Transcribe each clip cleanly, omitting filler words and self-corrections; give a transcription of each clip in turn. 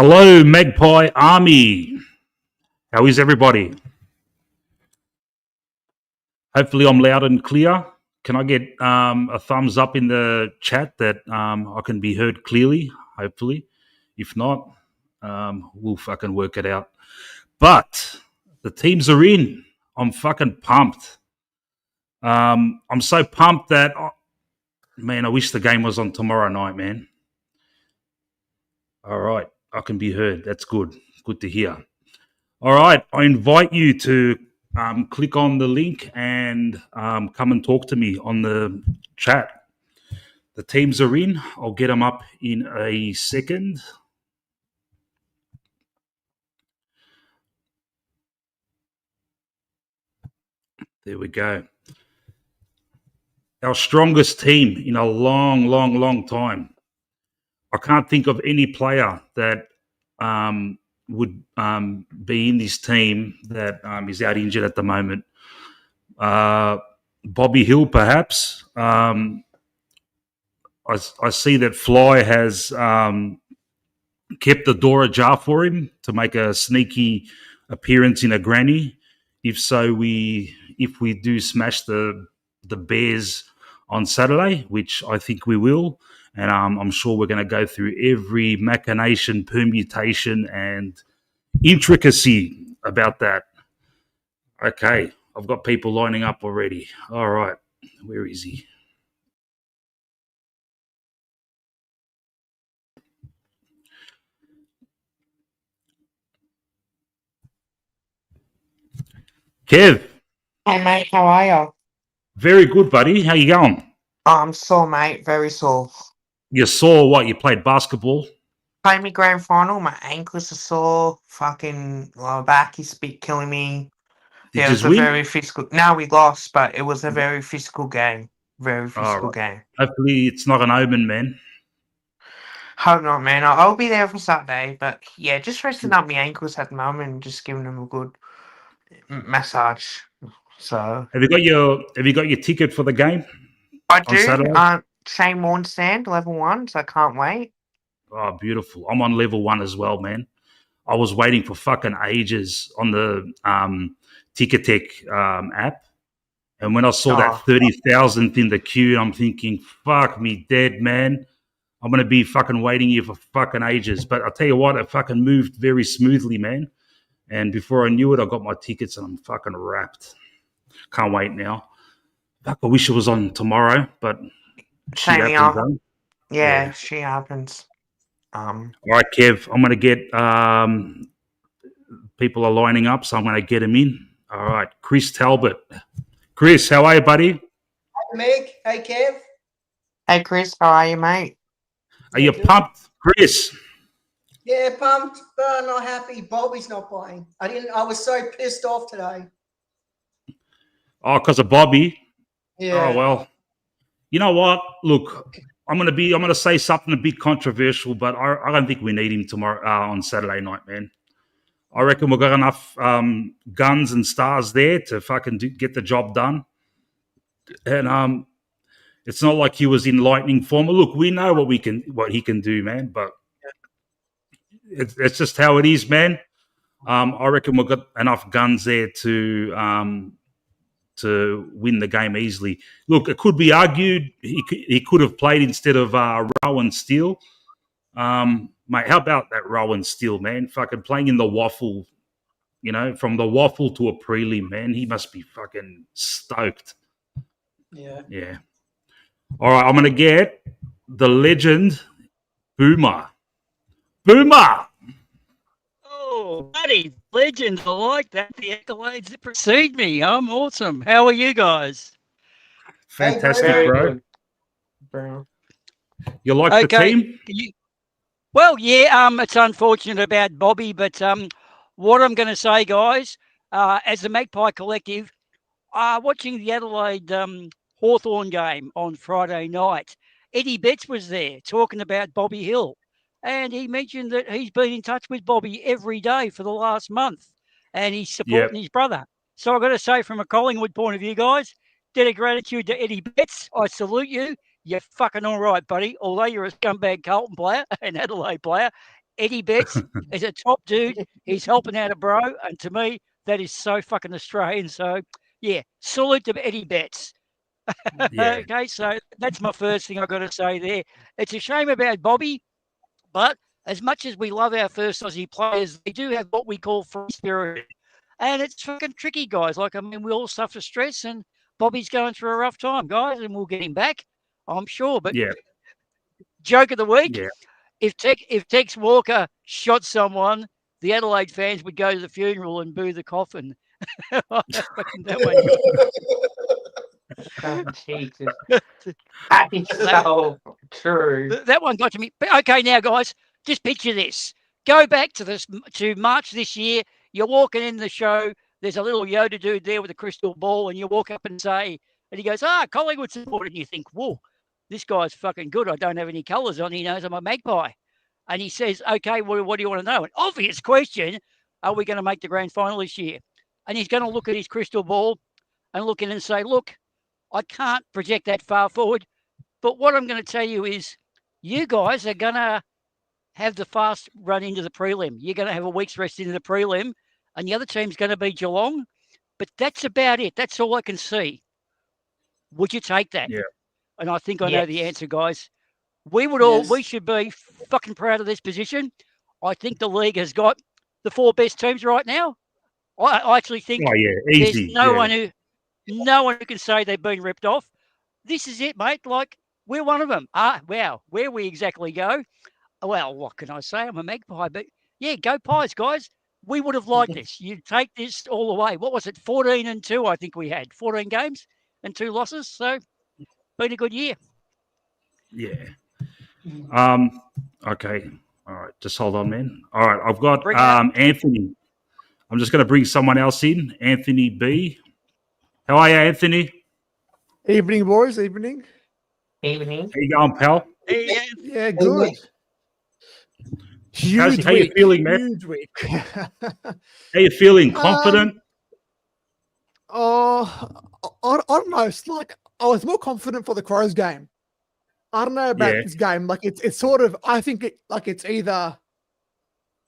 Hello, Magpie Army. How is everybody? Hopefully I'm loud and clear. Can I get a thumbs up in the chat that I can be heard clearly, hopefully? If not, we'll fucking work it out. But the teams are in. I'm fucking pumped. I'm so pumped that, man, I wish the game was on tomorrow night, man. All right, I can be heard. That's good. Good to hear. All right, I invite you to click on the link and come and talk to me on the chat. The teams are in. I'll get them up in a second. There we go. Our strongest team in a long, long, long time. I can't think of any player that would be in this team that is out injured at the moment. Bobby Hill, perhaps. I see that Fly has kept the door ajar for him to make a sneaky appearance in a granny. If so, if we do smash the Bears on Saturday, which I think we will, and I'm sure we're going to go through every machination, permutation, and intricacy about that. Okay, I've got people lining up already. All right, where is he? Kev. Hey, mate, how are you? Very good, buddy. How you going? I'm sore, mate, very sore. You saw what? You played basketball? Played me grand final, my ankles are sore, fucking lower back is a bit killing me. Did It was you a win? very physical. Now we lost, but it was a very physical game. Very physical game. Hopefully it's not an omen, man. Hope not, man. I'll be there for Saturday, but yeah, just resting up my ankles at the moment and just giving them a good massage. So Have you got your ticket for the game? I on Saturday? do. Shane Warne stand, level 1, so I can't wait. Oh, beautiful. I'm on level 1 as well, man. I was waiting for fucking ages on the Ticketek app. And when I saw that 30,000th in the queue, I'm thinking, fuck me dead, man. I'm going to be fucking waiting here for fucking ages. But I'll tell you what, it fucking moved very smoothly, man. And before I knew it, I got my tickets and I'm fucking wrapped. Can't wait now. Fuck, I wish it was on tomorrow, but shit happens. Yeah, shit happens. All right, Kev, I'm going to get people are lining up, so I'm going to get them in. All right, Chris Talbot. Chris, how are you, buddy? Hey, Meg. Hey, Kev. Hey, Chris, how are you, mate? Are you pumped, Chris? Yeah, pumped, but not happy. Bobby's not playing. I was so pissed off today. Oh, because of Bobby? Yeah. Oh, well. You know what? Look, I'm gonna say something a bit controversial, but I don't think we need him tomorrow on Saturday night, man. I reckon we've got enough guns and stars there to fucking get the job done. And it's not like he was in lightning form. Look, we know what he can do, man. But it's just how it is, man. I reckon we've got enough guns there to win the game easily. Look, it could be argued he could have played instead of Rowan Steele. Mate, how about that Rowan Steele, man? Fucking playing in the waffle, from the waffle to a prelim, man. He must be fucking stoked. Yeah. Yeah. All right, I'm going to get the legend, Boomer. Boomer! Oh, buddy, legend. I like that. The accolades that precede me. I'm awesome. How are you guys? Fantastic, Hey, bro. You like the team? Well, yeah, it's unfortunate about Bobby, but what I'm going to say, guys, as the Magpie Collective, watching the Adelaide Hawthorn game on Friday night, Eddie Betts was there talking about Bobby Hill. And he mentioned that he's been in touch with Bobby every day for the last month and he's supporting his brother. So I've got to say, from a Collingwood point of view, guys, debt of gratitude to Eddie Betts. I salute you. You're fucking all right, buddy. Although you're a scumbag Carlton player and Adelaide player, Eddie Betts is a top dude. He's helping out a bro, and to me, that is so fucking Australian. So, yeah, salute to Eddie Betts. Yeah. Okay, so that's my first thing I've got to say there. It's a shame about Bobby, but as much as we love our first Aussie players, they do have what we call free spirit. And it's fucking tricky, guys. Like, I mean, we all suffer stress, and Bobby's going through a rough time, guys, and we'll get him back, I'm sure. But Yeah. joke of the week, Yeah. if Tex Walker shot someone, the Adelaide fans would go to the funeral and boo the coffin. Fucking that one. Oh, Jesus. That is so true. That one got to me. But okay, now, guys, just picture this. Go back to March this year. You're walking in the show. There's a little Yoda dude there with a crystal ball, and you walk up and say, and he goes, Collingwood support. And you think, whoa, this guy's fucking good. I don't have any colours on. He knows I'm a magpie. And he says, okay, what do you want to know? An obvious question, are we going to make the grand final this year? And he's going to look at his crystal ball and look in and say, look, I can't project that far forward. But what I'm going to tell you is you guys are going to have the fast run into the prelim. You're going to have a week's rest into the prelim, and the other team's going to be Geelong. But that's about it. That's all I can see. Would you take that? Yeah. And I think I know the answer, guys. We should be fucking proud of this position. I think the league has got the 4 best teams right now. I actually think easy. There's no one who can say they've been ripped off. This is it, mate. Like, we're one of them. Wow. Where we exactly go? Well, what can I say? I'm a magpie, but yeah, go Pies, guys. We would have liked this. You take this all the way. What was it? 14-2, I think we had. 14 games and 2 losses. So, been a good year. Yeah. Okay. All right. Just hold on, man. All right. I've got Anthony. I'm just going to bring someone else in. Anthony B. How are you, Anthony? Evening, boys. Evening. Evening. How you going, pal? Yeah, good. How you feeling, man? Huge week. How you feeling? Confident? I don't know. It's like I was more confident for the Crows game. I don't know about this game. Like it's sort of. I think it's either.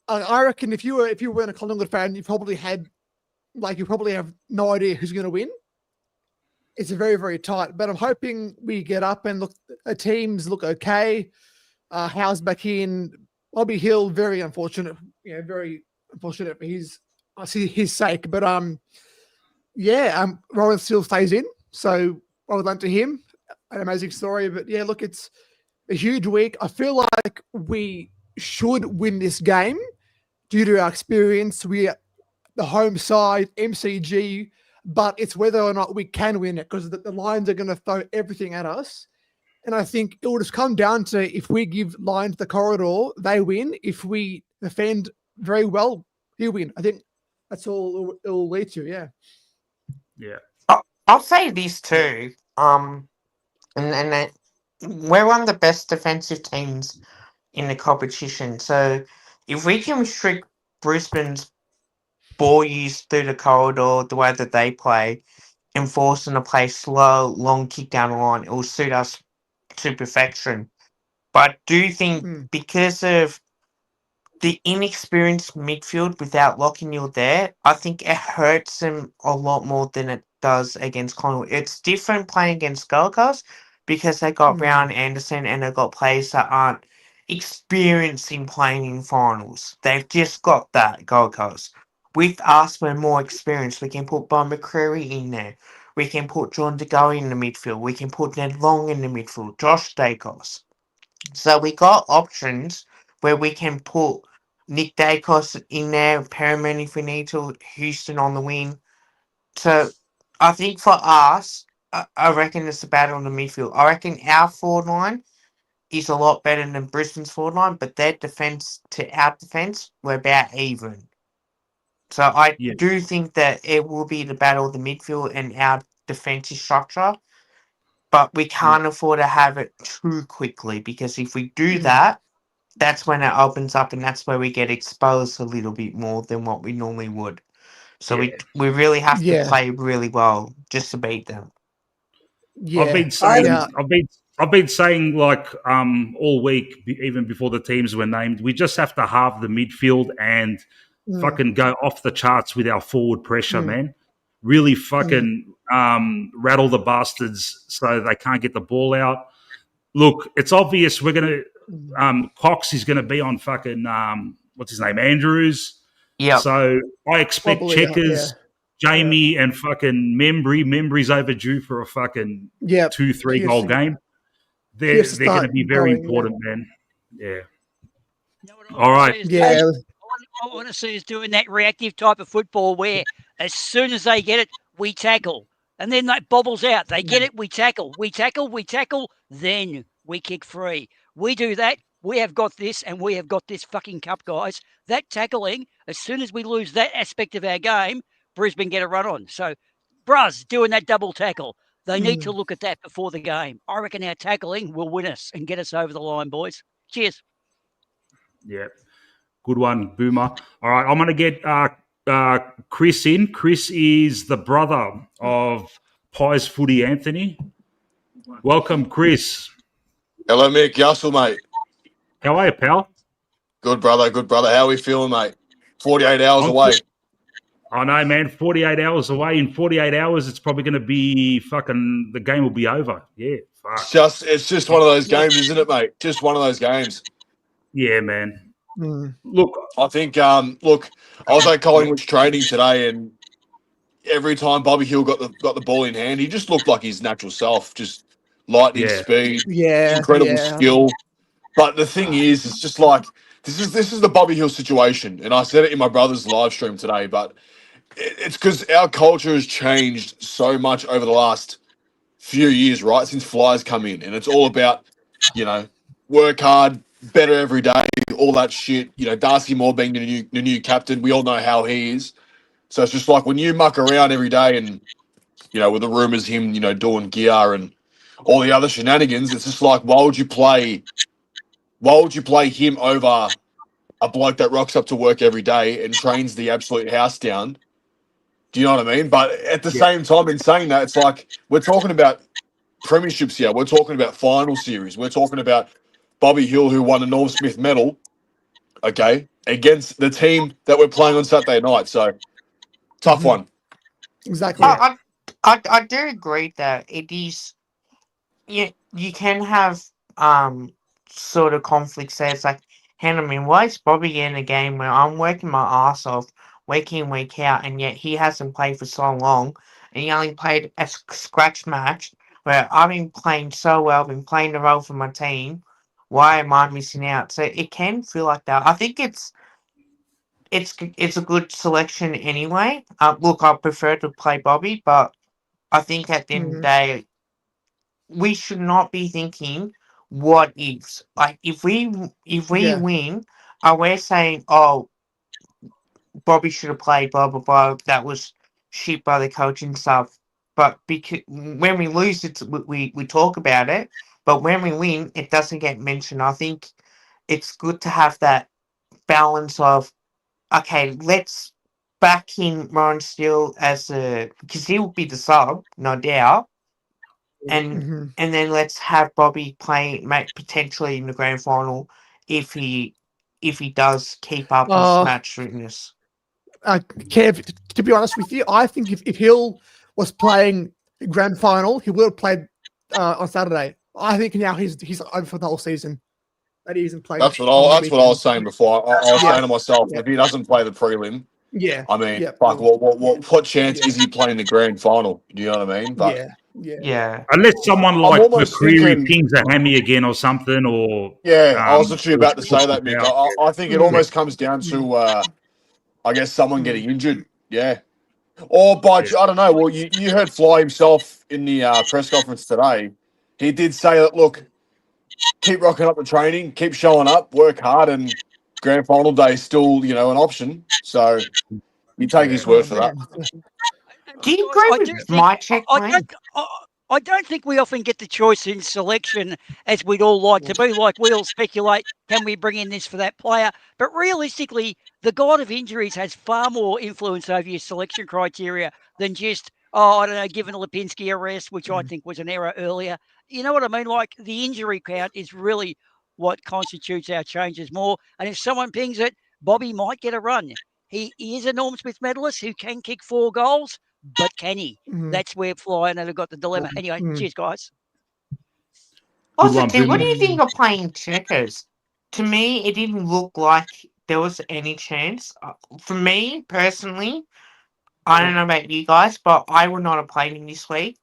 I reckon if you weren't a Collingwood fan, you probably have no idea who's going to win. It's very, very tight. But I'm hoping we get up and look. The teams look okay. Howe's back in. Bobby Hill, very unfortunate. Very unfortunate for his sake. But Rowan still stays in. So well done to him. An amazing story. But yeah, look, it's a huge week. I feel like we should win this game due to our experience. We are the home side, MCG, but it's whether or not we can win it because the Lions are going to throw everything at us. And I think it will just come down to if we give Lions the corridor, they win. If we defend very well, he'll win. I think that's all it will lead to, yeah. Yeah. I'll say this too. And that we're one of the best defensive teams in the competition. So if we can restrict Brisbane's ball use through the corridor, the way that they play, and force them to play slow, long kick down the line, it will suit us to perfection. But I do think because of the inexperienced midfield without Lockyer there, I think it hurts them a lot more than it does against Collingwood. It's different playing against Gold Coast because they got Brown, Anderson, and they've got players that aren't experienced in playing in finals. They've just got that, Gold Coast. With us, we're more experienced. We can put Bon McCreary in there. We can put John DeGoey in the midfield. We can put Ned Long in the midfield. Josh Dacos. So we got options where we can put Nick Dacos in there, Perriman if we need to, Houston on the wing. So I think for us, I reckon it's a battle on the midfield. I reckon our forward line is a lot better than Brisbane's forward line, but their defence to our defence, we're about even. So I do think that it will be the battle of the midfield and our defensive structure, but we can't afford to have it too quickly because if we do that, that's when it opens up and that's where we get exposed a little bit more than what we normally would. So we really have to play really well just to beat them. Yeah, I've been I've been saying like all week, even before the teams were named, we just have to halve the midfield and fucking go off the charts with our forward pressure, man. Really fucking rattle the bastards so they can't get the ball out. Look, it's obvious we're gonna Cox is gonna be on fucking what's his name, Andrews. Yeah. So I expect Probably, Checkers, Jamie, and fucking Membry. Membry's overdue for a fucking 2-3 goal game. They're going to be very important, man. Yeah. You know what I All wanna right. see us Yeah. doing? I want to see us doing that reactive type of football where as soon as they get it, we tackle. And then that bobbles out. They get it, we tackle. We tackle, then we kick free. We do that. We have got this, and we have got this fucking cup, guys. That tackling, as soon as we lose that aspect of our game, Brisbane get a run on. So, Bruz, doing that double tackle. They need to look at that before the game. I reckon our tackling will win us and get us over the line, boys. Cheers. Yeah. Good one, Boomer. All right. I'm going to get Chris in. Chris is the brother of Pies Footy Anthony. Welcome, Chris. Hello, Mick. Yussel, mate. How are you, pal? Good, brother. Good, brother. How are we feeling, mate? 48 hours away. I know, man. 48 hours away. In 48 hours, it's probably going to be fucking. The game will be over. Yeah. Fuck. It's just one of those games, isn't it, mate? Just one of those games. Yeah, man. Look, I think. Look, I was at Collingwood's training today, and every time Bobby Hill got the ball in hand, he just looked like his natural self. Just lightning speed, incredible skill. But the thing is, it's just like this is the Bobby Hill situation, and I said it in my brother's live stream today. But it's because our culture has changed so much over the last few years, right? Since Flyers come in, and it's all about, work hard, better every day, all that shit. Darcy Moore being the new captain, we all know how he is. So it's just like when you muck around every day, and with the rumors him, doing gear and all the other shenanigans, it's just like why would you play him over a bloke that rocks up to work every day and trains the absolute house down? Do you know what I mean? But at the same time, in saying that, it's like we're talking about premierships here. We're talking about final series. We're talking about Bobby Hill, who won a Norm Smith medal, okay, against the team that we're playing on Saturday night. So, tough one. Exactly. I do agree that it is. You can have sort of conflicts there. It's like, hang on a minute, why is Bobby in a game where I'm working my ass off week in, week out, and yet he hasn't played for so long, and he only played a scratch match where I've been playing so well, been playing the role for my team. Why am I missing out? So it can feel like that. I think it's a good selection anyway. Look, I prefer to play Bobby, but I think at the end of the day, we should not be thinking what ifs. Like if we win, are we saying, oh, Bobby should have played, blah blah blah, that was shit by the coaching staff. But because when we lose, we talk about it. But when we win, it doesn't get mentioned. I think it's good to have that balance of, okay, let's back in Ron Steele because he will be the sub, no doubt. And then let's have Bobby play potentially in the grand final if he does keep up his match fitness. Kev, to be honest with you, I think if Hill was playing the grand final, he would have played on Saturday. I think now he's over for the whole season. That he isn't playing. That's what I was saying before. I was saying to myself, if he doesn't play the prelim, fuck, what chance is he playing the grand final? Do you know what I mean? But yeah. Unless someone like McCreary thinking, pings a hammy again or something, or I was literally about to say that, Mick. I think it almost comes down to, I guess, someone getting injured. Yeah. Or by, I don't know. Well, you heard Fly himself in the press conference today. He did say that, look, keep rocking up the training, keep showing up, work hard, and grand final day is still, an option. So you take his word for that. Do you agree with my check? I don't think we often get the choice in selection as we'd all like to be. Like, we all speculate, can we bring in this for that player? But realistically, the god of injuries has far more influence over your selection criteria than just, I don't know, giving Lipinski a rest, which I think was an error earlier, you know what I mean? Like the injury count is really what constitutes our changes more. And if someone pings it, Bobby might get a run. He is a Norm Smith medalist who can kick 4 goals, but can he? That's where Flying have got the dilemma. Anyway, cheers, guys. Also, Tim, what do you think of playing checkers? To me, it didn't look like there was any chance. For me, personally, I don't know about you guys, but I would not have played him this week.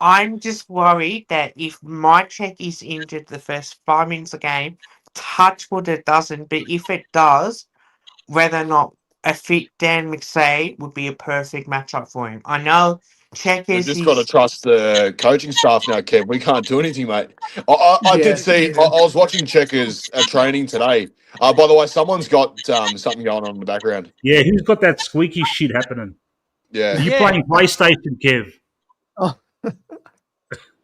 I'm just worried that if my check is injured the first 5 minutes of the game, touch wood it doesn't, but if it does, whether or not a fit Dan McSay would be a perfect matchup for him. I know checkers. We've just got to trust the coaching staff now, Kev. We can't do anything, mate. I did see. I was watching Checkers at training today. By the way, someone's got something going on in the background. Yeah, who's got that squeaky shit happening? Yeah, Are you playing PlayStation, Kev?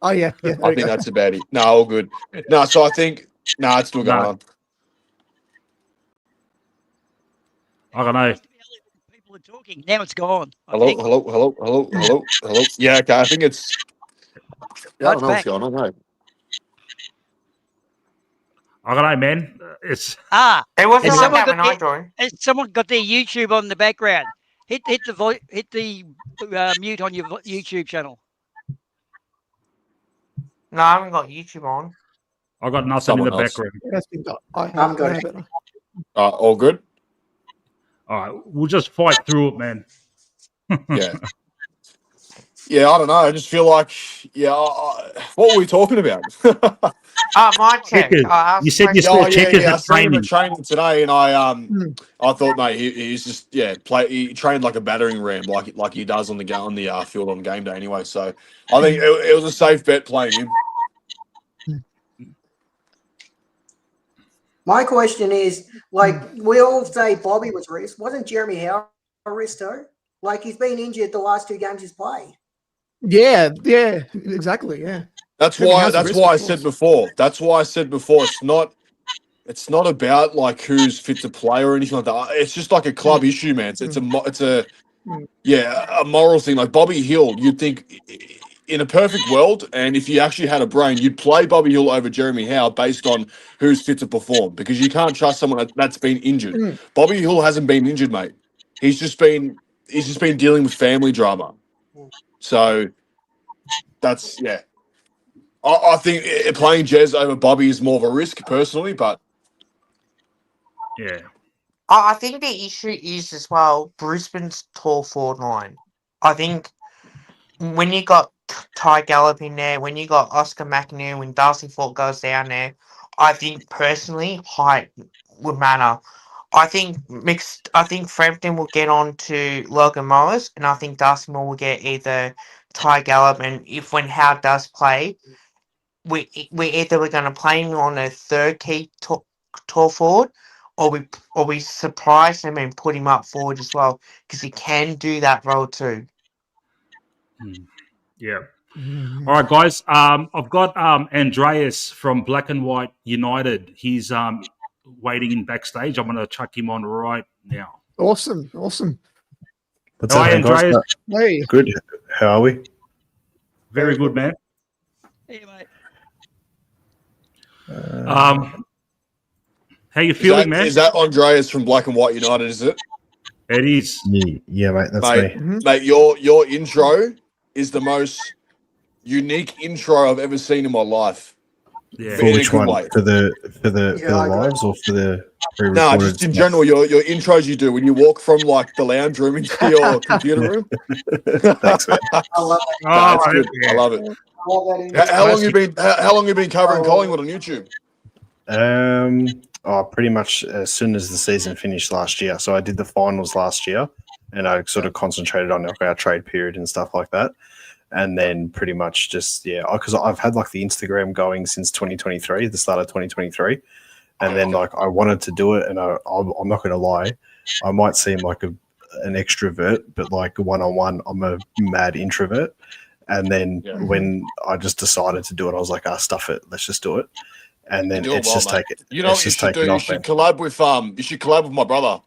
Oh yeah. I think that's about it. No, all good. No, so I think it's still going on. I don't know. People are talking. Now it's gone. Hello. Yeah, okay. I think it's. Yeah, I don't know what's going on, mate. I don't know, man. It's it wasn't like that when I joined. Has someone got their YouTube on the background? Hit the mute on your YouTube channel. No, I haven't got YouTube on. I got nothing in the background. I haven't got it. All good. All right, we'll just fight through it, man. Yeah. Yeah, I don't know. I just feel like, what were we talking about? My check. You said you saw Checkers at training. Training today, and I thought, mate, he's just he trained like a battering ram, like he does on the field on game day anyway. So I think it was a safe bet playing him. My question is, like, we all say Bobby was risk. Wasn't Jeremy Howe a risk too? Like, he's been injured the last 2 games he's played. Yeah, exactly. Yeah. That's why I said before. That's why I said before. It's not about like who's fit to play or anything like that. It's just like a club issue, man. It's a moral thing. Like Bobby Hill, you'd think in a perfect world, and if you actually had a brain, you'd play Bobby Hill over Jeremy Howe based on who's fit to perform, because you can't trust someone that's been injured. Bobby Hill hasn't been injured, mate. He's just been dealing with family drama. So that's I think playing Jez over Bobby is more of a risk personally, but yeah. I think the issue is as well Brisbane's tall forward line. I think when you got Ty Gallup in there, when you got Oscar McInerney, when Darcy Fort goes down there, I think personally height would matter. I think Frampton will get on to Logan Morris, and I think Darcy Moore will get either Ty Gallup, and when Howe does play, we're going to play him on a third key tall forward, or we surprise him and put him up forward as well, because he can do that role too. Yeah. All right, guys. I've got Andreas from Black and White United. He's waiting in backstage. I'm going to chuck him on right now. Awesome. What's How up, Andreas? Hey. Good. How are we? Very good, man. Hey, mate. How you feeling, man? Is that Andreas from Black and White United? Is it? It is. Yeah, mate. That's me. Mate, your intro is the most unique intro I've ever seen in my life. Yeah. For which one? For the lives or for the pre-recorded? No, just in general, your intros you do when you walk from like the lounge room into your computer room. Thanks, man. I love it. That's good. I love it. How long you been covering Collingwood on YouTube? Pretty much as soon as the season finished last year. So I did the finals last year, and I sort of concentrated on our trade period and stuff like that. And then pretty much just, because I've had like the Instagram going since 2023, the start of 2023. And then like I wanted to do it, and I'm not going to lie, I might seem like an extrovert, but like one-on-one, I'm a mad introvert. And then when I just decided to do it, I was like, stuff it, let's just do it. And then it's just taken. You know what you should do? You should collab with my brother.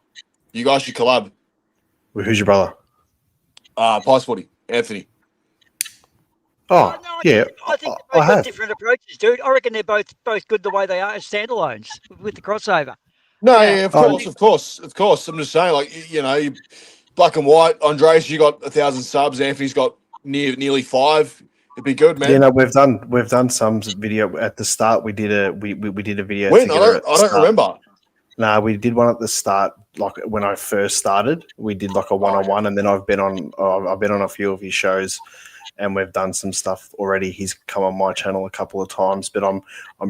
You guys should collab. Who's your brother? Pice Footy, Anthony. Oh, yeah, I think I they've both got have. different approaches, dude. I reckon they're both good the way they are as standalones with the crossover. No, Yeah. yeah, of course. I'm just saying, like, you know, black and white. Andreas, you got 1,000 subs. Anthony's got nearly 5. It'd be good, man. You know, we've done some video at the start. We did a video When? together. I don't remember. Nah, we did one at the start, like when I first started. We did like a one-on-one, and then I've been on a few of his shows, and we've done some stuff already. He's come on my channel a couple of times, but I'm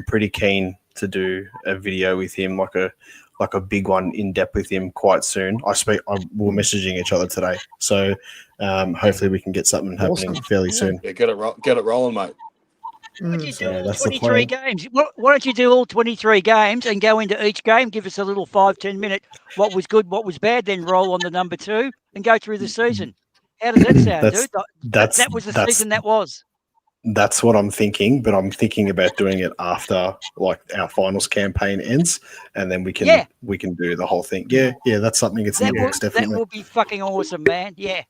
pretty keen to do a video with him, like a big one in depth with him quite soon. We're messaging each other today, so hopefully we can get something happening fairly soon. Yeah, get it rolling, mate. Why don't you do all that's the 23 games? Why don't you do all 23 games and go into each game, give us a little 5-10 minute what was good, what was bad, then roll on the number 2 and go through the season. How does that sound, dude? That was the season that was. That's what I'm thinking, but I'm thinking about doing it after like our finals campaign ends, and then we can do the whole thing. Yeah, that's something. It's in the works, definitely. That will be fucking awesome, man. Yeah,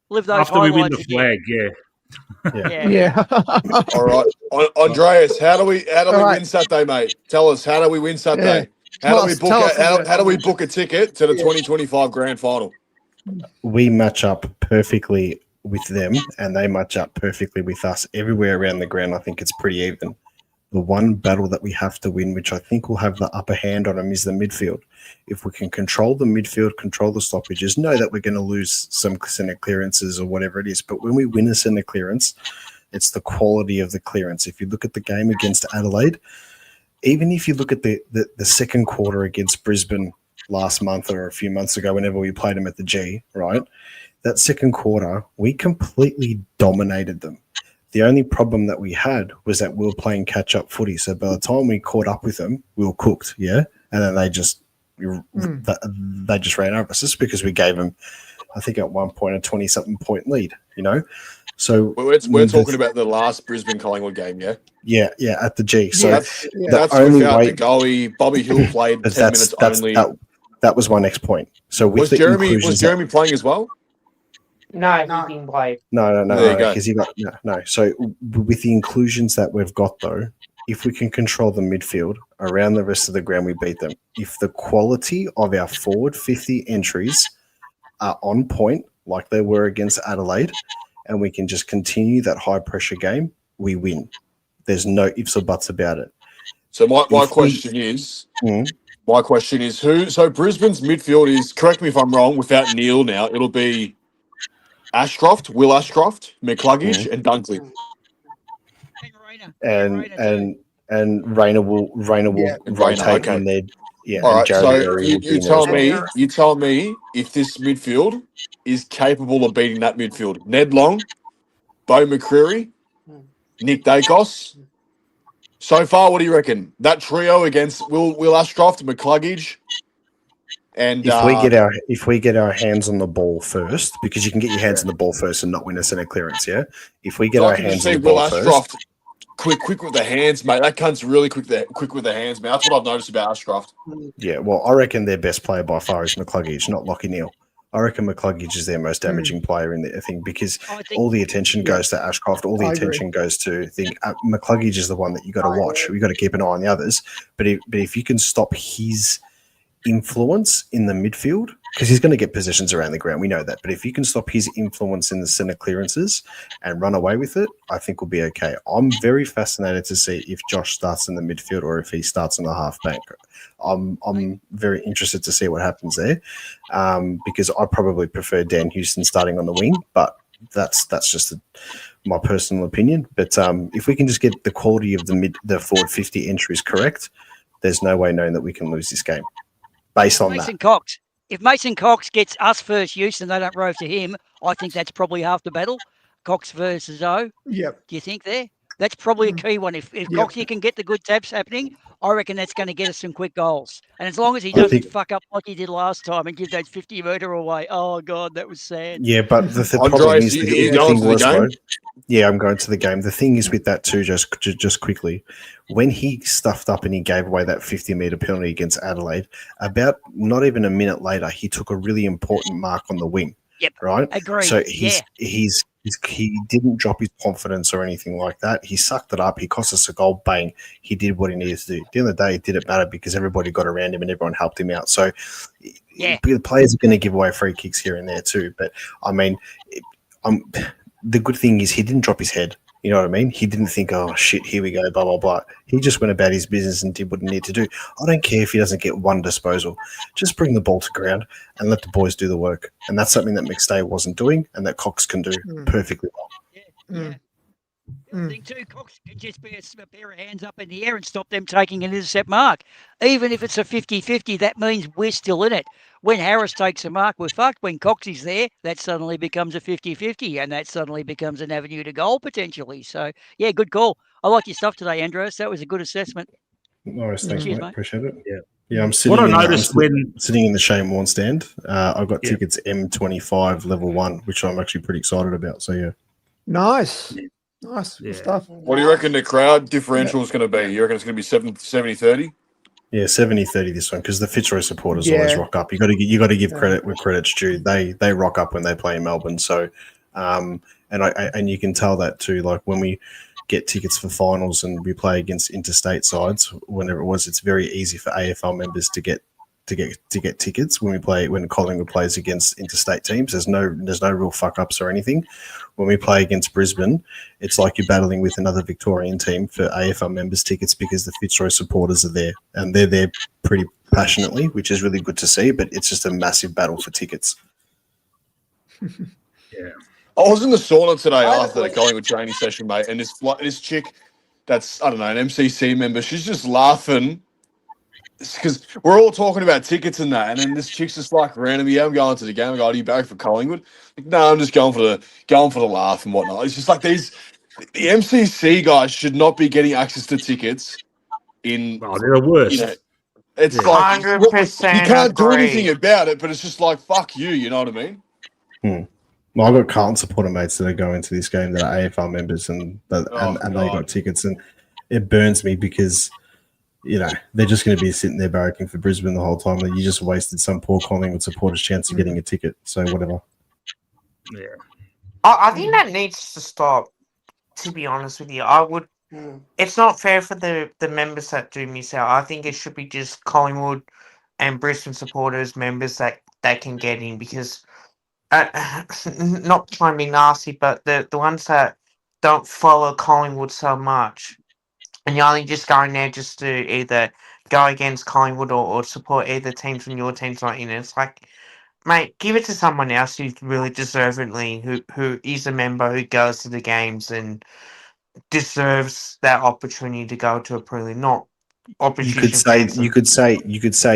live those after we win the again. flag. Yeah. All right, Andreas, how do we win Saturday, mate? Tell us, how do we win Saturday? Yeah. How do we book a ticket to the 2025 grand final? We match up perfectly with them, and they match up perfectly with us everywhere around the ground. I think it's pretty even. The one battle that we have to win, which I think will have the upper hand on them, is the midfield. If we can control the midfield, control the stoppages, know that we're going to lose some centre clearances or whatever it is. But when we win a centre clearance, it's the quality of the clearance. If you look at the game against Adelaide, even if you look at the second quarter against Brisbane last month or a few months ago, whenever we played them at the G, right? That second quarter, we completely dominated them. The only problem that we had was that we were playing catch-up footy. So by the time we caught up with them, we were cooked, yeah? And then they just ran over us just because we gave them, I think at one point, a 20-something point lead, you know? So we're talking about the last Brisbane Collingwood game, yeah? Yeah, at the G. So that's without the goalie. Bobby Hill played 10 minutes only. That was my next point. So with was Jeremy playing as well? No, he didn't play. No. Because he got no. So with the inclusions that we've got, though, if we can control the midfield around the rest of the ground, we beat them. If the quality of our forward 50 entries are on point, like they were against Adelaide, and we can just continue that high pressure game, we win. There's no ifs or buts about it. So my question is who? So Brisbane's midfield is, correct me if I'm wrong, without Neil now, it'll be Ashcroft, Will Ashcroft, McCluggage, and Dunkley. And Rayner will rotate in there. Yeah. All right. So you tell me if this midfield is capable of beating that midfield. Ned Long, Bo McCreary, Nick Dacos. So far, what do you reckon? That trio against Will Ashcroft, McCluggage. And if we get our hands on the ball first, because you can get your hands on the ball first and not win a centre clearance, yeah. If we get our hands on the ball first, quick with the hands, mate. That cunt's really quick with the hands, mate. That's what I've noticed about Ashcroft. Yeah, well, I reckon their best player by far is McCluggage, not Lockie Neal. I reckon McCluggage is their most damaging player in the thing because all the attention goes to Ashcroft, all the attention goes to McCluggage is the one that you got to watch. We got to keep an eye on the others, but if you can stop his influence in the midfield, because he's going to get possessions around the ground, we know that, but if you can stop his influence in the centre clearances and run away with it, I think we'll be okay. I'm very fascinated to see if Josh starts in the midfield or if he starts in the half bank. I'm very interested to see what happens there, because I probably prefer Dan Houston starting on the wing, but that's just my personal opinion. But if we can just get the quality of the forward 50 entries correct, there's no way knowing that we can lose this game. Based on Mason Cox. If Mason Cox gets us first use and they don't rove to him, I think that's probably half the battle. Cox versus O. Yep. Do you think there? That's probably a key one. If Coxie can get the good taps happening, I reckon that's going to get us some quick goals. And as long as he doesn't fuck up like he did last time and give that 50 metre away, oh God, that was sad. Yeah, but the problem is the thing was, bro. Yeah, I'm going to the game. The thing is with that too, just quickly, when he stuffed up and he gave away that 50-metre penalty against Adelaide, about not even a minute later, he took a really important mark on the wing. Yep. Right. Agreed. So he's He didn't drop his confidence or anything like that. He sucked it up. He cost us a goal. Bang. He did what he needed to do. At the end of the day, it didn't matter because everybody got around him and everyone helped him out. So the players are going to give away free kicks here and there too. But, I mean, the good thing is he didn't drop his head. You know what I mean? He didn't think, oh, shit, here we go, blah, blah, blah. He just went about his business and did what he needed to do. I don't care if he doesn't get one disposal. Just bring the ball to ground and let the boys do the work. And that's something that McStay wasn't doing and that Cox can do perfectly well. Yeah. The other thing too, Cox can just be a pair of hands up in the air and stop them taking an intercept mark. Even if it's a 50-50, that means we're still in it. When Harris takes a mark, we're fucked. When Cox is there, that suddenly becomes a 50-50 and that suddenly becomes an avenue to goal potentially. So, yeah, good call. I like your stuff today, Andros. That was a good assessment. Nice, thanks, Cheers, mate. mate. Appreciate it. Yeah. Yeah, I'm sitting. What I noticed sitting in the Shane Warne stand. I've got tickets M25 level 1, which I'm actually pretty excited about. So yeah, nice good stuff. What do you reckon the crowd differential is going to be? You reckon it's going to be 70-30? Yeah, 70-30 this one because the Fitzroy supporters always rock up. You got to give credit where credit's due. They rock up when they play in Melbourne. So, and you can tell that too. Like when we get tickets for finals and we play against interstate sides, whenever it was, it's very easy for AFL members to get tickets when Collingwood plays against interstate teams. There's no real fuck ups or anything. When we play against Brisbane, it's like you're battling with another Victorian team for AFL members tickets because the Fitzroy supporters are there and they're there pretty passionately, which is really good to see. But it's just a massive battle for tickets. Yeah, I was in the sauna today after the Collingwood training session, mate, and this chick that's an MCC member, she's just laughing. Because we're all talking about tickets and that, and then this chick's just like randomly, I'm going to the game. I go, are you back for Collingwood? Like, no, I'm just going for the laugh and whatnot. It's just like the MCC guys should not be getting access to tickets. They're the worst. You know, it's like 100% you can't do anything about it, but it's just like fuck you. You know what I mean? Well, I've got Carlton supporter mates that are going to this game that are AFL members and they got tickets, and it burns me because. You know, they're just going to be sitting there barracking for Brisbane the whole time. That you just wasted some poor Collingwood supporter's chance of getting a ticket. So whatever. Yeah, I think that needs to stop. To be honest with you, it's not fair for the members that do miss out. I think it should be just Collingwood and Brisbane supporters members that can get in because, not trying to be nasty, but the ones that don't follow Collingwood so much. And you're only just going there just to either go against Collingwood or support either teams when your team's not in it. It's like, mate, give it to someone else who's really deservedly, who is a member, who goes to the games and deserves that opportunity to go to a prelim, not opposition. You could say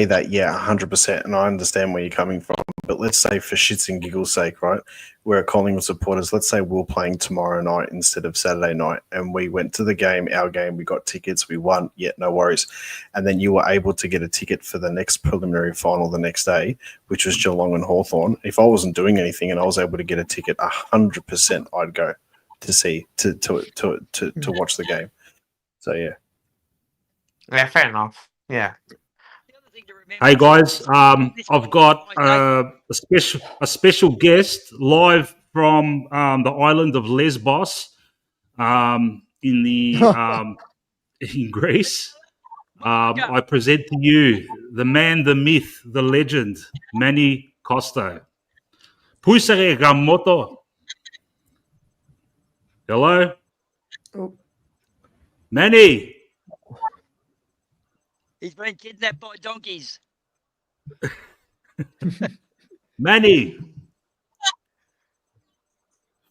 that, yeah, 100%, and I understand where you're coming from. But let's say for shits and giggles' sake, right? We're Collingwood supporters. Let's say we're playing tomorrow night instead of Saturday night, and we went to the game, our game, we got tickets, we won, no worries. And then you were able to get a ticket for the next preliminary final the next day, which was Geelong and Hawthorn. If I wasn't doing anything and I was able to get a ticket, 100% I'd go to see to watch the game. So yeah. Yeah, fair enough. Yeah. Hey guys, I've got a special guest live from the island of Lesbos, in Greece. I present to you the man, the myth, the legend, Manny Costa. Pusere Gamoto. Hello, Manny. He's been kidnapped by donkeys. Manny.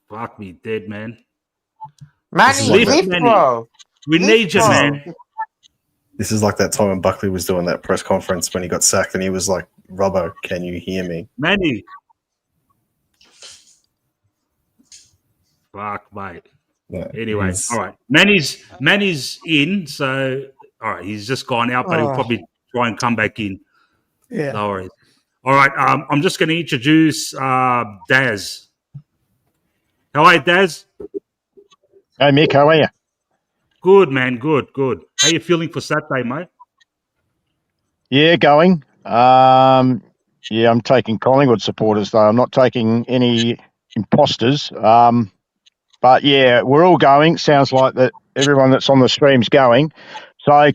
Fuck me dead, man. Manny, bro. We need you, man. This is like that time when Buckley was doing that press conference when he got sacked and he was like, Robbo, can you hear me? Manny. Fuck, mate. Yeah, anyway, all right. Manny's in, so all right, he's just gone out, but he'll probably try and come back in. Yeah. No worries. All right, I'm just going to introduce Daz. How are you, Daz? Hey, Mick, how are you? Good, man. Good. How you feeling for Saturday, mate? Yeah, going. I'm taking Collingwood supporters, though. I'm not taking any imposters. But yeah, we're all going. Sounds like that everyone that's on the stream's going. So,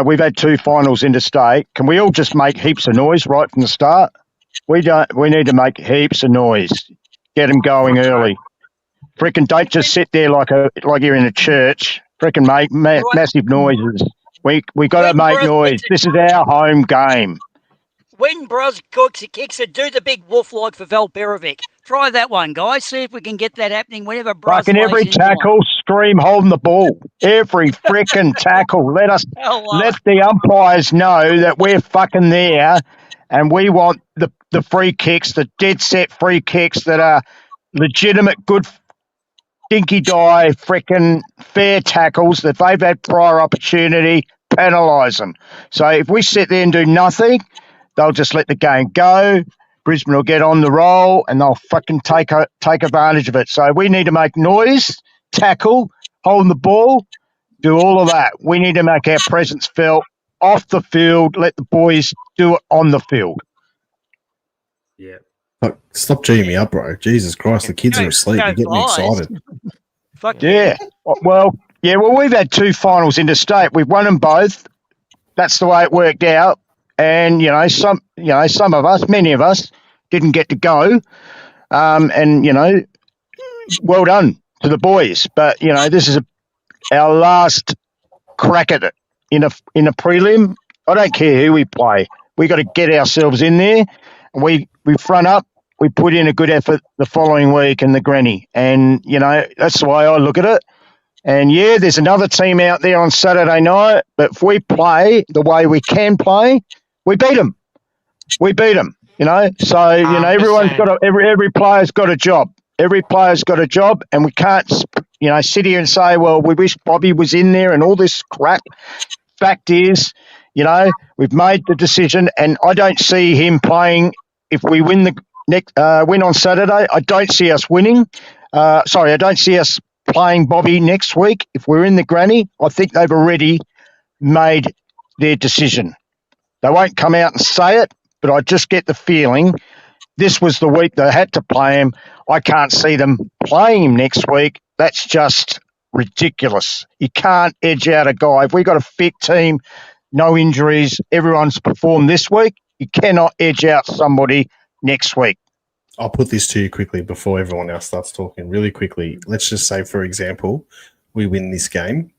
we've had 2 finals interstate. Can we all just make heaps of noise right from the start? We need to make heaps of noise. Get them going early. Frickin' don't just sit there like you're in a church. Frickin' make massive noises. We got to make noise. This is our home game. When Bros kicks it, do the big wolf like for Val Perovic. Try that one, guys. See if we can get that happening whenever Bros Fucking every tackle, scream holding the ball. Every frickin' tackle. Let the umpires know that we're fucking there, and we want the free kicks, the dead set free kicks that are legitimate, good, dinky die, frickin' fair tackles that they've had prior opportunity. Penalise them. So if we sit there and do nothing, they'll just let the game go. Brisbane will get on the roll and they'll fucking take advantage of it. So we need to make noise, tackle, holding the ball, do all of that. We need to make our presence felt off the field, let the boys do it on the field. Yeah. Look, stop G'ing me up, bro. Jesus Christ, the kids are asleep. You're getting me excited. Fuck yeah. Well, we've had 2 finals interstate. We've won them both. That's the way it worked out. And some of us, many of us, didn't get to go. And well done to the boys. But this is our last crack at it in a prelim. I don't care who we play. We got to get ourselves in there. We front up. We put in a good effort the following week in the granny. And that's the way I look at it. And there's another team out there on Saturday night. But if we play the way we can play, we beat them. So everyone's got every player's got a job. Every player's got a job, and we can't sit here and say, well, we wish Bobby was in there and all this crap. Fact is, we've made the decision, and I don't see him playing. If we win the next win on Saturday, I don't see us winning. I don't see us playing Bobby next week. If we're in the granny, I think they've already made their decision. They won't come out and say it, but I just get the feeling this was the week they had to play him. I can't see them playing him next week. That's just ridiculous. You can't edge out a guy. If we've got a fit team, no injuries, everyone's performed this week, you cannot edge out somebody next week. I'll put this to you quickly before everyone else starts talking. Really quickly, let's just say, for example, we win this game,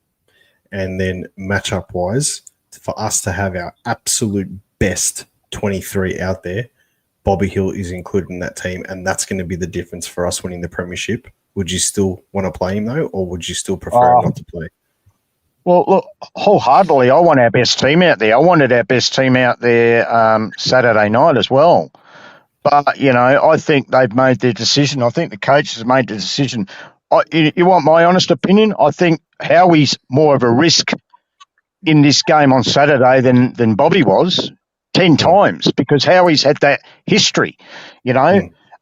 and then matchup-wise, for us to have our absolute best 23 out there, Bobby Hill is included in that team, and that's going to be the difference for us winning the premiership. Would you still want to play him, though, or would you still prefer him not to play? Well, look, wholeheartedly, I want our best team out there. I wanted our best team out there Saturday night as well. But, I think they've made their decision. I think the coaches have made the decision. You want my honest opinion? I think Howie's more of a risk in this game on Saturday than Bobby was 10 times, because Howie's had that history,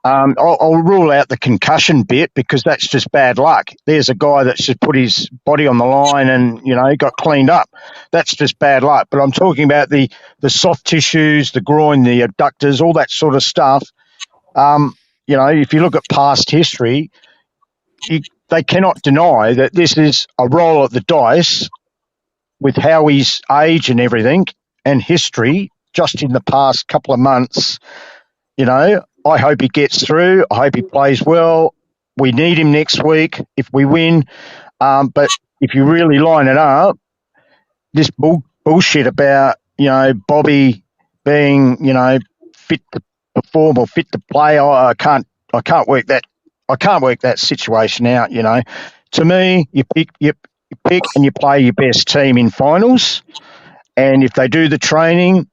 I'll rule out the concussion bit because that's just bad luck. There's a guy that's just put his body on the line and, got cleaned up. That's just bad luck. But I'm talking about the soft tissues, the groin, the abductors, all that sort of stuff. If you look at past history, they cannot deny that this is a roll of the dice with Howie's age and everything and history just in the past couple of months. I hope he gets through. I hope he plays well. We need him next week if we win. But if you really line it up, this bullshit about, Bobby being, fit to perform or fit to play, I can't work that. I can't work that situation out. To me, you pick and you play your best team in finals. And if they do the training,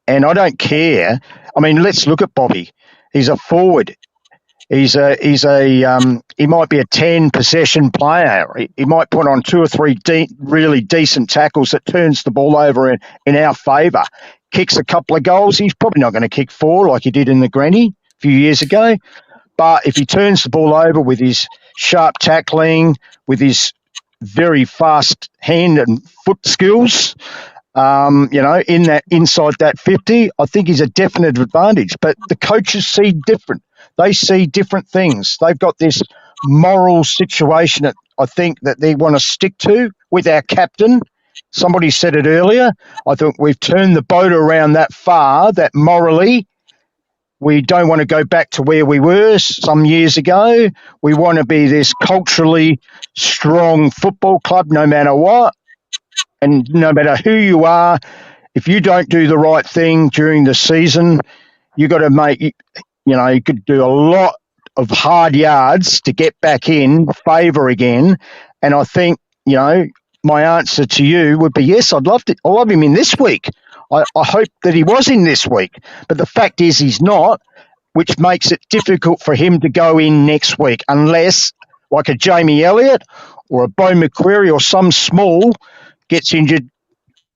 and I don't care. I mean, let's look at Bobby. He's a forward. He might be a 10 possession player. He might put on 2 or 3 really decent tackles that turns the ball over in our favour. Kicks a couple of goals. He's probably not going to kick 4 like he did in the granny a few years ago. But if he turns the ball over with his sharp tackling, with his very fast hand and foot skills, in that inside that 50, I think he's a definite advantage. But the coaches see different. They see different things. They've got this moral situation that I think that they want to stick to with our captain. Somebody said it earlier. I think we've turned the boat around that far that morally we don't want to go back to where we were some years ago. We want to be this culturally strong football club no matter what. And no matter who you are, if you don't do the right thing during the season, you got to make, you could do a lot of hard yards to get back in favour again. And I think, my answer to you would be yes, I'd love him in this week. I hope that he was in this week. But the fact is he's not, which makes it difficult for him to go in next week unless, like a Jamie Elliott or a Bo McQuarrie or some small gets injured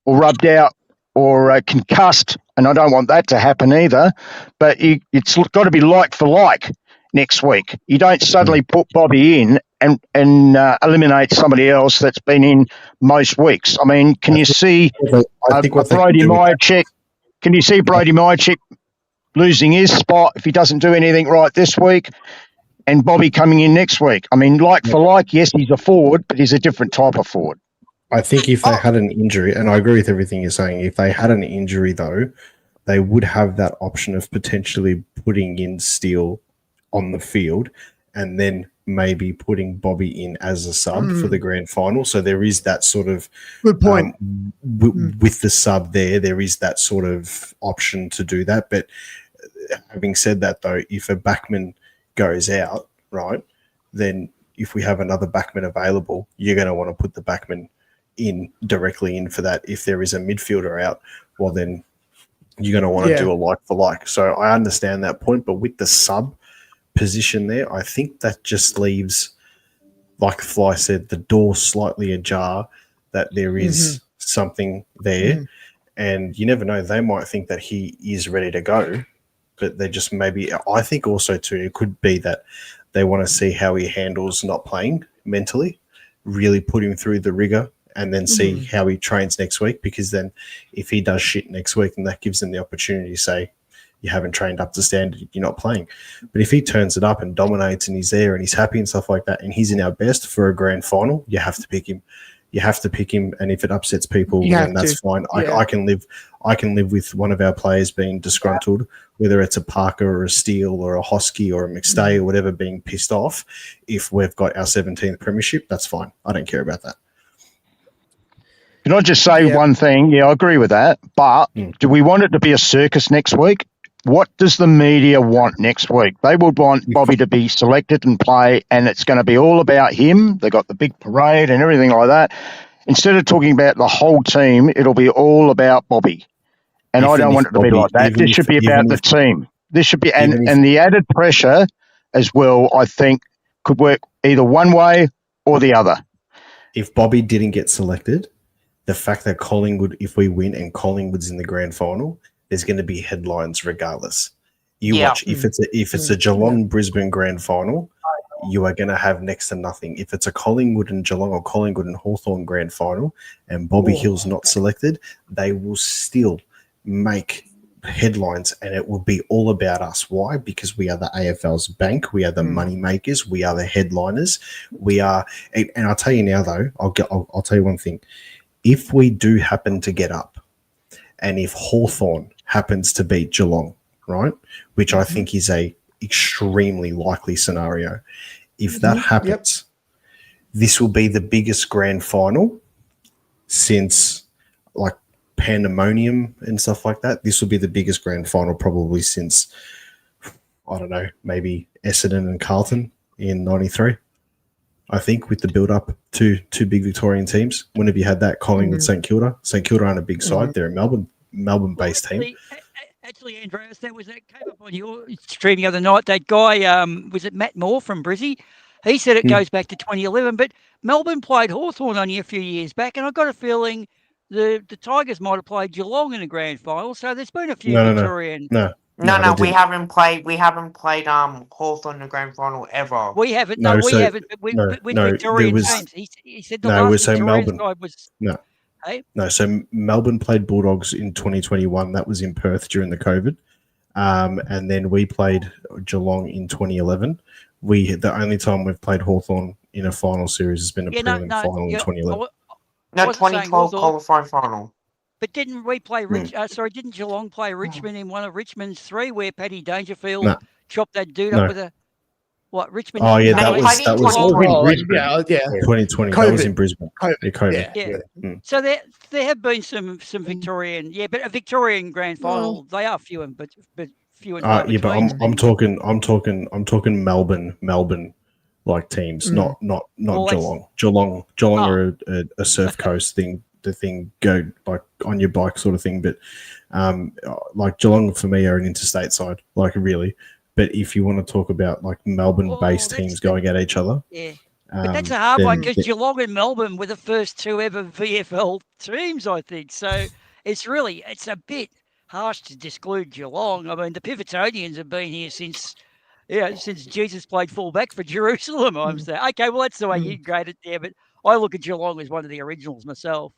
or rubbed out or concussed, and I don't want that to happen either. But it's got to be like for like next week. You don't suddenly put Bobby in and eliminate somebody else that's been in most weeks. I mean, can you see Brody Myercheck? Can you see Brody Myercheck losing his spot if he doesn't do anything right this week, and Bobby coming in next week? I mean, like for like, yes, he's a forward, but he's a different type of forward. I think if they had an injury, and I agree with everything you're saying, if they had an injury, though, they would have that option of potentially putting in Steele on the field and then maybe putting Bobby in as a sub for the grand final. So there is that sort of good point. With the sub there is that sort of option to do that. But having said that, though, if a backman goes out, right, then if we have another backman available, you're going to want to put the backman directly in for that. If there is a midfielder out, well, then you're going to want to do a like for like. So I understand that point, but with the sub position there, I think that just leaves, like Fly said, the door slightly ajar that there is something there. And you never know, they might think that he is ready to go, but they just maybe, I think also too, it could be that they want to see how he handles not playing mentally, really put him through the rigor and then see how he trains next week, because then if he does shit next week, then that gives them the opportunity to say, you haven't trained up to standard, you're not playing. But if he turns it up and dominates and he's there and he's happy and stuff like that, and he's in our best for a grand final, you have to pick him. You have to pick him, and if it upsets people, then that's fine. Yeah. I can live with one of our players being disgruntled, whether it's a Parker or a Steele or a Hosky or a McStay or whatever, being pissed off. If we've got our 17th premiership, that's fine. I don't care about that. Can I just say one thing? Yeah, I agree with that. But do we want it to be a circus next week? What does the media want next week? They would want Bobby to be selected and play, and it's going to be all about him. They got the big parade and everything like that. Instead of talking about the whole team, it'll be all about Bobby. And I don't want it to be like that. This should be about the team. This should be, and the added pressure as well, I think, could work either one way or the other. If Bobby didn't get selected, the fact that Collingwood, if we win and Collingwood's in the grand final, there's going to be headlines regardless. Watch, if it's a Geelong Brisbane grand final, you are going to have next to nothing. If it's a Collingwood and Geelong or Collingwood and Hawthorn grand final and Bobby Hill's not selected, they will still make headlines, and it will be all about us. Why? Because we are the AFL's bank. We are the money makers. We are the headliners. We are, and I'll tell you now though, I'll tell you one thing. If we do happen to get up, and if Hawthorn happens to beat Geelong, right, which I think is a extremely likely scenario, if that happens, this will be the biggest grand final since like Pandemonium and stuff like that. This will be the biggest grand final probably since, I don't know, maybe Essendon and Carlton in 93. I think, with the build-up to two big Victorian teams. When have you had that? Collingwood, St Kilda. St Kilda aren't a big side. They're a Melbourne-based team. Actually, Andreas, that came up on your stream the other night. That guy, was it Matt Moore from Brizzy? He said it goes back to 2011, but Melbourne played Hawthorn only a few years back, and I got a feeling the Tigers might have played Geelong in a grand final. So there's been a few Victorian. No, we haven't played Hawthorn in the grand final ever. We haven't. We haven't. With Victorian teams, he said the last Victorian side was. No, so Melbourne played Bulldogs in 2021. That was in Perth during the COVID. And then we played Geelong in 2011. the only time we've played Hawthorn in a final series has been a prelim final in 2011. No, 2012 qualifying final. But didn't we play didn't Geelong play Richmond in one of Richmond's 3 where Paddy Dangerfield chopped that dude up with a Richmond? Oh yeah, that was 2020. Yeah. 2020. COVID. That was in Brisbane. COVID. Yeah. So there have been some Victorian, but a Victorian grand final. They are few and but few and far between. But I'm talking Melbourne like teams, not Geelong. Geelong are a surf coast thing. The thing go like on your bike sort of thing, but like Geelong for me are an interstate side, like really. But if you want to talk about like Melbourne-based teams going at each other, but that's a hard one because Geelong and Melbourne were the first 2 ever VFL teams, I think. So it's a bit harsh to disclude Geelong. I mean, the Pivotonians have been here since Jesus played fullback for Jerusalem. I'm saying, okay, well that's the way you grade it there, but I look at Geelong as one of the originals myself.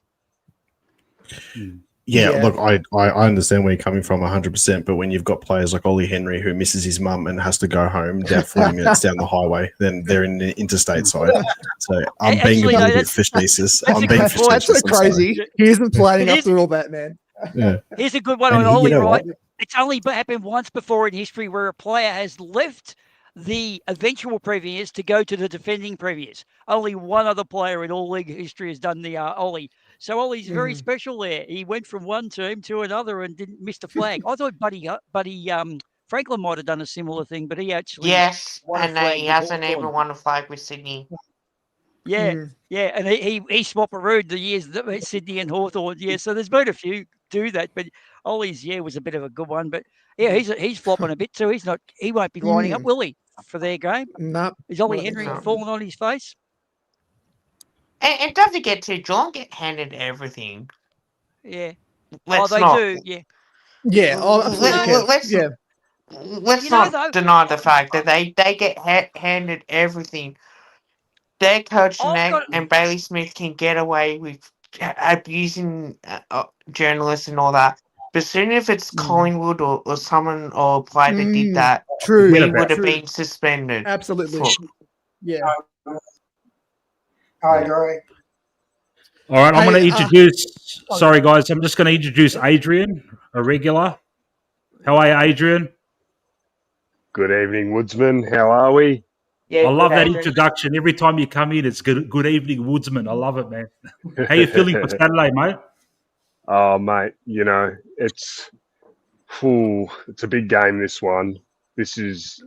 Yeah, look, I understand where you're coming from 100%, but when you've got players like Ollie Henry who misses his mum and has to go home down 40 minutes down the highway, then they're in the interstate side. So I'm being a little bit facetious. That's so crazy. He isn't planning up through all that, man. Yeah. Here's a good one on Ollie, right? It's only happened once before in history where a player has left the eventual premiers to go to the defending premiers. Only one other player in all league history has done the Ollie. So Ollie's very special there. He went from one team to another and didn't miss the flag. I thought Buddy Franklin might have done a similar thing, but he actually won a flag. He hasn't even won a flag with Sydney. Yeah, and he swapperooed the years that Sydney and Hawthorn. Yeah, so there's been a few do that, but Ollie's was a bit of a good one. But yeah, he's flopping a bit too. He won't be lining up, will he, for their game? No. Is Ollie Henry falling on his face? And don't forget too, Geelong get handed everything. Yeah. Let's they do. Yeah. Yeah. Let's not deny the fact that they get handed everything. Their coach and Bailey Smith can get away with abusing journalists and all that. But soon if it's Collingwood or someone or a player that did that, he would have been suspended. Absolutely. Yeah. I agree. All right, I'm going to introduce. Sorry, guys. I'm just going to introduce Adrian, a regular. How are you, Adrian? Good evening, Woodsman. How are we? Yeah, I love that introduction. Every time you come in, it's good evening, Woodsman. I love it, man. How you feeling for Saturday, mate? Oh, mate, it's a big game, this one. This is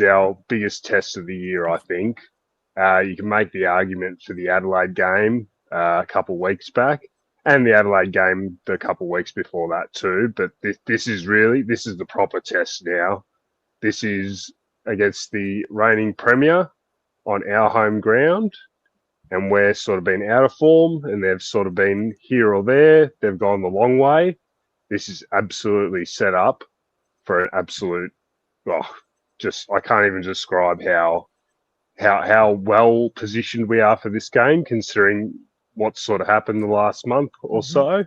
our biggest test of the year, I think. You can make the argument for the Adelaide game a couple of weeks back and the Adelaide game a couple of weeks before that too. But this is the proper test now. This is against the reigning premier on our home ground. And we're sort of been out of form and they've sort of been here or there. They've gone the long way. This is absolutely set up for an absolute, I can't even describe how well positioned we are for this game, considering what sort of happened the last month or so.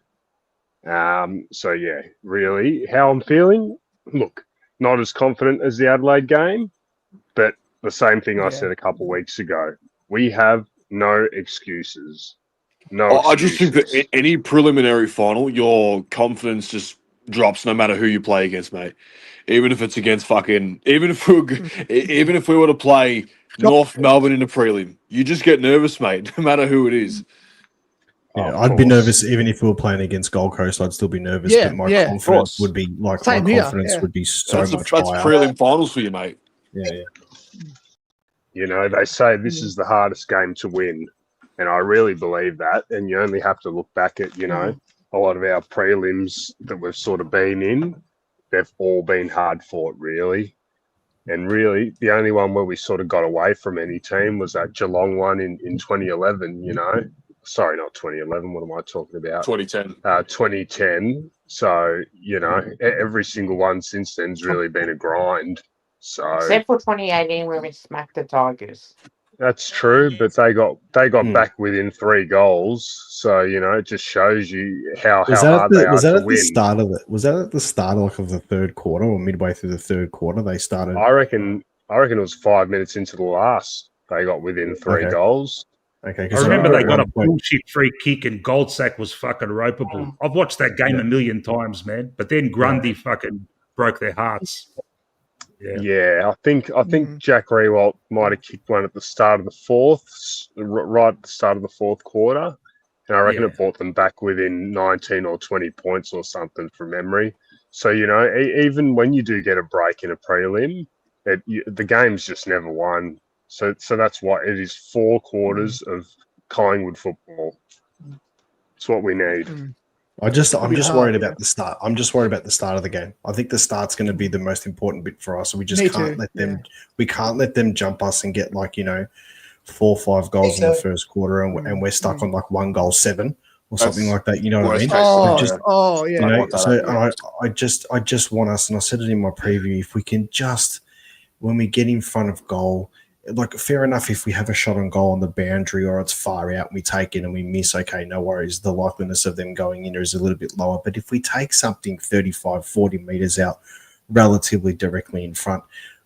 So yeah, really, how I'm feeling. Look, not as confident as the Adelaide game, but the same thing I said a couple of weeks ago. We have no excuses. I just think that any preliminary final, your confidence just drops no matter who you play against, mate. Even if it's against even if we were to play North Melbourne in a prelim, you just get nervous, mate, no matter who it is. Yeah, I'd be nervous even if we were playing against Gold Coast. I'd still be nervous, but my confidence would be would be so much higher. That's prelim finals for you, mate. Yeah. They say this is the hardest game to win, and I really believe that. And you only have to look back at a lot of our prelims that we've sort of been in. They've all been hard fought, really. And really, the only one where we sort of got away from any team was that Geelong one in 2011, Sorry, not 2011. What am I talking about? 2010. 2010. So, every single one since then's really been a grind. So except for 2018 where we smacked the Tigers. That's true, but they got back within 3 goals. So it just shows you how hard they are to win. Was that at the start of the third quarter or midway through the third quarter? They started. I reckon I reckon it was 5 minutes into the last. They got within 3 goals. Okay, I remember they got a bullshit free kick and Goldsack was fucking ropeable. I've watched that game a million times, man. But then Grundy fucking broke their hearts. Yeah, I think Jack Rewalt might have kicked one at the start of the fourth, right at the start of the fourth quarter, and I reckon it brought them back within 19 or 20 points or something from memory. So, you know, even when you do get a break in a prelim, the game's just never won. So that's why it is 4 quarters of Collingwood football. It's what we need. I'm just worried about the start. I'm just worried about the start of the game. I think the start's going to be the most important bit for us. We just can't let them. We can't let them jump us and get 4 or 5 goals in the first quarter, and we're stuck on 1 goal 7 or something like that. You know what I mean? I just want us, and I said it in my preview. If we can just, when we get in front of goal. Fair enough if we have a shot on goal on the boundary or it's far out and we take it and we miss, okay, no worries. The likeliness of them going in is a little bit lower. But if we take something 35, 40 metres out relatively directly in front,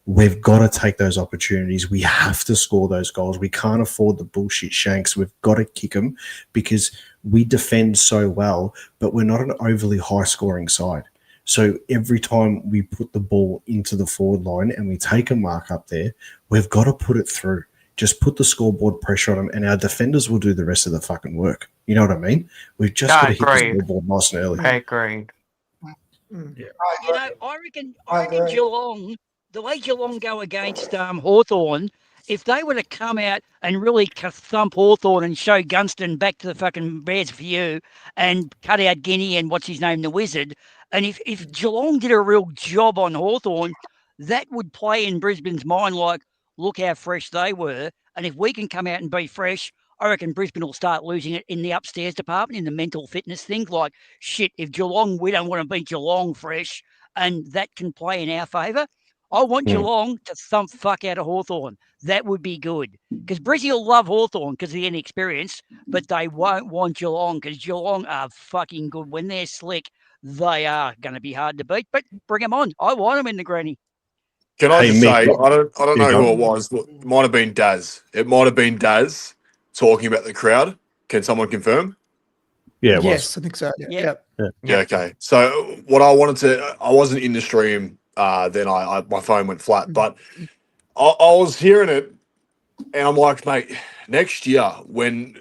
we've got to take those opportunities. We have to score those goals. We can't afford the bullshit shanks. We've got to kick them because we defend so well, but we're not an overly high-scoring side. So every time we put the ball into the forward line and we take a mark up there, we've got to put it through. Just put the scoreboard pressure on them, and our defenders will do the rest of the fucking work. You know what I mean? We've just got to hit the scoreboard nice and early. I agree. You know, I reckon Geelong, the way Geelong go against Hawthorn, if they were to come out and really thump Hawthorn and show Gunston back to the fucking Bears for you and cut out Guinea and what's his name, the Wizard, and if Geelong did a real job on Hawthorn, that would play in Brisbane's mind look how fresh they were. And if we can come out and be fresh, I reckon Brisbane will start losing it in the upstairs department, in the mental fitness thing. Shit, if Geelong, we don't want to beat Geelong fresh, and that can play in our favour. I want Geelong to thump fuck out of Hawthorn. That would be good. Because Brizzy will love Hawthorn because of the inexperience, but they won't want Geelong because Geelong are fucking good. When they're slick, they are going to be hard to beat. But bring them on. I want them in the granny. Can I just say, I don't know who it was. It might have been Daz. It might have been Daz talking about the crowd. Can someone confirm? Yeah, yes, I think so. Yeah. Okay. So what I wanted to, I wasn't in the stream. Then my phone went flat, but I was hearing it, and I'm like, mate, next year, when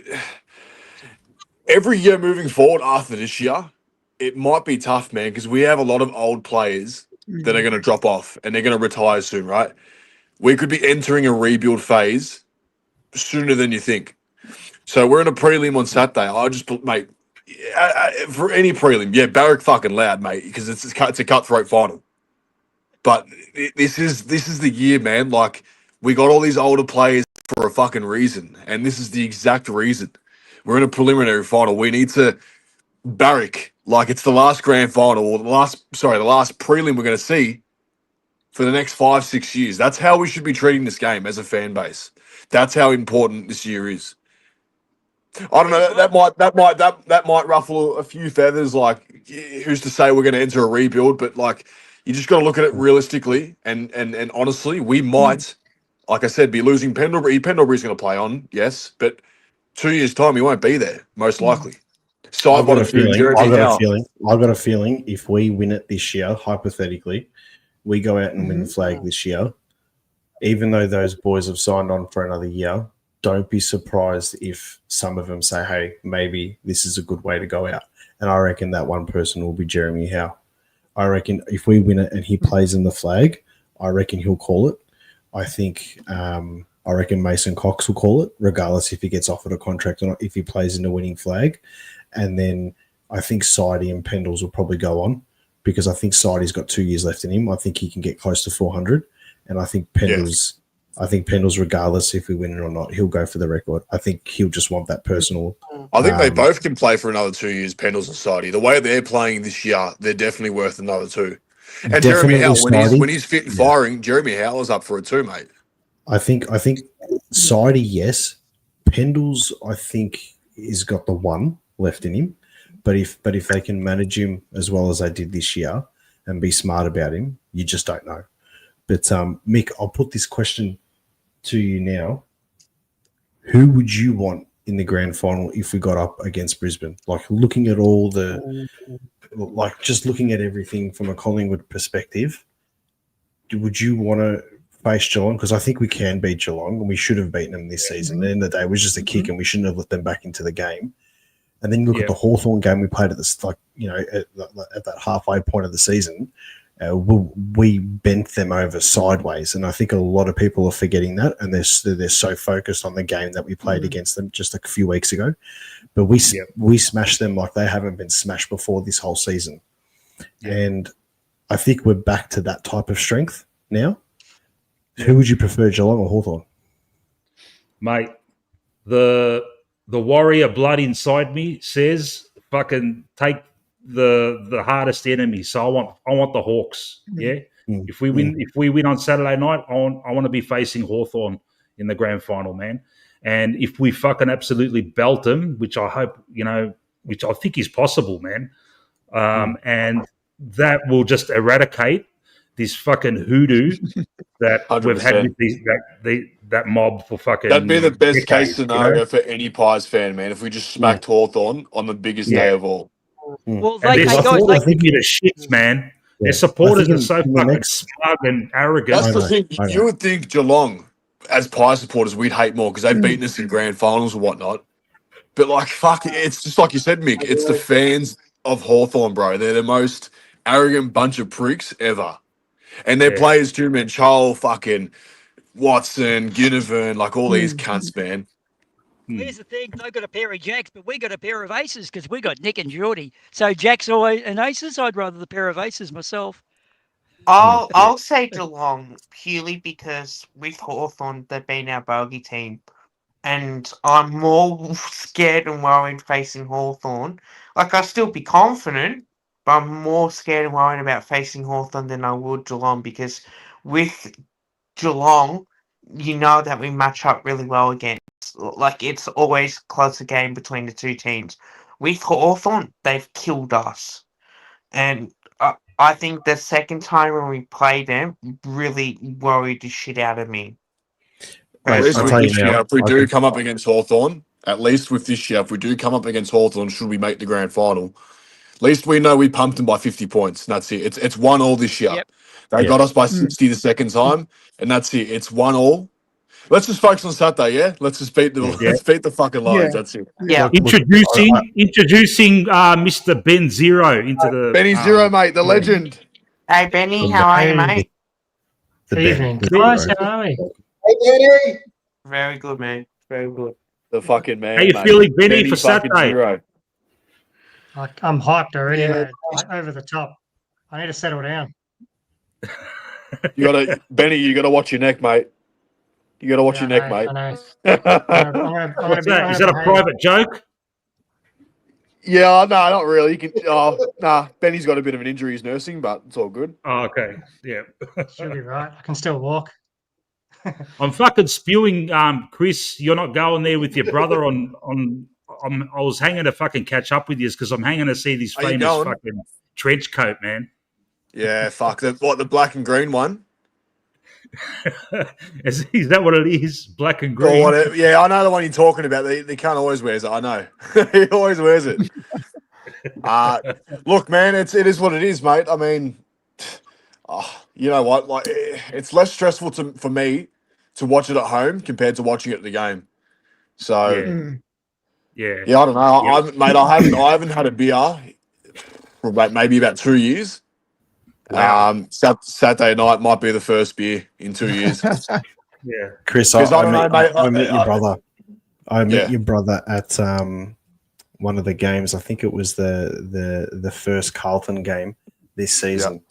every year moving forward after this year, it might be tough, man, because we have a lot of old players that are going to drop off and they're going to retire soon, right? We could be entering a rebuild phase sooner than you think. So we're in a prelim on Saturday. Mate, for any prelim, Barrack fucking loud, mate, because it's a cutthroat final. But this is the year, man. We got all these older players for a fucking reason, and this is the exact reason. We're in a preliminary final. We need to barrack like it's the last grand final or the last prelim we're going to see for the next 5-6 years. That's how we should be treating this game as a fan base. That's how important this year is. I don't know. That might ruffle a few feathers. Who's to say we're going to enter a rebuild? But you just got to look at it realistically and honestly. We might, like I said, be losing Pendlebury. Pendlebury's going to play on, yes, but 2 years' time he won't be there, most likely. So I've got a feeling if we win it this year, hypothetically, we go out and win the flag this year, even though those boys have signed on for another year, don't be surprised if some of them say, hey, maybe this is a good way to go out. And I reckon that one person will be Jeremy Howe. I reckon if we win it and he plays in the flag, I reckon he'll call it. I reckon Mason Cox will call it, regardless if he gets offered a contract or not, if he plays in the winning flag. And then I think Sidey and Pendles will probably go on because I think Sidey's got 2 years left in him. I think he can get close to 400. And I think Pendles, regardless if we win it or not, he'll go for the record. I think he'll just want that personal. I think they both can play for another 2 years, Pendles and Sidey. The way they're playing this year, they're definitely worth another 2. And Jeremy Howe, when he's fit and firing, Jeremy Howe is up for it too, mate. I think Sidey, yes. Pendles, I think, he's got the 1 left in him. But if they can manage him as well as they did this year and be smart about him, you just don't know. But Mick, I'll put this question to you now. Who would you want in the grand final if we got up against Brisbane? Like looking at all the, like just looking at everything from a Collingwood perspective, would you want to face Geelong? Because I think we can beat Geelong and we should have beaten them this season. At the end of the day, it was just a kick and we shouldn't have let them back into the game. And then you look at the Hawthorn game we played at this, like, you know, at that halfway point of the season, we bent them over sideways. And I think a lot of people are forgetting that. And they're so focused on the game that we played against them just a few weeks ago. But we smashed them like they haven't been smashed before this whole season. And I think we're back to that type of strength now. Who would you prefer, Geelong or Hawthorn? Mate, the warrior blood inside me says fucking take the hardest enemy. So I want the Hawks. Yeah. If we win on Saturday night, I want to be facing Hawthorn in the grand final, man. And if we fucking absolutely belt them, which I hope, you know, which I think is possible, man. And that will just eradicate this fucking hoodoo that 100%. We've had with that mob for fucking. That'd be the best case scenario for any Pies fan, man. If we just smacked Hawthorn on the biggest day of all. Well, their supporters think you're the shits, man. Their supporters are so fucking smug and arrogant. That's the thing. You would think Geelong, as Pies supporters, we'd hate more because they've beaten us in grand finals and whatnot. But like, fuck, it's just like you said, Mick. It's the fans of Hawthorn, bro. They're the most arrogant bunch of pricks ever. And their players too, man. Charles, fucking Watson, Ginnivan, like all these cunts, man. Here's the thing: they got a pair of jacks, but we got a pair of aces because we got Nick and Geordie. So jacks always and aces. I'd rather the pair of aces myself. I'll say Geelong purely because with Hawthorn they've been our bogey team, and I'm more scared and worried facing Hawthorn. Like I'll still be confident. But I'm more scared and worried about facing Hawthorn than I would Geelong because with Geelong, you know that we match up really well against. Like, it's always a closer game between the two teams. With Hawthorn, they've killed us. And I think the second time when we played them really worried the shit out of me. If we do come up against Hawthorn, at least with this year, if we do come up against Hawthorn, should we make the grand final? At least we know we pumped them by 50 points. And that's it. It's 1-1 this year. Yep. They got us by 60 the second time, and that's it. It's 1-1. Let's just focus on Saturday, yeah? Let's just beat the fucking Lions. That's it. Yeah. Introducing Mr. Ben Zero into the Benny Zero, mate, the legend. Hey Benny, how are you, mate? Good evening, guys. How are we? Hey Benny. Very good, man. Very good. The fucking man. How you feeling, Benny, for Saturday? Zero. I'm hyped already, man. Over the top. I need to settle down. Benny, you gotta watch your neck, mate. You gotta watch your neck, mate. I know. Is that a private joke? Yeah, no, not really. You can. Benny's got a bit of an injury. He's nursing, but it's all good. Oh, okay. Yeah. Should be right. I can still walk. I'm fucking spewing, Chris. You're not going there with your brother on. I was hanging to fucking catch up with you because I'm hanging to see this famous fucking trench coat, man. Yeah, fuck. The black and green one? Is that what it is? Black and green? Or whatever. Yeah, I know the one you're talking about. The cunt always wears it. I know. He always wears it. Look, man, it is what it is, mate. I mean, you know what? Like, it's less stressful for me to watch it at home compared to watching it at the game. So... Yeah, I don't know, I haven't had a beer for maybe about 2 years. Wow. Saturday night might be the first beer in 2 years. Yeah, Chris, I met your brother. I met your brother at one of the games. I think it was the first Carlton game this season,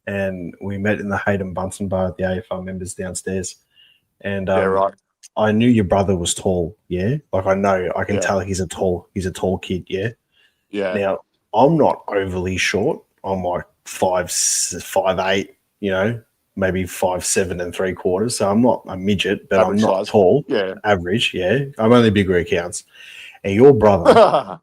and we met in the Hayden Bunsen bar at the AFL members downstairs. And right. I knew your brother was tall, yeah. Like I can tell he's a tall kid, yeah. Yeah. Now I'm not overly short. I'm like 5'8", you know, maybe 5'7 3/4. So I'm not a midget, but average I'm not size. Tall. Yeah. Average, yeah. I'm only big where it counts. And your brother,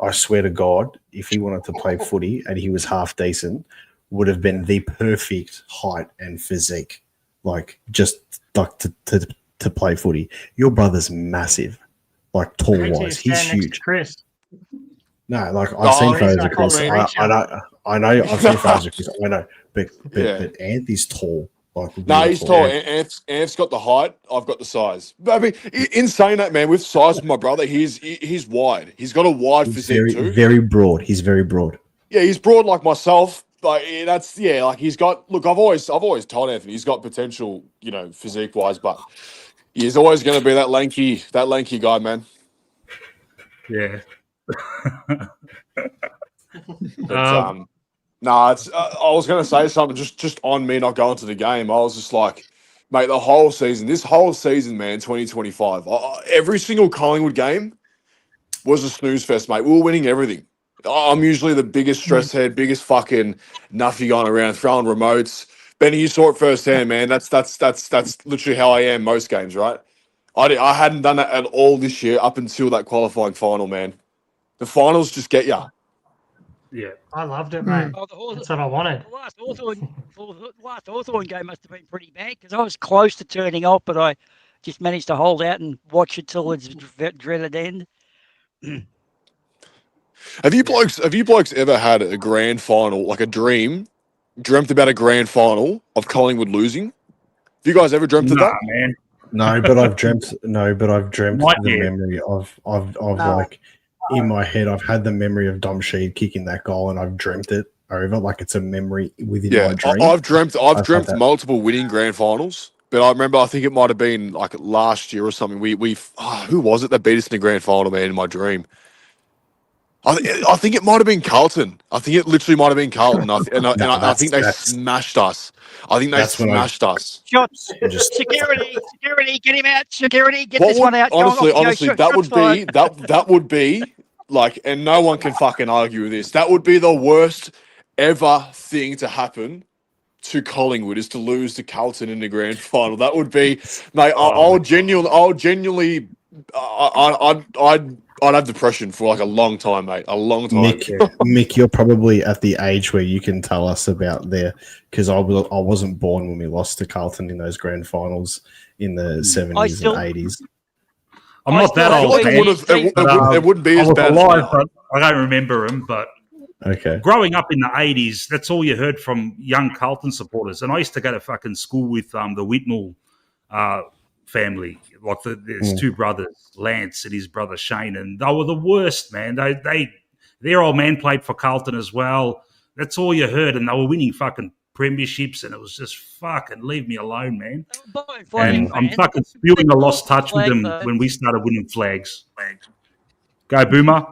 I swear to God, if he wanted to play footy and he was half decent, would have been the perfect height and physique, like just like to play footy. Your brother's massive, like tall wise. He's huge. Chris. No, like I've seen photos of Chris. I know. I've seen photos of Chris. I know, but Anthony's tall. Like, no, he's tall. Anth's got the height. I've got the size. But I mean, in saying that, man, with size of my brother, he's wide. He's got a wide physique too. Very broad. He's very broad. Yeah, he's broad like myself. Like like he's got. Look, I've always told Anthony he's got potential, physique wise, but he's always going to be that lanky guy, man. Yeah. But, I was going to say something just on me not going to the game. I was just like, mate, this whole season, man, 2025, every single Collingwood game was a snooze fest, mate. We were winning everything. I'm usually the biggest stress head, biggest fucking nuffy going around, throwing remotes. Benny, you saw it firsthand, man. That's literally how I am most games, right? I hadn't done that at all this year up until that qualifying final, man. The finals just get you. Yeah. I loved it, mate. That's what I wanted. The last Hawthorn game must have been pretty bad because I was close to turning off, but I just managed to hold out and watch it till its dreaded end. Have you blokes ever had a grand final, like a dreamt about a grand final of Collingwood losing? Have you guys ever dreamt of that? Man. No, but I've dreamt the memory of like in my head, I've had the memory of Dom Sheed kicking that goal, and I've dreamt it over. Like it's a memory within my dream. I've dreamt multiple winning grand finals, but I remember I think it might have been like last year or something. Who was it that beat us in the grand final, man? In my dream, I think it might have been Carlton. I think it literally might have been Carlton. I think they smashed us. I think they smashed us. Shots. Security, get him out. Security, get this one out. Honestly, that would be like, and no one can fucking argue with this. That would be the worst ever thing to happen to Collingwood, is to lose to Carlton in the grand final. That would be, mate. I'd have depression for like a long time, mate. A long time. Mick, you're probably at the age where you can tell us about there, because I wasn't born when we lost to Carlton in those grand finals in the 70s and 80s. I'm not that old. It wouldn't be as bad. But I don't remember him. But okay, growing up in the 80s, that's all you heard from young Carlton supporters. And I used to go to fucking school with the Whitmore family. Like there's two brothers, Lance and his brother Shane, and they were the worst, man. Their old man played for Carlton as well. That's all you heard, and they were winning fucking premierships, and it was just fucking leave me alone, man. And I'm fucking spewing a lost touch with them when we started winning flags. Go Boomer.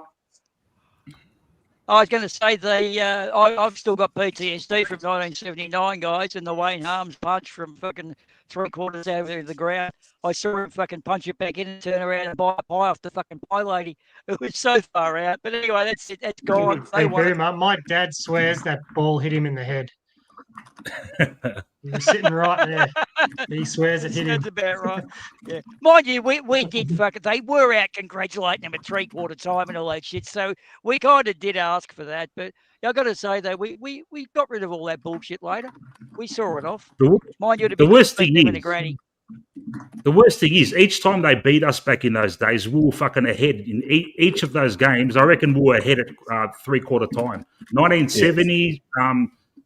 I was going to say I've still got PTSD from 1979, guys, and the Wayne Harms punch from fucking 3/4 over the ground. I saw him fucking punch it back in and turn around and buy a pie off the fucking pie lady. It was so far out. But anyway, that's it. That's gone. My dad swears that ball hit him in the head. He was sitting right there. He swears it hit him. That's about right. Yeah. Mind you, we did fucking. They were out congratulating him at 3/4 time and all that shit. So we kind of did ask for that. But I've got to say, though, we got rid of all that bullshit later. We saw it off. Mind you, the worst thing is, each time they beat us back in those days, we were fucking ahead in each of those games. I reckon we were ahead at 3/4 time. 1970,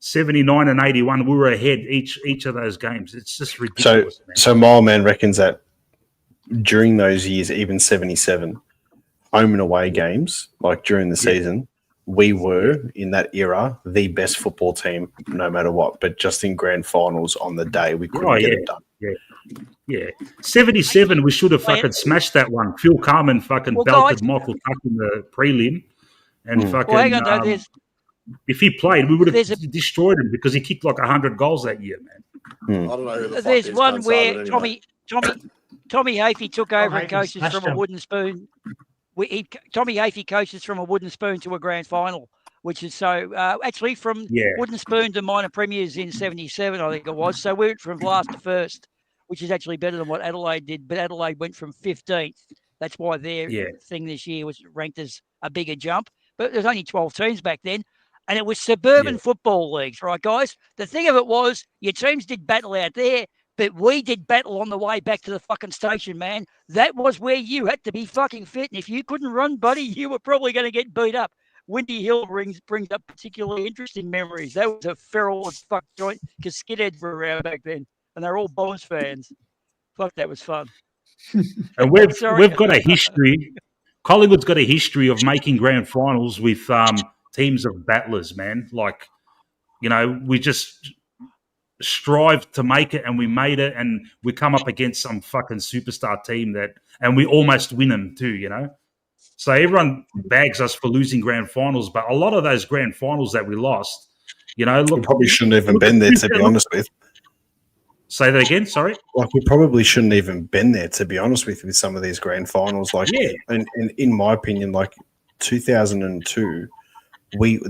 79 and 81, we were ahead each of those games. It's just ridiculous. So Mile Man reckons that during those years, even 77, home and away games, like during the season, we were, in that era, the best football team, no matter what. But just in grand finals on the day, we couldn't get it done. Yeah. 77, we should have fucking smashed that one. Phil Carman fucking belted Michael Tuck in the prelim. And fucking... hang on, though, if he played, we would have destroyed him because he kicked like 100 goals that year, man. I don't know who the fuck There's is one where anyway. Tommy Hafey took over and coaches from a wooden spoon. Tommy Hafey coaches from a wooden spoon to a grand final, which is actually from wooden spoon to minor premiers in 77, I think it was. So we went from last to first, which is actually better than what Adelaide did. But Adelaide went from 15th. That's why their thing this year was ranked as a bigger jump. But there's only 12 teams back then. and it was suburban football leagues, right, guys? The thing of it was your teams did battle out there, but we did battle on the way back to the fucking station, man. That was where you had to be fucking fit, and if you couldn't run, buddy, you were probably going to get beat up. Windy Hill brings up particularly interesting memories. That was a feral as fuck joint because skinheads were around back then, and they're all Bombs fans. Fuck, that was fun. And we've got a history. Collingwood's got a history of making grand finals with teams of battlers, man. Like, you know, we just strive to make it, and we made it, and we come up against some fucking superstar team and we almost win them too, you know. So everyone bags us for losing grand finals, but a lot of those grand finals that we lost, you know, look, we probably shouldn't have even been there, to be honest with. Say that again, sorry? Like, we probably shouldn't even been there, to be honest with some of these grand finals. Like, and in my opinion, like 2002, we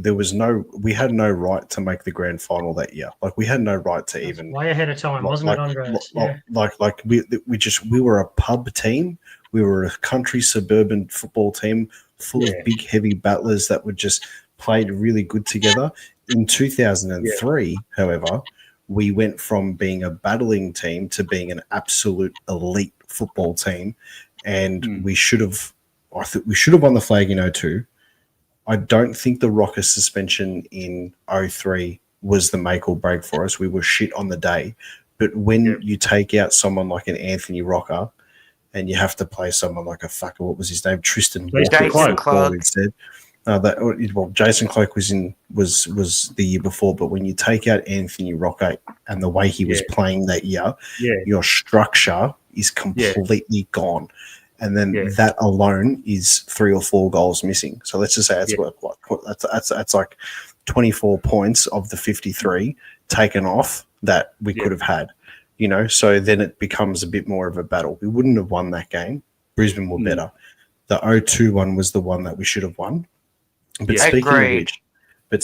had no right to make the grand final that year. Like, we had no right to even way ahead of time, wasn't it, Andres? We were a pub team. We were a country suburban football team full of big, heavy battlers that would just played really good together. In 2003, however, we went from being a battling team to being an absolute elite football team, and we should have. I think we should have won the flag in 2002. I don't think the Rocker suspension in 2003 was the make or break for us. We were shit on the day, but when you take out someone like an Anthony Rocker, and you have to play someone like what was his name? Tristan Jason Clark. Instead. Jason Clark was the year before, but when you take out Anthony Rocker and the way he was playing that year, your structure is completely gone. And then that alone is 3 or 4 goals missing. So let's just say that's like 24 points of the 53 taken off that we could have had. You know, so then it becomes a bit more of a battle. We wouldn't have won that game. Brisbane were better. The 0-2 one was the one that we should have won. But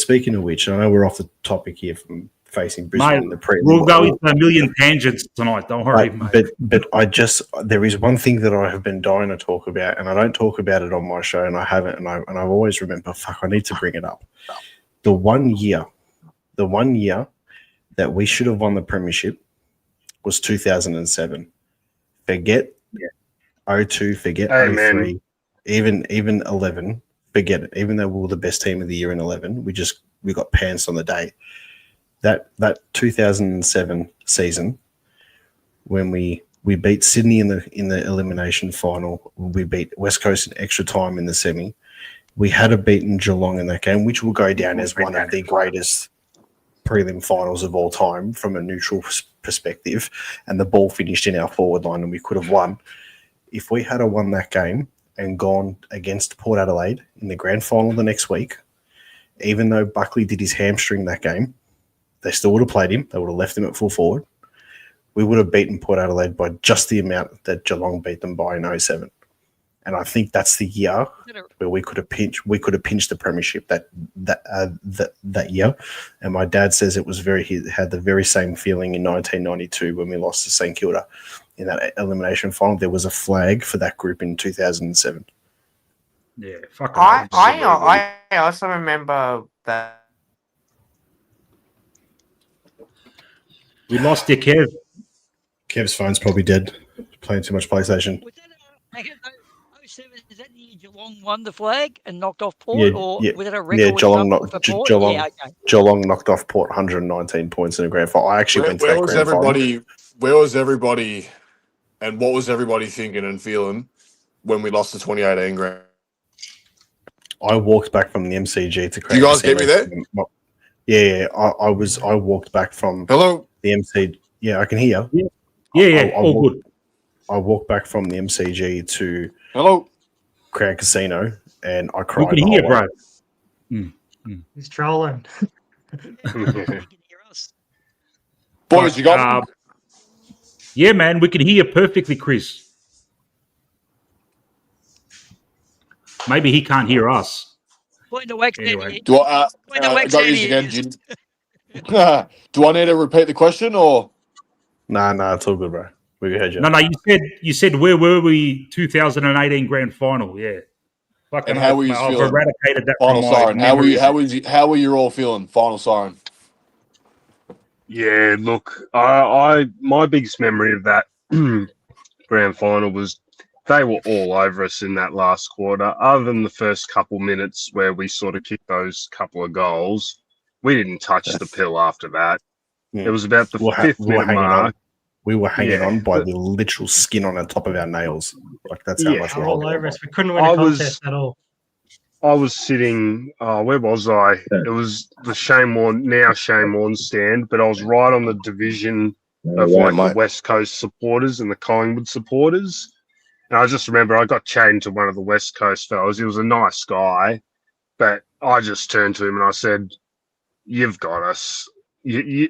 speaking of which, I know we're off the topic here from facing Brisbane in the Prelim. We'll go into a million tangents tonight. Don't worry, mate. But there is one thing that I have been dying to talk about, and I don't talk about it on my show, and I haven't, and I've always remember. I need to bring it up. The one year that we should have won the premiership was 2007. Forget 0-2, forget 0-3, even 11. Forget it. Even though we were the best team of the year in 11, we got pants on the day. That 2007 season, when we beat Sydney in the elimination final, we beat West Coast in extra time in the semi. We had beaten Geelong in that game, which will go down as one of the greatest prelim finals of all time from a neutral perspective, and the ball finished in our forward line and we could have won. If we had won that game and gone against Port Adelaide in the grand final the next week, even though Buckley did his hamstring that game, they still would have played him. They would have left him at full forward. We would have beaten Port Adelaide by just the amount that Geelong beat them by in 2007. And I think that's the year where we could have pinched the premiership that year. And my dad says he had the very same feeling in 1992 when we lost to St Kilda in that elimination final. There was a flag for that group in 2007. Yeah, fucking. I also remember that. We lost your Kev. Kev's phone's probably dead. Playing too much PlayStation. Is that the year Geelong won the flag and knocked off Port, or was it a record? Yeah, Geelong knocked off Port 119 points in a grand final. I actually went to that grand final. Where was everybody, and what was everybody thinking and feeling when we lost the 2018 grand? I walked back from the MCG to. Do you guys get me there? Yeah, I walked back from. Hello. The MCG. Yeah, I can hear you. Yeah, all good. I walked back from the MCG to Crown Casino, and I cried. We can hear, bro. He's trolling. Boys, you got me? Yeah, man, we can hear you perfectly, Chris. Maybe he can't hear us. Point the wax Anyway. Do I got you again, Jim? Do I need to repeat the question or? Nah, it's all good, bro. We heard you. No, you said where were we? 2018 grand final, yeah. Fucking how were you I've feeling? eradicated that Final from my siren. How were you all feeling? Final siren. Yeah, look, my biggest memory of that grand final was they were all over us in that last quarter. Other than the first couple minutes where we sort of kicked those couple of goals, we didn't touch the pill after that. It was about the fifth minute mark. We were hanging on by the literal skin on the top of our nails. Like that's how much we're all over us. We couldn't win a contest at all. I was sitting. Where was I? It was the Shane Warne stand, but I was right on the division of the West Coast supporters and the Collingwood supporters. And I just remember I got chatting to one of the West Coast fellas. He was a nice guy, but I just turned to him and I said, "You've got us." I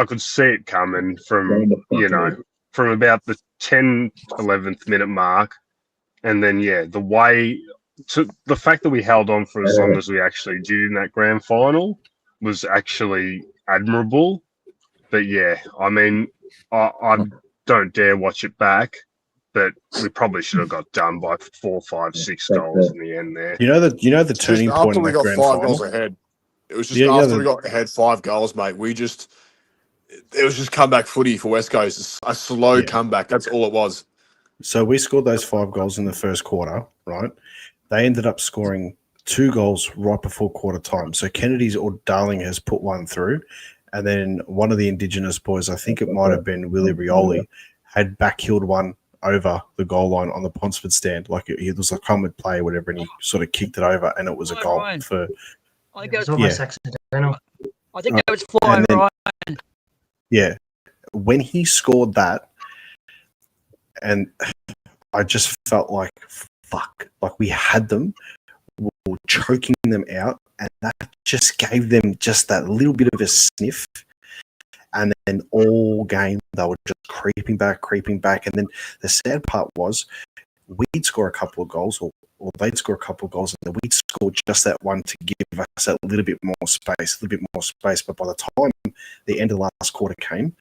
could see it coming from about the 10th, 11th minute mark. And then, the fact that we held on for as long as we actually did in that grand final was actually admirable. But I mean, I don't dare watch it back, but we probably should have got done by 4, 5, 6 goals in the end there. You know the turning point in that grand final? After we got 5 goals ahead. It was just after we got ahead 5 goals, mate. It was just comeback footy for West Coast. A slow comeback. That's all it was. So we scored those 5 goals in the first quarter, right? They ended up scoring 2 goals right before quarter time. So Kennedy's or Darling has put one through. And then one of the Indigenous boys, I think it might have been Willie Rioli, had backhilled one over the goal line on the Ponsford stand. Like it was a common play or whatever, and he sort of kicked it over, and it was a goal for... I think it was almost accidental. I think that was flying Ryan. Yeah. When he scored that, and I just felt like, fuck, like we had them, we were choking them out, and that just gave them just that little bit of a sniff. And then all game, they were just creeping back. And then the sad part was we'd score a couple of goals, or they'd score a couple of goals, and then we'd score just that one to give us a little bit more space. But by the time the end of the last quarter came,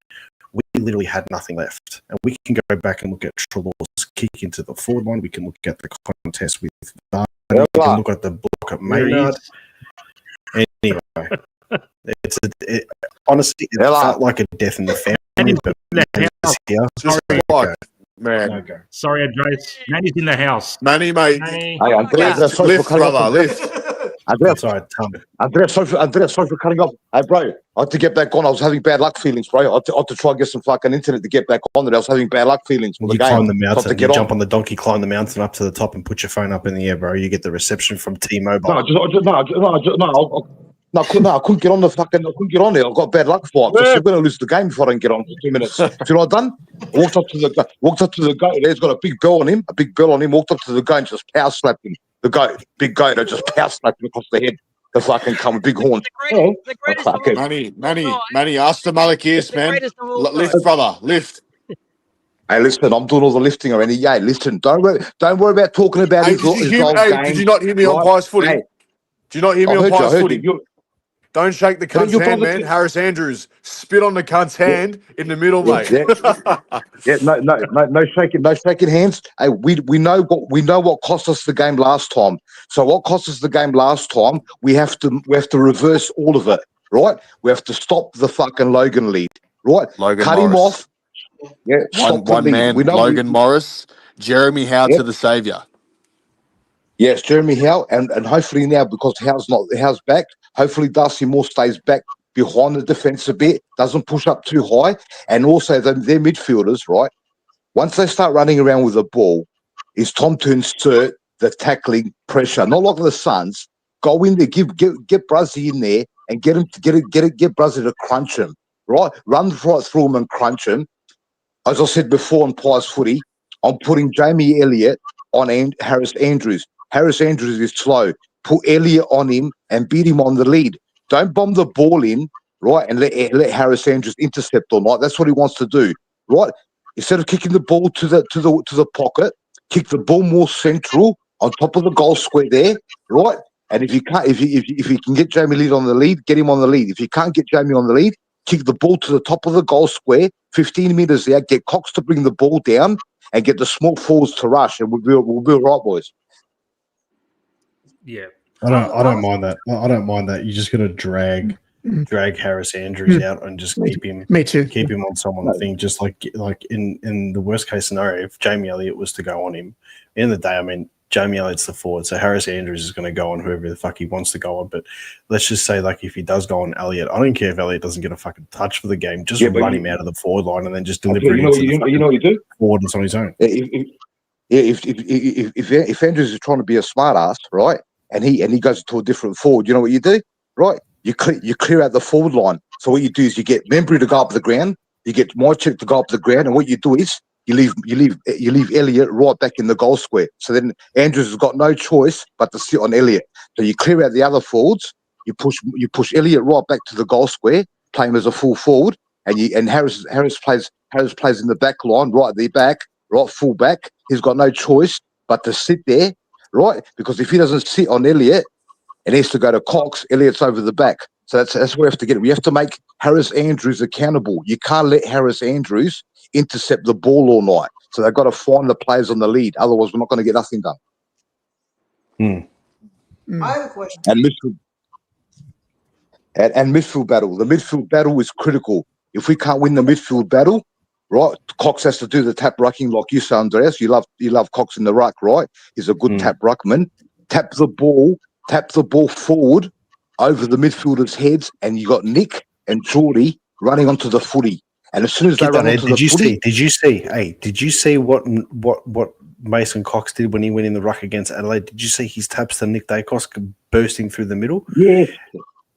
we literally had nothing left. And we can go back and look at Treloar's kick into the forward line. We can look at the contest with Barney. We can look at the block at Maynard. Anyway, honestly, it felt like a death in the family. Sorry, Andres. Manny's in the house. Manny, mate. Hey, Andres, lift, brother, lift. Andres, sorry for cutting off. Hey, bro, I had to get back on. I was having bad luck feelings, bro. I had to try and get some fucking internet to get back on. And I was having bad luck feelings. You climb the mountain, you jump on the donkey, climb the mountain up to the top and put your phone up in the air, bro. You get the reception from T-Mobile. No, I couldn't get on the fucking. I couldn't get on there. I got bad luck for it. I was going to lose the game before I can get on for 2 minutes. So you know what I done? Walked up to the goat. He's got a big bell on him. Walked up to the goat and just power slapped him. The goat, big goat. I just power slapped him across the head. The fucking come with big horn. Manny, ask the Malakis, man. Lift, brother, lift. Hey, listen, I'm doing all the lifting already. Yeah, listen, don't worry about talking about his old game. Did you not hear me on Pies Footy? Did you not hear me on Pies Footy? Don't shake the cunt's hand, man. Harris Andrews spit on the cunt's hand in the middle, mate. No shaking hands. Hey, we know what cost us the game last time. So what cost us the game last time? We have to reverse all of it, right? We have to stop the fucking Logan lead, right? Cut him off. Yeah, one man. We know Logan Morris, Jeremy Howe to the saviour. Yes, Jeremy Howe, and hopefully now, because Howe's back, hopefully Darcy Moore stays back behind the defence a bit, doesn't push up too high, and also their midfielders, right? Once they start running around with the ball, it's time to insert the tackling pressure. Not like the Suns. Go in there, get Bruzzy in there, and get Bruzzy to crunch him, right? Run right through him and crunch him. As I said before on Pies Footy, I'm putting Jamie Elliott on Harris Andrews. Harris Andrews is slow. Put Elliott on him and beat him on the lead. Don't bomb the ball in, right, and let Harris Andrews intercept or not. That's what he wants to do, right? Instead of kicking the ball to the pocket, kick the ball more central on top of the goal square there, right? And if you can get Jamie lead on the lead, get him on the lead. If you can't get Jamie on the lead, kick the ball to the top of the goal square, 15 metres out. Get Cox to bring the ball down and get the small forwards to rush, and we'll be all right, boys. Yeah. I don't mind that. I don't mind that. You're just gonna drag Harris Andrews out and just keep him. Me too. Keep him on someone's thing. Just like in the worst case scenario, if Jamie Elliott was to go on him, at the end of the day, I mean, Jamie Elliott's the forward, so Harris Andrews is going to go on whoever the fuck he wants to go on. But let's just say, like, if he does go on Elliott, I don't care if Elliott doesn't get a fucking touch for the game. Just run him out of the forward line and then just deliver it into the what you do? forward that's on his own. If Andrews is trying to be a smart ass, right, and he goes to a different forward, you know what you do, right? You clear out the forward line. So what you do is you get Membry to go up the ground, you get Mychik to go up the ground, and what you do is you leave Elliott right back in the goal square. So then Andrews has got no choice but to sit on Elliott. So you clear out the other forwards, you push Elliott right back to the goal square, play him as a full forward, and Harris plays in the back line, right at the back, right full back. He's got no choice but to sit there, right? Because if he doesn't sit on Elliott and he has to go to Cox, Elliott's over the back. So that's where we have to get it. We have to make Harris Andrews accountable. You can't let Harris Andrews intercept the ball all night. So they've got to find the players on the lead. Otherwise, we're not going to get nothing done. I have a question. And midfield battle. The midfield battle is critical. If we can't win the midfield battle, right, Cox has to do the tap rucking like you say, Andreas. You love Cox in the ruck, right? He's a good tap ruckman. Tap the ball forward over the midfielders' heads, and you got Nick and Geordie running onto the footy. And as soon as they run onto the footy, did you see what Mason Cox did when he went in the ruck against Adelaide? Did you see his taps to Nick Dacos bursting through the middle? Yes.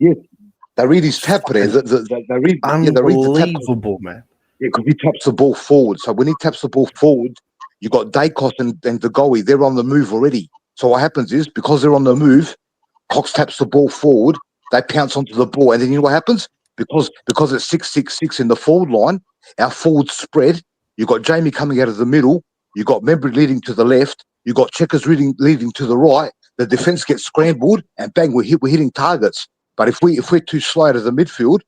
They read his tap there. They read unbelievable, man. Yeah, because he taps the ball forward. So when he taps the ball forward, you got Dacos and Degoe. They're on the move already. So what happens is, because they're on the move, Cox taps the ball forward, they pounce onto the ball, and then you know what happens? Because it's 6-6-6 in the forward line, our forward spread, you got Jamie coming out of the middle, you got Membry leading to the left, you got Checkers leading to the right, the defence gets scrambled, and bang, we're hitting targets. But if we're too slow to the midfield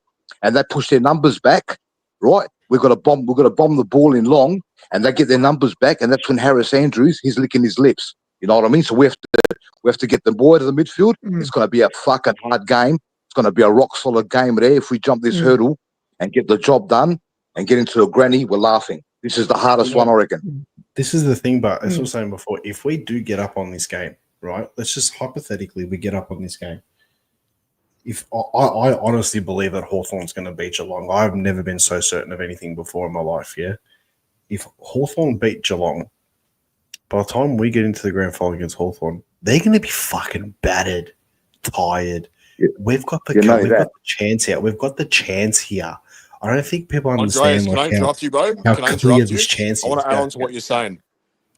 and they push their numbers back, right, we've got to bomb the ball in long, and they get their numbers back, and that's when Harris Andrews, he's licking his lips. You know what I mean? So we have to get the ball to the midfield. It's going to be a fucking hard game. It's going to be a rock solid game there. If we jump this hurdle and get the job done and get into a granny, we're laughing. This is the hardest one, I reckon. This is the thing, but as I was saying before, if we do get up on this game, right? Let's just hypothetically we get up on this game. If I honestly believe that Hawthorn's going to beat Geelong. I've never been so certain of anything before in my life. Yeah, if Hawthorn beat Geelong, by the time we get into the grand final against Hawthorn, they're going to be fucking battered, tired. Yeah. We've got the chance here. We've got the chance here. I don't think people understand. Andreas, can I interrupt you, bro? How can I clear interrupt this you? chance is. I want to add on to what you're saying.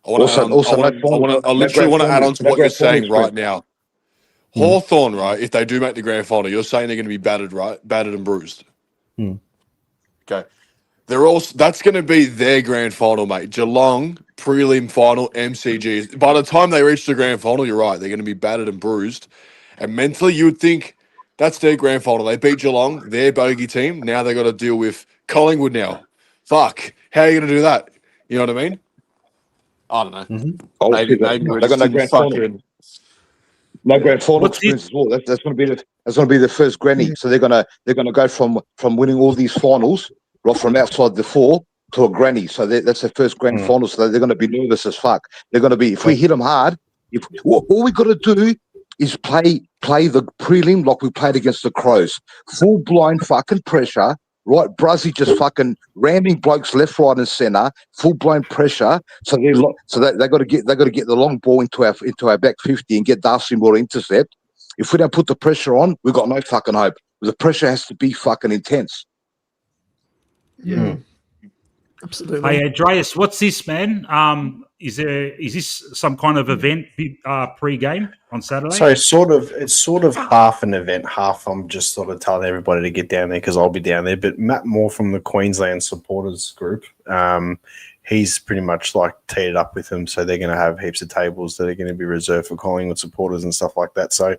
I literally want to add on to what you're saying right now. Hawthorn, right? If they do make the grand final, you're saying they're going to be battered, right? Battered and bruised. Okay. That's going to be their grand final, mate. Geelong, prelim final, MCGs. By the time they reach the grand final, you're right. They're going to be battered and bruised. And mentally, you would think that's their grand final. They beat Geelong, their bogey team. Now they got to deal with Collingwood now. Fuck. How are you going to do that? You know what I mean? I don't know. Maybe they're going to grand final. No grand final experience as well. That's going to be the first granny. So they're going to go from winning all these finals, right, from outside the four to a granny. So that's their first grand final. So they're going to be nervous as fuck. They're going to be, if we hit them hard, all we got to do is play the prelim like we played against the Crows. Full blind fucking pressure. Right, Brazzy just fucking ramming blokes left, right, and centre, full blown pressure. So they got to get the long ball into our back 50 and get Darcy Moore intercept. If we don't put the pressure on, we've got no fucking hope. The pressure has to be fucking intense. Yeah, absolutely. Hey, Andreas, what's this, man? Is this some kind of event pre-game on Saturday? So it's sort of half an event, half I'm just sort of telling everybody to get down there because I'll be down there. But Matt Moore from the Queensland supporters group, he's pretty much like teed up with them. So they're going to have heaps of tables that are going to be reserved for Collingwood supporters and stuff like that. So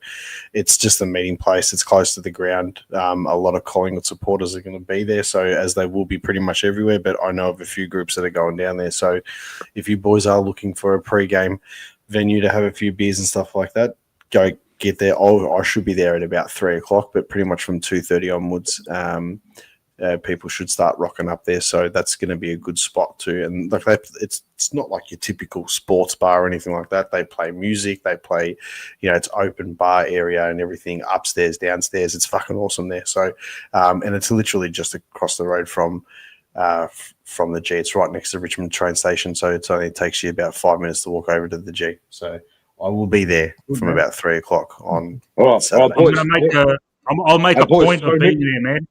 it's just a meeting place. It's close to the ground. A lot of Collingwood supporters are going to be there. So as they will be pretty much everywhere, but I know of a few groups that are going down there. So if you boys are looking for a pre-game venue to have a few beers and stuff like that, go get there. I should be there at about 3 o'clock, but pretty much from 2:30 onwards, people should start rocking up there. So that's going to be a good spot too. And like it's not like your typical sports bar or anything like that. They play music, they play, it's open bar area and everything, upstairs, downstairs. It's fucking awesome there. So, and it's literally just across the road from the G. It's right next to the Richmond train station. So it only takes you about 5 minutes to walk over to the G. So I will be there from about 3 o'clock on Saturday. I'll make a point of being there, man.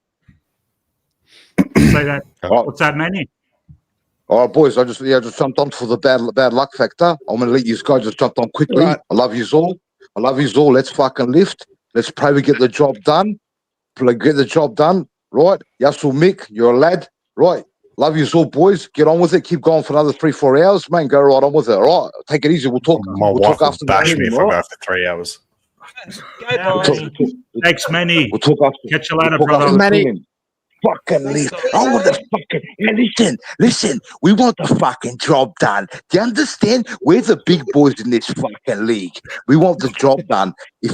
Say that. What's that, Manny? All right, boys. I just jumped on for the bad luck factor. I'm gonna let you guys just jump on quickly. Right. I love you all. Let's fucking lift. Let's pray we get the job done. Right, Yasul Mick, you're a lad. Right, love you all, boys. Get on with it. Keep going for another 3-4 hours, man. Go right on with it. All right, take it easy. We'll talk. My wife will bash me if I go after 3 hours. Thanks, Manny. We'll talk after. Catch you later, brother. Manny. Fucking leave. I want the fucking listen. We want the fucking job done. Do you understand? We're the big boys in this fucking league. We want the job done. If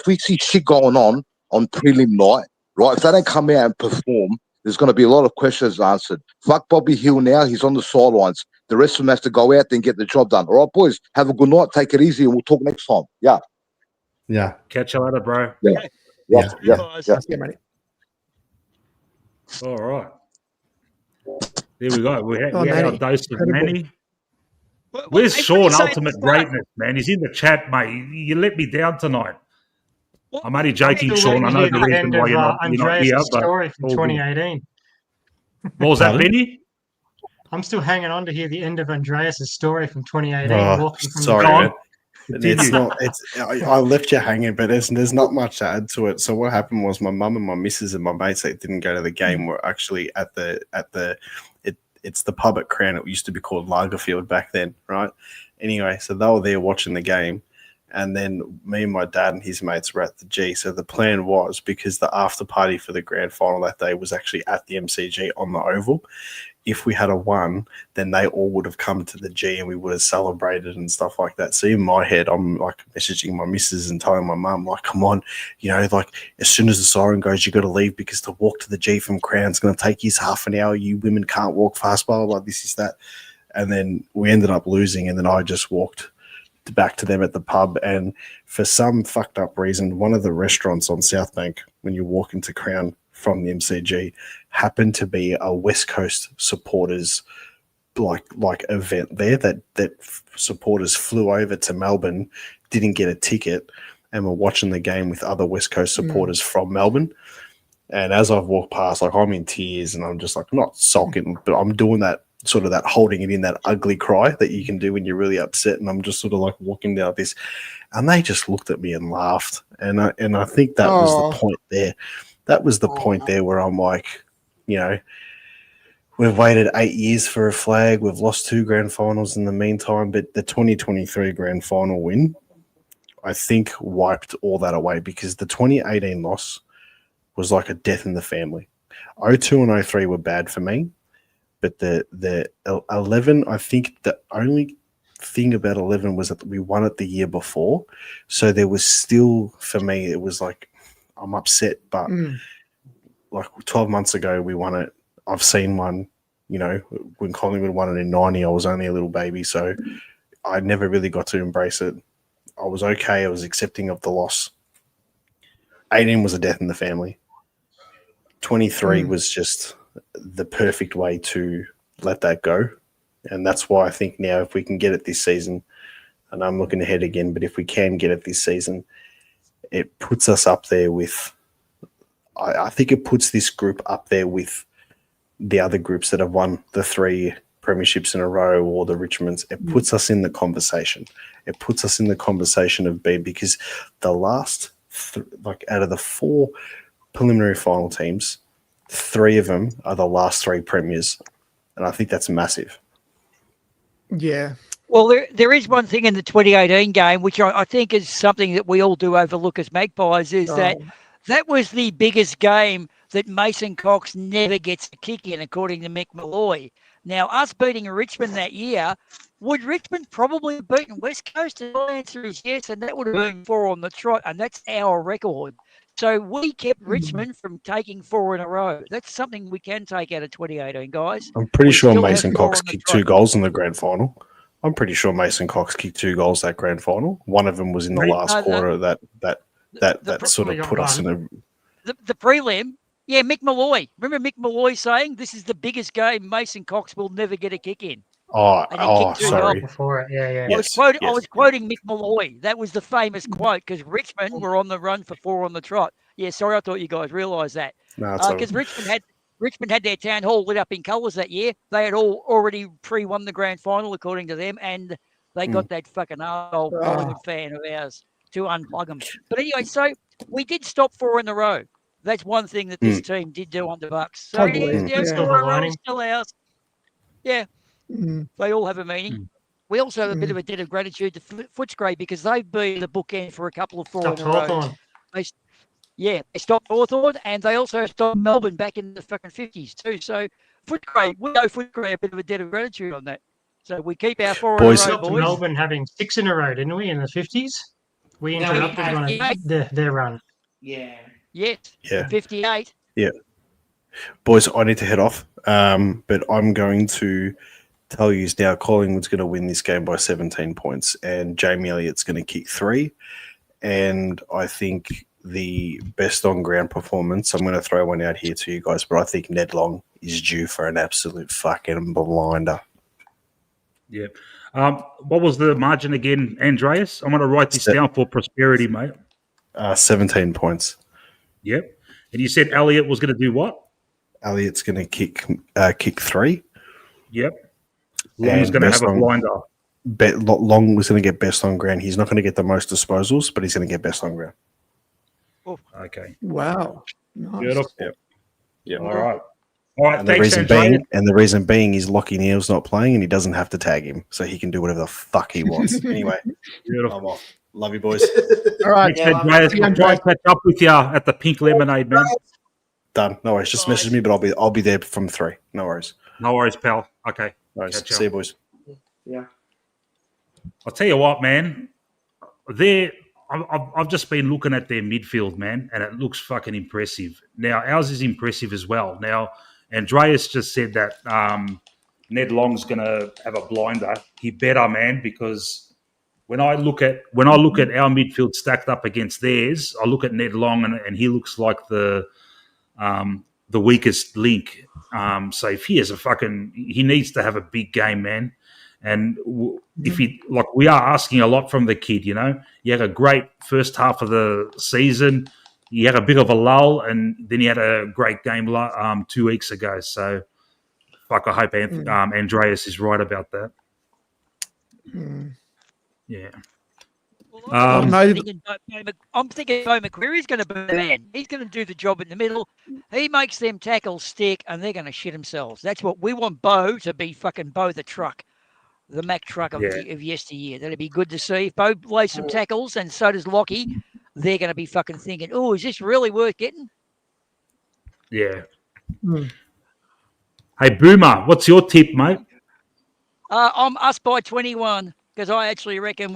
we see shit going on prelim night, right? If they don't come out and perform, there's going to be a lot of questions answered. Fuck Bobby Hill now. He's on the sidelines. The rest of them have to go out and get the job done. All right, boys. Have a good night. Take it easy, and we'll talk next time. Yeah. Yeah. Catch you later, bro. Yeah. All right. There we go. We had our dose of Manny. Where's Sean, Ultimate Greatness, man? He's in the chat, mate. You let me down tonight. I'm only joking, Sean. I know the reason why you're not here. Story from 2018. What was that, Benny? I'm still hanging on to hear the end of Andreas' story from 2018. Walking from sorry, man. It's not. I left you hanging, but there's not much to add to it. So what happened was my mum and my missus and my mates that didn't go to the game were actually at the it's the pub at Crown. It used to be called Lagerfield back then, right? Anyway, so they were there watching the game, and then me and my dad and his mates were at the G. So the plan was, because the after party for the grand final that day was actually at the MCG on the Oval, if we had a won, then they all would have come to the G and we would have celebrated and stuff like that. So in my head, I'm like messaging my missus and telling my mum, like, come on, like as soon as the siren goes, you got to leave, because to walk to the G from Crown's going to take you half an hour. You women can't walk fast, blah, blah, blah, this is that. And then we ended up losing, and then I just walked back to them at the pub. And for some fucked up reason, one of the restaurants on South Bank, when you walk into Crown from the MCG, happened to be a West Coast supporters like event there that supporters flew over to Melbourne, didn't get a ticket, and were watching the game with other West Coast supporters from Melbourne. And as I've walked past, like, I'm in tears, and I'm just like, not sulking, but I'm doing that sort of that holding it in, that ugly cry that you can do when you're really upset. And I'm just sort of like walking down this, and they just looked at me and laughed. And I think that was the point there. That was the point there where I'm like, we've waited 8 years for a flag. We've lost 2 grand finals in the meantime, but the 2023 grand final win, I think, wiped all that away, because the 2018 loss was like a death in the family. 02 and 03 were bad for me, but the 11, I think the only thing about 11 was that we won it the year before. So there was still, for me, it was like, I'm upset, but like 12 months ago we won it. I've seen one, when Collingwood won it in 90, I was only a little baby, so I never really got to embrace it. I was okay. I was accepting of the loss. 18 was a death in the family. 23 was just the perfect way to let that go. And that's why I think now, if we can get it this season, and I'm looking ahead again, but if we can get it this season, it puts us up there with, I think it puts this group up there with the other groups that have won the 3 premierships in a row, or the Richmonds. It puts us in the conversation. It puts us in the conversation of being, because the last, out of the 4 preliminary final teams, 3 of them are the last 3 premiers. And I think that's massive. Yeah. Well, there is one thing in the 2018 game, which I think is something that we all do overlook as Magpies, is that was the biggest game that Mason Cox never gets a kick in, according to Mick Malloy. Now, us beating Richmond that year, would Richmond probably have beaten West Coast? And my answer is yes, and that would have been 4 on the trot, and that's our record. So we kept Richmond from taking 4 in a row. That's something we can take out of 2018, guys. I'm pretty sure still had Mason 4 Cox on the kicked trot. 2 goals in the grand final. I'm pretty sure Mason Cox kicked 2 goals that grand final. One of them was in the last quarter that sort of put us in a... The prelim, yeah, Mick Malloy. Remember Mick Malloy saying, this is the biggest game Mason Cox will never get a kick in. Sorry. Before it, yeah. I was quoting Mick Malloy. That was the famous quote because Richmond were on the run for 4 on the trot. Yeah, sorry, I thought you guys realised that. Because Richmond had their town hall lit up in colours that year. They had already pre-won the grand final, according to them, and they got that fucking old Collingwood fan of ours to unplug them. But anyway, so we did stop 4 in a row. That's one thing that this team did do under Bucks. So yeah, 4 in a row is still ours. Yeah. They all have a meaning. We also have a bit of a debt of gratitude to Footscray because they've been the bookend for a couple of 4 in a row. They stopped Hawthorn and they also stopped Melbourne back in the fucking 50s too. So Footscray, we owe Footscray a bit of a debt of gratitude on that. So we keep our 4 in a row, Stopped Melbourne having 6 in a row, didn't we, in the 50s? We interrupted their run. Yeah. Yes. Yeah. 58. Yeah. Boys, I need to head off, but I'm going to tell you now Collingwood's going to win this game by 17 points and Jamie Elliott's going to kick 3. And I think the best on-ground performance, I'm going to throw one out here to you guys, but I think Ned Long is due for an absolute fucking blinder. Yeah. What was the margin again, Andreas? I'm going to write this down for prosperity, mate. 17 points. Yep. And you said Elliott was going to do what? Elliott's going to kick 3. Yep. Long's going to have a blinder. Long was going to get best on ground. He's not going to get the most disposals, but he's going to get best on ground. Oh. Okay. Wow. Nice. Beautiful. Yep. All right. All right. And Thanks, the reason being is Lockie Neal's not playing and he doesn't have to tag him, so he can do whatever the fuck he wants. Anyway, beautiful. I'm off. Love you, boys. All right. Thanks, Andreas. I'll try to catch up with you at the Pink Lemonade, man. Done. No worries. Just message me, but I'll be there from 3. No worries. No worries, pal. Okay. No worries. See you, boys. Yeah. I'll tell you what, man. I've just been looking at their midfield, man, and it looks fucking impressive. Now, ours is impressive as well. Now, Andreas just said that Ned Long's going to have a blinder. He better, man, because when I look at our midfield stacked up against theirs, I look at Ned Long and he looks like the weakest link. So if he has he needs to have a big game, man. And if we are asking a lot from the kid, you know, he had a great first half of the season. He had a bit of a lull, and then he had a great game 2 weeks ago. So, I hope Andreas is right about that. Yeah. Well, I'm thinking Bo McQuarrie's going to be the man. He's going to do the job in the middle. He makes them tackles stick, and they're going to shit themselves. That's what we want Bo to be, fucking Bo the truck. The Mack truck of yesteryear. That'd be good to see. If Bo lays some tackles and so does Lockie, they're going to be fucking thinking, oh, is this really worth getting? Yeah. Hey, Boomer, what's your tip, mate? I'm us by 21 because I actually reckon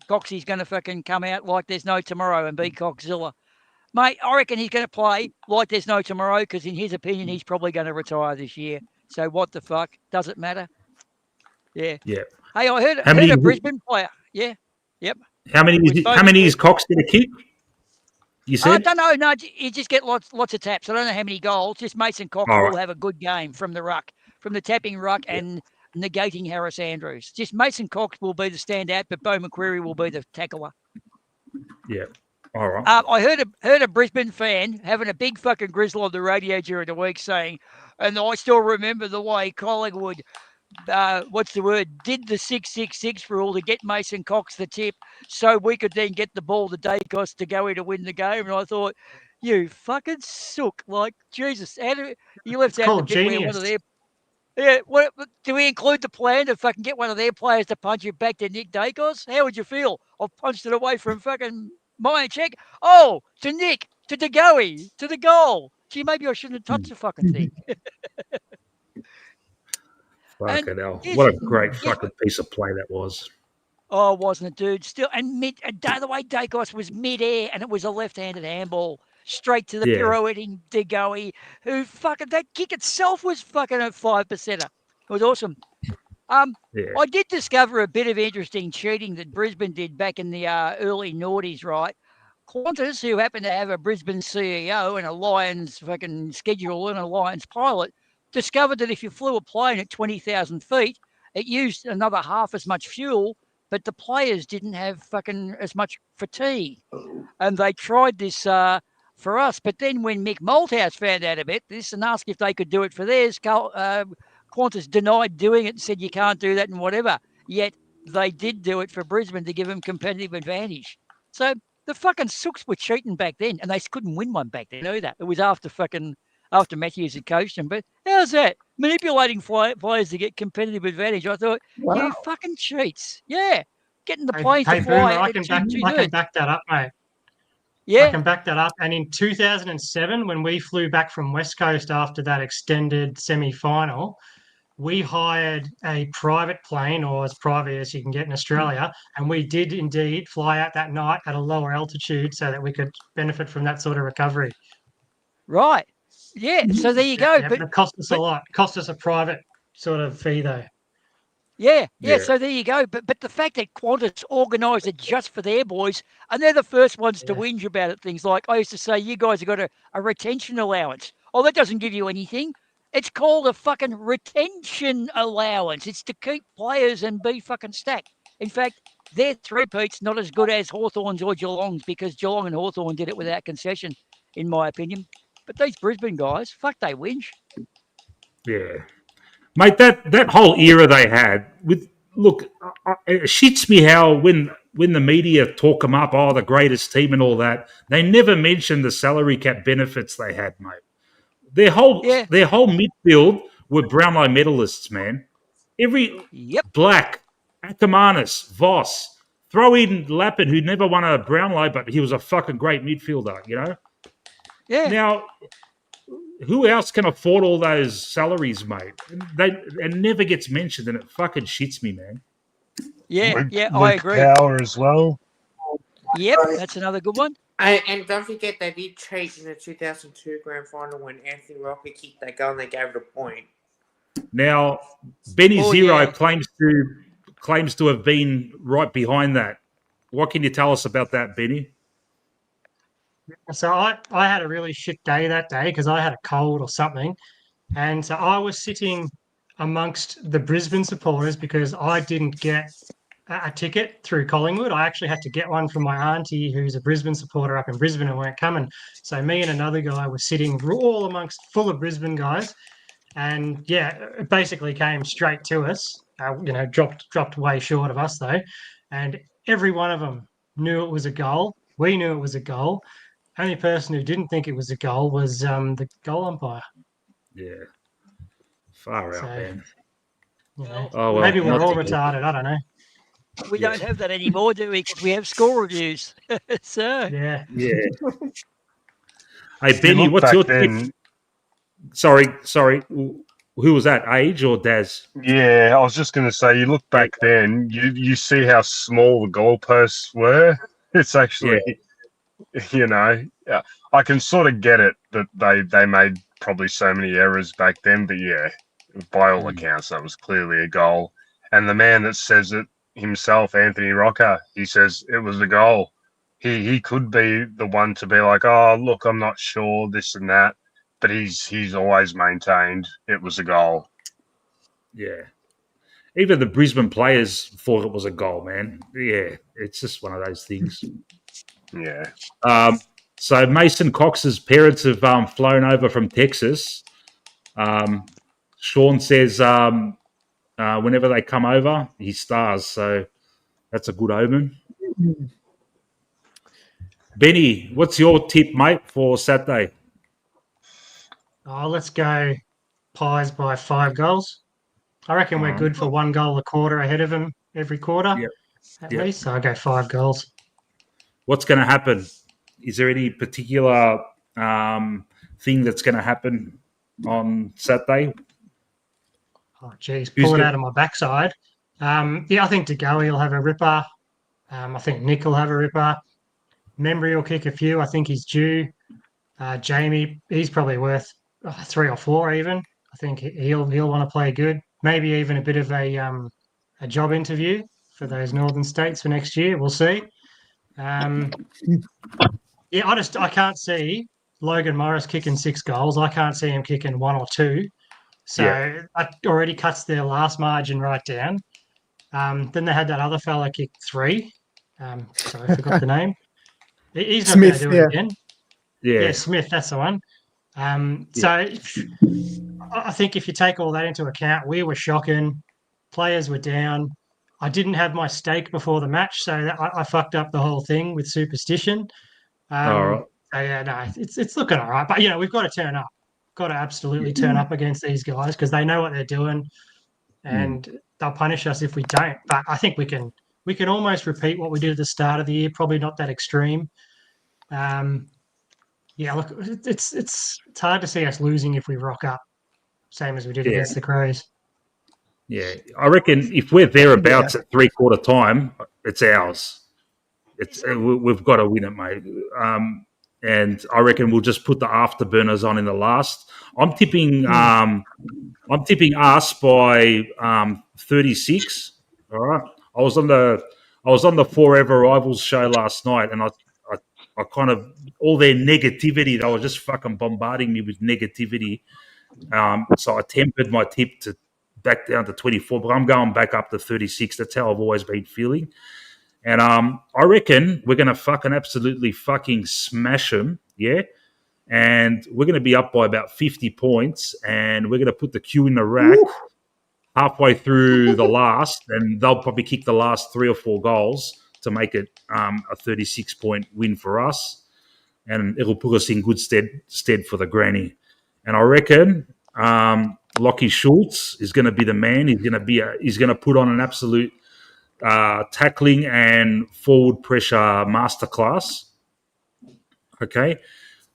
Coxie's going to fucking come out like there's no tomorrow and be Coxzilla. Mate, I reckon he's going to play like there's no tomorrow because in his opinion, he's probably going to retire this year. So what the fuck? Does it matter? Yeah. Yeah. Hey, I heard a Brisbane player. Yeah. Yep. How many is Cox going to kick? You said? I don't know. No, you just get lots of taps. I don't know how many goals. Just Mason Cox will have a good game from the ruck, from the tapping ruck and negating Harris Andrews. Just Mason Cox will be the standout, but Bo McQuarrie will be the tackler. Yeah. All right. I heard a Brisbane fan having a big fucking grizzle on the radio during the week saying, and I still remember the way Collingwood did the 6-6-6 rule to get Mason Cox the tip so we could then get the ball to Dacos to go in to win the game. And I thought, you fucking sook. Like, Jesus, you left out the bit where one of their... Yeah, do we include the plan to fucking get one of their players to punch it back to Nick Dacos? How would you feel? I've punched it away from fucking Myercheck. Oh, to Nick, to DeGoey, to the goal. Gee, maybe I shouldn't have touched the fucking thing. Fucking hell. What a great fucking piece of play that was. Oh, wasn't it, dude? Still, and the way Dacos was mid-air, and it was a left-handed handball straight to the pirouetting Degoe, who fucking, that kick itself was fucking a 5%er. It was awesome. I did discover a bit of interesting cheating that Brisbane did back in the early noughties, right? Qantas, who happened to have a Brisbane CEO and a Lions fucking schedule and a Lions pilot, discovered that if you flew a plane at 20,000 feet, it used another half as much fuel, but the players didn't have fucking as much fatigue. And they tried this for us. But then when Mick Malthouse found out about this and asked if they could do it for theirs, Qantas denied doing it and said you can't do that and whatever. Yet they did do it for Brisbane to give them competitive advantage. So the fucking Sooks were cheating back then, and they couldn't win one back then either. It was after Matthews had coached them. But how's that? Manipulating players to get competitive advantage. I thought, you fucking cheats. Yeah. Getting the planes to fly. Boomer, I can back that up, mate. Yeah. I can back that up. And in 2007, when we flew back from West Coast after that extended semi-final, we hired a private plane, or as private as you can get in Australia, and we did indeed fly out that night at a lower altitude so that we could benefit from that sort of recovery. Right. Yeah. So there you go. Yeah, but it cost us a lot. It cost us a private sort of fee, though. Yeah. So there you go. But the fact that Qantas organised it just for their boys, and they're the first ones to whinge about it. Things like, I used to say, you guys have got a retention allowance. Oh, that doesn't give you anything. It's called a fucking retention allowance. It's to keep players and be fucking stacked. In fact, their three-peat's not as good as Hawthorn's or Geelong's, because Geelong and Hawthorn did it without concession, in my opinion. But these Brisbane guys, fuck, they whinge. Yeah. Mate, that whole era they had, it shits me how when the media talk them up, the greatest team and all that, they never mention the salary cap benefits they had, mate. Their whole midfield were Brownlow medalists, man. Every Black, Akamanis, Voss, throw in Lappin, who never won a Brownlow, but he was a fucking great midfielder, you know? Yeah. Now, who else can afford all those salaries, mate? It never gets mentioned, and it fucking shits me, man. Yeah, Luke I agree. Power as well. Yep, that's another good one. And don't forget they did cheat in the 2002 grand final when Anthony Rocker kicked that goal and they gave it a point. Now, Benny Zero claims to have been right behind that. What can you tell us about that, Benny? So I had a really shit day that day because I had a cold or something. And so I was sitting amongst the Brisbane supporters because I didn't get a ticket through Collingwood. I actually had to get one from my auntie, who's a Brisbane supporter up in Brisbane and weren't coming. So me and another guy were sitting all amongst full of Brisbane guys. And it basically came straight to us, dropped way short of us though. And every one of them knew it was a goal. We knew it was a goal. Only person who didn't think it was a goal was the goal umpire. Yeah. Far out, man. Maybe we're all retarded. I don't know. We don't have that anymore, do we? We have score reviews. So yeah. Hey, Benny, what's your tip? Sorry. Who was that? Age or Daz? Yeah, I was just going to say, you look back then, you see how small the goalposts were. It's actually, I can sort of get it that they made probably so many errors back then, but by all accounts, that was clearly a goal. And the man that says it himself, Anthony Rocker, he says it was a goal. He could be the one to be like, oh, look, I'm not sure, this and that. But he's always maintained it was a goal. Yeah. Even the Brisbane players thought it was a goal, man. Yeah, it's just one of those things. Yeah. So Mason Cox's parents have flown over from Texas. Sean says whenever they come over, he stars. So that's a good omen. Benny, what's your tip, mate, for Saturday? Oh, let's go Pies by 5 goals. I reckon we're good for 1 goal a quarter ahead of them every quarter, at least. So I go 5 goals. What's going to happen? Is there any particular thing that's going to happen on Saturday? Oh, geez, pull it out of my backside. Yeah, I think De Goey will have a ripper. I think Nick will have a ripper. Membry will kick a few. I think he's due. Jamie, he's probably worth 3 or 4 even. I think he'll want to play good. Maybe even a bit of a job interview for those northern states for next year. We'll see. Yeah, I can't see Logan Morris kicking 6 goals. I can't see him kicking 1 or 2. So that already cuts their last margin right down. Then they had that other fella kick 3. Sorry, I forgot the name. He's not going to do it again. Yeah, Smith, that's the one. So I think if you take all that into account, we were shocking. Players were down. I didn't have my steak before the match, so I fucked up the whole thing with superstition. All right. So yeah, no, it's looking all right. But, we've got to turn up. Got to absolutely turn up against these guys because they know what they're doing and they'll punish us if we don't. But I think we can almost repeat what we did at the start of the year, probably not that extreme. Yeah, look, it's hard to see us losing if we rock up, same as we did against the Crows. Yeah, I reckon if we're thereabouts at 3/4 time, it's ours. We've got to win it, mate. And I reckon we'll just put the afterburners on in the last. I'm tipping us by 36. All right. I was on the Forever Rivals show last night, and I kind of all their negativity. They were just fucking bombarding me with negativity. So I tempered my tip to back down to 24, but I'm going back up to 36. That's how I've always been feeling. And I reckon we're going to fucking absolutely fucking smash them, yeah? And we're going to be up by about 50 points, and we're going to put the queue in the rack halfway through the last, and they'll probably kick the last 3 or 4 goals to make it a 36-point win for us, and it'll put us in good stead for the granny. And I reckon Lockie Schultz is going to be the man. He's going to put on an absolute tackling and forward pressure masterclass. Okay.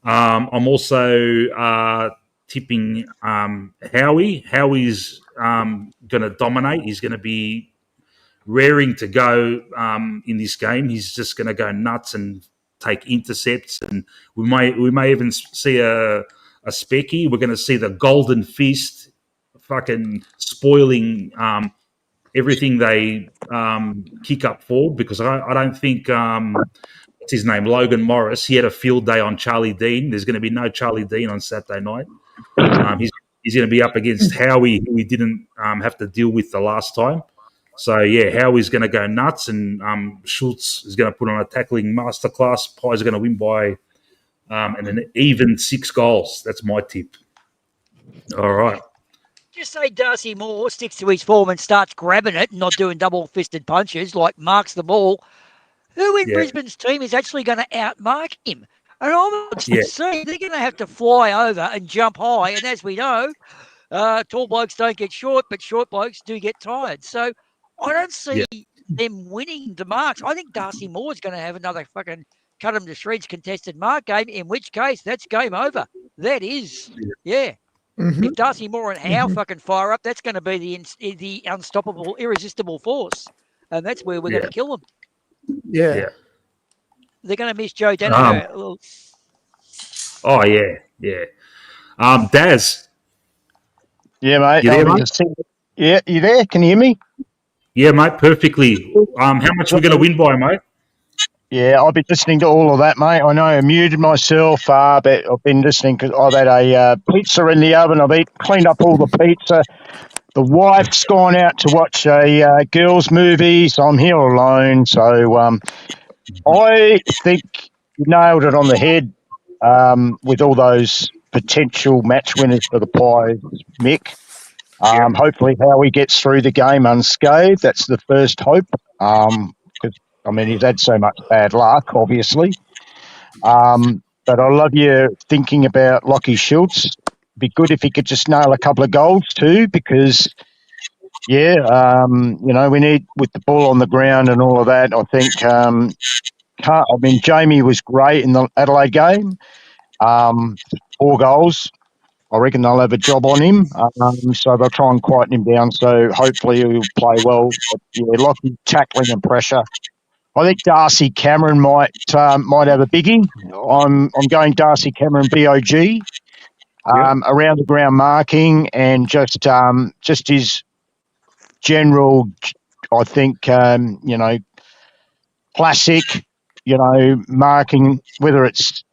I'm also tipping Howie. Howie's going to dominate. He's going to be raring to go in this game. He's just going to go nuts and take intercepts, and we may even see a specky. We're going to see the golden fist fucking spoiling everything they kick up forward, because I don't think what's his name, Logan Morris, he had a field day on Charlie Dean. There's going to be no Charlie Dean on Saturday night. He's going to be up against Howie, who we didn't have to deal with the last time. So, yeah, Howie's going to go nuts, and Schultz is going to put on a tackling masterclass. Pies are going to win by an even 6 goals. That's my tip. All right. Just say Darcy Moore sticks to his form and starts grabbing it and not doing double-fisted punches, like marks the ball. Who in Brisbane's team is actually going to outmark him? And I'm see they're going to have to fly over and jump high. And as we know, tall blokes don't get short, but short blokes do get tired. So I don't see them winning the marks. I think Darcy Moore's going to have another fucking cut him to shreds contested mark game, in which case that's game over. That is, If Darcy Moore and Howe fucking fire up, that's going to be the unstoppable, irresistible force. And that's where we're going to kill them. Yeah. They're going to miss Joe Daniher. Oh, yeah. Daz. Yeah, mate. You there, mate? Yeah, you there? Can you hear me? Yeah, mate, perfectly. How much are we going to win by, mate? Yeah, I've been listening to all of that, mate. I know I muted myself, but I've been listening because I've had a pizza in the oven. I've cleaned up all the pizza. The wife's gone out to watch a girls' movie, so I'm here alone. So I think you nailed it on the head with all those potential match winners for the Pies, Mick. Hopefully Howie gets through the game unscathed. That's the first hope. He's had so much bad luck, obviously. But I love you thinking about Lockie Schultz. It'd be good if he could just nail a couple of goals too, because, we need, with the ball on the ground and all of that, I think, Jamie was great in the Adelaide game. 4 goals. I reckon they'll have a job on him. So they'll try and quieten him down. So hopefully he'll play well. But yeah, lots of tackling and pressure. I think Darcy Cameron might have a biggie. I'm going Darcy Cameron BOG. Around the ground marking and just his general, I think, classic, marking, whether it's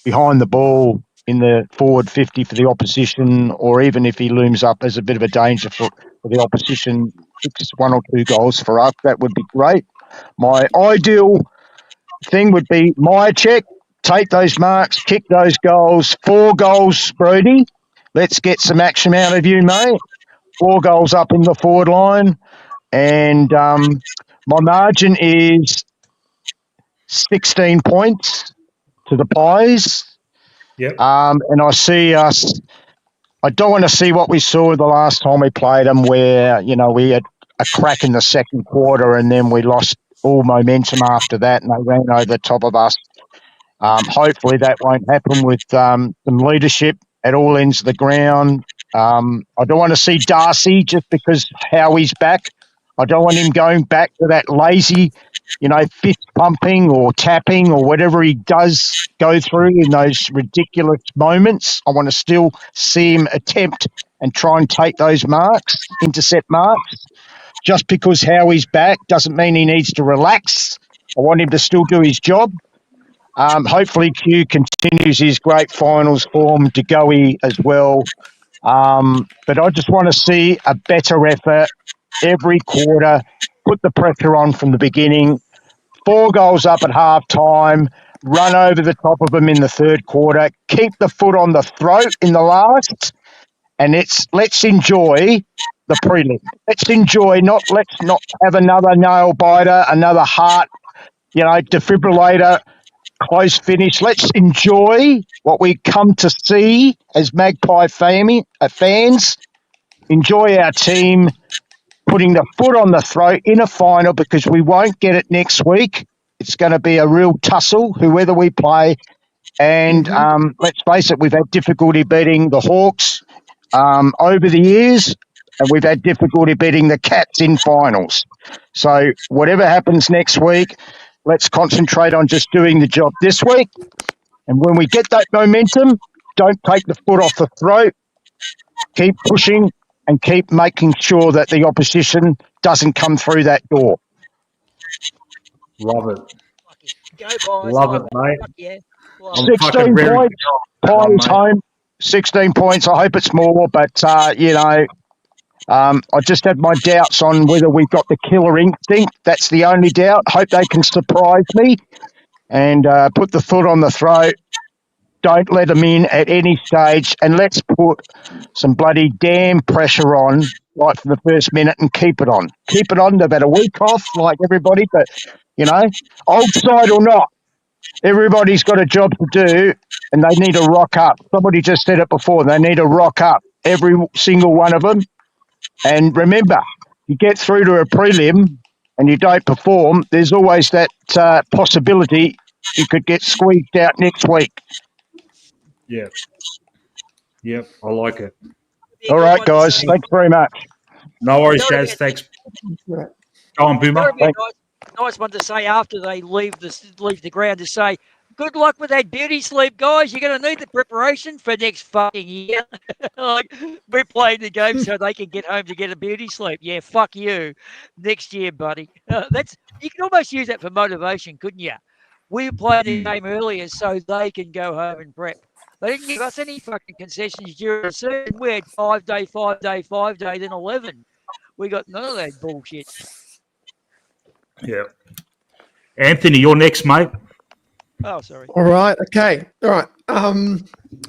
behind the ball in the forward 50 for the opposition, or even if he looms up as a bit of a danger for the opposition, kicks 1 or 2 goals for us, that would be great. My ideal thing would be Myercheck, take those marks, kick those goals, 4 goals, Brody. Let's get some action out of you, mate. 4 goals up in the forward line. And my margin is 16 points to the Pies. Yep. And I see us. I don't want to see what we saw the last time we played them, where we had a crack in the second quarter and then we lost all momentum after that, and they ran over the top of us. Hopefully that won't happen with some leadership at all ends of the ground. I don't want to see Darcy just because Howie's back. I don't want him going back to that lazy, fist pumping or tapping or whatever he does go through in those ridiculous moments. I want to still see him attempt and try and take those marks, intercept marks. Just because Howie's back doesn't mean he needs to relax. I want him to still do his job. Hopefully Q continues his great finals form, DeGoey as well. But I just want to see a better effort every quarter, put the pressure on from the beginning, 4 goals up at half time, run over the top of them in the third quarter, keep the foot on the throat in the last, and let's enjoy the prelim. Let's not have another nail biter, another heart, defibrillator, close finish. Let's enjoy what we come to see as Magpie fans. Enjoy our team putting the foot on the throat in a final, because we won't get it next week. It's going to be a real tussle, whoever we play. And let's face it, we've had difficulty beating the Hawks over the years, and we've had difficulty beating the Cats in finals. So whatever happens next week, let's concentrate on just doing the job this week. And when we get that momentum, don't take the foot off the throat. Keep pushing and keep making sure that the opposition doesn't come through that door. Love it. Go, boys. Love it, mate. Yeah. 16 points. Pies home. 16 points. I hope it's more, but, I just have my doubts on whether we've got the killer instinct. That's the only doubt. Hope they can surprise me and put the foot on the throat. Don't let them in at any stage, and let's put some bloody damn pressure on right from the first minute and keep it on. Keep it on. They've had a week off like everybody, but, old side or not, everybody's got a job to do and they need to rock up. Somebody just said it before. They need to rock up, every single one of them. And remember, you get through to a prelim and you don't perform, there's always that possibility you could get squeezed out next week. Yeah. Yep, I like it. All right, guys. Thanks very much. No worries, Jazz. Thanks. Go on, Boomer. Nice one to say after they leave the ground, to say, good luck with that beauty sleep, guys. You're going to need the preparation for next fucking year. Like, we're playing the game so they can get home to get a beauty sleep. Yeah, fuck you. Next year, buddy. You can almost use that for motivation, couldn't you? We played the game earlier so they can go home and prep. They didn't give us any fucking concessions during the season. We had 5 day, then 11. We got none of that bullshit. Yeah. Anthony, you're next, mate. Oh, sorry. All right. Okay. All right.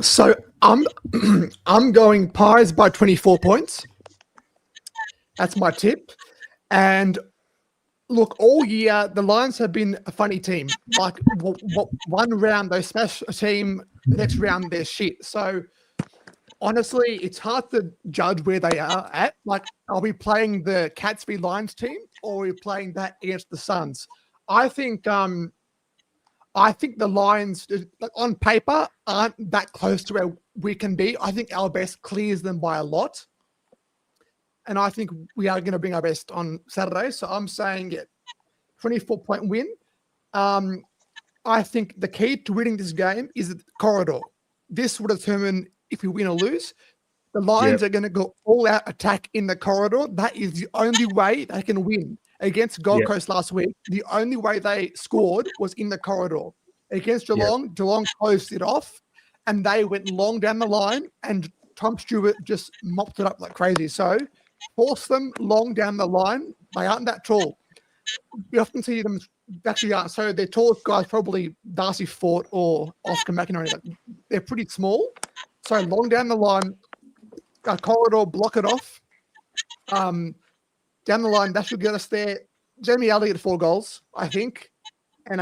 So I'm going Pies by 24 points. That's my tip. And look, all year the Lions have been a funny team. Like one round they smash a team, the next round they're shit. So honestly, it's hard to judge where they are at. Like, are we playing the Cats v Lions team, or are we playing that against the Suns? I think the Lions, on paper, aren't that close to we can be. I think our best clears them by a lot. And I think we are going to bring our best on Saturday. So I'm saying 24-point win. I think the key to winning this game is the corridor. This will determine if we win or lose. The Lions are going to go all-out attack in the corridor. That is the only way they can win. Against Gold Coast last week, the only way they scored was in the corridor. Against Geelong, Geelong closed it off, and they went long down the line, and Tom Stewart just mopped it up like crazy. So force them long down the line. They aren't that tall. We often see them actually aren't. So their tallest guys probably Darcy Fort or Oscar McInerney. They're pretty small. So long down the line, corridor, block it off. Down the line, that should get us there. Jamie Elliott 4 goals, I think. And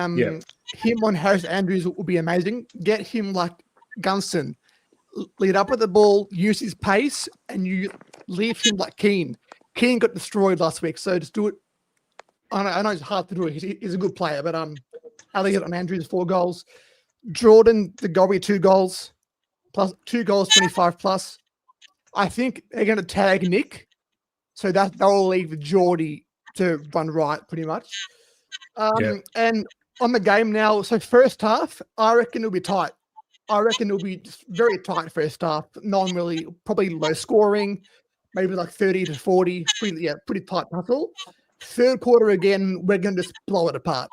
him on Harris Andrews will be amazing. Get him like Gunston. Lead up with the ball, use his pace, and you leave him like Keane. Keane got destroyed last week, so just do it. I know it's hard to do it. He's a good player, but Elliott on Andrews 4 goals. Jordan, the Gobby 2 goals, plus 2 goals, 25 plus. I think they're going to tag Nick. So that will leave Geordie to run right, pretty much. And on the game now, so first half, I reckon it'll be tight. I reckon it'll be just very tight first half. No one really, probably low scoring, maybe like 30 to 40. Pretty tight tussle. Third quarter again, we're going to just blow it apart.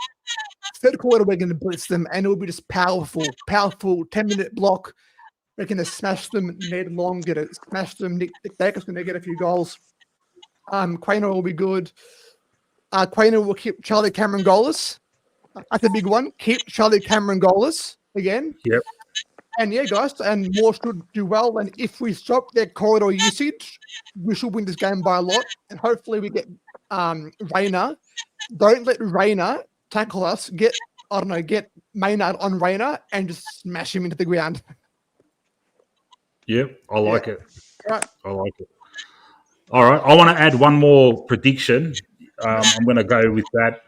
Third quarter, we're going to blitz them, and it'll be just powerful 10-minute block. We're going to smash them. Ned Long going to smash them. Nick Dacre's going to get a few goals. Quaynor will be good. Quaynor will keep Charlie Cameron goalless. That's a big one. Keep Charlie Cameron goalless again. Yep. And guys, and more should do well. And if we stop their corridor usage, we should win this game by a lot. And hopefully we get Rayner. Don't let Rayner tackle us. Get Maynard on Rayner and just smash him into the ground. Yep, I like it. Right. I like it. All right, I want to add one more prediction. I'm going to go with that.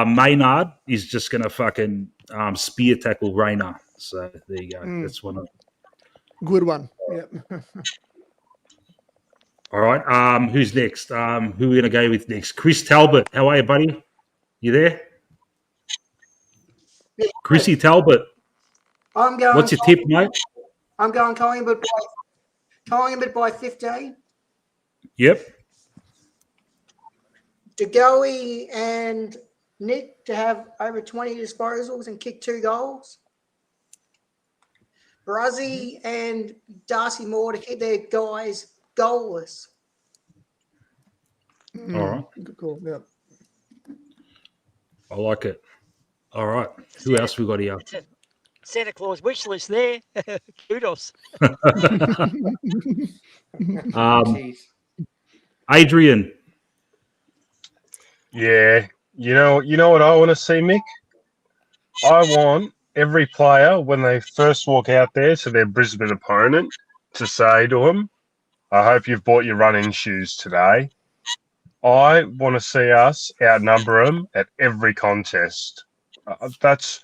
Maynard is just going to fucking spear tackle Rayner. So there you go. That's one. Good one. Yep. All right. Who's next? Who are we going to go with next? Chris Talbot. How are you, buddy? You there? Yeah. Chrissy Talbot. I'm going. What's your tip, mate? I'm going Collingwood by 15. Yep. DeGoey and Nick to have over 20 disposals and kick 2 goals. Bruzzy and Darcy Moore to keep their guys goalless. All right. Good call. Yeah. I like it. All right. Who else we got here? Santa Claus wish list there. Kudos. Adrian. Yeah. You know what I want to see, Mick? I want every player, when they first walk out there to their Brisbane opponent, to say to them, I hope you've bought your running shoes today. I want to see us outnumber them at every contest. That's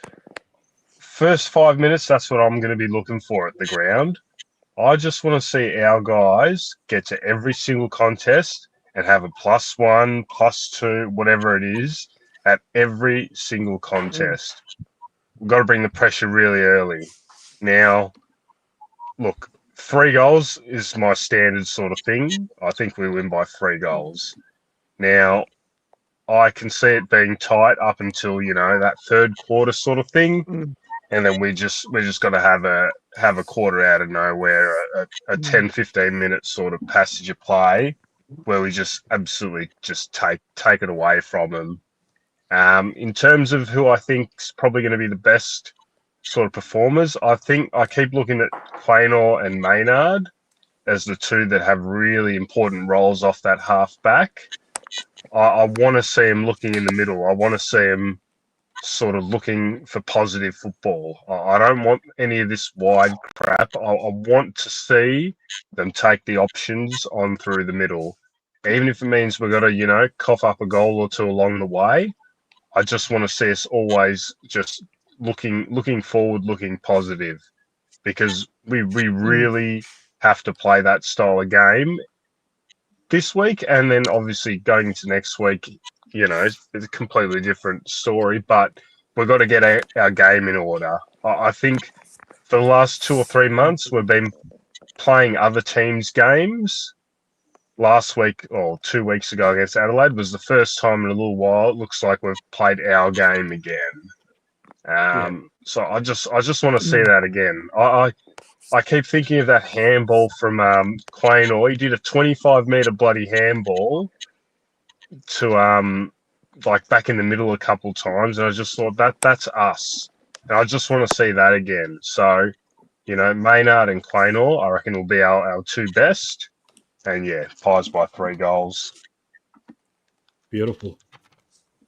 first 5 minutes. That's what I'm going to be looking for at the ground. I just want to see our guys get to every single contest and have a +1, +2, whatever it is, at every single contest. We've got to bring the pressure really early. Now, look, 3 goals is my standard sort of thing. I think we win by 3 goals. Now, I can see it being tight up until, that third quarter sort of thing. And then we just got to have a quarter out of nowhere, a 10, 15 minute sort of passage of play where we just absolutely just take it away from them. In terms of who I think is probably going to be the best sort of performers, I think I keep looking at Quaynor and Maynard as the 2 that have really important roles off that half back. I want to see him looking in the middle. I want to see him sort of looking for positive football. I don't want any of this wide crap. I want to see them take the options on through the middle. Even if it means we've got to, cough up a goal or 2 along the way. I just want to see us always just looking forward, looking positive. because we really have to play that style of game this week, and then obviously going into next week, it's a completely different story. But we've got to get our game in order. I think for the last 2 or 3 months, we've been playing other teams' games. Last week or 2 weeks ago against Adelaide was the first time in a little while it looks like we've played our game again. So I just want to see that again. I keep thinking of that handball from Quaynor. He did a 25-meter bloody handball to like back in the middle a couple times, and I just thought that's us, and I just want to see that again. So, Maynard and Quaynor, I reckon, will be our two best, and Pies by 3 goals. Beautiful.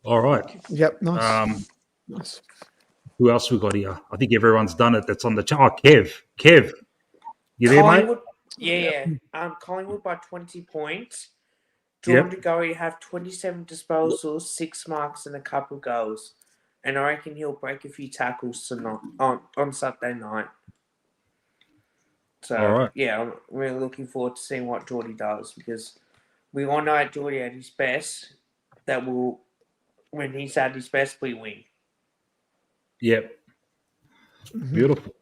All right. Yep. Nice. Nice. Who else we got here? I think everyone's done it. That's on the chat. Oh, Kev, you there, mate? Yeah. Collingwood by 20 points. Jordan De Goey have 27 disposals, 6 marks, and a couple goals. And I reckon he'll break a few tackles tonight on Saturday night. So, all right. I'm really looking forward to seeing what Geordie does, because we all know Geordie at his best, when he's at his best, we win. Yep. Beautiful.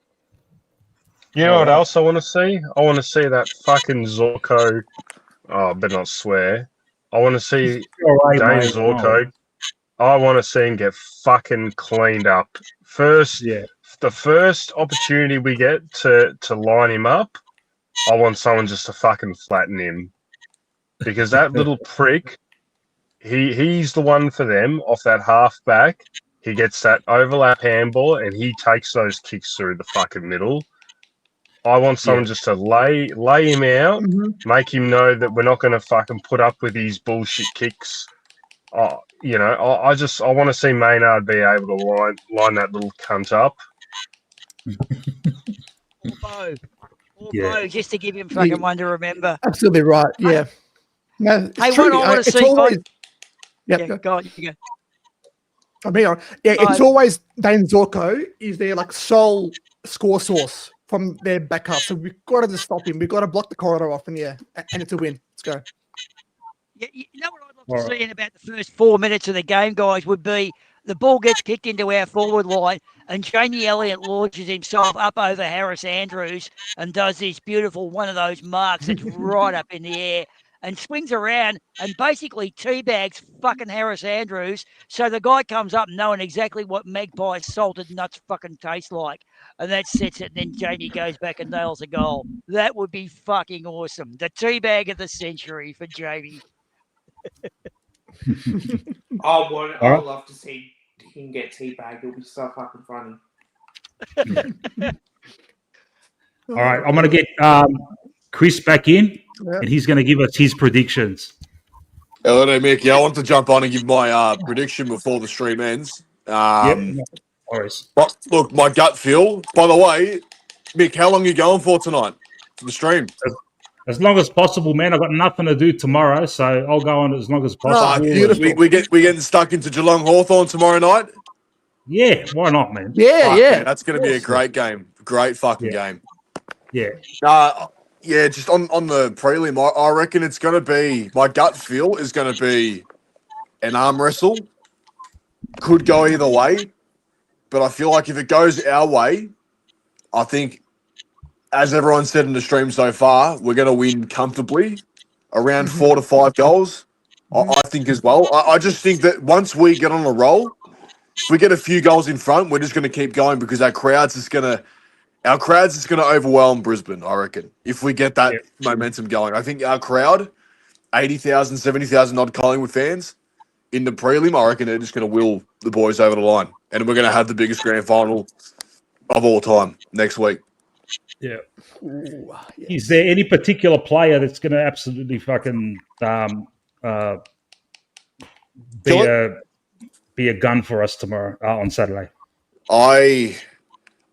You know what else I want to see? I want to see that fucking Zorko. Oh, I better not swear. I want to see Dane Zorko. I want to see him get fucking cleaned up. The first opportunity we get to line him up, I want someone just to fucking flatten him. Because that little prick, he's the one for them off that half back. He gets that overlap handball and he takes those kicks through the fucking middle. I want someone just to lay him out, make him know that we're not going to fucking put up with these bullshit kicks. I want to see Maynard be able to line that little cunt up. Bow, just to give him fucking one to remember. Absolutely right. Yeah. No, hey, true. what I want to see. Always... Go on, you go. It's always Dane Zorko is their sole score source from their backup. So we've got to just stop him. We've got to block the corridor off, and it's a win. Let's go. Yeah, you know what I'd love to see in about the first 4 minutes of the game, guys, would be the ball gets kicked into our forward line and Jamie Elliott launches himself up over Harris Andrews and does this beautiful one of those marks that's right up in the air and swings around and basically teabags fucking Harris Andrews. So the guy comes up knowing exactly what Magpie salted nuts fucking taste like. And that sets it. And then Jamie goes back and nails a goal. That would be fucking awesome. The teabag of the century for Jamie. I would love to see him get teabagged. It'll be so fucking funny. All right. I'm going to get Chris back in. And he's going to give us his predictions. Hello, Mick. Yeah, I want to jump on and give my prediction before the stream ends. But look, my gut feel. By the way, Mick, how long are you going for tonight for the stream? As long as possible, man. I've got nothing to do tomorrow, so I'll go on as long as possible. We getting stuck into Geelong Hawthorn tomorrow night? Yeah, why not, man? Man, that's going to be a great game. Great fucking game. Yeah. Just on the prelim, I reckon it's going to be, my gut feel is going to be an arm wrestle. Could go either way, but I feel like if it goes our way, I think, as everyone said in the stream so far, we're going to win comfortably, around 4 to 5 goals, I think as well. I just think that once we get on a roll, if we get a few goals in front, we're just going to keep going because our crowds is going to overwhelm Brisbane, I reckon, if we get that momentum going. I think our crowd, 80,000, 70,000 odd Collingwood fans, in the prelim, I reckon they're just going to will the boys over the line. And we're going to have the biggest grand final of all time next week. Yeah. Ooh, yes. Is there any particular player that's going to absolutely fucking be a gun for us tomorrow on Saturday? I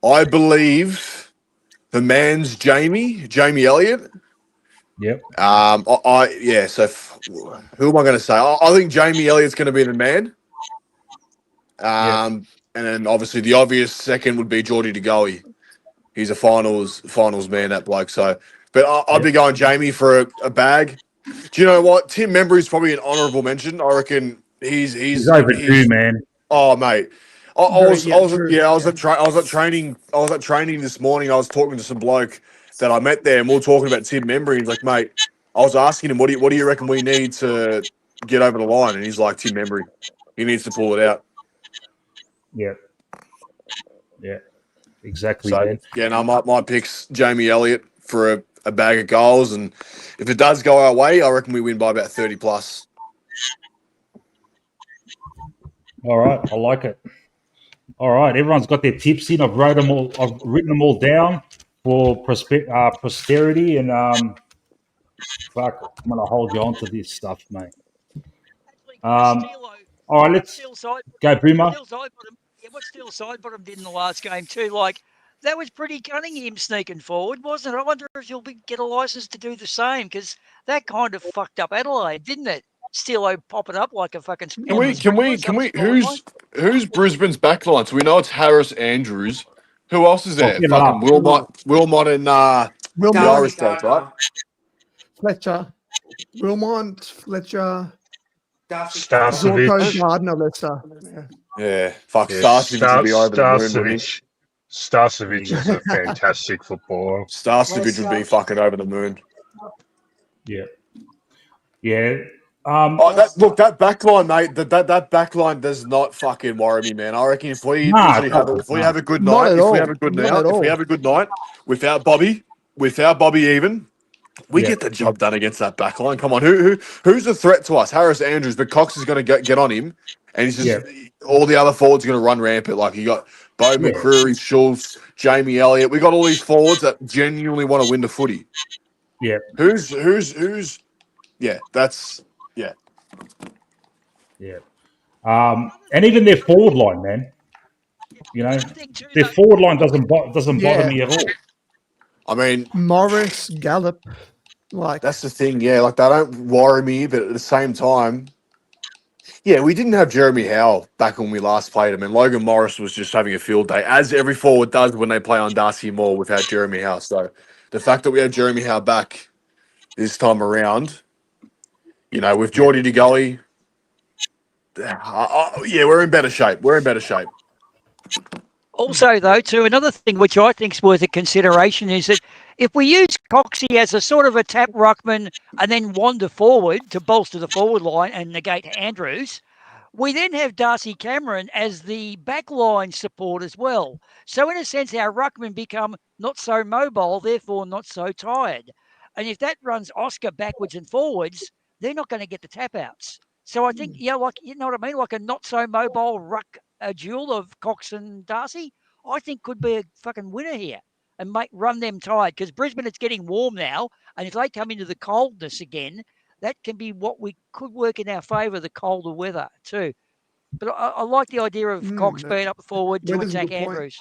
believe the man's Jamie Elliott. Yep. So who am I going to say? I think Jamie Elliott's going to be the man. And then obviously the obvious second would be Jordan De Goey. He's a finals man, that bloke. So, but I'd be going Jamie for a bag. Do you know what? Tim Membry's probably an honourable mention. I reckon he's overdue, man. Oh, mate. I was at training this morning. I was talking to some bloke that I met there, and we were talking about Tim Membry. He's like, mate, I was asking him, what do you reckon we need to get over the line? And he's like, Tim Membry, he needs to pull it out. Yeah, exactly. So man. yeah, no, my pick's Jamie Elliott for a bag of goals, and if it does go our way, I reckon we win by about 30 plus. All right, I like it. All right, everyone's got their tips in. I've written them all down for posterity, and fuck, I'm gonna hold you on to this stuff, mate. All right, let's go, Boomer. What Steele Sidebottom did in the last game too, like that was pretty cunning, him sneaking forward, wasn't it? I wonder if he'll get a license to do the same, because that kind of fucked up Adelaide, didn't it? Steelo popping up like a fucking. Can we? Who's Brisbane's backline? So we know it's Harris Andrews. Who else is there? Fucking Wilmot and the Irish guys, right? Fletcher, Wilmot, Fletcher, Starcevic, Gardner, Leicester. Yeah, fuck. Starcevic would be over the moon. Starcevic is a fantastic footballer. Starcevic would be fucking over the moon. Yeah. That backline, mate. That backline does not fucking worry me, man. I reckon if we have a good night, without Bobby even, we get the job done against that backline. Come on, who's the threat to us? Harris Andrews, but Cox is going to get on him, and he's just all the other forwards are going to run rampant. Like you got Bo McCreary, Schultz, Jamie Elliott. We got all these forwards that genuinely want to win the footy. Yeah. Who's? Yeah, that's. Yeah. And even their forward line, man. You know, their forward line doesn't bother me at all. I mean, Morris, Gallup, that's the thing. Yeah, like they don't worry me, but at the same time, yeah, we didn't have Jeremy Howe back when we last played him, and Logan Morris was just having a field day, as every forward does when they play on Darcy Moore without Jeremy Howe. So the fact that we have Jeremy Howe back this time around, you know, with Geordie De Gully, we're in better shape. Also, though, too, another thing which I think is worth a consideration is that if we use Coxie as a sort of a tap ruckman and then wander forward to bolster the forward line and negate Andrews, we then have Darcy Cameron as the backline support as well. So in a sense, our ruckmen become not so mobile, therefore not so tired. And if that runs Oscar backwards and forwards, they're not going to get the tap outs. So I think, like, you know what I mean? Like a not so mobile ruck duel of Cox and Darcy, I think could be a fucking winner here and run them tired, because Brisbane, it's getting warm now. And if they come into the coldness again, that can be what we could work in our favour, the colder weather too. But I like the idea of Cox being up forward to attack Andrews.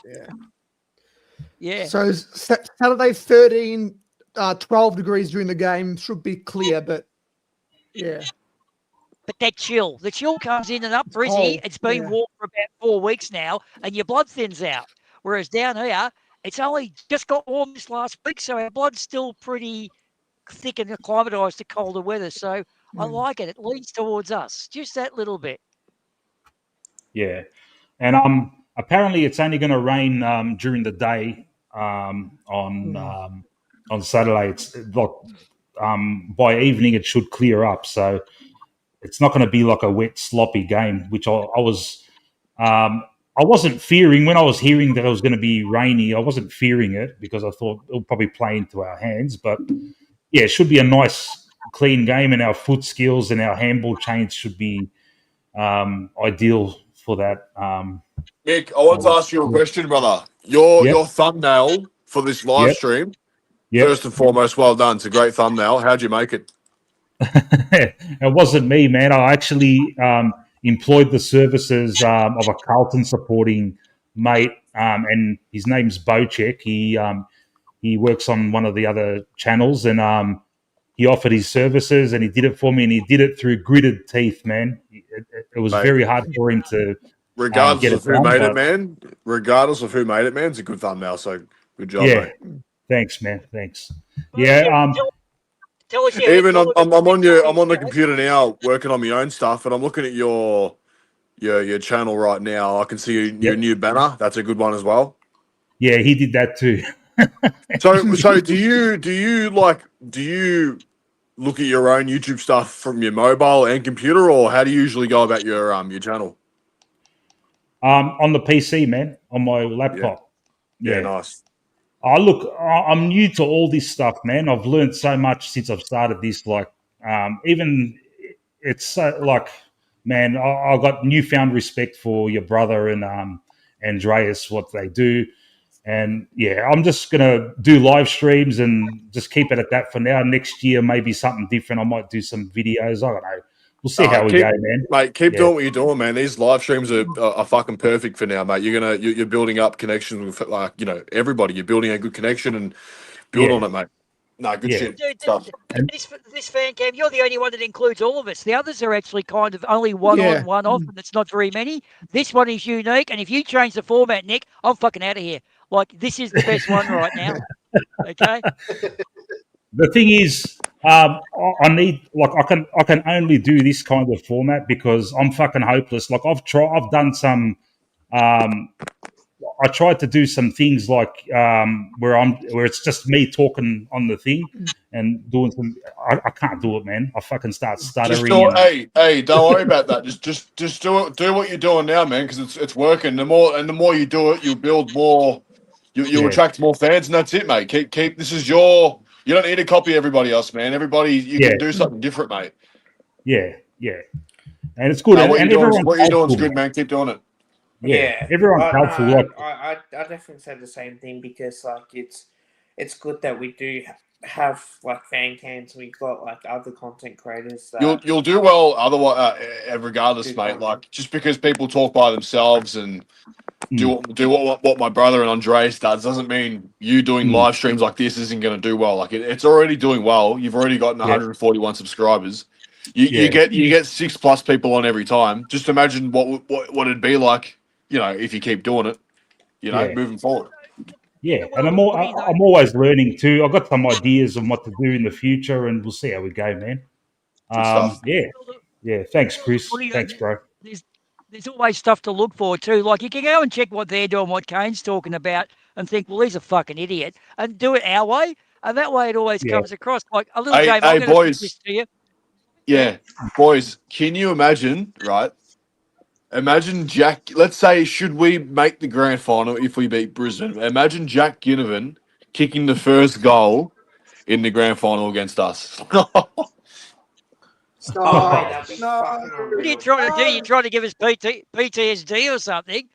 Yeah. So Saturday, 12 degrees during the game should be clear, but yeah. But the chill comes in and up Brizzy. It's been warm for about 4 weeks now, and your blood thins out. Whereas down here, it's only just got warm this last week, so our blood's still pretty thick and acclimatised to colder weather. So I like it. It leans towards us, just that little bit. Yeah, and apparently it's only going to rain during the day on Saturday. It's like by evening it should clear up, so it's not going to be like a wet, sloppy game, which I wasn't fearing when I was hearing that it was going to be rainy. I wasn't fearing it because I thought it'll probably play into our hands. But yeah, it should be a nice, clean game, and our foot skills and our handball chains should be ideal for that. Mick, I want to ask you a question, brother. Your thumbnail for this live stream, first and foremost, well done. It's a great thumbnail. How'd you make it? It wasn't me, man. I actually employed the services of a Carlton supporting mate, and his name's Bocek. He works on one of the other channels, and he offered his services, and he did it for me, and he did it through gritted teeth, man. It was very hard for him to regardless of who made it, man. Regardless of who made it, man, it's a good thumbnail. So Good job, mate. Thanks, man. Thanks. Well, Yeah. Tell us, Even I'm on the computer now, working on my own stuff, and I'm looking at your channel right now. I can see your new banner. That's a good one as well. Yeah, he did that too. So do you look at your own YouTube stuff from your mobile and computer, or how do you usually go about your channel? On the PC, man, on my laptop. Yeah, nice. I'm new to all this stuff, man. I've learned so much since I've started this. Like, even it's so, like, man, I got newfound respect for your brother and Andreas, what they do. And yeah, I'm just gonna do live streams and just keep it at that for now. Next year, maybe something different. I might do some videos. I don't know. We'll see how we go, man. Mate, keep doing what you're doing, man. These live streams are fucking perfect for now, mate. You're building up connections with everybody. You're building a good connection and build on it, mate. No, good shit. Dude, this fan cam, you're the only one that includes all of us. The others are actually kind of only one on, one off, and it's not very many. This one is unique, and if you change the format, Nick, I'm fucking out of here. Like, this is the best one right now. Okay? The thing is, I need, like, I can only do this kind of format because I'm fucking hopeless. Like, I've done some, I tried to do some things like where it's just me talking on the thing and doing some. I can't do it, man. I fucking start stuttering. Hey, don't worry about that. Just do it. Do what you're doing now, man, because it's working. The more you do it, you build more. You attract more fans, and that's it, mate. Keep. This is your. You don't need to copy everybody else, man. Everybody, you can do something different, mate. Yeah, and it's good. No, what you're doing is good, man. Keep doing it. Yeah, everyone's helpful. I definitely said the same thing because like it's good that we do have like fan cams. We've got like other content creators. You'll do well otherwise, regardless, mate. Like just because people talk by themselves and do what my brother and Andreas doesn't mean you doing live streams like this isn't going to do well. Like it's already doing well. You've already gotten 141 subscribers. You get 6+ people on every time. Just imagine what it'd be like, if you keep doing it, moving forward. Yeah, and I'm always learning too. I've got some ideas on what to do in the future, and we'll see how we go, man. Yeah. Thanks, Chris. Thanks, bro. There's always stuff to look for too. Like you can go and check what they're doing, what Kane's talking about, and think, well, he's a fucking idiot, and do it our way, and that way it always comes across. Like a little game. I'm going to this to you. Yeah, boys, can you imagine, right? Imagine Jack, let's say, should we make the grand final if we beat Brisbane? Imagine Jack Ginnivan kicking the first goal in the grand final against us. Stop. What are you trying to do? You trying to give us PTSD or something?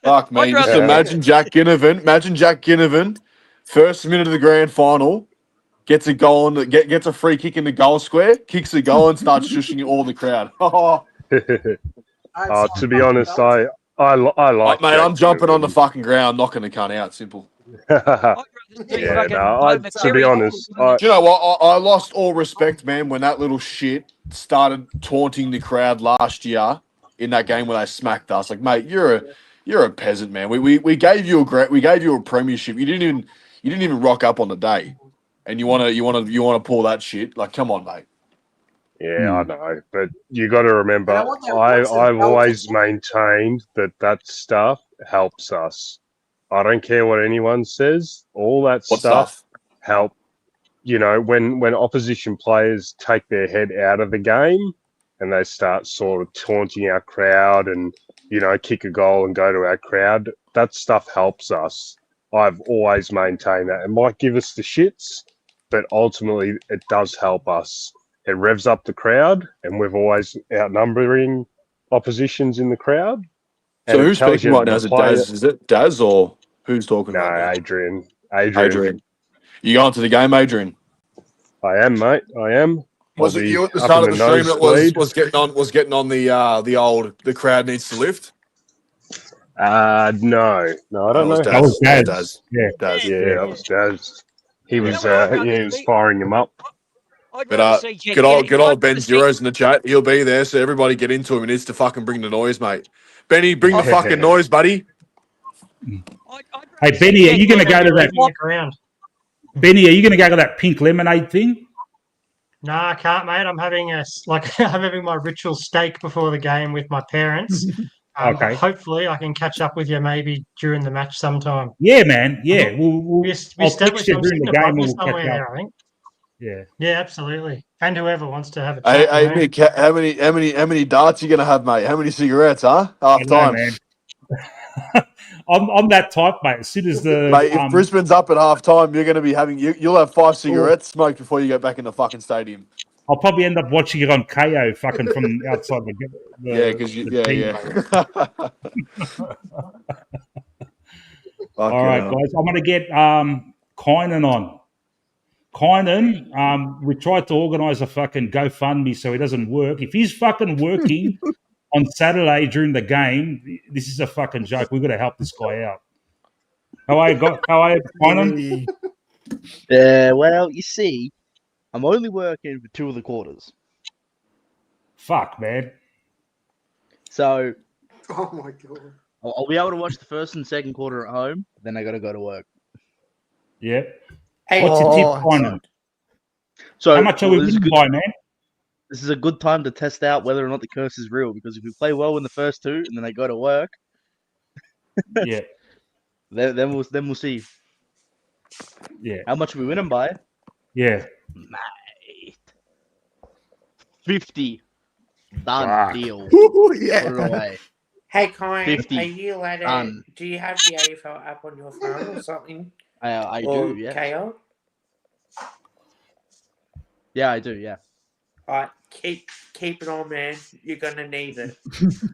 Fuck, man. Just imagine Jack Ginnivan, first minute of the grand final, gets a goal, gets a free kick in the goal square, kicks a goal and starts shushing all the crowd. To be honest, I like. Mate, I'm jumping on the fucking ground, knocking the cunt out. Simple. To be honest, do you know what? I lost all respect, man, when that little shit started taunting the crowd last year in that game where they smacked us. Like, mate, you're a peasant, man. We gave you a premiership. You didn't even rock up on the day, and you wanna pull that shit. Like, come on, mate. Yeah, I know, but you got to remember, I've always maintained that stuff helps us. I don't care what anyone says. All that stuff help. When opposition players take their head out of the game and they start sort of taunting our crowd and kick a goal and go to our crowd, that stuff helps us. I've always maintained that. It might give us the shits, but ultimately it does help us. It revs up the crowd, and we're always outnumbering oppositions in the crowd. So who's speaking right now? Is it Daz? Is it Daz or who's talking? No, right Adrian. You going to the game, Adrian? I am, mate. I am. Was it you at the start of the stream that was getting on the crowd needs to lift? No, I don't know. That was Daz. Yeah, that was Daz. He was firing him up. But good old Ben Zero's in the chat. He'll be there, so everybody get into him. He needs to fucking bring the noise, mate. Benny, bring the fucking noise, buddy. Hey, Benny, are you going to go to that? Benny, are you going to go to that pink lemonade thing? No, I can't, mate. I'm having I'm having my ritual steak before the game with my parents. Okay. But hopefully, I can catch up with you maybe during the match sometime. Yeah, man. Yeah, we established during the game and we'll somewhere catch up. there, I think. Yeah. Yeah, absolutely. And whoever wants to have a chat. Hey, Mick, how many darts you gonna have, mate? How many cigarettes, huh? Half time, man. I'm that type, mate. As soon as the mate, if Brisbane's up at half time, you're gonna be having you'll have 5 cigarettes smoked before you go back in the fucking stadium. I'll probably end up watching it on KO fucking from outside the yeah, because All right, guys. I'm gonna get Kynan on. Kynan, we tried to organise a fucking GoFundMe so he doesn't work. If he's fucking working on Saturday during the game, this is a fucking joke. We've got to help this guy out. How are you, Kynan? Yeah, well, you see, I'm only working for 2 of the quarters. Fuck, man. So, oh my god, I'll be able to watch the first and second quarter at home. Then I got to go to work. Yeah. Hey, what's your tip, Kynan? So, how much are we winning by, man? This is a good time to test out whether or not the curse is real. Because if we play well in the first 2 and then they go to work, yeah, then we'll see. Yeah. How much are we winning by? Yeah. Mate. 50. Done deal. Yeah. Put it away. Hey, Kynan, 50. are you allowed to? Do you have the AFL app on your phone or something? I do, yeah. KO? Yeah, I do, yeah. Alright, keep it on, man. You're gonna need it.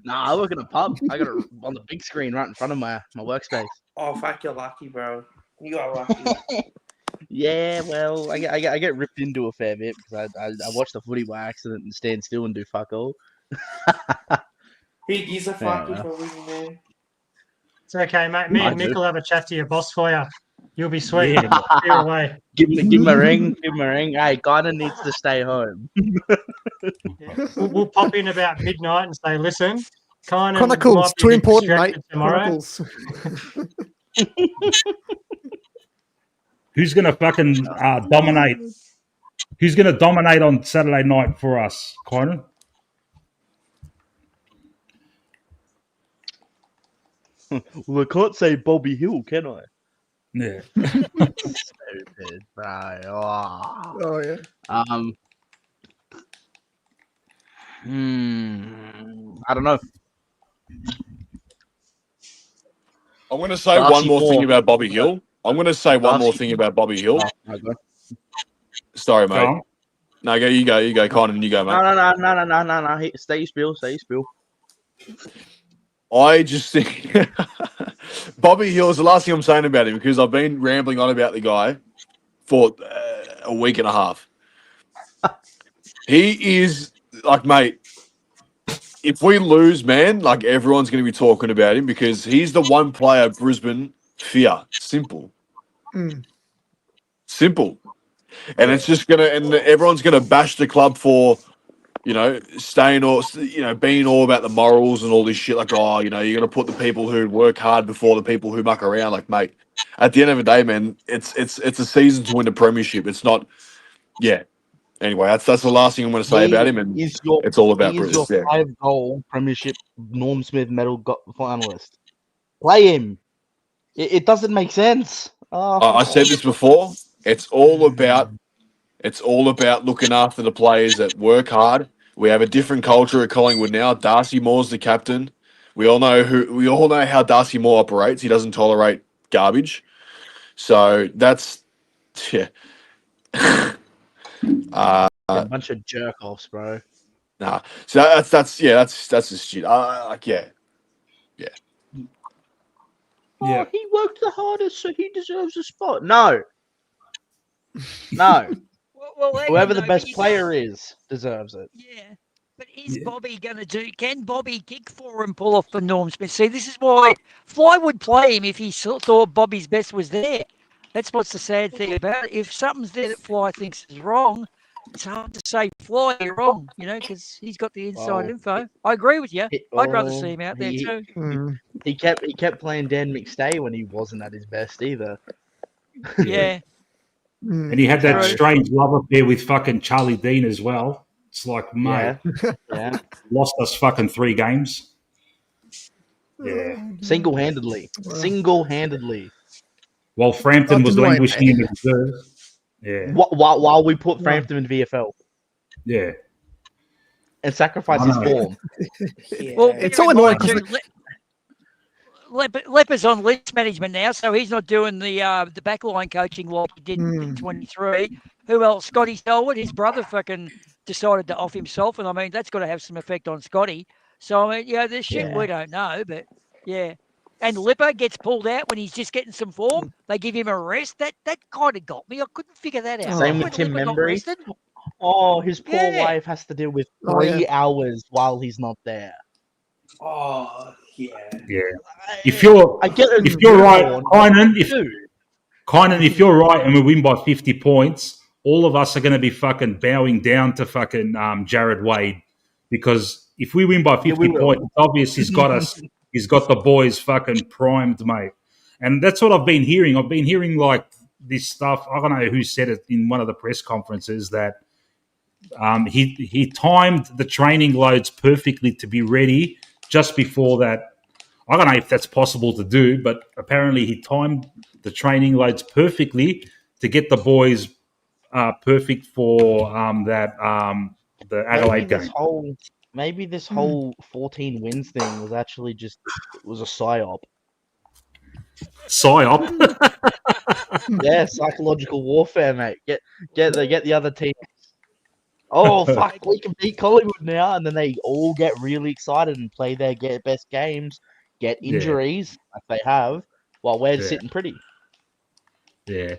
Nah, I work in a pub. I got it on the big screen right in front of my workspace. Oh, fuck, you're lucky, bro. You are lucky. Yeah, well, I get ripped into a fair bit because I watch the footy by accident and stand still and do fuck all. He gives a fuck if we're winning, man. It's okay, mate. Me and Mick will have a chat to your boss for you. You'll be sweet. Yeah. Steer away. Give him a ring. Give him a ring. Hey, Kynan needs to stay home. Yeah. We'll pop in about midnight and say, listen, Chronicles, too important, mate. Chronicles. Who's going to fucking dominate? Who's going to dominate on Saturday night for us, Kynan? Well, I can't say Bobby Hill, can I? Yeah. Stupid, bro. Oh yeah. I don't know. I'm going to say one more thing about Bobby Hill. Sorry, mate. No, you go, Kynan, you go, mate. No. Stay your spiel. I just think Bobby Hill is the last thing I'm saying about him because I've been rambling on about the guy for a week and a half. He is like, mate, if we lose, man, like everyone's going to be talking about him because he's the one player Brisbane fear. Simple. Simple. And it's just going to, and everyone's going to bash the club for, staying or, being all about the morals and all this shit. Like, oh, you're going to put the people who work hard before the people who muck around. Like, mate, at the end of the day, man, it's a season to win a premiership. It's not, yeah. Anyway, that's the last thing I'm going to say about him. And it's all about Bruce. He's your 5-goal premiership Norm Smith medal finalist. Play him. It doesn't make sense. I said this before. It's all about looking after the players that work hard. We have a different culture at Collingwood now. Darcy Moore's the captain. We all know how Darcy Moore operates. He doesn't tolerate garbage. So that's a bunch of jerk offs, bro. Nah. So that's just shit. Yeah. Oh, he worked the hardest, so he deserves a spot. No. Well, whoever the best player is deserves it. Yeah. But is Bobby going to do? Can Bobby kick for and pull off for Norm Smith? See, this is why Fly would play him if he thought Bobby's best was there. That's what's the sad thing about it. If something's there that Fly thinks is wrong, it's hard to say fly, you're wrong, because he's got the inside info. I agree with you. I'd rather see him out there too. He kept playing Dan McStay when he wasn't at his best either. Yeah. And he had that strange love affair with fucking Charlie Dean as well. It's like, mate, lost us fucking 3 games. Yeah. Single-handedly. While Frampton was languishing in the reserves. Yeah. While we put Frampton in VFL. Yeah. And sacrifice his form. Well, it's so annoying. Leper's on list management now, so he's not doing the backline coaching like he did in 23. Who else? Scotty Selwood, his brother, fucking decided to off himself, and I mean that's got to have some effect on Scotty. So I mean, there's shit we don't know, but yeah. And Lipper gets pulled out when he's just getting some form. They give him a rest. That kind of got me. I couldn't figure that out. Same with Tim Membry. Oh, his poor wife has to deal with 3 hours while he's not there. Oh, yeah. If you're right, Kynan, if you're right and we win by 50 points, all of us are going to be fucking bowing down to fucking Jared Wade, because if we win by 50 points, it's obvious he's got us. He's got the boys fucking primed, mate. And that's what I've been hearing. I've been hearing like this stuff. I don't know who said it in one of the press conferences that he timed the training loads perfectly to be ready just before that. I don't know if that's possible to do, but apparently he timed the training loads perfectly to get the boys perfect for the Adelaide game. Maybe this whole 14 wins thing was actually a psyop. Psyop? Yeah, psychological warfare, mate. Get the other team. Oh fuck, we can beat Collingwood now, and then they all get really excited and play their best games, get injuries like they have, while we're sitting pretty. Yeah.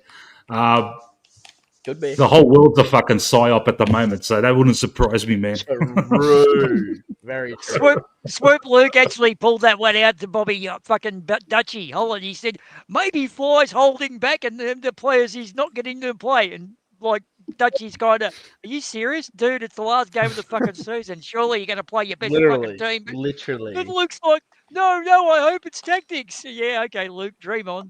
Could be. The whole world's a fucking psyop at the moment, so that wouldn't surprise me, man. True. Very true. Swoop Luke actually pulled that one out to Bobby fucking Dutchy Holland. He said, maybe Fly's holding back and the players he's not getting to play. And like Dutchy's kind of, are you serious? Dude, it's the last game of the fucking season. Surely you're going to play your best fucking team. Literally. But Luke's like, no, I hope it's tactics. Yeah, okay, Luke, dream on.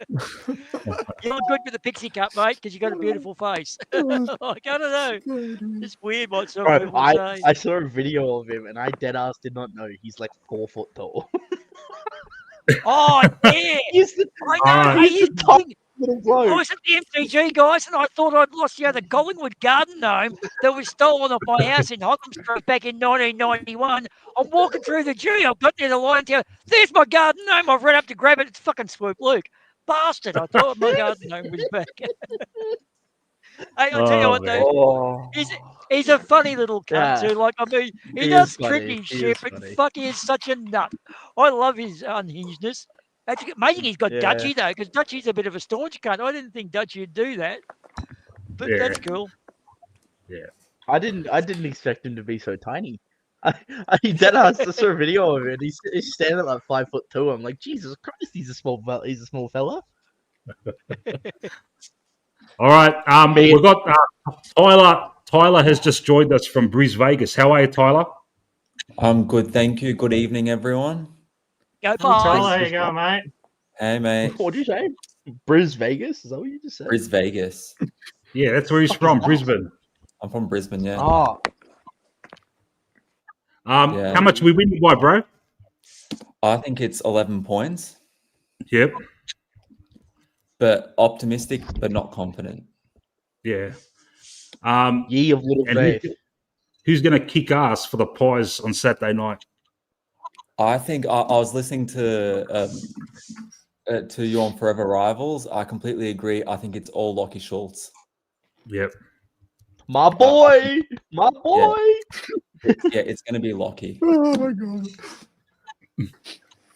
You look good with the Pixie Cup, mate, because you got a beautiful face. Like, I don't know. It's weird what some people say. I saw a video of him, and I deadass did not know he's like 4 foot tall. Oh, yeah. I know. He's tiny. I was at the MCG, guys, and I thought I'd lost the Collingwood garden gnome that was stolen off my house in Hotham Street back in 1991. I'm walking through the G. I've got there the line tower. There's my garden gnome. I've run up to grab it. It's fucking Swoop Luke. Bastard. I thought my garden gnome was back. Hey, I'll tell you what, though. He's a funny little cunt, too. Like, I mean, he does tricky shit, but fuck, he is such a nut. I love his unhingedness. It's amazing he's got Dutchy, though, because Dutchy's a bit of a staunch cunt. I didn't think Dutchy would do that. But that's cool. Yeah. I didn't expect him to be so tiny. I saw a video of it. He's standing at like 5'2". I'm like, Jesus Christ, he's a small fella. All right. We've got Tyler. Tyler has just joined us from Brisbane, Vegas. How are you, Tyler? I'm good, thank you. Good evening, everyone. Go, Tyler. How you going, mate? Hey, mate. What did you say? Vegas? Is that what you just said? Vegas. Yeah, that's where he's from, Brisbane. I'm from Brisbane, yeah. Oh. How much we winning by, bro? I think it's 11 points. Yep. But optimistic, but not confident. Yeah. Ye of little faith. Who's going to kick ass for the Pies on Saturday night? I think I was listening to you on Forever Rivals. I completely agree. I think it's all Lockie Schultz. Yep. My boy. Yeah, it's going to be Lockie. Oh, my God.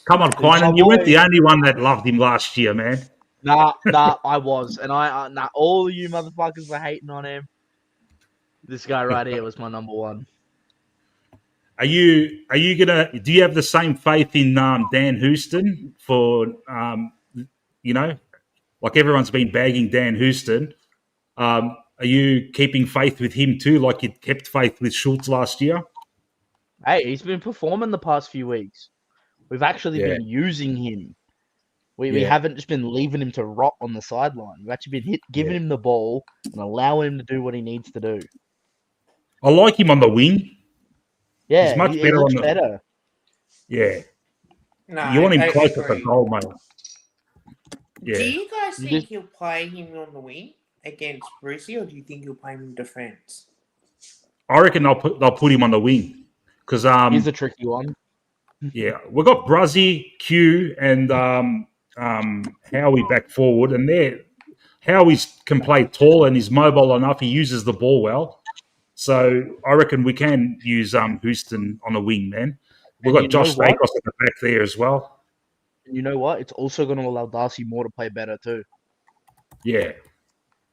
Come on, Kynan. You weren't the only one that loved him last year, man. Nah, I was. And all of you motherfuckers were hating on him. This guy right here was my number one. Do you have the same faith in Dan Houston for like everyone's been bagging Dan Houston? Are you keeping faith with him too, like you kept faith with Schultz last year? Hey, he's been performing the past few weeks. We've actually been using him. We haven't just been leaving him to rot on the sideline. We've actually been giving him the ball and allowing him to do what he needs to do. I like him on the wing. Yeah, he's much he better looks on the. better. Yeah, No, you want him I closer agree. to goal, mate. Do Yeah, you guys think he'll play him on the wing against Brucey, or do you think he'll play him in defence? I reckon they'll put him on the wing because He's a tricky one. Yeah, we've got Bruzzy, Q, and Howie back forward, and Howie can play tall and he's mobile enough. He uses the ball well, so I reckon we can use Houston on the wing, man. We've got Josh Stakos at the back there as well. And you know what? It's also going to allow Darcy Moore to play better too. Yeah,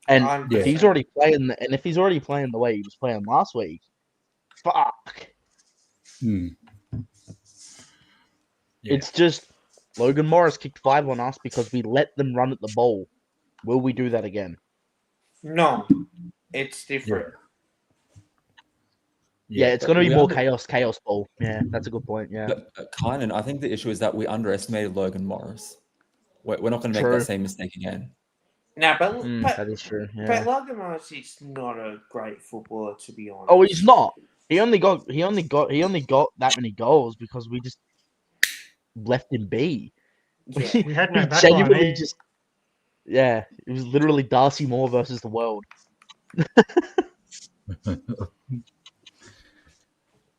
and if he's already playing, the way he was playing last week, fuck. It's just Logan Morris kicked 5 on us because we let them run at the ball. Will we do that again? No, it's different. Yeah, it's going to be more chaos ball. Yeah, that's a good point. Yeah. But Kynan, I think the issue is that we underestimated Logan Morris. We're not going to make that same mistake again. No, but that is true. Yeah. But Logan Morris is not a great footballer, to be honest. Oh, he's not. He only got that many goals because we just left him be. Yeah. We had no We backline. genuinely just. Yeah, it was literally Darcy Moore versus the world.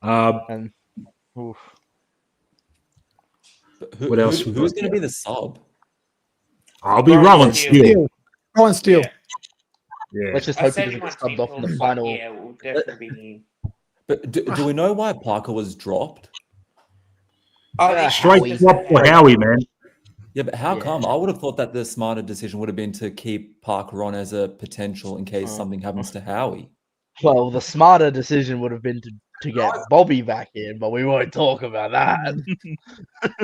And, oof. What else? Who's going to be the sub? I'll be Rowan Steele. Rowan Steele. Yeah. Let's just hope he doesn't get subbed off in the final. Yeah, it will definitely be him. But do we know why Parker was dropped? Straight swap for Howie, man. Yeah, but how come? I would have thought that the smarter decision would have been to keep Parker on as a potential in case something happens to Howie. Well, the smarter decision would have been to get Bobby back in, but we won't talk about that.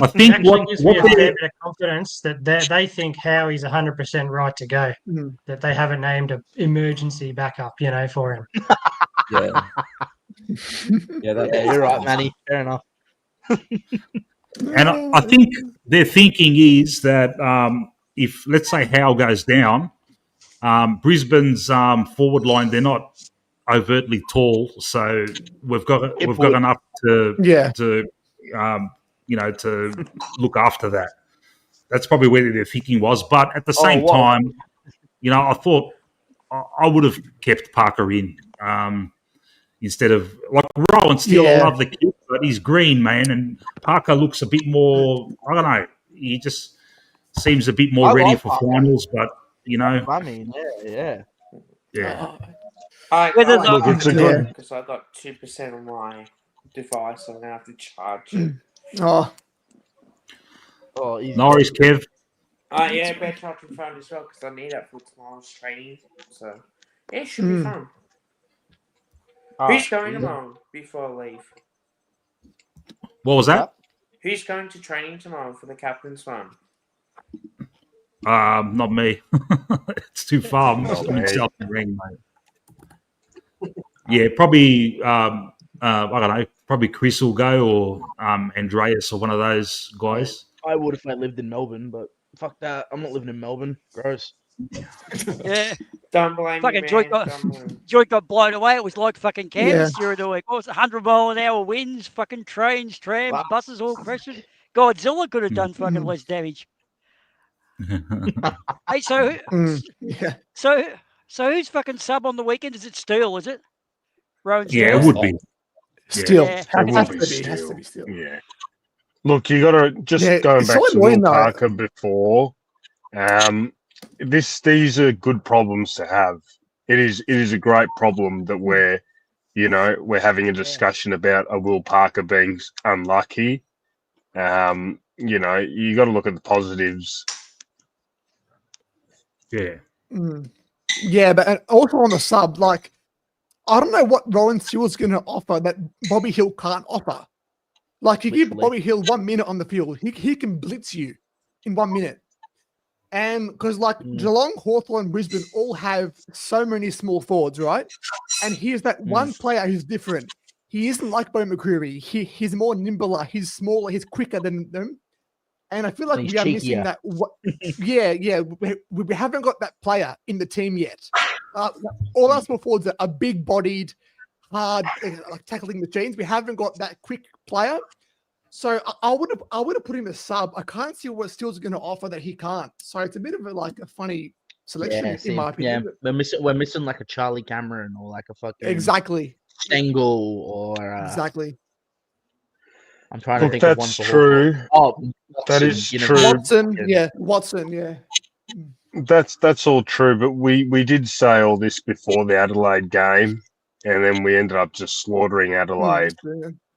I think Actually gives me a fair bit of confidence that they think Howie's 100% right to go. That they haven't named an emergency backup, for him. Yeah. You're right, Manny. Fair enough. And I think their thinking is that if, let's say, Howe goes down, Brisbane's forward line, they're not overtly tall, so we've got enough to look after that. That's probably where their thinking was. But at the same time, I thought I would have kept Parker in instead of like Rowan Steele. I love the kid, but he's green, man, and Parker looks a bit more. I don't know. He just seems a bit more ready for finals, but I mean, yeah. Because I got 2% on my device, I'm gonna have to charge it. Easy. Norris, Kev. Yeah, better charging phone as well because I need it for tomorrow's training. So it should be fun. Who's going tomorrow before I leave? What was that? Who's going to training tomorrow for the captain's one? Not me. It's too far. I'm in South Ring, mate. Yeah, probably. I don't know. Probably Chris will go, or Andreas, or one of those guys. I would if I lived in Melbourne, but fuck that. I'm not living in Melbourne. Gross. Yeah. Don't blame fucking me, Joy got blown away. It was like fucking Kansas during the week. What was it, 100-mile-an-hour winds, fucking trains, trams, buses all crashing. Godzilla could have done fucking less damage. Hey, so who's fucking sub on the weekend? Is it Steele, is it? Rowan Steele? Yeah, it would be. Steele. It Has to be Steele. Yeah. Look, you got to just going back to Will Parker before. These are good problems to have. It is a great problem that we're having a discussion about a Will Parker being unlucky. You got to look at the positives. Yeah. Yeah, but also on the sub, like, I don't know what Rowan Steele's going to offer that Bobby Hill can't offer. Like, you give Bobby Hill 1 minute on the field, he can blitz you in 1 minute. And because like Geelong, Hawthorn, Brisbane all have so many small forwards, right? And here's that one player who's different. He isn't like Bo McCreary. He's more nimbler. He's smaller. He's quicker than them. And I feel like we are missing that. Yeah. We haven't got that player in the team yet. All our small forwards are big-bodied, hard, like tackling machines. We haven't got that quick player. So I would have put him a sub. I can't see what Steele's going to offer that he can't. So it's a bit of a funny selection in my opinion. Yeah, we're missing like a Charlie Cameron or like a fucking Stengel or exactly. I'm trying to think that's of one for true. Watson, that is true. Watson, yeah. That's all true, but we did say all this before the Adelaide game, and then we ended up just slaughtering Adelaide.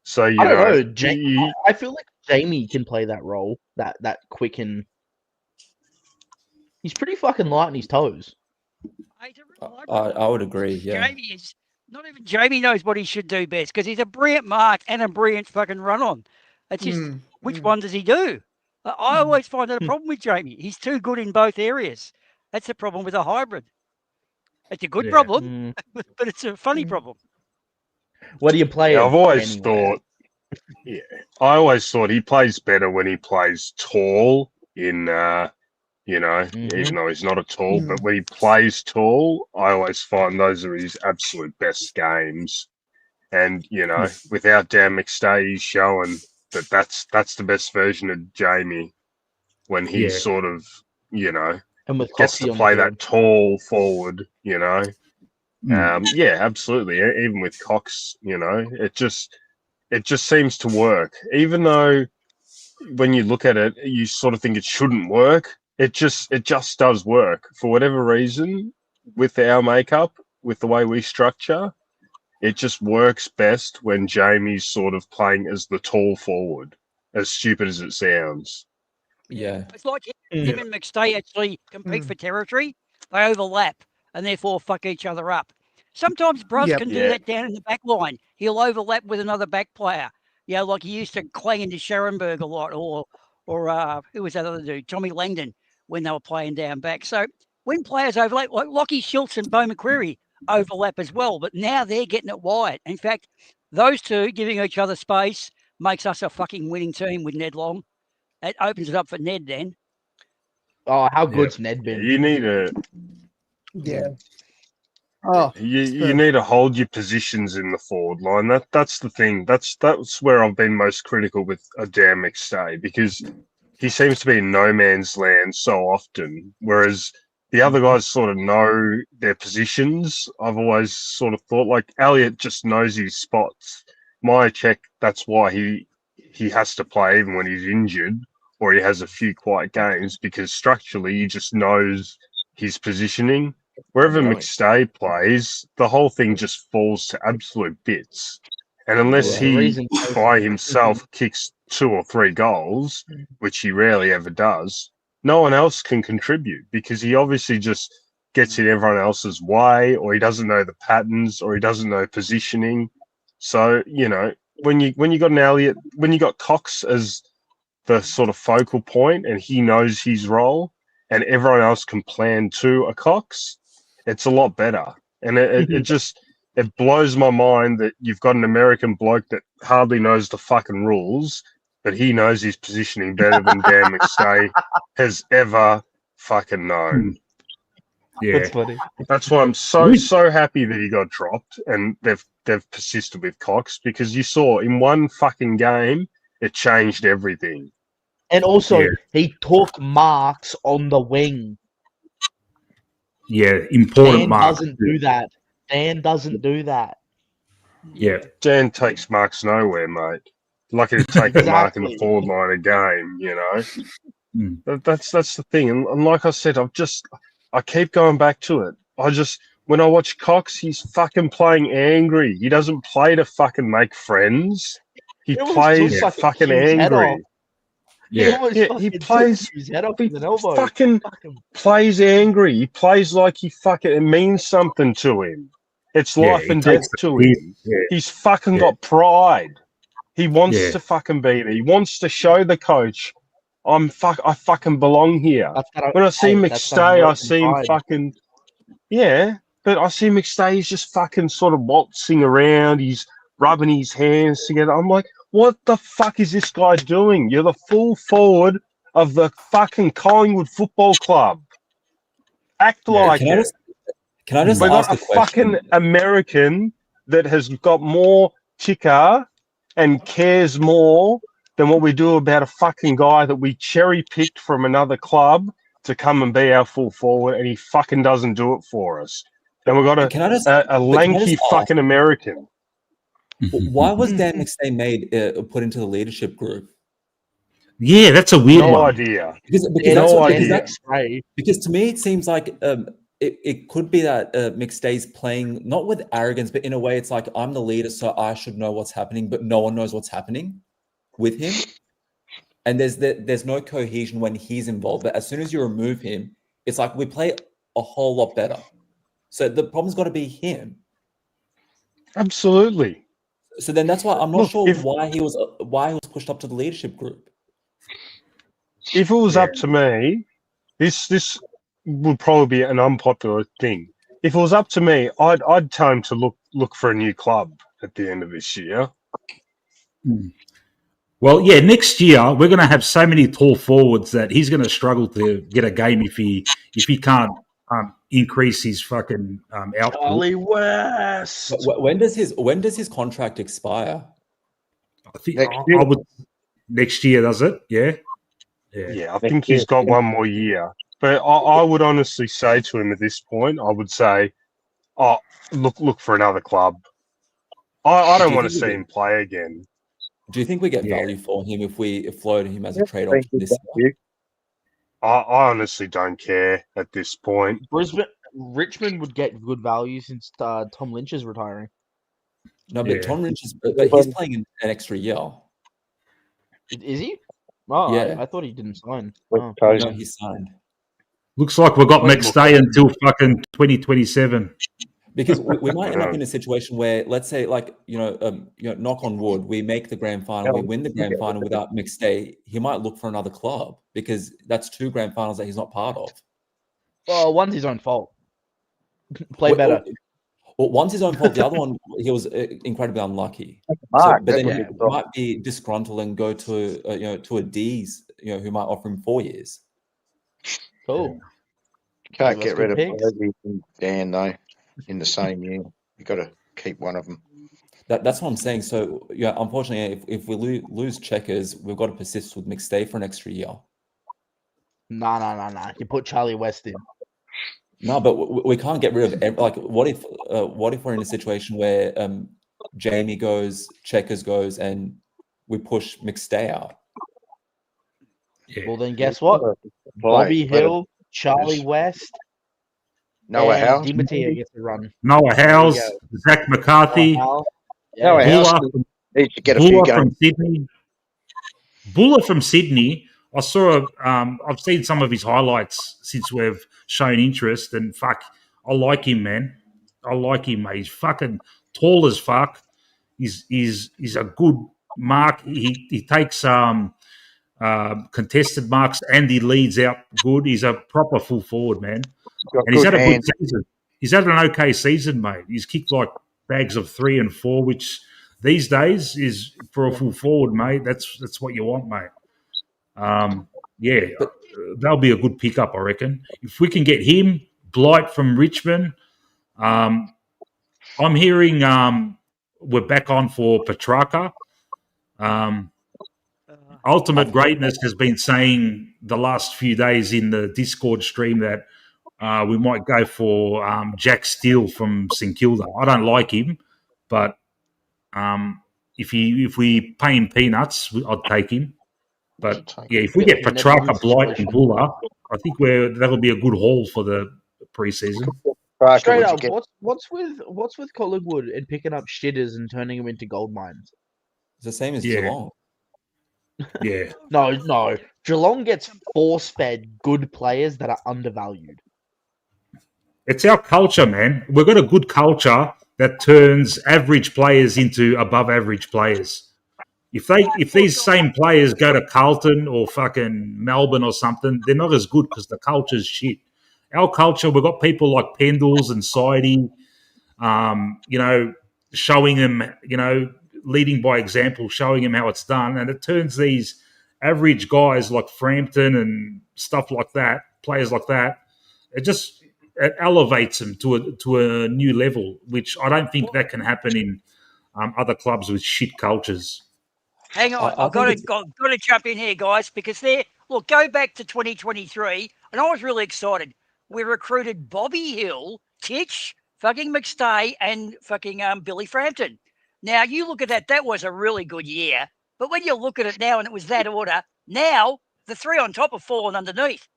So I don't know. I feel like Jamie can play that role, that quick and he's pretty fucking light on his toes. I would agree. Yeah. Jamie is not even Jamie knows what he should do best because he's a brilliant mark and a brilliant fucking run on. It's just which one does he do? I always find that a problem with Jamie. He's too good in both areas. That's the problem with a hybrid. It's a good problem, but it's a funny problem. What do you play? I've always thought, I always thought he plays better when he plays tall in, even though he's not a tall, but when he plays tall, I always find those are his absolute best games. And, without Dan McStay, he's showing that that's the best version of Jamie when he's sort of, and with gets to play that tall forward, absolutely. Even with Cox, it just seems to work. Even though when you look at it, you sort of think it shouldn't work. It just does work for whatever reason with our makeup, with the way we structure. It just works best when Jamie's sort of playing as the tall forward, as stupid as it sounds. Yeah. It's like him and McStay actually compete for territory. They overlap and therefore fuck each other up. Sometimes Bruz can do that down in the back line. He'll overlap with another back player. Like he used to clang into Scherenberg a lot or who was that other dude? Tommy Langdon when they were playing down back. So when players overlap, like Lockie Schultz and Bo McCreary overlap as well, but now they're getting it wide. In fact, those two giving each other space makes us a fucking winning team with Ned Long. That opens it up for Ned then. Oh, how good's Ned been? You need a you need to hold your positions in the forward line. That's the thing. That's where I've been most critical with Dan McStay, because he seems to be in no man's land so often, whereas the other guys sort of know their positions. I've always sort of thought like Elliott just knows his spots. Myercheck, that's why he has to play even when he's injured or he has a few quiet games, because structurally he just knows his positioning. Wherever McStay plays, the whole thing just falls to absolute bits. And unless he by himself kicks 2 or 3 goals, which he rarely ever does, no one else can contribute, because he obviously just gets in everyone else's way, or he doesn't know the patterns, or he doesn't know positioning. So, when you got an Elliott, when you got Cox as the sort of focal point and he knows his role and everyone else can plan to a Cox, it's a lot better. And it blows my mind that you've got an American bloke that hardly knows the fucking rules, but he knows his positioning better than Dan McStay has ever fucking known. Yeah, that's funny. That's why I'm so happy that he got dropped and they've persisted with Cox, because you saw in one fucking game it changed everything. And also he took marks on the wing. Yeah, important marks. Dan doesn't do that. Yeah. Dan takes marks nowhere, mate. Lucky to take a mark in the forward line a game, That's the thing. And like I said, I keep going back to it. When I watch Cox, he's fucking playing angry. He doesn't play to fucking make friends. He plays fucking angry. He plays. Fucking plays angry. He plays like it means something to him. It's life and death to him. He's fucking got pride. He wants to fucking be there. He wants to show the coach, I fucking belong here. When I see McStay, I see him fucking but I see McStay, he's just fucking sort of waltzing around. He's rubbing his hands together. I'm like, what the fuck is this guy doing? You're the full forward of the fucking Collingwood Football Club. Act like it. Can I just We got ask a a question? fucking American that has got more ticker and cares more than what we do about a fucking guy that we cherry picked from another club to come and be our full forward, and he fucking doesn't do it for us. And we've got a lanky fucking American. Why was Dan McStay put into the leadership group? Yeah, that's a weird one. No idea. Because to me, it seems like it could be that McStay's playing not with arrogance, but in a way, it's like, I'm the leader, so I should know what's happening, but no one knows what's happening with him. And there's no cohesion when he's involved. But as soon as you remove him, it's like we play a whole lot better. So the problem's got to be him. Absolutely. So then that's why I'm not sure why he was pushed up to the leadership group. If it was up to me, this would probably be an unpopular thing. If it was up to me, I'd tell him to look for a new club at the end of this year. Well, yeah, next year we're going to have so many tall forwards that he's going to struggle to get a game if he can't increase his fucking output. Charlie West. When does his contract expire? I think next year, does it? Yeah. Yeah, I think he's got one more year. But I would honestly say to him at this point, I would say, look for another club. I don't want to see him play again. Do you think we get value for him if we float him as a trade option this year? I honestly don't care at this point. Richmond would get good value since Tom Lynch is retiring. No, but Tom Lynch but he's playing an extra year. Is he? Oh, yeah. I thought he didn't sign. No, he signed. Looks like we've got McStay until fucking 2027. Because we might end up in a situation where, let's say, like, knock on wood, we make the grand final, we win the grand final without McStay. He might look for another club because that's 2 grand finals that he's not part of. Well, one's his own fault. Play better. Well, one's his own fault. The other one, he was incredibly unlucky. But then he might be disgruntled and go to to a D's, who might offer him 4 years. Cool. Can't get rid of Bobby and Dan though in the same year. You've got to keep one of them. That's what I'm saying. So unfortunately, if we lose Checkers, we've got to persist with McStay for an extra year. No. You put Charlie West in. No, but we can't get rid of what if we're in a situation where Jamie goes, Checkers goes, and we push McStay out. Yeah. Well, then guess what? Bobby Hill, Charlie West, Noah House. Dimatia gets a run. Noah House, Zach McCarthy. Noah House needs to get a few games. From Sydney. Buller from Sydney. I saw. I've seen some of his highlights since we've shown interest, and fuck, I like him, man. I like him, mate. He's fucking tall as fuck. He's a good mark. He takes contested marks and he leads out good. He's a proper full forward, man. And he's had a good season. He's had an okay season, mate. He's kicked like bags of 3 and 4, which these days is for a full forward, mate. That's what you want, mate. That'll be a good pickup, I reckon. If we can get him, Blight from Richmond. I'm hearing we're back on for Petrarca. Ultimate Greatness has been saying the last few days in the Discord stream that we might go for Jack Steele from St Kilda. I don't like him, but if we pay him peanuts, I'd take him. But if we get Petrarca, Blight, and Buller, I think that'll be a good haul for the preseason. Straight up, what's with Collingwood and picking up shitters and turning them into gold mines? It's the same as Geelong. Yeah. No. Geelong gets force-fed good players that are undervalued. It's our culture, man. We've got a good culture that turns average players into above-average players. If these same players go to Carlton or fucking Melbourne or something, they're not as good because the culture's shit. Our culture, we've got people like Pendles and Sidey, showing them, leading by example, showing them how it's done. And it turns these average guys like Frampton and stuff like that, players like that, it elevates them to a new level, which I don't think that can happen in other clubs with shit cultures. Hang on, I've got to jump in here, guys, because go back to 2023, and I was really excited. We recruited Bobby Hill, Titch, fucking McStay, and fucking Billy Frampton. Now, you look at that was a really good year. But when you look at it now, and it was that order, now the three on top have fallen underneath.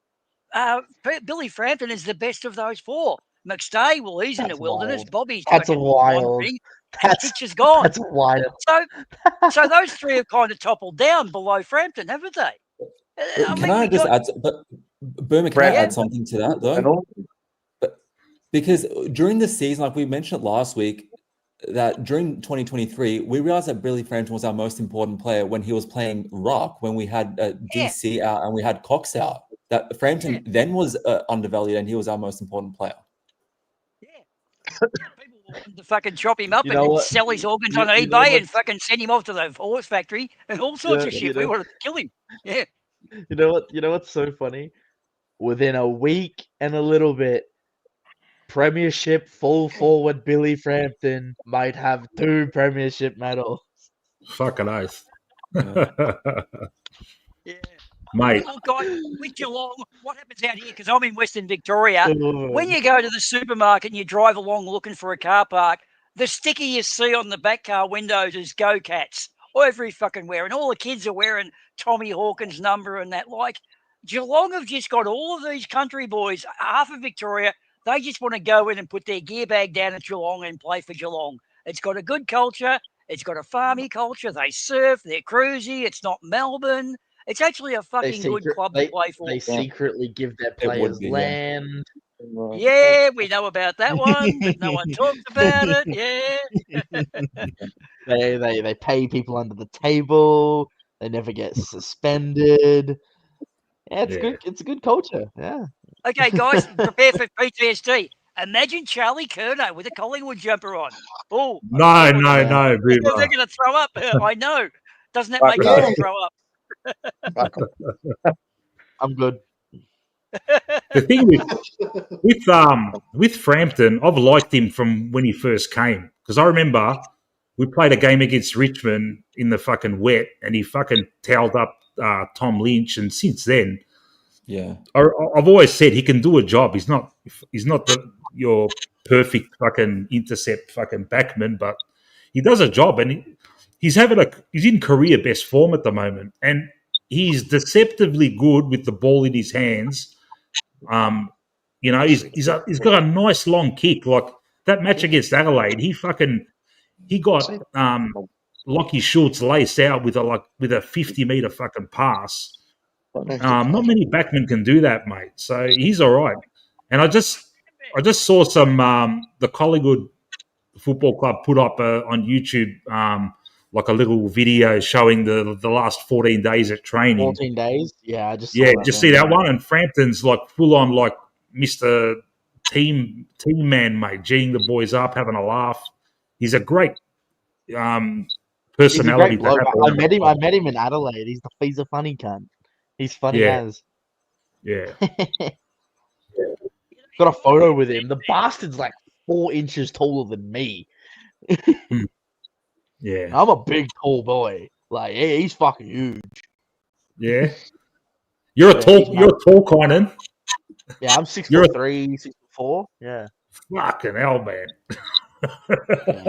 Billy Frampton is the best of those four. McStay, well, he's in the wilderness. Wild. Bobby's That's fucking wild. wandering. Titch is gone. That's wild. So those three have kind of toppled down below Frampton, haven't they? Boomer, can I add something to that, though? Because during the season, like we mentioned last week, that during 2023, we realized that Billy Frampton was our most important player when he was playing ruck, when we had DC out and we had Cox out. That Frampton then was undervalued and he was our most important player. People wanted to fucking chop him up and sell his organs on eBay and fucking send him off to the horse factory and all sorts of shit. We wanted to kill him. Yeah. You know what's so funny? Within a week and a little bit, Premiership full forward Billy Frampton might have 2 Premiership medals. Fucking oath. Yeah. Mate. Well, guys, with Geelong, what happens out here? Because I'm in Western Victoria. When you go to the supermarket and you drive along looking for a car park, the sticker you see on the back car windows is Go Cats every fucking where. And all the kids are wearing Tommy Hawkins' number and that. Like, Geelong have just got all of these country boys, half of Victoria, they just want to go in and put their gear bag down at Geelong and play for Geelong. It's got a good culture. It's got a farmy culture. They surf. They're cruisy. It's not Melbourne. It's actually a fucking good club to play for. They secretly give their players land. Yeah, we know about that one, but no one talks about it. Yeah. They pay people under the table. They never get suspended. Yeah, it's good. It's a good culture. Yeah. Okay, guys, prepare for PTSD. Imagine Charlie Curnow with a Collingwood jumper on. Oh, no. They're going to throw up. I know. Doesn't that make you throw up? I'm good. The thing with Frampton, I've liked him from when he first came because I remember we played a game against Richmond in the fucking wet, and he fucking towelled up Tom Lynch, and since then, I've always said he can do a job. He's not your perfect fucking intercept fucking backman, but he does a job, and he's in career best form at the moment, and he's deceptively good with the ball in his hands. He's got a nice long kick. Like that match against Adelaide, he got Lockie Schultz laced out with a 50-meter fucking pass. Not many backmen can do that, mate. So he's all right. And I just saw some the Collingwood Football Club put up on YouTube like a little video showing the last 14 days at training. 14 days? Yeah, I just see that one? And Frampton's like full on like Mr. Team man, mate, G'ing the boys up, having a laugh. He's a great personality. I met him in Adelaide. He's a funny cunt. He's funny as. Yeah. Got a photo with him. The bastard's like 4 inches taller than me. Yeah. I'm a big tall boy. Like he's fucking huge. Yeah. You're a tall Conan. Yeah, I'm 6'3", 6'4". Yeah. Fucking hell, man.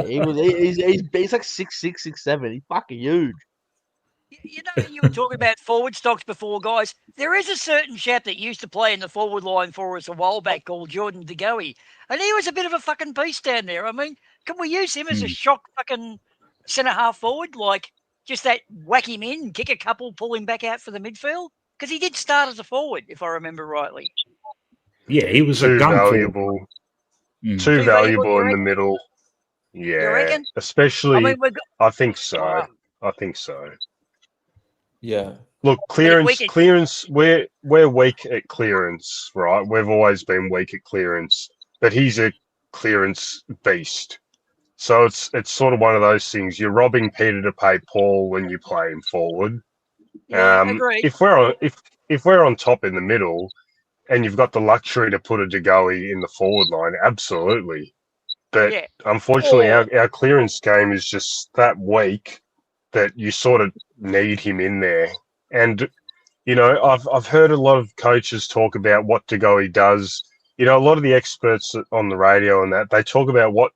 He's like 6'6", 6'7". He's fucking huge. You were talking about forward stocks before, guys. There is a certain chap that used to play in the forward line for us a while back called Jordan De Goey, and he was a bit of a fucking beast down there. I mean, can we use him as a shock fucking centre half forward? Like, just that whack him in, kick a couple, pull him back out for the midfield? Because he did start as a forward, if I remember rightly. Yeah, he was too valuable. Too valuable in the middle. Yeah, especially. I think so. I think so. Yeah. Look, clearance. We're weak at clearance, right? We've always been weak at clearance, but he's a clearance beast. So it's sort of one of those things. You're robbing Peter to pay Paul when you play him forward. Yeah, agreed. If we're on top in the middle, and you've got the luxury to put a De Goey in the forward line, absolutely. But Yeah. unfortunately, our clearance game is just that weak that you sort of need him in there. And I've heard a lot of coaches talk about what De Goey does. A lot of the experts on the radio and that, they talk about what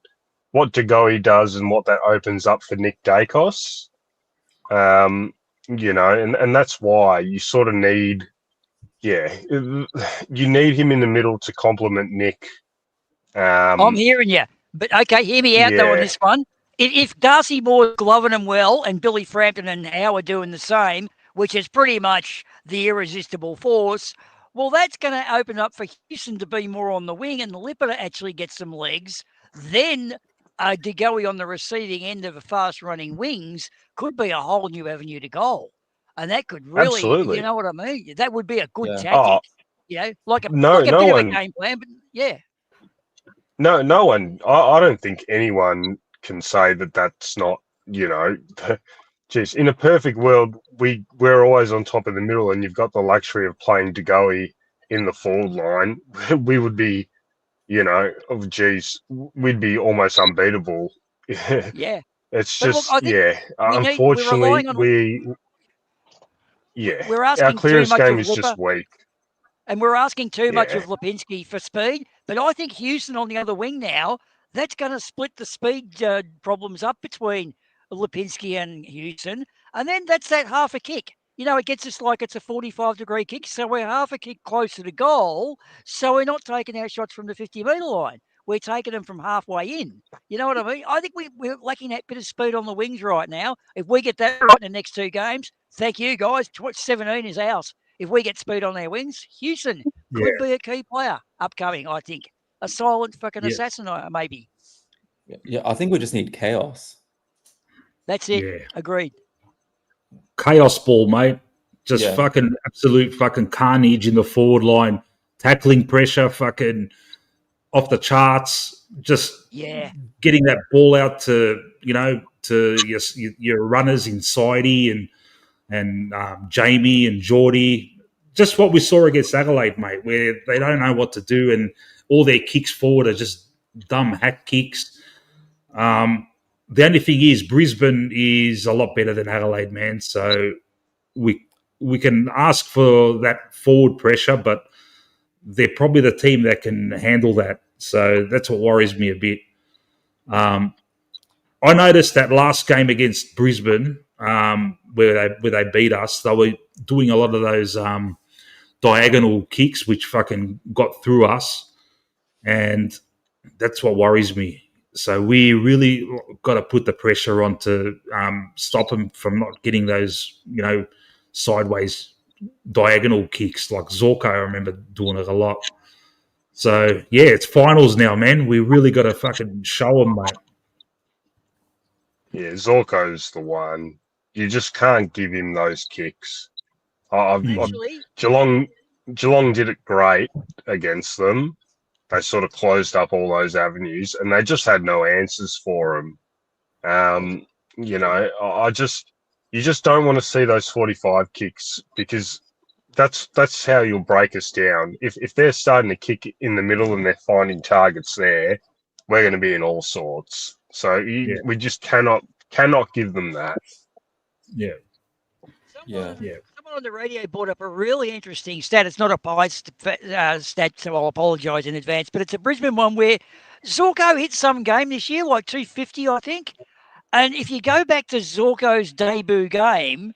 De Goey does and what that opens up for Nick Dacos. And that's why you sort of need, you need him in the middle to complement Nick. I'm hearing you. But, okay, hear me out, though, on this one. If Darcy Moore's gloving him well and Billy Frampton and Howe are doing the same, which is pretty much the irresistible force, well, that's going to open up for Houston to be more on the wing and the Lipper to actually get some legs. Then De Goey on the receiving end of a fast-running wings could be a whole new avenue to goal. And that could really, Absolutely. you know what I mean? That would be a good Yeah. tactic. Like a bit of a game plan, but yeah. No one. I don't think anyone can say that that's not. Geez, in a perfect world, we're always on top of the middle, and you've got the luxury of playing De Goey in the forward line. We would be, we'd be almost unbeatable. Yeah. It's But just, look, I think unfortunately, we're our asking too clearance much game of is Lipper. just weak. And we're asking too much Yeah. of Lipinski for speed, but I think Houston on the other wing now, that's going to split the speed problems up between Lipinski and Houston. And then that's that half a kick. It gets us like it's a 45-degree kick, so we're half a kick closer to goal, so we're not taking our shots from the 50-metre line. We're taking them from halfway in. You know what I mean? I think we're lacking that bit of speed on the wings right now. If we get that right in the next two games, thank you, guys. 17 is ours. If we get speed on their wings, Houston could be a key player upcoming, I think. A silent fucking assassin, maybe. Yeah, I think we just need chaos. That's it. Yeah. Agreed. Chaos ball, mate. Just fucking absolute fucking carnage in the forward line. Tackling pressure, fucking off the charts. Just getting that ball out to your runners in Sidey and Jamie and Geordie. Just what we saw against Adelaide, mate, where they don't know what to do and all their kicks forward are just dumb hack kicks. The only thing is Brisbane is a lot better than Adelaide, man. So we can ask for that forward pressure, but they're probably the team that can handle that. So that's what worries me a bit. I noticed that last game against Brisbane, where they beat us, they were doing a lot of those diagonal kicks, which fucking got through us, and that's what worries me. So we really got to put the pressure on to stop them from not getting those, sideways diagonal kicks like Zorko. I remember doing it a lot. So yeah, it's finals now, man. We really got to fucking show them, mate. Yeah, Zorko's the one. You just can't give him those kicks. Geelong did it great against them. They sort of closed up all those avenues, and they just had no answers for him. You just don't want to see those 45 kicks because that's how you'll break us down. If they're starting to kick in the middle and they're finding targets there, we're going to be in all sorts. So we just cannot give them that. Yeah. Someone on the radio brought up a really interesting stat. It's not a pie stat, so I'll apologise in advance, but it's a Brisbane one where Zorko hit some game this year, like 250, I think. And if you go back to Zorko's debut game,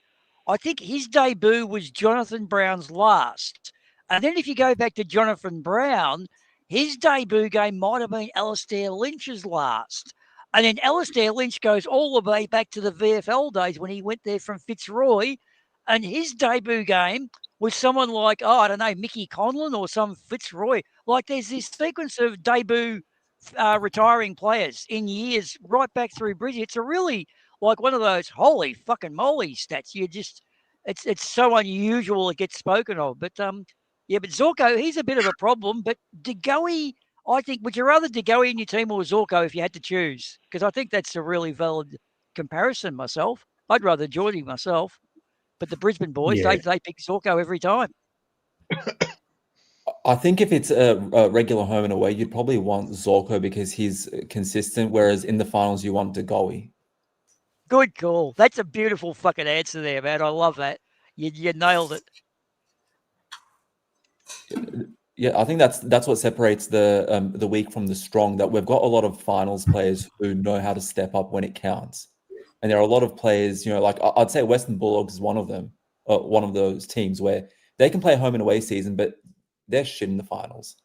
I think his debut was Jonathan Brown's last. And then if you go back to Jonathan Brown, his debut game might have been Alistair Lynch's last. And then Alistair Lynch goes all the way back to the VFL days when he went there from Fitzroy. And his debut game was someone like, Mickey Conlon or some Fitzroy. Like there's this sequence of debut retiring players in years right back through Brisbane. It's a really like one of those holy fucking moly stats. You just, it's so unusual it gets spoken of. But yeah, but Zorko, he's a bit of a problem. But De Goey, I think, would you rather De Goey in your team or Zorko if you had to choose? Because I think that's a really valid comparison myself. I'd rather Geordie myself. But the Brisbane boys, they pick Zorko every time. I think if it's a regular home and away, you'd probably want Zorko because he's consistent, whereas in the finals you want De Goey. Good call. That's a beautiful fucking answer there, man. I love that. You nailed it. Yeah, I think that's what separates the weak from the strong. That we've got a lot of finals players who know how to step up when it counts, and there are a lot of players. Like I'd say Western Bulldogs is one of them, one of those teams where they can play home and away season, but they're shit in the finals.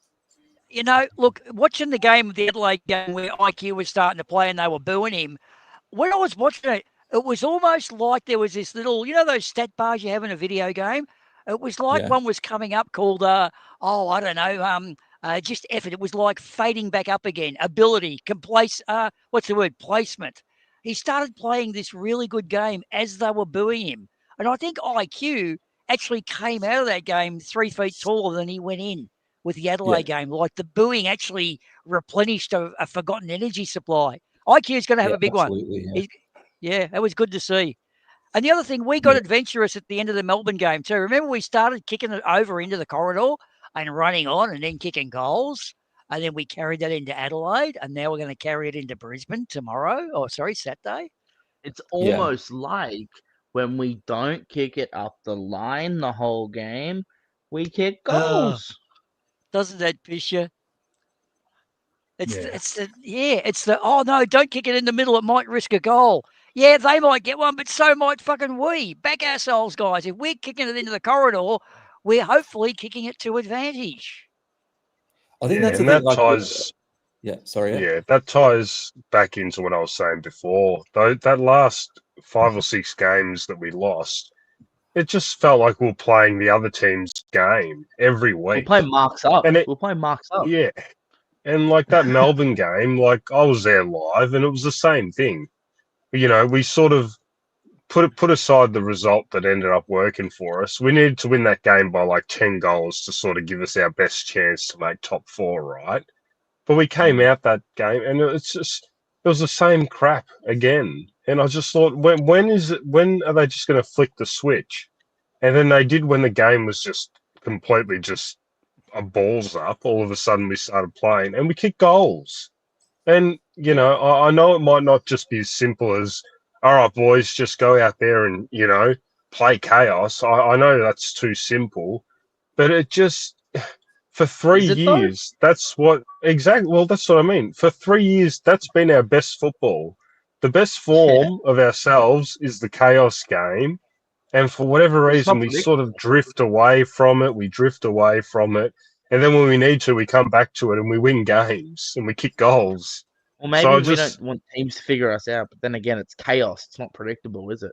Look, watching the game, the Adelaide game where IQ was starting to play and they were booing him, when I was watching it, it was almost like there was this little, those stat bars you have in a video game? It was like one was coming up called, I don't know, just effort. It was like fading back up again. Ability, placement. He started playing this really good game as they were booing him. And I think IQ actually came out of that game 3 feet taller than he went in with the Adelaide game. Like the booing actually replenished a forgotten energy supply. IQ is going to have a big one. Yeah, it was good to see. And the other thing, we got adventurous at the end of the Melbourne game too. Remember, we started kicking it over into the corridor and running on and then kicking goals. And then we carried that into Adelaide. And now we're going to carry it into Brisbane Saturday. It's almost like when we don't kick it up the line the whole game, we kick goals. Doesn't that piss you? It's the oh no, don't kick it in the middle, it might risk a goal. Yeah, they might get one, but so might fucking we. Back ourselves, guys. If we're kicking it into the corridor, we're hopefully kicking it to advantage. I think that's that ties. That ties back into what I was saying before. Though that last 5 or 6 games that we lost, it just felt like we were playing the other team's game every week. We'll play marks up. We'll play marks up. Yeah. And like that Melbourne game, like I was there live and it was the same thing. We sort of put aside the result that ended up working for us. We needed to win that game by like 10 goals to sort of give us our best chance to make top 4, right? But we came out that game and it was the same crap again. And I just thought, when are they just going to flick the switch? And then they did when the game was just completely just a balls up. All of a sudden we started playing and we kicked goals. And, I know it might not just be as simple as, all right, boys, just go out there and, play chaos. I know that's too simple, but it just, for 3 years, that's what I mean. For 3 years, that's been our best football. The best form of ourselves is the chaos game. And for whatever reason, we sort of drift away from it. And then when we need to, we come back to it and we win games and we kick goals. Well, maybe we don't want teams to figure us out, but then again, it's chaos. It's not predictable, is it?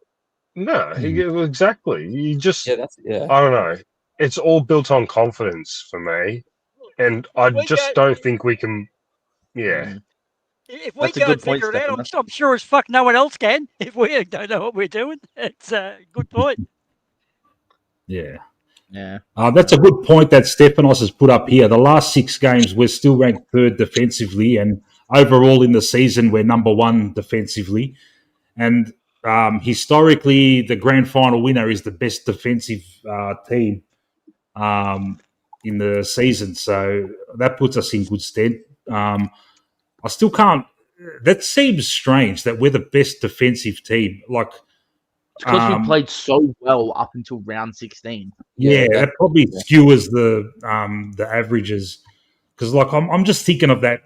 No, exactly. You just, I don't know. It's all built on confidence for me. And I just don't think we can, If we can't figure it out, I'm sure as fuck no one else can. If we don't know what we're doing, it's a good point. Yeah. Yeah. That's a good point that Stefanos has put up here. The last 6 games, we're still ranked 3rd defensively, and overall in the season, we're number 1 defensively. And historically, the grand final winner is the best defensive team in the season. So that puts us in good stead. I still can't. That seems strange that we're the best defensive team. Like, it's because we played so well up until round 16. Yeah, that probably skewers the averages. Because like I'm just thinking of that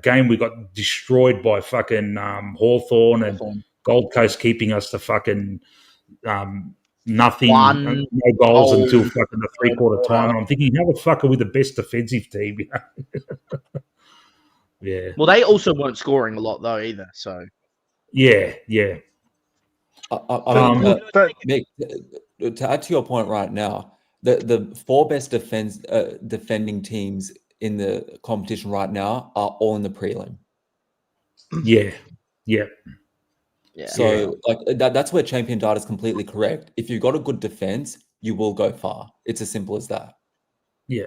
game we got destroyed by fucking Hawthorn and Gold Coast keeping us to fucking nothing, no goals until fucking the 3/4 time. And I'm thinking, how the fuck are we the best defensive team? Yeah. Well, they also weren't scoring a lot though either. So. Yeah. Mick, to add to your point right now, the 4 best defending teams in the competition right now are all in the prelim. Yeah. So that's where champion data is completely correct. If you've got a good defense, you will go far. It's as simple as that. Yeah.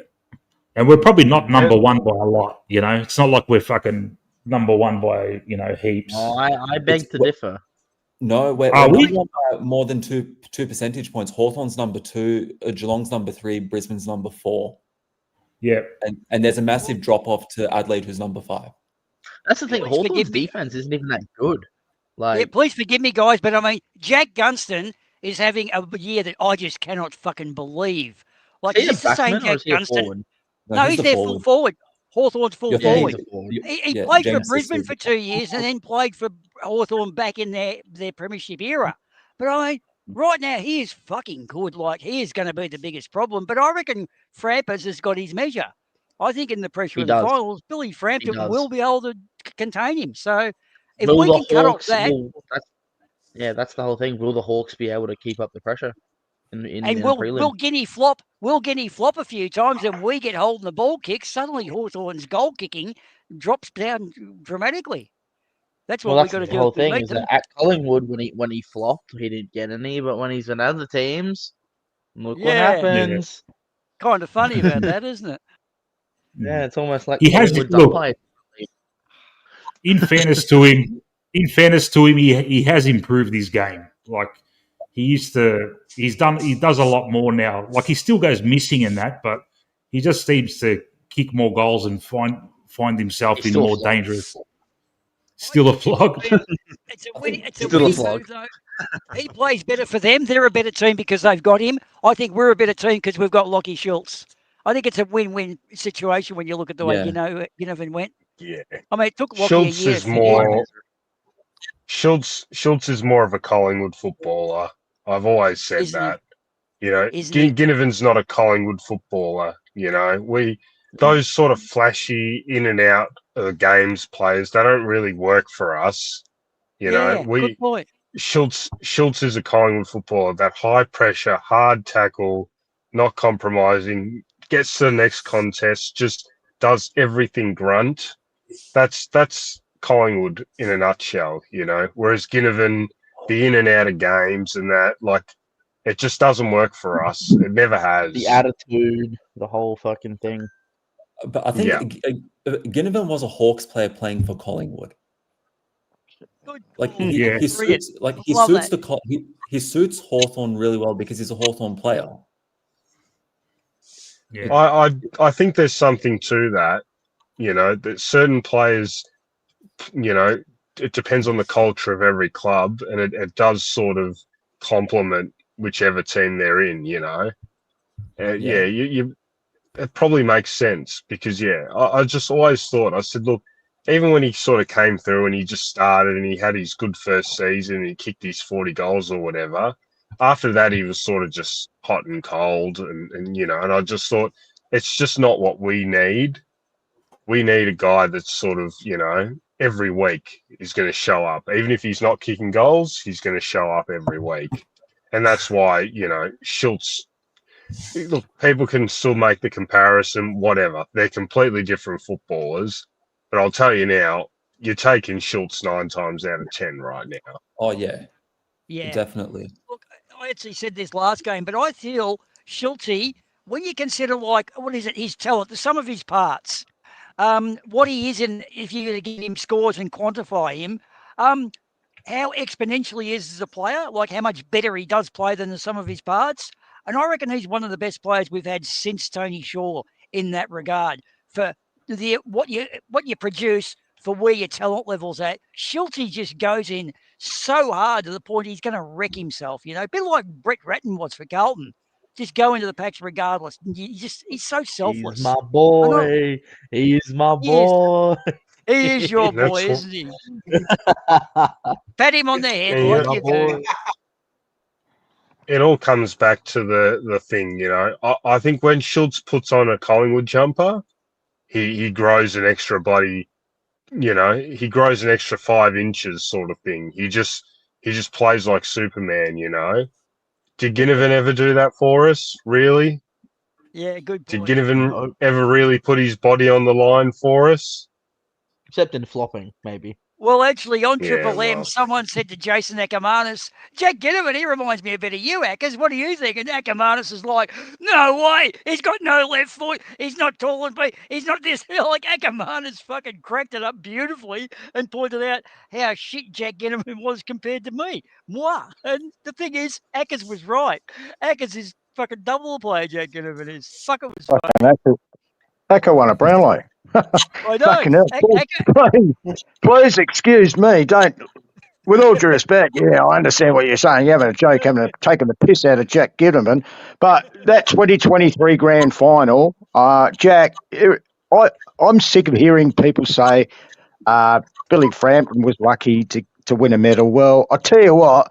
And we're probably not number one by a lot, you know. It's not like we're fucking number one by, you know, heaps. Oh, I beg to differ. No, we're Are we? number one by more than two percentage points. Hawthorn's number 2, Geelong's number 3, Brisbane's number 4. Yeah. And there's a massive drop off to Adelaide, who's number 5. That's the thing. Hawthorn's defense isn't even that good. Like, please forgive me, guys, but I mean, Jack Gunston is having a year that I just cannot fucking believe. Like, is he is this the same Jack Gunston? No, he's their full forward. Hawthorn's full forward. He played for Brisbane for 2 years and then played for Hawthorn back in their premiership era. But I mean, right now he is fucking good. Like, he is going to be the biggest problem. But I reckon Frampers has got his measure. I think in the pressure of the finals, Billy Frampton will be able to contain him. So if we can cut off that, that's the whole thing. Will the Hawks be able to keep up the pressure? Will Guinea flop? Will Guinea flop a few times and we get holding the ball kick? Suddenly Hawthorn's goal kicking drops down dramatically. That's what we've got to do. The whole thing is that at Collingwood, when he flopped, he didn't get any. But when he's in other teams, look what happens. Yeah. Kind of funny about that, isn't it? Yeah, it's almost like he has. Look, in fairness to him, he has improved his game. Like he does a lot more now. Like he still goes missing in that, but he just seems to kick more goals and find himself in more dangerous. Still a flog. It's a winning move, though. He plays better for them. They're a better team because they've got him. I think we're a better team because we've got Lachie Schultz. I think it's a win-win situation when you look at the way Ginnivan went. Yeah. I mean, it took Lachie a year. Schultz is more of a Collingwood footballer. I've always said that. You know, Ginnivan's not a Collingwood footballer. You know, those sort of flashy in and out of games players, they don't really work for us. You know, good point. Schultz is a Collingwood footballer. That high pressure, hard tackle, not compromising, gets to the next contest, just does everything grunt. That's Collingwood in a nutshell, you know. Whereas Ginnivan, the in and out of games and that, like, it just doesn't work for us. It never has. The attitude, the whole fucking thing. But I think Ginnivan was a Hawks player playing for Collingwood. Like he suits Hawthorn really well because he's a Hawthorn player. Yeah. I think there's something to that. You know, that certain players, you know, it depends on the culture of every club, and it does sort of complement whichever team they're in. You know, it probably makes sense because I just always thought, I said, look, even when he sort of came through and he just started and he had his good first season and he kicked his 40 goals or whatever, after that he was sort of just hot and cold and you know, and I just thought it's just not what we need. We need a guy that's sort of, you know, every week is going to show up. Even if he's not kicking goals, he's going to show up every week. And that's why, you know, Schultz, look, people can still make the comparison, whatever. They're completely different footballers. But I'll tell you now, you're taking Schultz 9 times out of 10 right now. Oh, yeah. Yeah. Definitely. Look, I actually said this last game, but I feel Schultz, when you consider, like, what is it, his talent, the sum of his parts, what he is, and if you're going to give him scores and quantify him, how exponentially he is as a player, like how much better he does play than the sum of his parts. And I reckon he's one of the best players we've had since Tony Shaw in that regard. For what you produce for where your talent level's at, Schultz just goes in so hard to the point he's going to wreck himself. You know, a bit like Brett Ratton was for Carlton. Just go into the packs regardless. He's so selfless. He's my boy. He's my boy. He is your boy, isn't he? Pat him on the head like you do. It all comes back to the thing, you know. I think when Schultz puts on a Collingwood jumper, he grows an extra bloody, you know, he grows an extra 5 inches sort of thing. He just plays like Superman, you know. Did Ginnivan ever do that for us? Really? Yeah, good point. Did Ginnivan ever really put his body on the line for us? except in flopping, maybe. Well, actually, on Yeah, Triple M, well. someone said to Jason Ackermanis, Jack Ginnivan, he reminds me a bit of you, Ackers. What do you think? And Ackermanis is like, no way. He's got no left foot. He's not tall and big. He's not this. Like, Ackermanis fucking cracked it up beautifully and pointed out how shit Jack Ginnivan was compared to me. Moi. And the thing is, Ackers was right. Ackers is fucking double the player Jack Ginnivan is. Fuck, it was funny. Acker won a Brownlow. I know. Fucking hell. Please excuse me. Don't. With all due respect, yeah, I understand what you're saying. You're having a joke, taking the piss out of Jack Ginnivan. But that 2023 grand final, Jack, I'm sick of hearing people say Billy Frampton was lucky to win a medal. Well, I tell you what,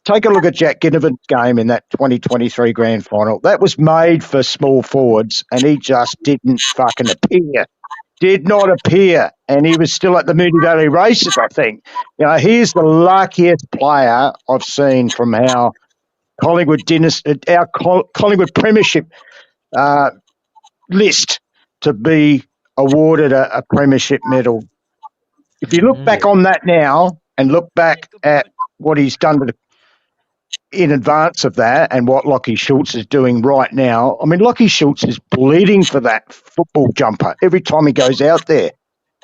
take a look at Jack Ginnivan's game in that 2023 grand final. That was made for small forwards, and he just didn't fucking appear. Did not appear, and he was still at the Moonee Valley races, I think. He's the luckiest player I've seen from our Collingwood Collingwood Premiership list to be awarded a Premiership medal. If you look back on that now and look back at what he's done in advance of that and what Lachie Schultz is doing right now, I mean, Lachie Schultz is bleeding for that football jumper every time he goes out there.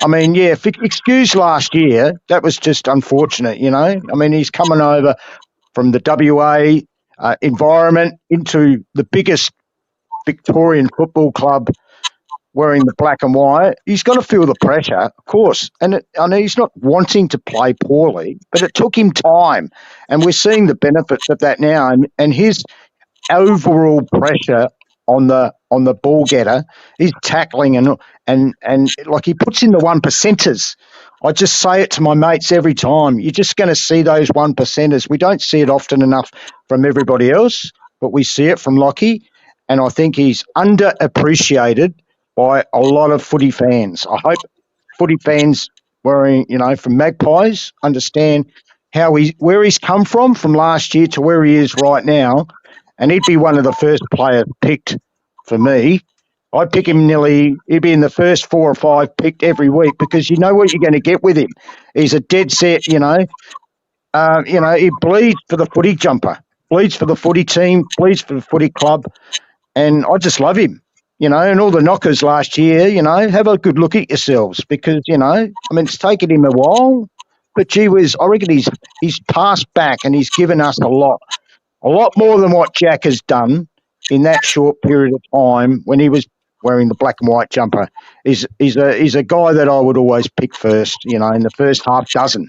I mean, yeah, excuse last year, that was just unfortunate, I mean, he's coming over from the WA environment into the biggest Victorian football club wearing the black and white. He's got to feel the pressure, of course. And I know he's not wanting to play poorly, but it took him time. And we're seeing the benefits of that now. And his overall pressure on the ball getter, his tackling and like he puts in the 1%ers. I just say it to my mates every time. You're just going to see those 1%ers. We don't see it often enough from everybody else, but we see it from Lachie. And I think he's underappreciated by a lot of footy fans. I hope footy fans from Magpies understand where he's come from last year to where he is right now, and he'd be one of the first players picked for me. I'd pick him he'd be in the first 4 or 5 picked every week because you know what you're going to get with him. He's a dead set, he bleeds for the footy jumper, bleeds for the footy team, bleeds for the footy club, and I just love him. And all the knockers last year, have a good look at yourselves because, it's taken him a while, but gee whiz, I reckon he's passed back and he's given us a lot more than what Jack has done in that short period of time when he was wearing the black and white jumper. He's a guy that I would always pick first, in the first half dozen.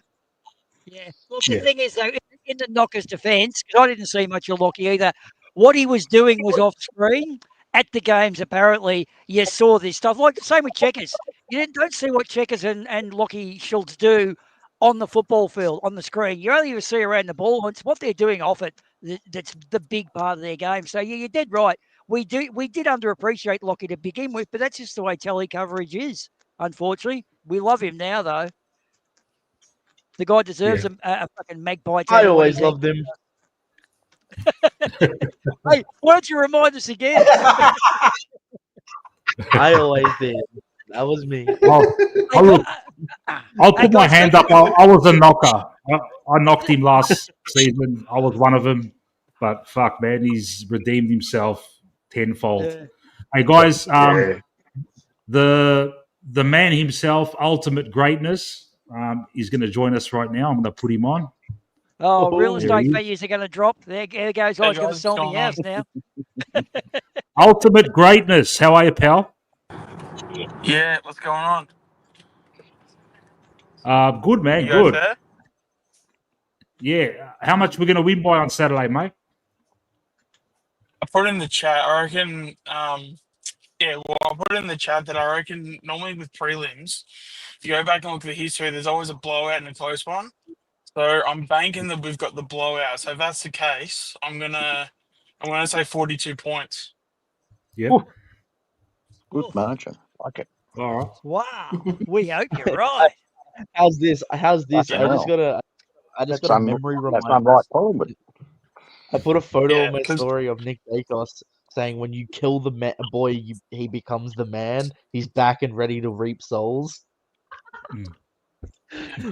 Yeah. Look, the thing is, though, in the Knockers' defence, because I didn't see much of Lachie either, what he was doing was off screen. At the games, apparently, you saw this stuff. Like the same with Checkers. You don't see what Checkers and Lachie Schultz do on the football field, on the screen. You only ever see around the ball. It's what they're doing off it that's the big part of their game. So, yeah, you're dead right. We did underappreciate Lachie to begin with, but that's just the way telly coverage is, unfortunately. We love him now, though. The guy deserves a fucking magpie. I always loved him. Hey, why don't you remind us again? I always did. That was me. I'll put my hand up. I was a knocker. I knocked him last season. I was one of them. But fuck, man, he's redeemed himself tenfold. Yeah. Hey, guys, the man himself, Ultimate Greatness, is going to join us right now. I'm going to put him on. Oh, real estate values are going to drop. There goes. I was going to sell me house now. Ultimate Greatness. How are you, pal? Yeah, what's going on? Good, man. You good. There? Yeah. How much we're going to win by on Saturday, mate? I put in the chat. I reckon. I'll put in the chat that I reckon normally with prelims, if you go back and look at the history, there's always a blowout and a close one. So I'm banking that we've got the blowout. So if that's the case, I'm gonna say 42 points. Yeah. Ooh. Good margin. Like it. All right. Wow. We hope you're right. How's this? I just got a memory reminder. I put a photo on my story of Nick Dacos saying when you kill the boy, he becomes the man. He's back and ready to reap souls.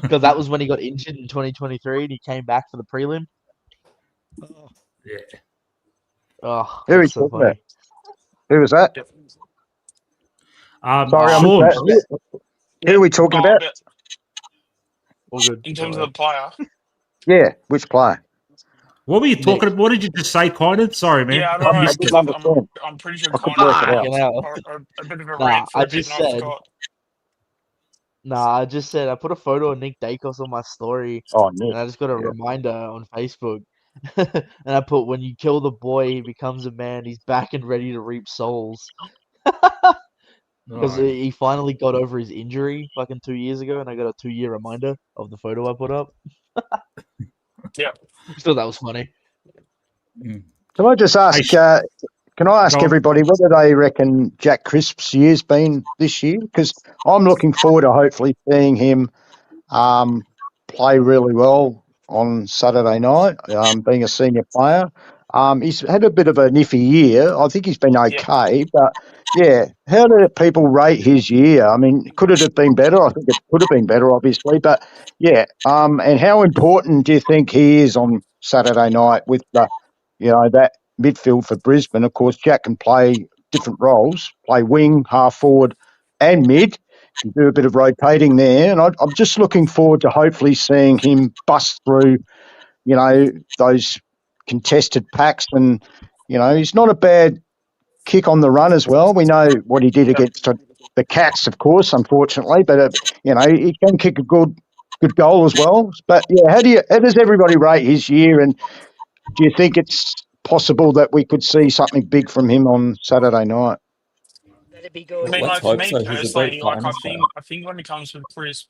Because that was when he got injured in 2023 and he came back for the prelim. Yeah. Oh, Who are we that's so talking about? funny. Who was that? Sorry, I missed Sean. that. Who are we talking about? All good. In terms of the player. Yeah, which player? What were you talking about? What did you just say, Kynan? Sorry, man. Yeah, I don't know. I didn't understand. I'm pretty sure I couldn't Connor work it went out. off a bit of a Nah, rant for I a bit, just and I said. forgot. Nah, I just said I put a photo of Nick Dacos on my story, Oh, Nick. and I just got a Yeah. reminder on Facebook, and I put, "When you kill the boy, he becomes a man. He's back and ready to reap souls." Because he finally got over his injury fucking 2 years ago, and I got a 2-year reminder of the photo I put up. Yeah. I thought that was funny. Can I just ask? Can I ask everybody whether they reckon Jack Crisp's year's been this year? Because I'm looking forward to hopefully seeing him play really well on Saturday night, being a senior player. He's had a bit of a niffy year. I think he's been okay, but yeah, how do people rate his year? I mean, could it have been better? I think it could have been better, obviously, but yeah. And how important do you think he is on Saturday night with the, that midfield for Brisbane? Of course, Jack can play different roles, play wing, half forward, and mid. Can do a bit of rotating there, and I'm just looking forward to hopefully seeing him bust through, those contested packs. And he's not a bad kick on the run as well. We know what he did against the Cats, of course, unfortunately, but he can kick a good goal as well. But yeah, how does everybody rate his year, and do you think it's possible that we could see something big from him on Saturday night? That'd be I good. mean, Let's like, for hope me so. He's a great personally, like, I finals player. think when it comes to Chris,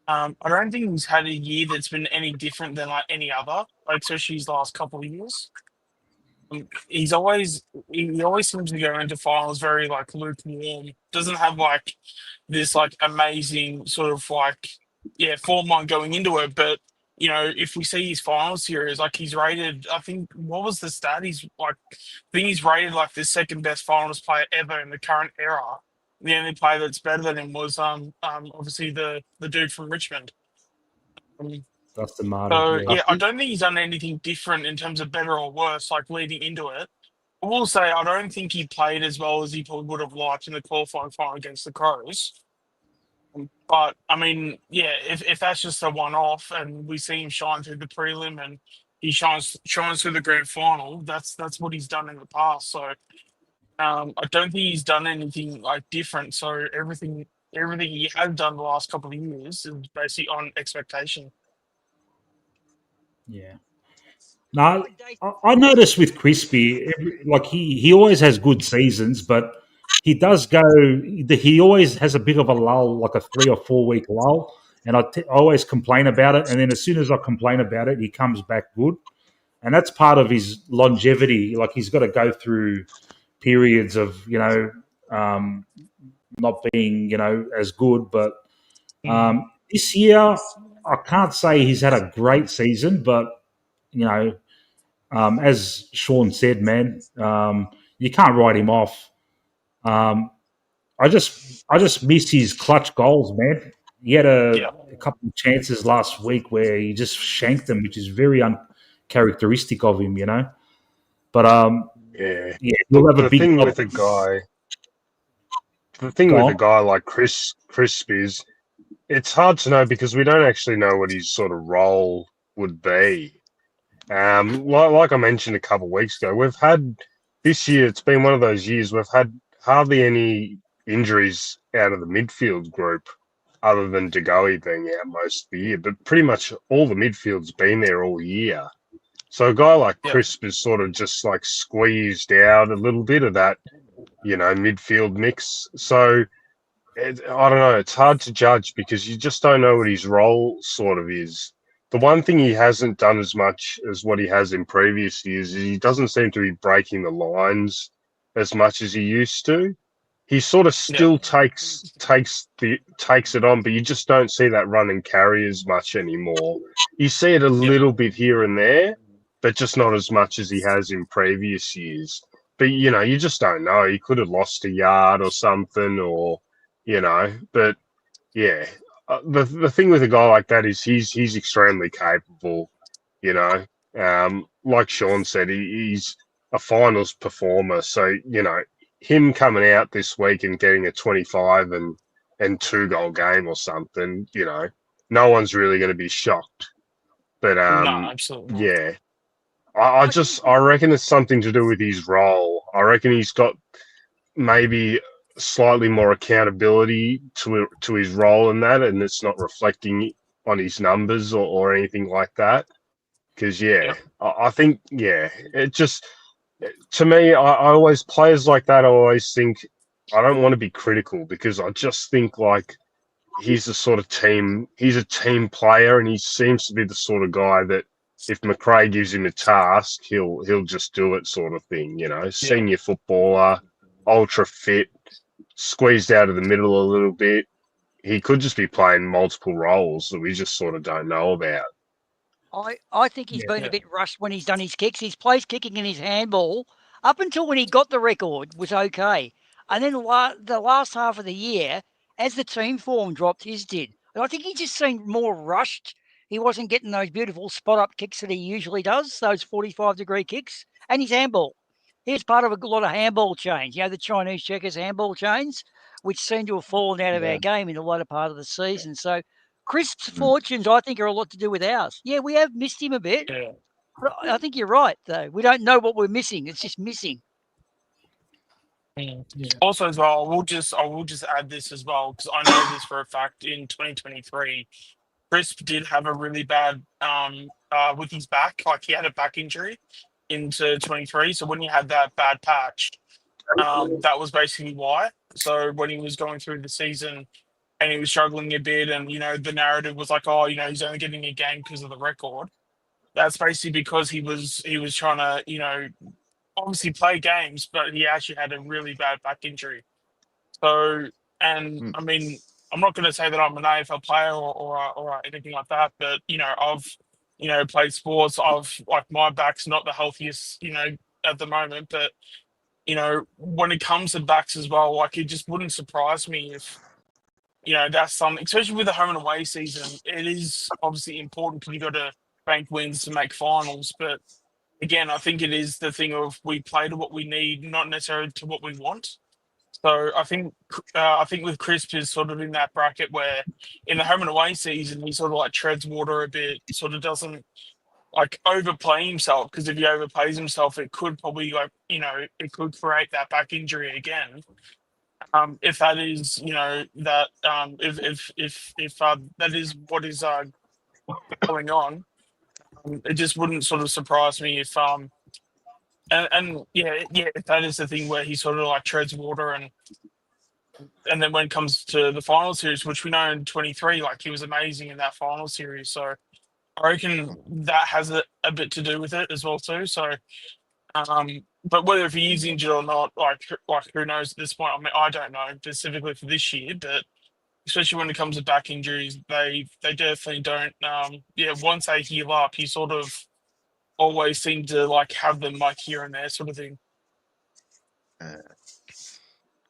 I don't think he's had a year that's been any different than like any other, like especially his last couple of years. He always seems to go into finals very like lukewarm. Doesn't have like this like amazing sort of like form line going into it. But if we see his final series, like he's rated, I think what was the stat? He's like, I think he's rated like the second best finals player ever in the current era. The only player that's better than him was obviously the dude from Richmond. Dustin Martin. So Yeah. I don't think he's done anything different in terms of better or worse, like leading into it. I will say I don't think he played as well as he probably would have liked in the qualifying final against the Crows. But I mean, if that's just a one-off and we see him shine through the prelim and he shines through the grand final, that's what he's done in the past. So I don't think he's done anything like different. So everything he has done the last couple of years is basically on expectation. Yeah. No, I noticed with Crispy, like he always has good seasons, but he does go. He always has a bit of a lull, like a 3 or 4 week lull, and I always complain about it. And then as soon as I complain about it, he comes back good, and that's part of his longevity. Like he's got to go through periods of not being as good, but this year I can't say he's had a great season, but as Sean said, man, you can't write him off. I just miss his clutch goals, man. He had a couple of chances last week where he just shanked them, which is very uncharacteristic of him, But he'll have a big thing with a guy. The thing with a guy like Crisp is it's hard to know because we don't actually know what his sort of role would be. Like I mentioned a couple of weeks ago, we've had this year. It's been one of those years we've had hardly any injuries out of the midfield group, other than DeGoey being out most of the year. But pretty much all the midfield's been there all year. So a guy like Crisp is sort of just like squeezed out a little bit of that, midfield mix. So I don't know. It's hard to judge because you just don't know what his role sort of is. The one thing he hasn't done as much as what he has in previous years is he doesn't seem to be breaking the lines as much as he used to. He sort of still takes it on, but you just don't see that run and carry as much anymore. You see it a little bit here and there, but just not as much as he has in previous years. But you just don't know. He could have lost a yard or something, or but yeah, the thing with a guy like that is he's extremely capable. You know, like Sean said, he's a finals performer. So him coming out this week and getting a 25 and 2-goal game or something, no one's really going to be shocked. But no, absolutely not. yeah, I reckon it's something to do with his role. I reckon he's got maybe slightly more accountability to his role in that, and it's not reflecting on his numbers or anything like that. Because I think it just, to me, I always, players like that, I always think, I don't want to be critical because I just think like he's the sort of he's a team player, and he seems to be the sort of guy that if McRae gives him a task, he'll just do it, sort of thing. Senior footballer, ultra fit, squeezed out of the middle a little bit. He could just be playing multiple roles that we just sort of don't know about. I think he's been a bit rushed when he's done his kicks. His place kicking in his handball, up until when he got the record, was okay. And then the last half of the year, as the team form dropped, his did. And I think he just seemed more rushed. He wasn't getting those beautiful spot-up kicks that he usually does, those 45-degree kicks, and his handball. He was part of a lot of handball chains, the Chinese checkers handball chains, which seem to have fallen out of our game in the latter part of the season. So Crisp's fortunes, I think, are a lot to do with ours. Yeah, we have missed him a bit. Yeah. But I think you're right, though. We don't know what we're missing. It's just missing. Yeah. Also, as well, I will just add this as well, because I know this for a fact. In 2023, Crisp did have a really bad with his back. Like, he had a back injury into 23. So when he had that bad patch, that was basically why. So when he was going through the season and he was struggling a bit, and the narrative was like, oh, he's only getting a game because of the record. That's basically because he was trying to obviously play games, but he actually had a really bad back injury. So, and I mean, I'm not going to say that I'm an AFL player or anything like that, but I've played sports. My back's not the healthiest at the moment, but when it comes to backs as well, like, it just wouldn't surprise me if that's something, especially with the home and away season. It is obviously important because you got to bank wins to make finals, but again, I think it is the thing of we play to what we need, not necessarily to what we want. So I think with Crisp is sort of in that bracket where in the home and away season he sort of like treads water a bit, sort of doesn't like overplay himself, because if he overplays himself, it could probably it could create that back injury again. If that is that if that is what is going on, it just wouldn't sort of surprise me if if that is the thing where he sort of like treads water, and then when it comes to the final series, which we know in 23, like, he was amazing in that final series. So I reckon that has a bit to do with it as well too. So but whether if he is injured or not, like who knows at this point? I mean, I don't know specifically for this year, but especially when it comes to back injuries, they definitely don't. Once they heal up, you sort of always seem to like have them like here and there, sort of thing.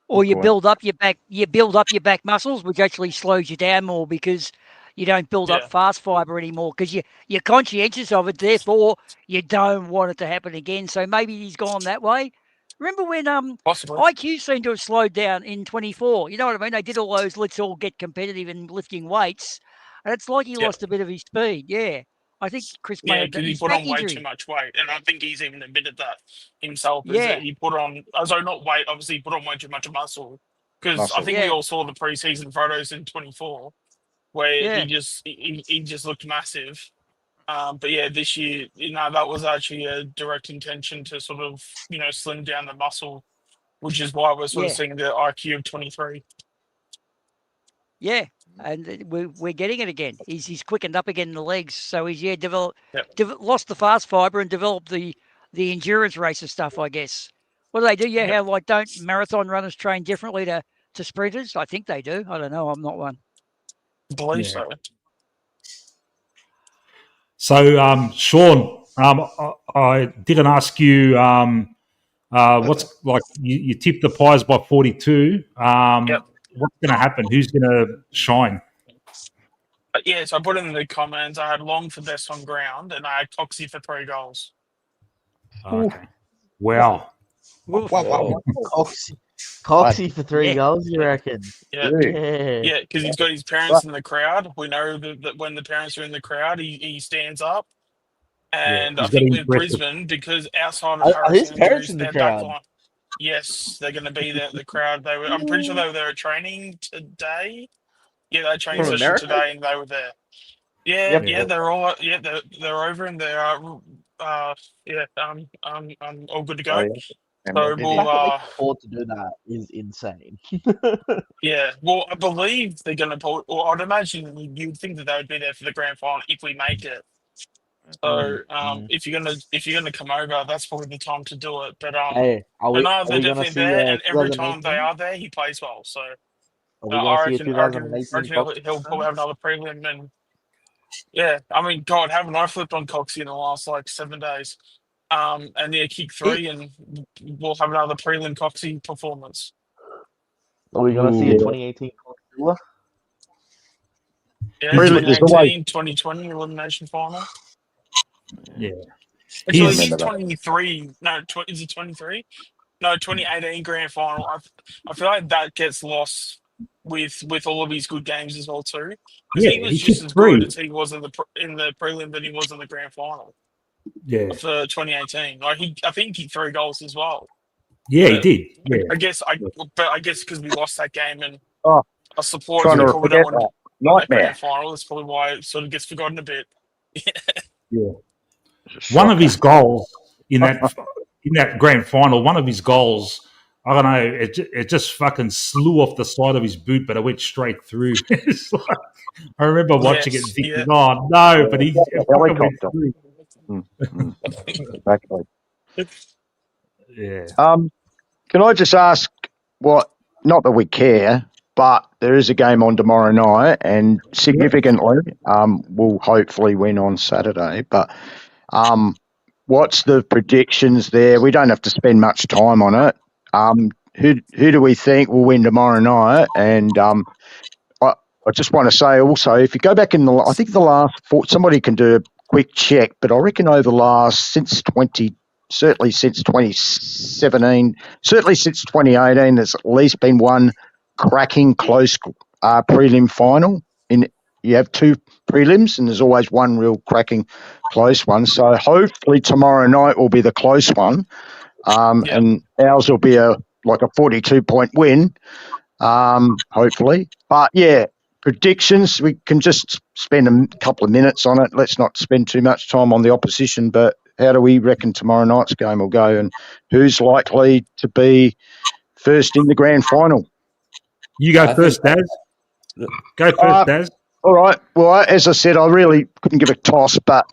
Or you build up your back muscles, which actually slows you down more because you don't build up fast fiber anymore because you're conscientious of it. Therefore, you don't want it to happen again. So maybe he's gone that way. Remember when Possibly. IQ seemed to have slowed down in 24? You know what I mean? They did all those let's all get competitive and lifting weights. And it's like he lost a bit of his speed. Yeah. I think Chris may have because he put on way too much weight. And I think he's even admitted that himself. Is that he put on, not weight, obviously he put on way too much muscle. Because I think we all saw the preseason photos in 24 where he just looked massive. But yeah, this year, that was actually a direct intention to sort of, slim down the muscle, which is why we're sort of seeing the IQ of 23. Yeah, and we're getting it again. He's quickened up again in the legs, so he's lost the fast fiber and developed the endurance racer stuff, I guess. What do they do? Yeah, how don't marathon runners train differently to sprinters? I think they do. I don't know. I'm not one. I believe so. So, Sean, I didn't ask you what's like. You tipped the Pies by 42. What's going to happen? Who's going to shine? Yeah, so I put in the comments. I had Long for best on ground, and I had Coxie for 3 goals. Okay. Wow. Wow. Coxie for 3 goals, you reckon? Yeah, Yeah. because he's got his parents in the crowd. We know that when the parents are in the crowd, he stands up. And I think with Brisbane, because outside of Are his Harrison parents injuries, in the their crowd? backline. Yes, they're going to be there. The crowd. I'm pretty sure they were there at training today. Yeah, they had training From session America? today, and they were there. Yeah, they're all they're over and they're all good to go. The So fact we'll that they can afford to do that is insane. yeah. Well, I believe they're going to put. Or I'd imagine you'd think that they would be there for the grand final if we make it. So if you're gonna come over, that's probably the time to do it. But Hey, are no, they're we gonna definitely see there, and every time 2018? they are there, he plays well. So Are we I gonna see a reckon 2018 he'll probably have another prelim, and yeah, I mean, God, haven't I flipped on Coxie in the last like 7 days? And yeah, kick 3, and we'll have another prelim Coxie performance. Are we gonna see a 2018 Coxie? Yeah, 2018, 2020 elimination final. Yeah. Actually, he's 23. No, is he 23? No, 2018 grand final. I feel like that gets lost with all of his good games as well too, because he was just as good as he was in the prelim than he was in the grand final. Yeah. For 2018, like I think he 3 goals as well. Yeah, But he did. Yeah. I guess because we lost that game and Oh, our supporters trying to probably forget don't want that that nightmare. grand final. That's probably why it sort of gets forgotten a bit. Yeah. One of his goals in that grand final, one of his goals, I don't know, it just fucking slew off the side of his boot, but it went straight through. It's like, I remember watching it and thinking, oh no, but he fucking went through. Exactly. Yeah. Can I just ask not that we care, but there is a game on tomorrow night, and significantly, we'll hopefully win on Saturday. But what's the predictions there? We don't have to spend much time on it. Who do we think will win tomorrow night? And I just want to say also, if you go back in I think the last somebody can do a quick check, but I reckon over the last certainly since 2017, certainly since 2018, there's at least been one cracking close prelim final. You have 2 prelims, and there's always one real cracking close one. So hopefully tomorrow night will be the close one, and ours will be a 42-point win, hopefully. But yeah, predictions, we can just spend a couple of minutes on it. Let's not spend too much time on the opposition, but how do we reckon tomorrow night's game will go, and who's likely to be first in the grand final? You go first, Daz. Go first, Daz. All right. Well, as I said, I really couldn't give a toss, but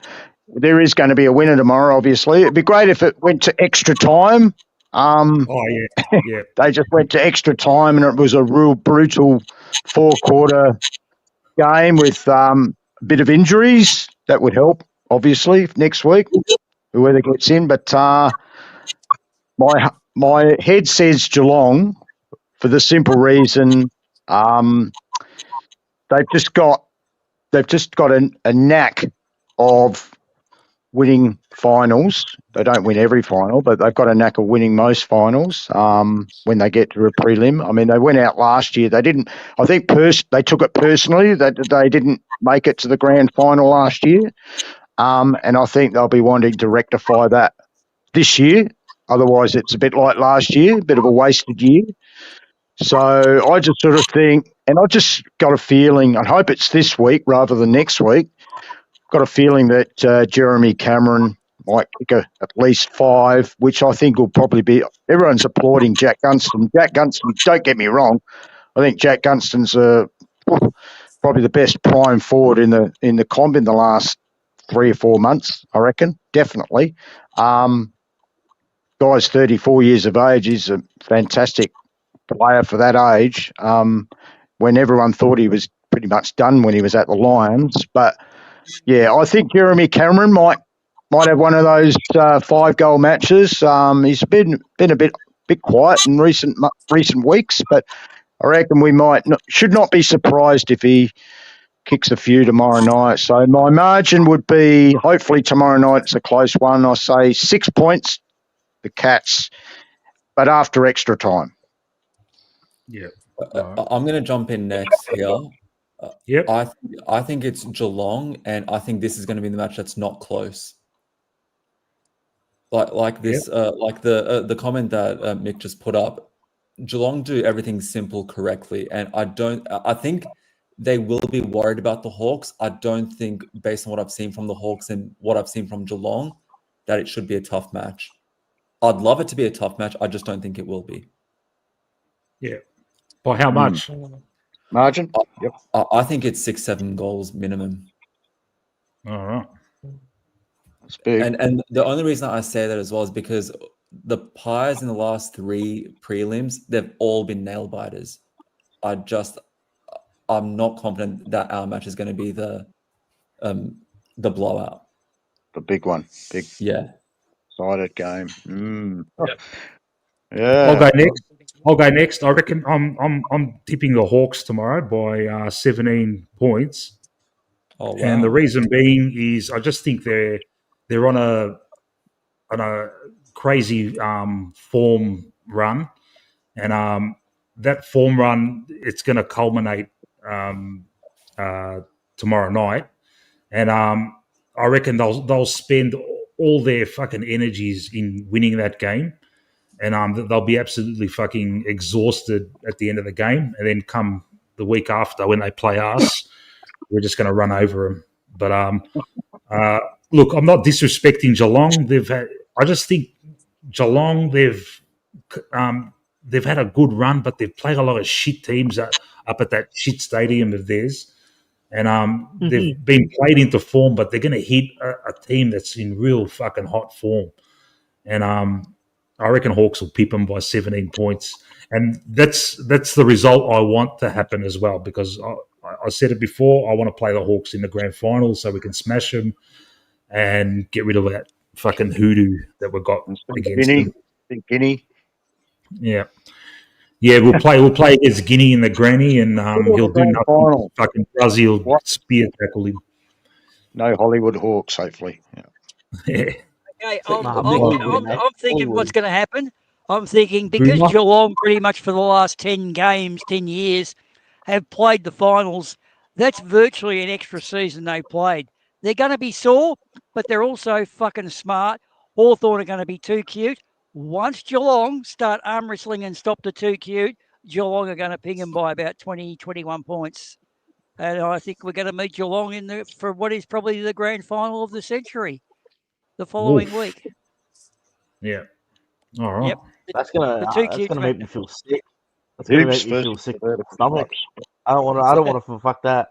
there is going to be a winner tomorrow, obviously. It'd be great if it went to extra time. Yeah. They just went to extra time, and it was a real brutal 4-quarter game with a bit of injuries. That would help, obviously, next week, whoever gets in. But my head says Geelong for the simple reason they've just got a knack of winning finals. They don't win every final, but they've got a knack of winning most finals when they get to a prelim. I mean, they went out last year. They didn't. I think they took it personally that they didn't make it to the grand final last year, and I think they'll be wanting to rectify that this year. Otherwise, it's a bit like last year, a bit of a wasted year. So I just sort of think, and I just got a feeling, I hope it's this week rather than next week, got a feeling that Jeremy Cameron might kick at least 5, which I think will probably be, everyone's applauding Jack Gunston. Jack Gunston, don't get me wrong, I think Jack Gunston's probably the best prime forward in the comp in the last 3 or 4 months, I reckon, definitely. Guy's 34 years of age. He's a fantastic player for that age, when everyone thought he was pretty much done when he was at the Lions. But yeah, I think Jeremy Cameron might have one of those 5-goal matches. He's been a bit quiet in recent weeks, but I reckon we should not be surprised if he kicks a few tomorrow night. So my margin would be, hopefully tomorrow night it's a close one. I say 6 points, the Cats, but after extra time. Yeah. I'm going to jump in next here. Yep. I think it's Geelong, and I think this is going to be the match that's not close. Like this, like the comment that Mick just put up. Geelong do everything simple correctly, and I think they will be worried about the Hawks. I don't think, based on what I've seen from the Hawks and what I've seen from Geelong, that it should be a tough match. I'd love it to be a tough match. I just don't think it will be. Yeah. By how much? Margin? Yep. I think it's 6-7 goals minimum. All right. It's big. And the only reason I say that as well is because the Pies in the last 3 prelims, they've all been nail biters. I'm not confident that our match is going to be the blowout. The big one. Big. Yeah. Sided game. Yep. Yeah. I'll go next. I reckon I'm tipping the Hawks tomorrow by 17 points. Oh, wow. And the reason being is I just think they're on a crazy form run, and that form run, it's going to culminate tomorrow night, and I reckon they'll spend all their fucking energies in winning that game, and they'll be absolutely fucking exhausted at the end of the game, and then come the week after when they play us, we're just going to run over them. But look, I'm not disrespecting Geelong. I just think Geelong, they've had a good run, but they've played a lot of shit teams up at that shit stadium of theirs, and they've been played into form, but they're going to hit a team that's in real fucking hot form, and I reckon Hawks will pip them by 17 points, and that's the result I want to happen as well, because I said it before, I want to play the Hawks in the grand final so we can smash them and get rid of that fucking hoodoo that we've got against them. Guinea. Yeah. Yeah, we'll play against Guinea in the granny, and he'll do nothing. Final. Fucking Brazil spear tackle him. No Hollywood Hawks, hopefully. Yeah. Okay, I'm thinking what's going to happen. I'm thinking because Geelong pretty much for the last 10 years, have played the finals, that's virtually an extra season they played. They're going to be sore, but they're also fucking smart. Hawthorn are going to be too cute. Once Geelong start arm wrestling and stop the too cute, Geelong are going to ping them by about 20, 21 points. And I think we're going to meet Geelong for what is probably the grand final of the century the following week. Yeah. All right. Yep. That's gonna make me feel sick. That's gonna make me feel sick in the stomach. I don't want to fuck that.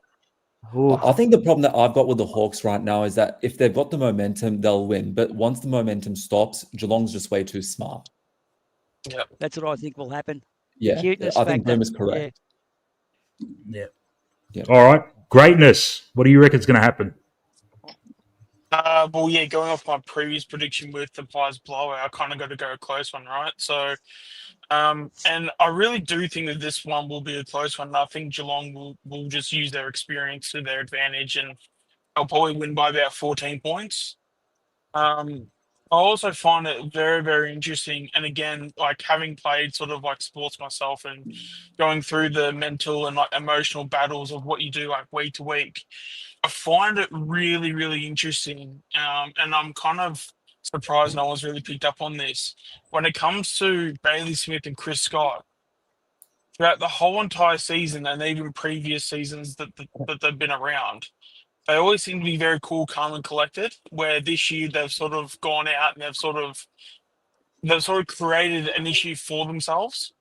Oof. I think the problem that I've got with the Hawks right now is that if they've got the momentum, they'll win. But once the momentum stops, Geelong's just way too smart. Yeah, that's what I think will happen. Yeah, I think Boom is correct. Yeah. All right. Greatness. What do you reckon is going to happen? Well, yeah, going off my previous prediction with the Pies blowout, I kind of got to go a close one, right? So, and I really do think that this one will be a close one. I think Geelong will just use their experience to their advantage, and they'll probably win by about 14 points. I also find it very, very interesting. And again, like having played sort of like sports myself and going through the mental and like emotional battles of what you do like week to week, I find it really, really interesting. And I'm kind of surprised no one's really picked up on this. When it comes to Bailey Smith and Chris Scott, throughout the whole entire season and even previous seasons that they've been around, they always seem to be very cool, calm, and collected. Where this year they've sort of gone out and they've sort of created an issue for themselves.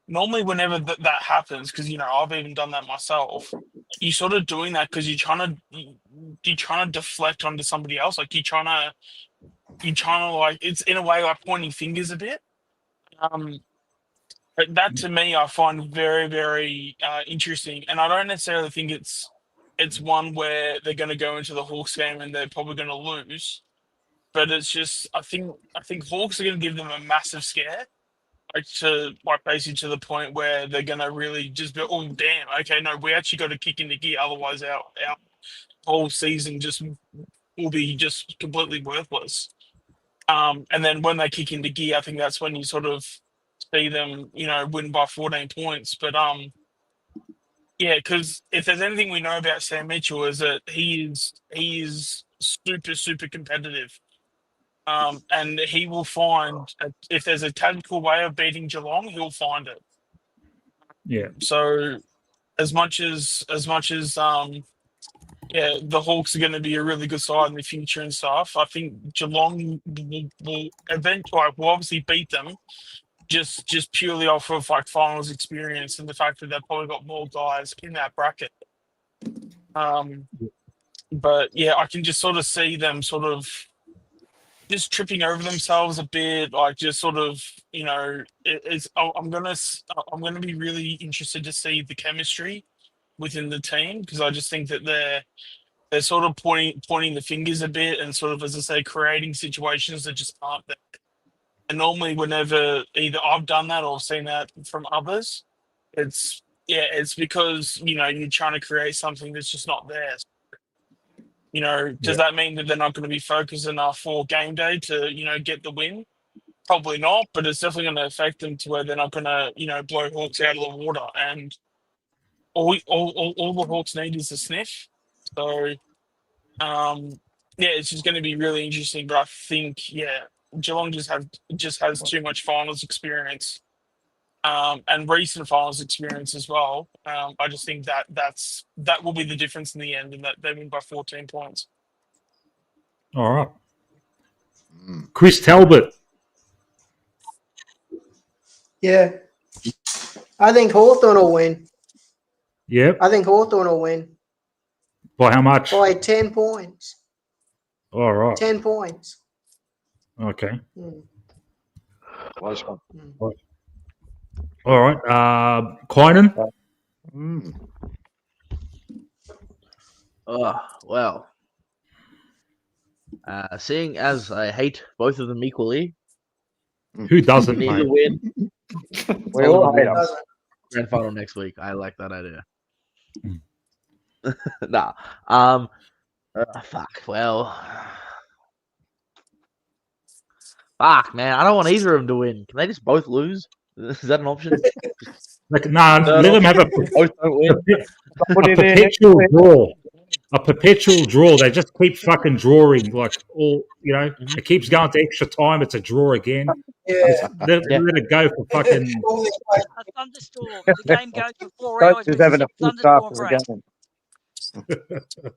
Normally, whenever that happens, because I've even done that myself, you're sort of doing that because you're trying to deflect onto somebody else. Like you're trying to like it's in a way like pointing fingers a bit. But that to me, I find very, very interesting, and I don't necessarily think it's one where they're going to go into the Hawks game and they're probably going to lose. But it's just I think Hawks are going to give them a massive scare. basically to the point where they're gonna really just be, oh damn, okay, no, we actually got to kick into gear, otherwise our whole season just will be just completely worthless. And then when they kick into gear, I think that's when you sort of see them, win by 14 points. But yeah, because if there's anything we know about Sam Mitchell is that he is super, super competitive. And he will find if there's a tactical way of beating Geelong, he'll find it. Yeah. So as much as the Hawks are going to be a really good side in the future and stuff, I think Geelong will eventually will obviously beat them just purely off of like finals experience and the fact that they've probably got more guys in that bracket. But yeah, I can just sort of see them sort of just tripping over themselves a bit, like just sort of, I'm gonna be really interested to see the chemistry within the team, because I just think that they're sort of pointing the fingers a bit and sort of, as I say, creating situations that just aren't there. And normally, whenever either I've done that or seen that from others, it's because you're trying to create something that's just not there. Does that mean that they're not going to be focused enough for game day to, get the win? Probably not, but it's definitely going to affect them to where they're not going to, blow Hawks out of the water. And all the Hawks need is a sniff. So, it's just going to be really interesting. But I think, Geelong just has too much finals experience, and recent finals experience as well. I just think that will be the difference in the end, and that they win by 14 points. All right. Chris Talbot. Yeah. I think Hawthorn will win. Yep. I think Hawthorn will win. By how much? By 10 points. All right. 10 points. Okay. Close one. All right. Kynan? Well. Seeing as I hate both of them equally. Who doesn't, need mate? to win. We all hate them. Grand final next week. I like that idea. Nah. Fuck. Well. Fuck, man. I don't want either of them to win. Can they just both lose? Is that an option? Let them have a perpetual draw. A perpetual draw. They just keep fucking drawing. Like, it keeps going to extra time. It's a draw again. Yeah. Let it go for fucking. A thunderstorm. The game goes for 4 hours. Coach is having a full start for thunderstorm the game.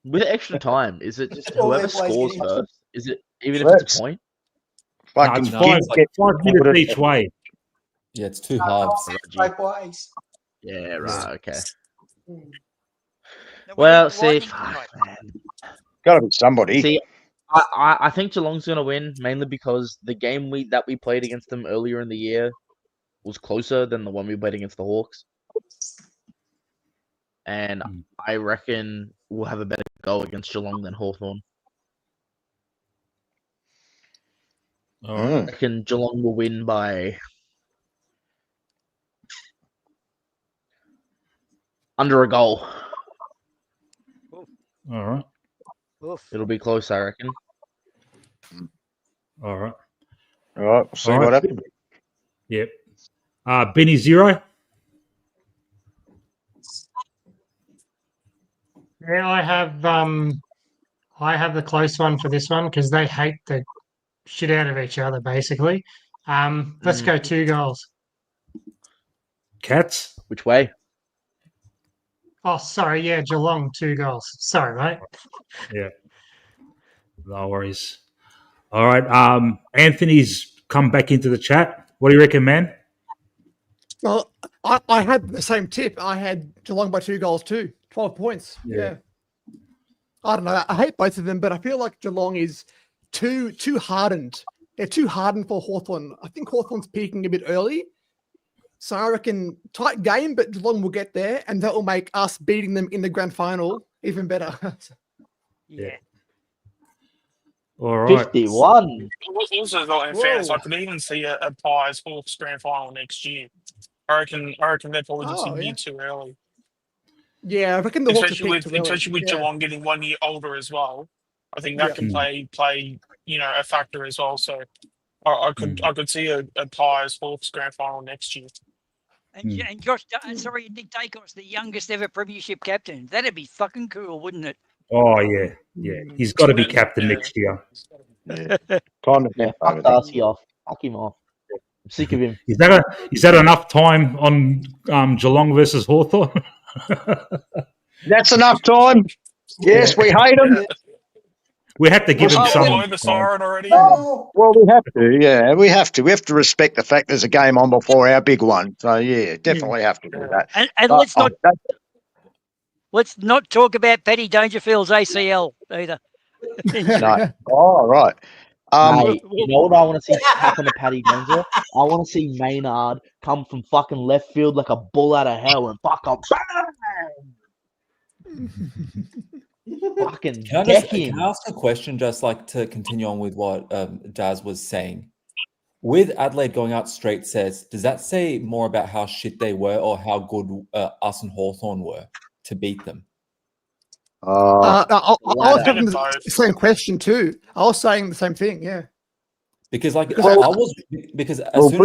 With extra time, is it just All whoever their players scores getting first? Is it even if it's a point? Fucking It's 5 minutes each way. Yeah, it's 2 halves. Both ways. Yeah, right. Okay. Now, Well, we're see, lightning tonight. Got to be somebody. See, I think Geelong's going to win mainly because the game that we played against them earlier in the year was closer than the one we played against the Hawks. And I reckon we'll have a better go against Geelong than Hawthorn. I reckon Geelong will win by under a goal. All right. It'll be close, I reckon. All right. All right. We'll see what happens. Yep. Benny 0. Yeah, I have the close one for this one because they hate the shit out of each other, basically. Let's go 2 goals. Cats? Which way? Oh, sorry. Yeah, Geelong, 2 goals. Sorry, mate. Yeah. No worries. All right. Anthony's come back into the chat. What do you reckon, man? Well, I had the same tip. I had Geelong by 2 goals too. 12 points. Yeah. I don't know. I hate both of them, but I feel like Geelong is too hardened. They're too hardened for Hawthorn. I think Hawthorn's peaking a bit early. So I reckon tight game, but Geelong will get there, and that will make us beating them in the grand final even better. Yeah. All right. 51. Also, in fairness, I could even see a Pies Hawks grand final next year. I reckon they're probably just a year too early. Yeah, I reckon the Hawks are picked too early. Especially with Geelong getting 1 year older as well. I think that can play a factor as well. So I could see a Pies Hawks grand final next year. And Josh, sorry, Nick Dacos, the youngest ever premiership captain. That'd be fucking cool, wouldn't it? Oh yeah. He's got to be captain next year. Time to fuck Darcy off. Fuck him off. I'm sick of him. Is that enough time on Geelong versus Hawthorn? That's enough time. Yes, we hate him. We have to give him some. Already. Well, we have to. Yeah, we have to. We have to respect the fact there's a game on before our big one. So yeah, definitely have to do that. And let's not talk about Paddy Dangerfield's ACL either. No. Oh, right. Mate, you know what I want to see happen to Paddy Danger? I want to see Maynard come from fucking left field like a bull out of hell and fuck up. Fucking Can deck him. I ask a question, just like to continue on with what Daz was saying? With Adelaide going out straight sets, does that say more about how shit they were or how good us and Hawthorn were to beat them? I was having the same question too. I was saying the same thing, yeah. Because as soon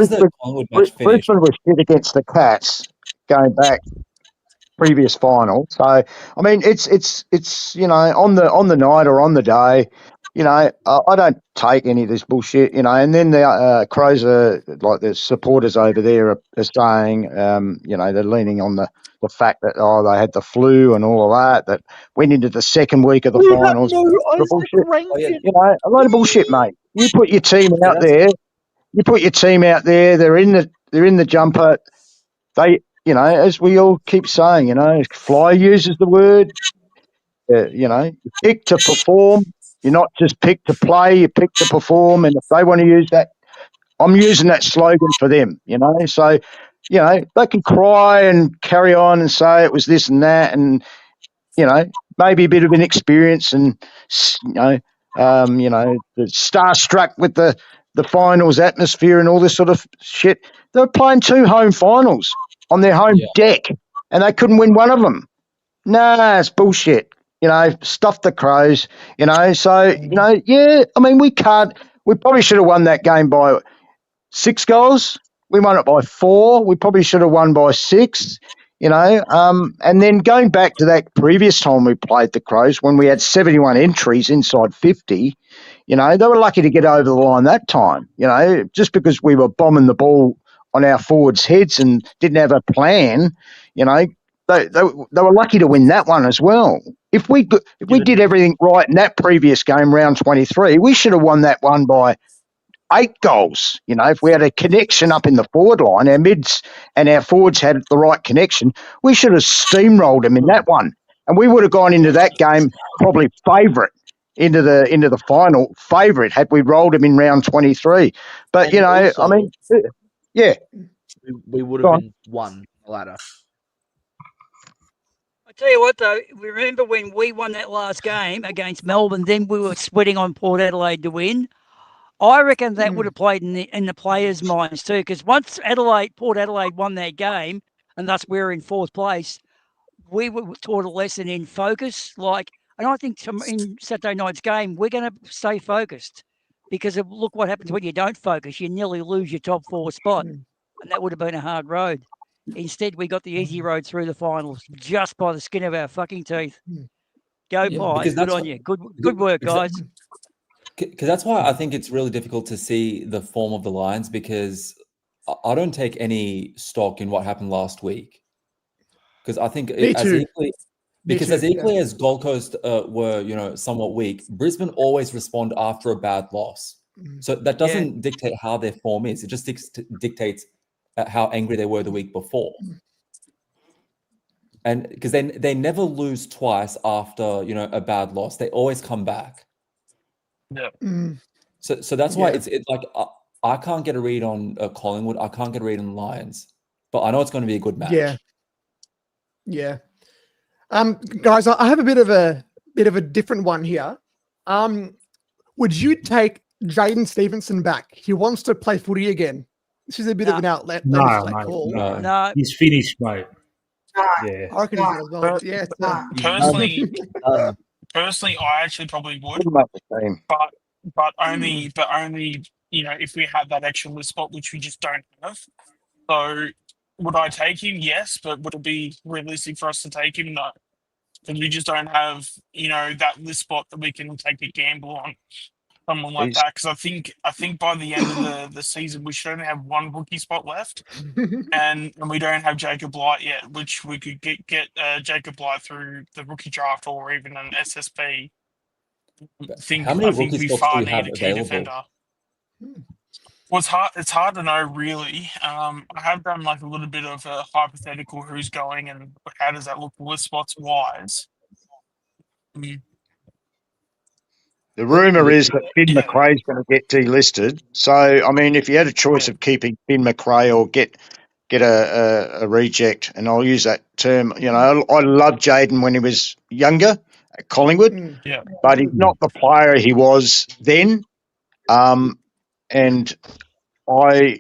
as the Collingwood match finished, Brisbane was shit against the Cats going back previous final. So I mean, it's on the night or on the day. I don't take any of this bullshit. And then the Crows are like the supporters over there are saying, they're leaning on the fact that they had the flu and all of that went into the second week of the finals. A lot of bullshit, mate. You put your team out there. They're in the jumper. They, as we all keep saying, Fly uses the word. You pick to perform. You're not just picked to play. You pick to perform. And if they want to use that, I'm using that slogan for them. So. They can cry and carry on and say it was this and that, and maybe a bit of inexperience and starstruck with the finals atmosphere and all this sort of shit. They were playing 2 home finals on their home deck, and they couldn't win one of them. Nah, it's bullshit. Stuff the Crows. So I mean, we probably should have won that game by 6 goals. We won it by 4. We probably should have won by 6, and then going back to that previous time we played the Crows when we had 71 entries inside 50, they were lucky to get over the line that time, just because we were bombing the ball on our forwards' heads and didn't have a plan, they were lucky to win that one as well. If we did everything right in that previous game, round 23, we should have won that one by 8 goals. If we had a connection up in the forward line, our mids and our forwards had the right connection, we should have steamrolled them in that one, and we would have gone into that game probably favourite into the final favourite had we rolled them in round 23. But also, I mean, yeah, we would have been won the ladder. I tell you what, though, remember when we won that last game against Melbourne? Then we were sweating on Port Adelaide to win. I reckon that would have played in the players' minds too, because once Port Adelaide won that game, and thus we're in 4th place, we were taught a lesson in focus. And I think in Saturday night's game, we're going to stay focused, because look what happens when you don't focus. You nearly lose your top 4 spot, and that would have been a hard road. Instead, we got the easy road through the finals just by the skin of our fucking teeth. Go Pies, good on you. Good work, guys. Because that's why I think it's really difficult to see the form of the Lions, because I don't take any stock in what happened last week. Because I think as equally as Gold Coast were, somewhat weak, Brisbane always respond after a bad loss. So that doesn't dictate how their form is. It just dictates how angry they were the week before. And because they never lose twice after, a bad loss. They always come back. Yeah. So that's why it's like I can't get a read on Collingwood. I can't get a read on the Lions, but I know it's going to be a good match. Yeah. Guys, I have a bit of a different one here. Would you take Jaden Stevenson back? He wants to play footy again. This is a bit of an outlet No, for that mate, call. no. He's finished, mate. Yeah. I reckon he's as well. Yeah, it's Personally, I actually probably would, Wouldn't make the team. but only if we had that extra list spot, which we just don't have. So would I take him? Yes, but would it be realistic for us to take him? No, because we just don't have that list spot that we can take a gamble on someone like that. Because I think by the end of the season we should only have one rookie spot left, and we don't have Jacob Light yet, which we could get Jacob Light through the rookie draft or even an SSP. How many I think rookie we spots far do you have need a key available? defender. Well, it's hard to know, really. I have done like a little bit of a hypothetical who's going and how does that look list spots wise. The rumour is that Finn McRae's going to get delisted. So, I mean, if you had a choice of keeping Finn McRae or get a reject, and I'll use that term, I loved Jaden when he was younger at Collingwood, but he's not the player he was then. And I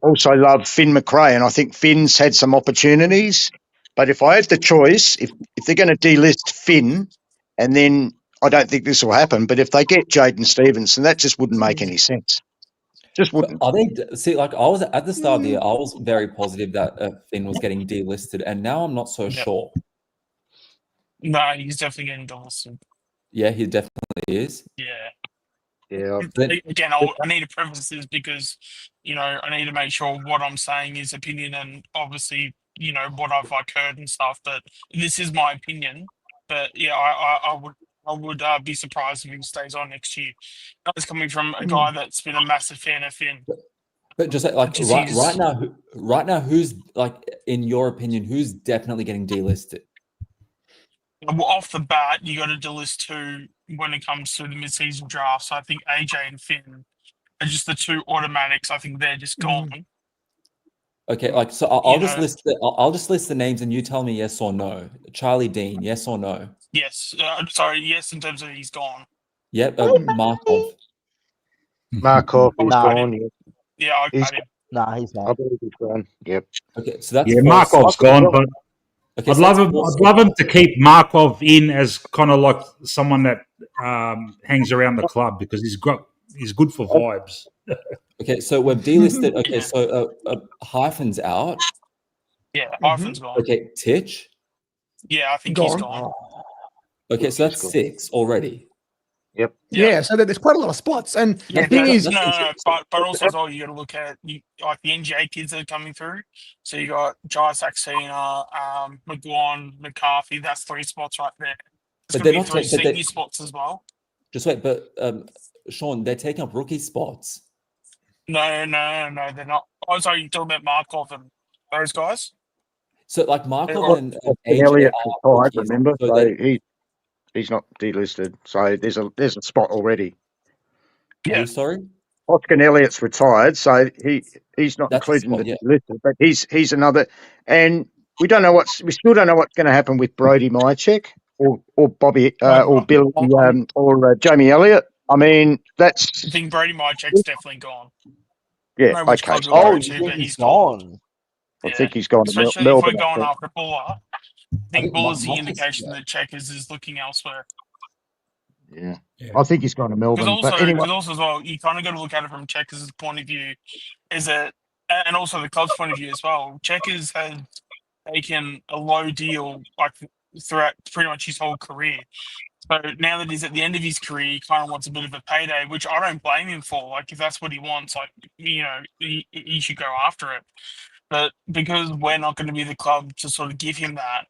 also love Finn McRae, and I think Finn's had some opportunities. But if I had the choice, if they're going to delist Finn, and then I don't think this will happen, but if they get Jaden Stevenson, that just wouldn't make any sense. Just wouldn't. Are they see? Like I was at the start of the year, I was very positive that Finn was getting delisted, and now I'm not so sure. No, he's definitely getting delisted. Yeah, he definitely is. Yeah. Yeah. Again, I need to preface this because I need to make sure what I'm saying is opinion, and obviously what I've heard and stuff. But this is my opinion. But yeah, I would be surprised if he stays on next year. That's coming from a guy that's been a massive fan of Finn. But just like right now, who's like in your opinion, who's definitely getting delisted? Well, off the bat, you got to delist two when it comes to the mid-season draft. So I think AJ and Finn are just the two automatics. I think they're just gone. Okay, so I'll just list the names, and you tell me yes or no. Charlie Dean, yes or no? Yes. Yes, in terms of he's gone. Yep. Markov. Markov is gone. Yeah, he's not. I believe he's gone. Yep. Okay, so that's Markov's gone, but I'd love him to keep Markov in as kind of like someone that hangs around the club because he's good for vibes. Okay, so we've delisted. Okay, so Hyphen's out. Yeah, Hyphen's gone. Okay, Titch. Yeah, I think he's gone. Okay, so that's 6 already. Yep. Yeah, so there's quite a lot of spots, and the thing is, but also as well, you got to look at like the NGA kids that are coming through. So you got Jai Saxena, McGuan, McCarthy. That's 3 spots right there. It's going to be 3 senior spots as well. Just wait, but Sean, they're taking up rookie spots. No, they're not. Oh, sorry, you're talking about Markov and those guys. So like Markov and Elliott retired, remember? So he's not delisted. So there's a spot already. Yeah. Sorry? Oscar Elliott's retired, so he's not included in the list, but he's another. And we still don't know what's going to happen with Brody Mychek or Bobby or Bill or Jamie Elliott. I mean, I think Brody Mychek's definitely gone. Yeah. Okay. Oh, you think he's gone? I think he's gone to Especially Melbourne. if we're going after Buller. I think Buller's the indication that Checkers is looking elsewhere. Yeah. I think he's gone to Melbourne. Because also as well, you kind of got to look at it from Checkers' point of view, and also the club's point of view as well. Checkers has taken a low deal like throughout pretty much his whole career. So now that he's at the end of his career, he kind of wants a bit of a payday, which I don't blame him for. Like if that's what he wants, he should go after it. But because we're not going to be the club to sort of give him that,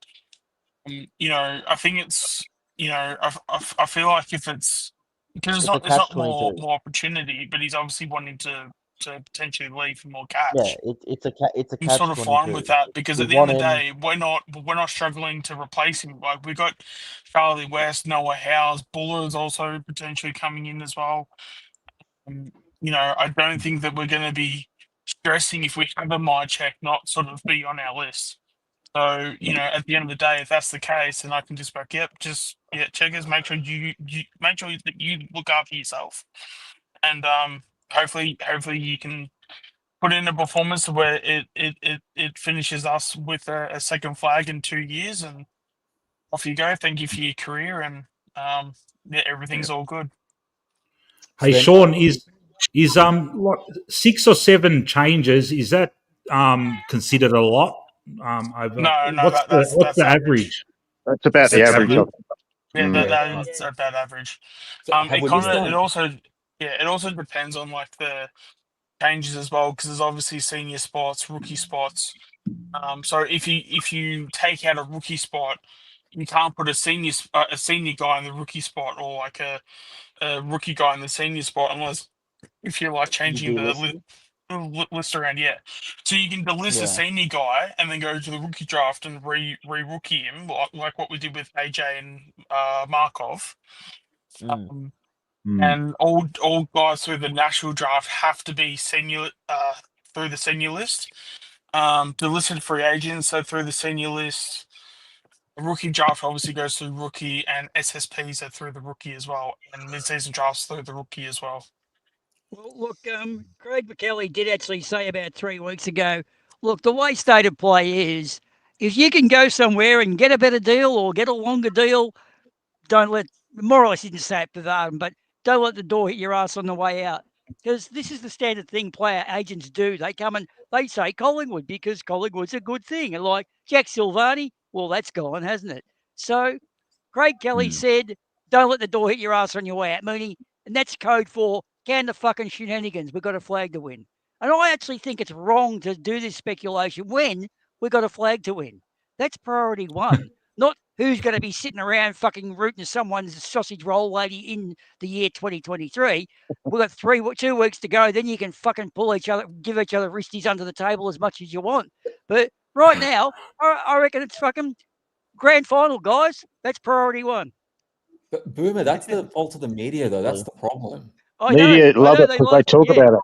I think it's, I feel like if it's because it's not more opportunity, but he's obviously wanting to potentially leave for more cash. Yeah, it's a I'm sort of fine with that because at the end of the day, we're not struggling to replace him. Like we got Charlie West, Noah Howes, Buller is also potentially coming in as well. I don't think that we're going to be stressing if we have a Mychek not sort of be on our list. So, at the end of the day, if that's the case, then I can just be like, yep, checkers, make sure you make sure that you look after yourself. And hopefully you can put in a performance where it finishes us with a second flag in 2 years, and off you go. Thank you for your career, and everything's all good. Hey, Sean, is 6 or 7 changes, is that considered a lot? Over what's the average? That's about the average. That's about average. It also depends on like the changes as well, because there's obviously senior spots, rookie spots. So if you take out a rookie spot, you can't put a senior guy in the rookie spot, or like a rookie guy in the senior spot, unless if you're like changing the list around. So you can delist a senior guy and then go to the rookie draft and re-rookie him, like what we did with AJ and Markov. And all guys through the national draft have to be senior through the senior list. The listed free agents, so through the senior list. The rookie draft obviously goes through rookie, and SSPs are through the rookie as well, and mid-season drafts through the rookie as well. Well, look, Craig McKelly did actually say about 3 weeks ago, look, the way state of play is, if you can go somewhere and get a better deal or get a longer deal, don't let, more or less he didn't say it verbatim, but don't let the door hit your ass on the way out. Because this is the standard thing player agents do. They come and they say Collingwood because Collingwood's a good thing. And like Jack Silvani, well, that's gone, hasn't it? So Craig Kelly said, don't let the door hit your ass on your way out, meaning, and that's code for can the fucking shenanigans. We've got a flag to win. And I actually think it's wrong to do this speculation when we've got a flag to win. That's priority one. Not who's going to be sitting around fucking rooting someone's sausage roll lady in the year 2023. We've got 2 weeks to go. Then you can fucking pull each other, give each other wristies under the table as much as you want. But right now, I reckon it's fucking grand final, guys. That's priority one. But Boomer, that's the fault of the media, though. That's the problem. Media love it because they talk about it.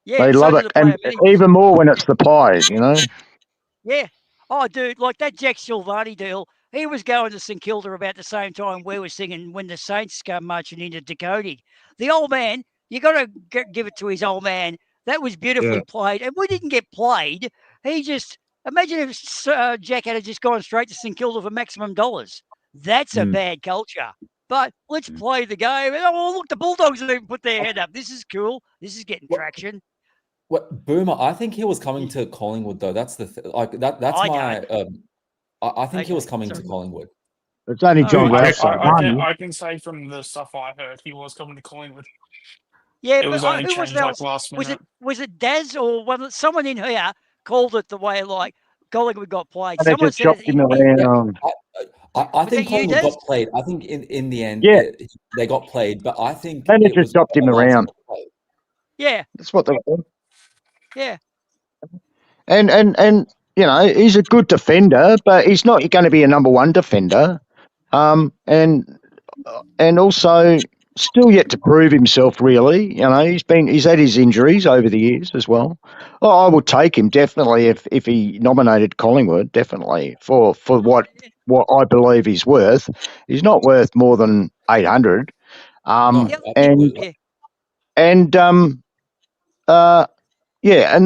Yeah, they love it, and even more when it's the Pies, Yeah. Oh, dude, like that Jack Silvani deal, he was going to St Kilda about the same time we were singing When the Saints Come Marching Into Dakota. The old man, you got to give it to his old man. That was beautifully played, and we didn't get played. He just, imagine if Jack had just gone straight to St Kilda for maximum dollars. That's a bad culture. But let's play the game. Oh, look, the Bulldogs have even put their head up. This is cool. This is getting traction. What, Boomer? I think he was coming to Collingwood, though. That's the that's my. I think he was coming to Collingwood. It's only John Rouse. I can say from the stuff I heard, he was coming to Collingwood. Yeah, it was only changed like last minute. Was it Daz or someone in here called it the way like Collingwood got played? And someone said him around. I think Collingwood got played. I think in the end, they got played. But I think they just dropped him around. Yeah, that's what they did. Yeah, and he's a good defender, but he's not going to be a number one defender. And also still yet to prove himself. Really, he's had his injuries over the years as well. Oh, I would take him definitely if he nominated Collingwood. Definitely for what I believe he's worth. He's not worth more than 800. And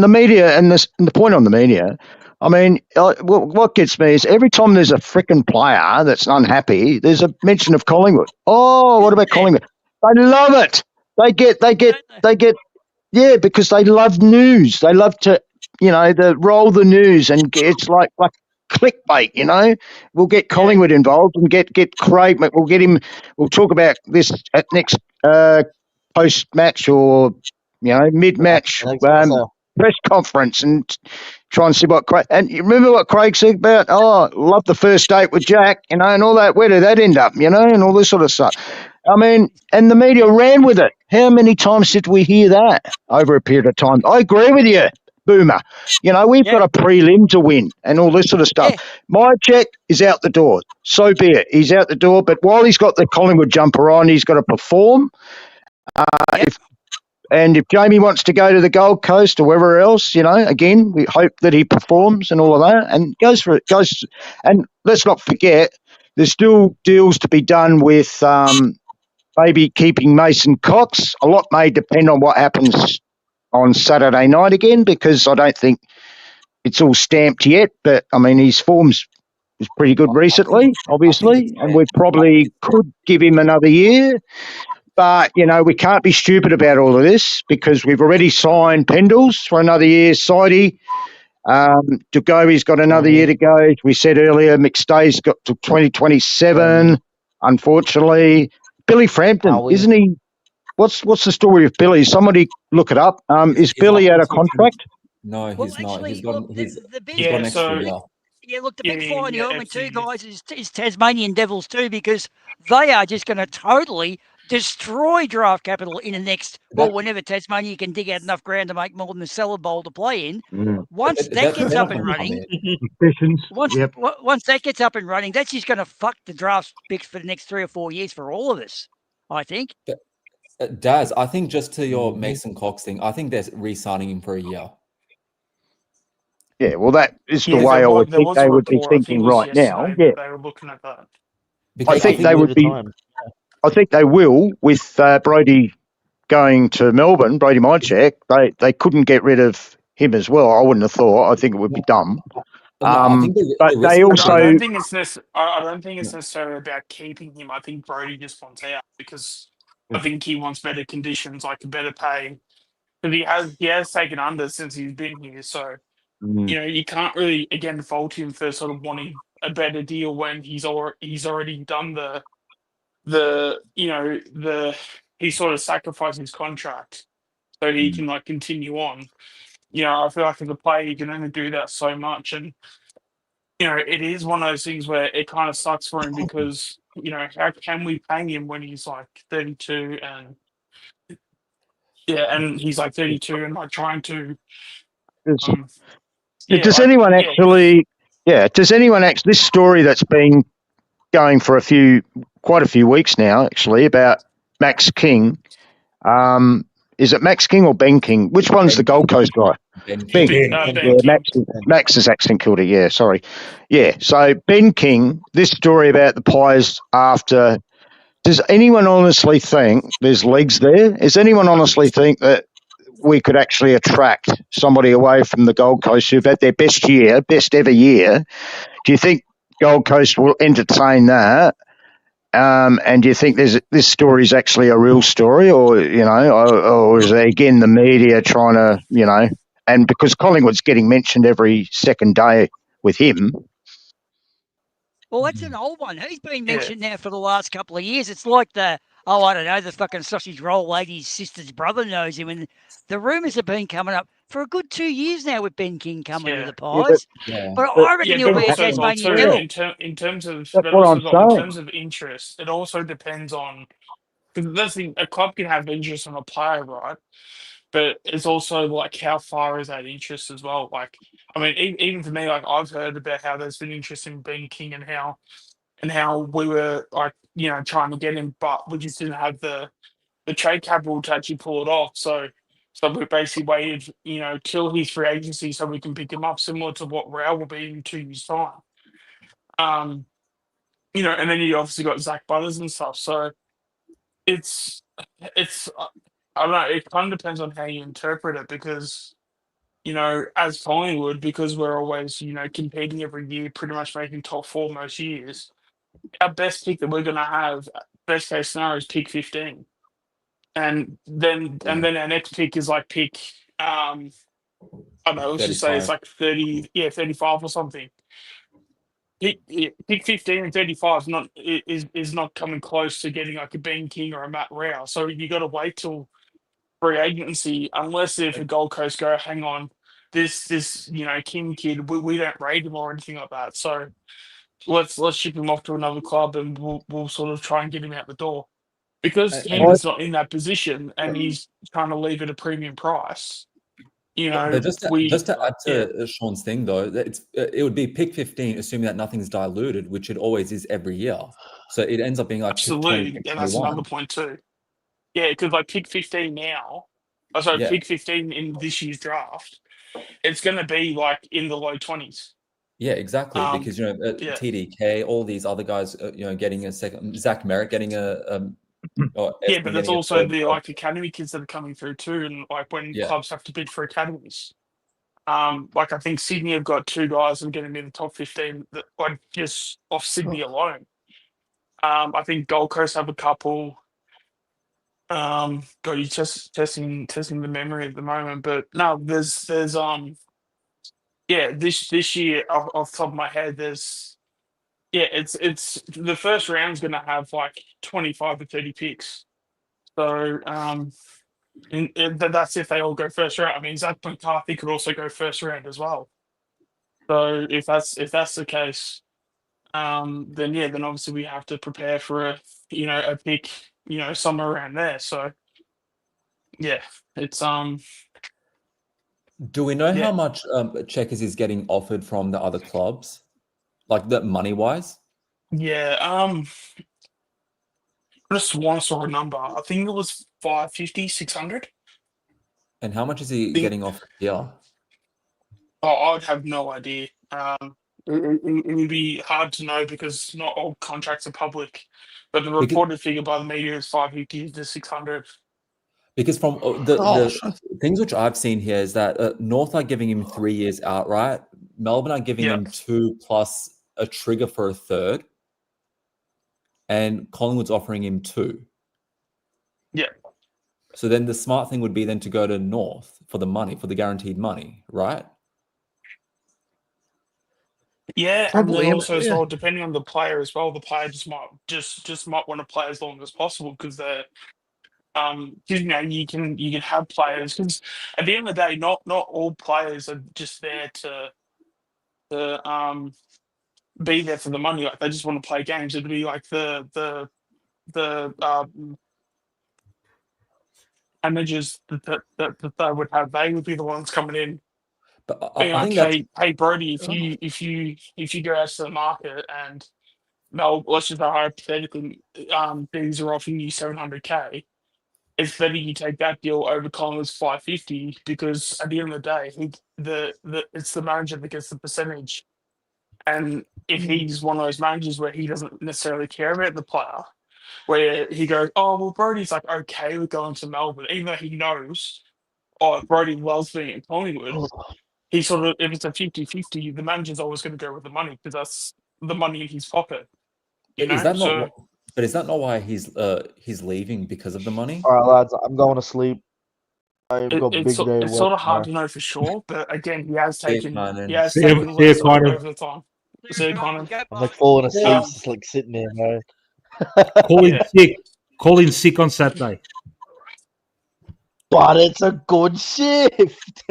the media and the point on the media, I mean, what gets me is every time there's a frickin' player that's unhappy, there's a mention of Collingwood. Oh, what about Collingwood? They love it. They get, because they love news. They love to, the roll the news, and it's like clickbait. We'll get Collingwood involved and get Craig. We'll get him. We'll talk about this at next post match or mid-match press conference and try and see what Craig. And you remember what Craig said about, love the first date with Jack, and all that. Where did that end up, and all this sort of stuff. I mean, and the media ran with it. How many times did we hear that over a period of time? I agree with you, Boomer. We've got a prelim to win and all this sort of stuff. My check is out the door. So be it. He's out the door. But while he's got the Collingwood jumper on, he's got to perform. And if Jamie wants to go to the Gold Coast or wherever else, again, we hope that he performs and all of that and goes for it. And let's not forget, there's still deals to be done with maybe keeping Mason Cox. A lot may depend on what happens on Saturday night again, because I don't think it's all stamped yet. But, I mean, his form's was pretty good recently, obviously, and we probably could give him another year. But, we can't be stupid about all of this because we've already signed Pendles for another year, Sidey. Dugovi's got another year to go. As we said earlier, McStay's got to 2027, unfortunately. Billy Frampton, isn't he? What's the story of Billy? Somebody look it up. Is Billy out of contract? No, he's not. He's got he's got Yeah, an extra year. Yeah, look, the big fly in the ointment too, guys, is Tasmanian Devils too, because they are just going to totally destroy draft capital in the next, whenever Tasmania can dig out enough ground to make more than the cellar bowl to play in. Once that gets up and running, once that gets up and running, that's just going to fuck the draft picks for the next 3 or 4 years for all of us, I think. Daz, I think just to your Mason Cox thing, I think they're re-signing him for a year. Yeah, well, that is the way I would think they would be thinking right now. Yeah, they were looking at that. I think they would be. I think they will with Brody going to Melbourne. Brody Mychek, they couldn't get rid of him as well. I wouldn't have thought. I think it would be dumb. But they also. I don't think it's necessarily about keeping him. I think Brody just wants out because I think he wants better conditions, like a better pay. Because he has taken under since he's been here, so. You can't really again fault him for sort of wanting a better deal when he's already done he sort of sacrificed his contract so he can continue on. I feel like as a player you can only do that so much, and it is one of those things where it kind of sucks for him because how can we pay him when he's like 32 and he's like 32 and like trying to. Does anyone actually? This story that's been going for quite a few weeks now, actually, about Max King. Is it Max King or Ben King? Which one's the Gold Coast guy? Ben. Max is accent killed it. Yeah, sorry. Yeah, so Ben King. This story about the Pies after. Does anyone honestly think there's legs there? Does anyone honestly think that we could actually attract somebody away from the Gold Coast who've had their best ever year? Do you think Gold Coast will entertain that? And do you think this story is actually a real story, or is it again the media trying to, and because Collingwood's getting mentioned every second day with him? Well, that's an old one. He's been mentioned now for the last couple of years. It's like the fucking sausage roll lady's sister's brother knows him. And the rumours have been coming up for a good 2 years now with Ben King coming to the Pies. But I reckon he'll be a Tasmanian Devil. In terms of interest, it also depends on, because a club can have interest in a player, right? But it's also like how far is that interest as well? Like, I mean, even for me, like I've heard about how there's been interest in Ben King and how we were like trying to get him, but we just didn't have the trade capital to actually pull it off. So we basically waited till he's free agency so we can pick him up, similar to what Raul will be in 2 years' time. And then you obviously got Zach Butters and stuff. So it's I don't know. It kind of depends on how you interpret it because, as Collingwood, because we're always, competing every year, pretty much making top 4 most years, our best pick that we're going to have, best case scenario, is pick 15. And then our next pick is like pick, I don't know, let's just say it's like 35 or something. Pick 15 and 35 is not coming close to getting like a Ben King or a Matt Rao. So you got to wait till free agency, unless if the Gold Coast go, hang on, this King kid, we don't rate him or anything like that. So let's ship him off to another club and we'll sort of try and get him out the door. Because King's not in that position and he's trying to leave at a premium price. But just to add to Sean's thing though, it would be pick 15, assuming that nothing's diluted, which it always is every year. So it ends up being like absolutely, and that's another point too. Yeah, because like pick 15 now, pick 15 in this year's draft, it's going to be like in the low 20s. Yeah, exactly. Because TDK, all these other guys, getting a second. Zach Merritt getting but there's also the academy kids that are coming through too, and like when clubs have to bid for academies. Like I think Sydney have got 2 guys that are getting in the top 15 that like just off Sydney alone. I think Gold Coast have a couple. God, you're just testing the memory at the moment, but no, there's this year off the top of my head, it's the first round's gonna have like 25 to 30 picks. So that's if they all go first round. I mean, Zach McCarthy could also go first round as well. So if that's the case, then obviously we have to prepare for a pick, somewhere around there. So yeah, it's Do we know how much Checkers is getting offered from the other clubs, like the money wise? Yeah, just one sort of number. I think it was 550, 600. And how much is he getting offered here? Oh, I would have no idea. It would be hard to know because not all contracts are public. But the reported figure by the media is 550 to 600. Because from the things which I've seen here is that North are giving him 3 years outright. Melbourne are giving him 2 plus a trigger for a third. And Collingwood's offering him 2. Yeah. So then the smart thing would be then to go to North for the money, for the guaranteed money, right? Yeah, and then also as well, depending on the player as well, the player just might want to play as long as possible because they're you can have players because at the end of the day, not all players are just there to be there for the money. Like they just want to play games. It'd be like the managers that they would have. They would be the ones coming in. But I think hey Brody, if you go out to the market and let's just say hypothetically, these are offering you 700K. It's better you take that deal over Collingwood's 550 because at the end of the day, it's the manager that gets the percentage. And if he's one of those managers where he doesn't necessarily care about the player, where he goes, oh well, Brody's like okay with going to Melbourne, even though he knows, Brody loves being in Collingwood. He sort of, if it's a 50-50, the manager's always going to go with the money because that's the money in his pocket. Is that not why he's leaving because of the money? All right, lads, I'm going to sleep. I've got big day. It's sort of hard to know for sure, but again, he has taken less over the time. See you, Connor. I'm like falling asleep, just like sitting there, man. Call in sick on Saturday. But it's a good shift.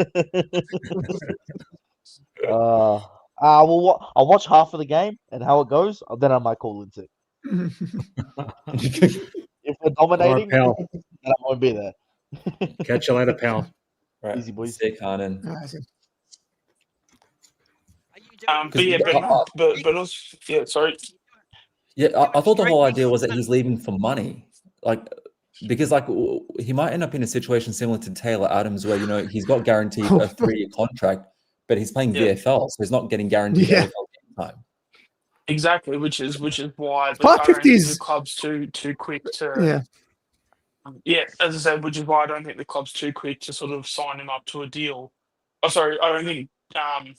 Well, I'll watch half of the game and how it goes. Then I might call in sick. If we're dominating, then I won't be there. Catch you later, pal. Right. Easy boys. Sick, Hanan. But also, sorry. Yeah, I thought the whole idea was that he's leaving for money, because he might end up in a situation similar to Taylor Adams, where he's got guaranteed a 3-year contract, but he's playing VFL, so he's not getting guaranteed VFL game time. Exactly, which is why the club's too quick to. As I said, which is why I don't think the club's too quick to sort of sign him up to a deal. I don't think the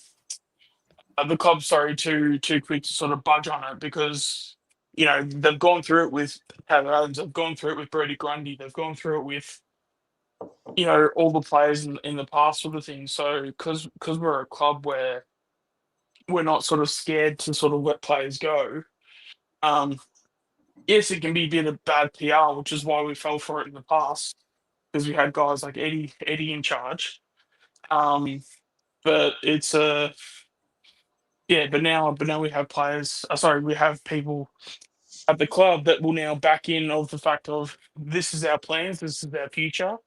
club's too quick to sort of budge on it because they've gone through it with Taylor Adams, they've gone through it with Brody Grundy, they've gone through it with all the players in the past sort of thing. So because we're a club where we're not sort of scared to sort of let players go. Yes, it can be a bit of bad PR, which is why we fell for it in the past because we had guys like Eddie in charge. But it's but now we have players. We have people at the club that will now back in of the fact of this is our plans, this is our future.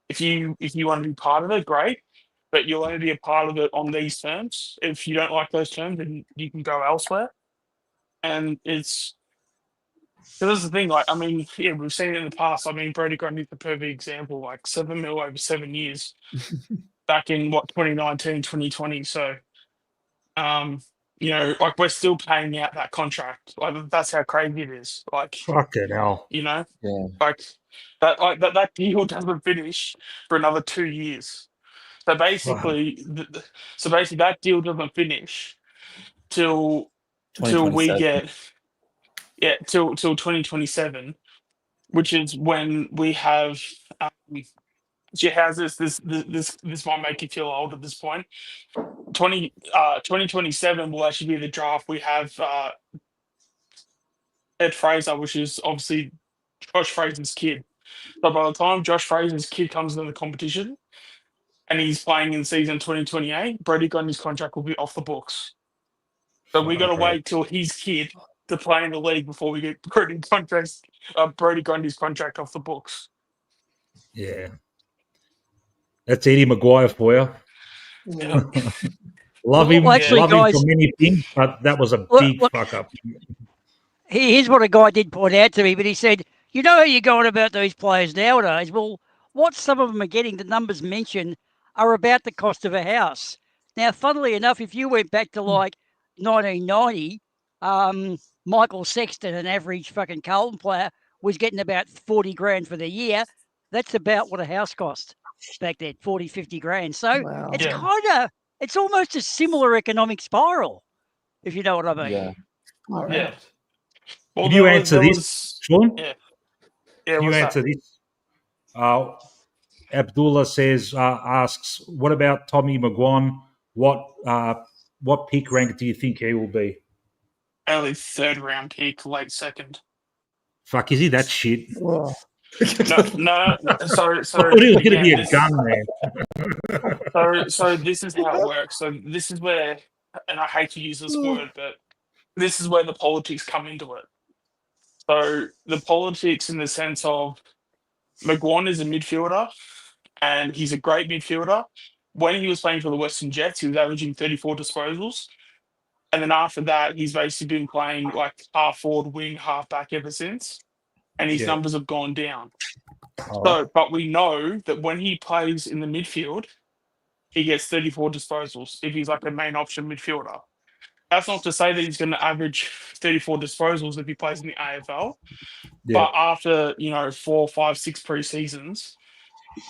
If you want to be part of it, great, but you'll only be a part of it on these terms. If you don't like those terms, then you can go elsewhere. And it's So that's the thing. Like, I mean, yeah, we've seen it in the past. I mean, Brody Grundy's the perfect example. Like $7 million over 7 years, back in 2019, 2020. So, like we're still paying out that contract. Like that's how crazy it is. Like, Fucking hell. Yeah. Like that deal doesn't finish for another 2 years. So basically, that deal doesn't finish till we 2027. get till 2027, which is when we have. She has this might make you feel old at this point. 2027 will actually be the draft. We have Ed Fraser, which is obviously Josh Fraser's kid. So by the time Josh Fraser's kid comes into the competition and he's playing in season 2028, Brody Grundy's contract will be off the books. So we got to wait till his kid to play in the league before we get Brody Grundy's contract off the books. Yeah. That's Eddie Maguire for you. Yeah. Love him for many things, but that was a big fuck up. Here's what a guy did point out to me, but he said, you know how you're going about these players nowadays? Well, what some of them are getting, the numbers mentioned, are about the cost of a house. Now, funnily enough, if you went back to like 1990, Michael Sexton, an average fucking Carlton player, was getting about 40 grand for the year. That's about what a house cost back then, 40, 50 grand. So it's it's almost a similar economic spiral, if you know what I mean. Yeah. Yeah. Well, Can you answer this, Sean? Yeah. Can you answer this? Abdullah asks, what about Tommy McGuan? What pick rank do you think he will be? Early 3rd round pick, late 2nd. Fuck, is he that shit? No. So I thought he was going to be a gun man. So this is how it works. So this is where, and I hate to use this word, but this is where the politics come into it. So the politics in the sense of McGuan is a midfielder, and he's a great midfielder. When he was playing for the Western Jets, he was averaging 34 disposals. And then after that, he's basically been playing like half forward, wing, half back ever since. And his numbers have gone down. But we know that when he plays in the midfield, he gets 34 disposals if he's like a main option midfielder. That's not to say that he's going to average 34 disposals if he plays in the AFL. Yeah. But after, 4, 5, 6 pre-seasons,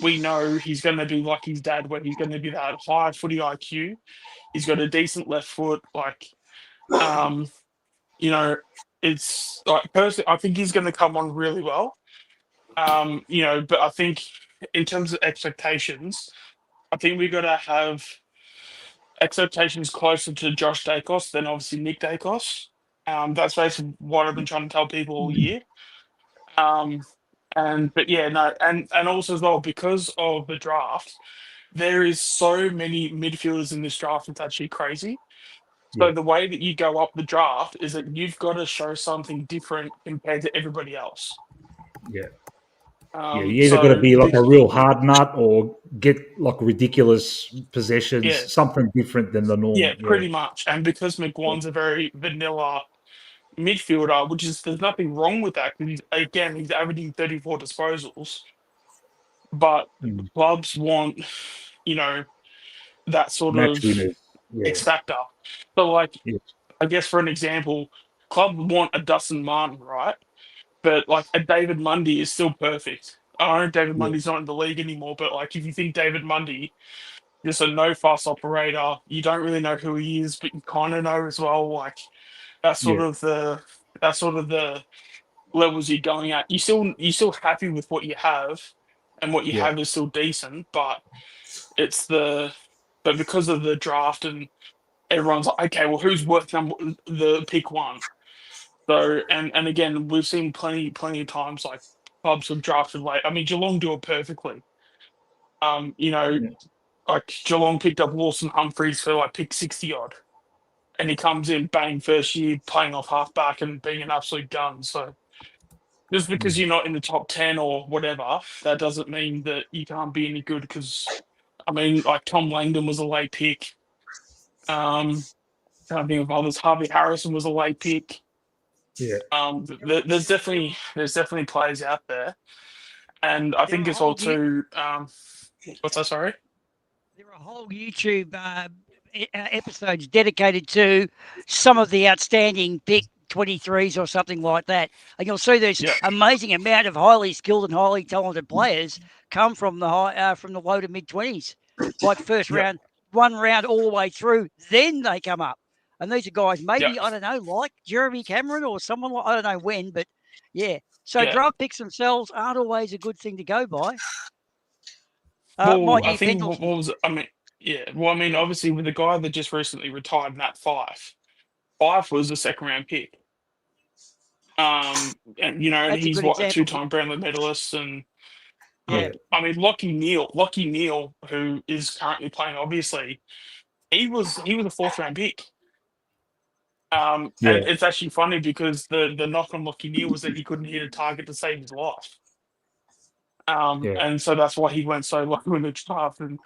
we know he's going to be like his dad, where he's going to be that high footy IQ. He's got a decent left foot. It's like, personally, I think he's going to come on really well. But I think in terms of expectations, I think we've got to have expectations closer to Josh Dacos than obviously Nick Dacos. That's basically what I've been trying to tell people all year. And also as well, because of the draft, there is so many midfielders in this draft. It's actually crazy. So the way that you go up the draft is that you've got to show something different compared to everybody else. Yeah. You either got to be like a real hard nut or get like ridiculous possessions, something different than the norm. Yeah, pretty much. And because McGuan's a very vanilla midfielder, there's nothing wrong with that, because he's averaging 34 disposals. But clubs want, that sort of X factor. So, I guess for an example, clubs want a Dustin Martin, right? But like a David Mundy is still perfect. I know David Mundy's not in the league anymore, but like if you think David Mundy, just a no fuss operator, you don't really know who he is, but you kind of know as well. Like that's sort of the levels you're going at. You're still happy with what you have, and what you have is still decent. But but because of the draft and everyone's like, okay, well, who's worth the pick one? So, and again, we've seen plenty of times like clubs have drafted late. I mean, Geelong do it perfectly. Like Geelong picked up Lawson Humphreys for like pick 60 odd, and he comes in bang first year playing off halfback and being an absolute gun. So, just because you're not in the top 10 or whatever, that doesn't mean that you can't be any good. Because, I mean, like Tom Langdon was a late pick. Can't think of others. Harvey Harrison was a late pick. Yeah. There's definitely players out there, and I think it's all too. What's that? Sorry. There are whole YouTube episodes dedicated to some of the outstanding pick 23s or something like that, and you'll see this amazing amount of highly skilled and highly talented players come from the low to mid 20s, like first round, one round all the way through. Then they come up, and these are guys maybe I don't know, like Jeremy Cameron or someone like I don't know when, but yeah. So draft picks themselves aren't always a good thing to go by. Well, I think what was obviously with the guy that just recently retired, Nat Fife was a second round pick. And and he's a two-time Brownlow medalist, and Lockie Neal, who is currently playing, obviously, he was a fourth round pick. And it's actually funny because the knock on Lockie Neal was that he couldn't hit a target to save his life. And so that's why he went so low in the draft, and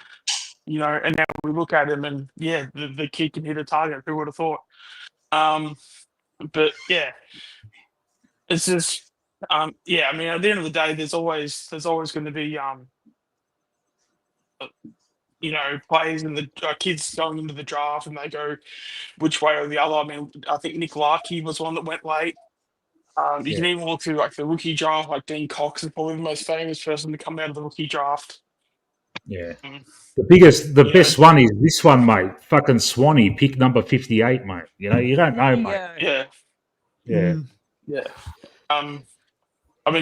and now we look at him, and the kid can hit a target. Who would have thought? But it's just at the end of the day, there's always going to be players in the kids going into the draft, and they go which way or the other. I mean, I think Nick Larkey was one that went late. You can even look through like the rookie draft, like Dean Cox is probably the most famous person to come out of the rookie draft. Yeah. The best one is this one, mate. Fucking Swanee, pick number 58, mate. You don't know, mate. Yeah.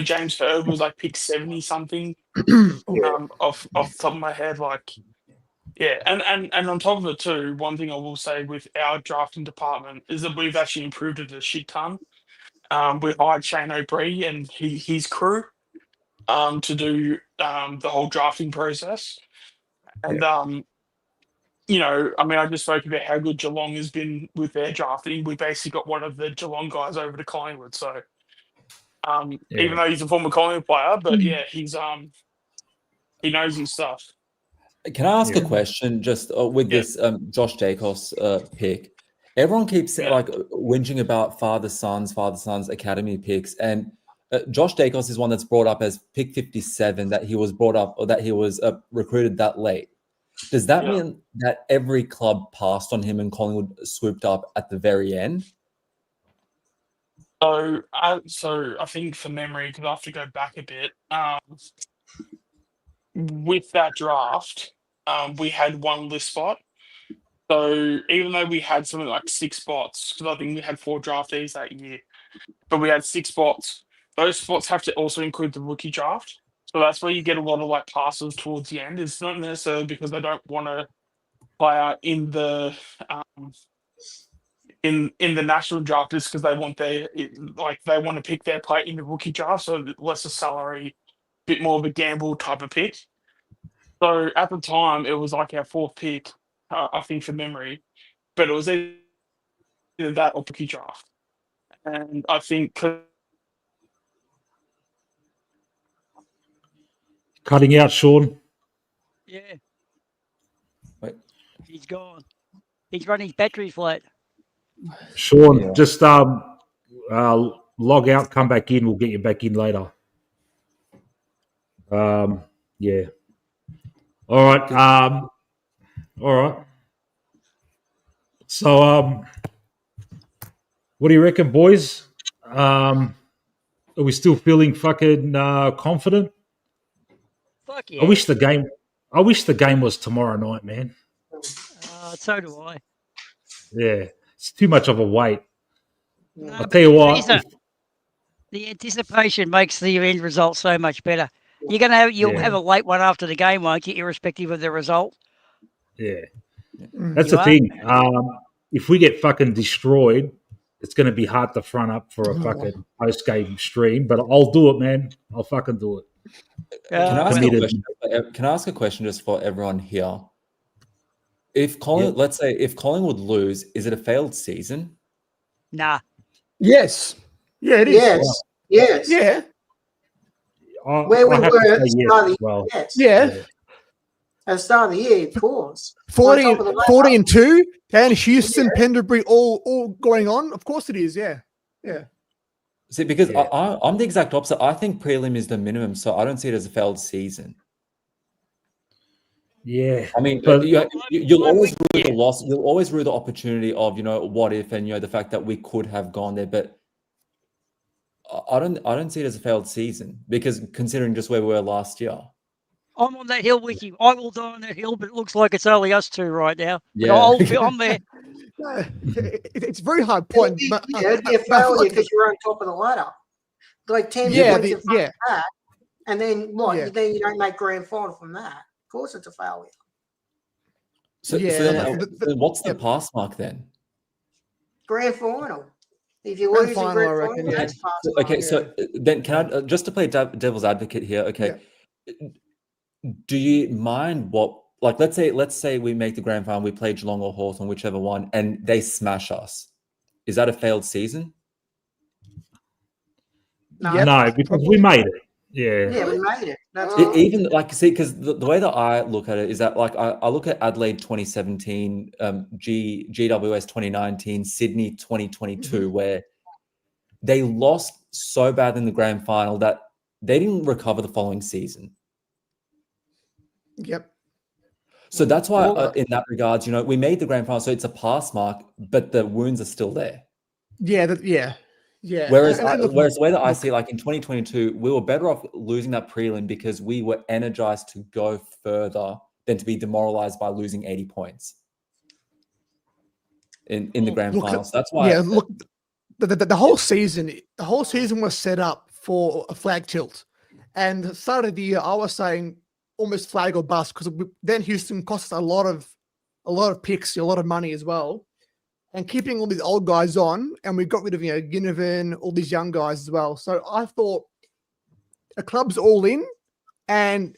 James Herb was like pick 70 something. Off the top of my head, and on top of it too, one thing I will say with our drafting department is that we've actually improved it a shit ton. We hired Shane O'Brien and his crew to do the whole drafting process. And I just spoke about how good Geelong has been with their drafting. We basically got one of the Geelong guys over to Collingwood. So even though he's a former Collingwood player, but he's he knows his stuff. Can I ask a question just with this Josh Dacos pick? Everyone keeps whinging about father sons academy picks, and Josh Dacos is one that's brought up as pick 57, that he was brought up or that he was recruited that late. Does that mean that every club passed on him and Collingwood swooped up at the very end? So I think for memory, because I have to go back a bit, with that draft, we had one list spot. So even though we had something like 6 spots, because I think we had 4 draftees that year, but we had 6 spots. Those spots have to also include the rookie draft. So that's where you get a lot of passes towards the end. It's not necessarily because they don't want to play out in the in the national draft, it's because they want they want to pick their player in the rookie draft, so lesser salary, bit more of a gamble type of pick. So at the time, it was like our 4th pick, I think, for memory, but it was either that or rookie draft. And I think cutting out, Sean. Yeah. Wait. He's gone. He's running his battery flat. Sean, just log out, come back in. We'll get you back in later. All right. All right. So, what do you reckon, boys? Are we still feeling fucking confident? Fuck yeah. I wish the game was tomorrow night, man. So do I. Yeah, it's too much of a wait. No, I'll tell you what. The anticipation makes the end result so much better. You'll have a late one after the game, won't you, irrespective of the result? Yeah. That's the thing. If we get fucking destroyed, it's going to be hard to front up for a fucking post-game stream, but I'll do it, man. I'll fucking do it. Can I ask a question just for everyone here? Let's say if Collingwood lose, is it a failed season? Nah. Yes. Yeah, it is. Yes. Yeah. Where we were at the start of the year. Yeah. At the start of the year, of course. 40-2, down Houston, Pendlebury, all going on. Of course it is, yeah. See, because I'm the exact opposite. I think prelim is the minimum, so I don't see it as a failed season. Yeah, I mean, but you'll always rue the loss. You'll always rue the opportunity of, what if, and the fact that we could have gone there. But I don't see it as a failed season, because considering just where we were last year. I'm on that hill with you. I will die on that hill, but it looks like it's only us two right now. Yeah. But I'm there. It's a very hard point. It'd be a failure because you're on top of the ladder. Like 10 points in front of that, and then what? Yeah. Then you don't make grand final from that. Of course, it's a failure. So then what's the pass mark then? Grand final. If you lose in grand final, that's pass mark. Okay, so then can I just to play devil's advocate here? Okay, do you mind let's say we make the grand final, we play Geelong or Hawthorn, whichever one, and they smash us? Is that a failed season? No, because we made it. Yeah, we made it. That's Even because the way that I look at it is that I look at Adelaide 2017, GWS 2019, Sydney 2022, where they lost so bad in the grand final that they didn't recover the following season. Yep. So that's why, in that regards, we made the grand final, so it's a pass mark, but the wounds are still there. Yeah. Whereas the way that I see it, in 2022, we were better off losing that prelim because we were energized to go further than to be demoralized by losing 80 points in the grand final. So that's why. Yeah, the whole season was set up for a flag tilt, and at the start of the year, I was saying almost flag or bust, because then Houston cost us a lot of picks, a lot of money as well. And keeping all these old guys on, and we got rid of Ginnivan, all these young guys as well. So I thought a club's all in, and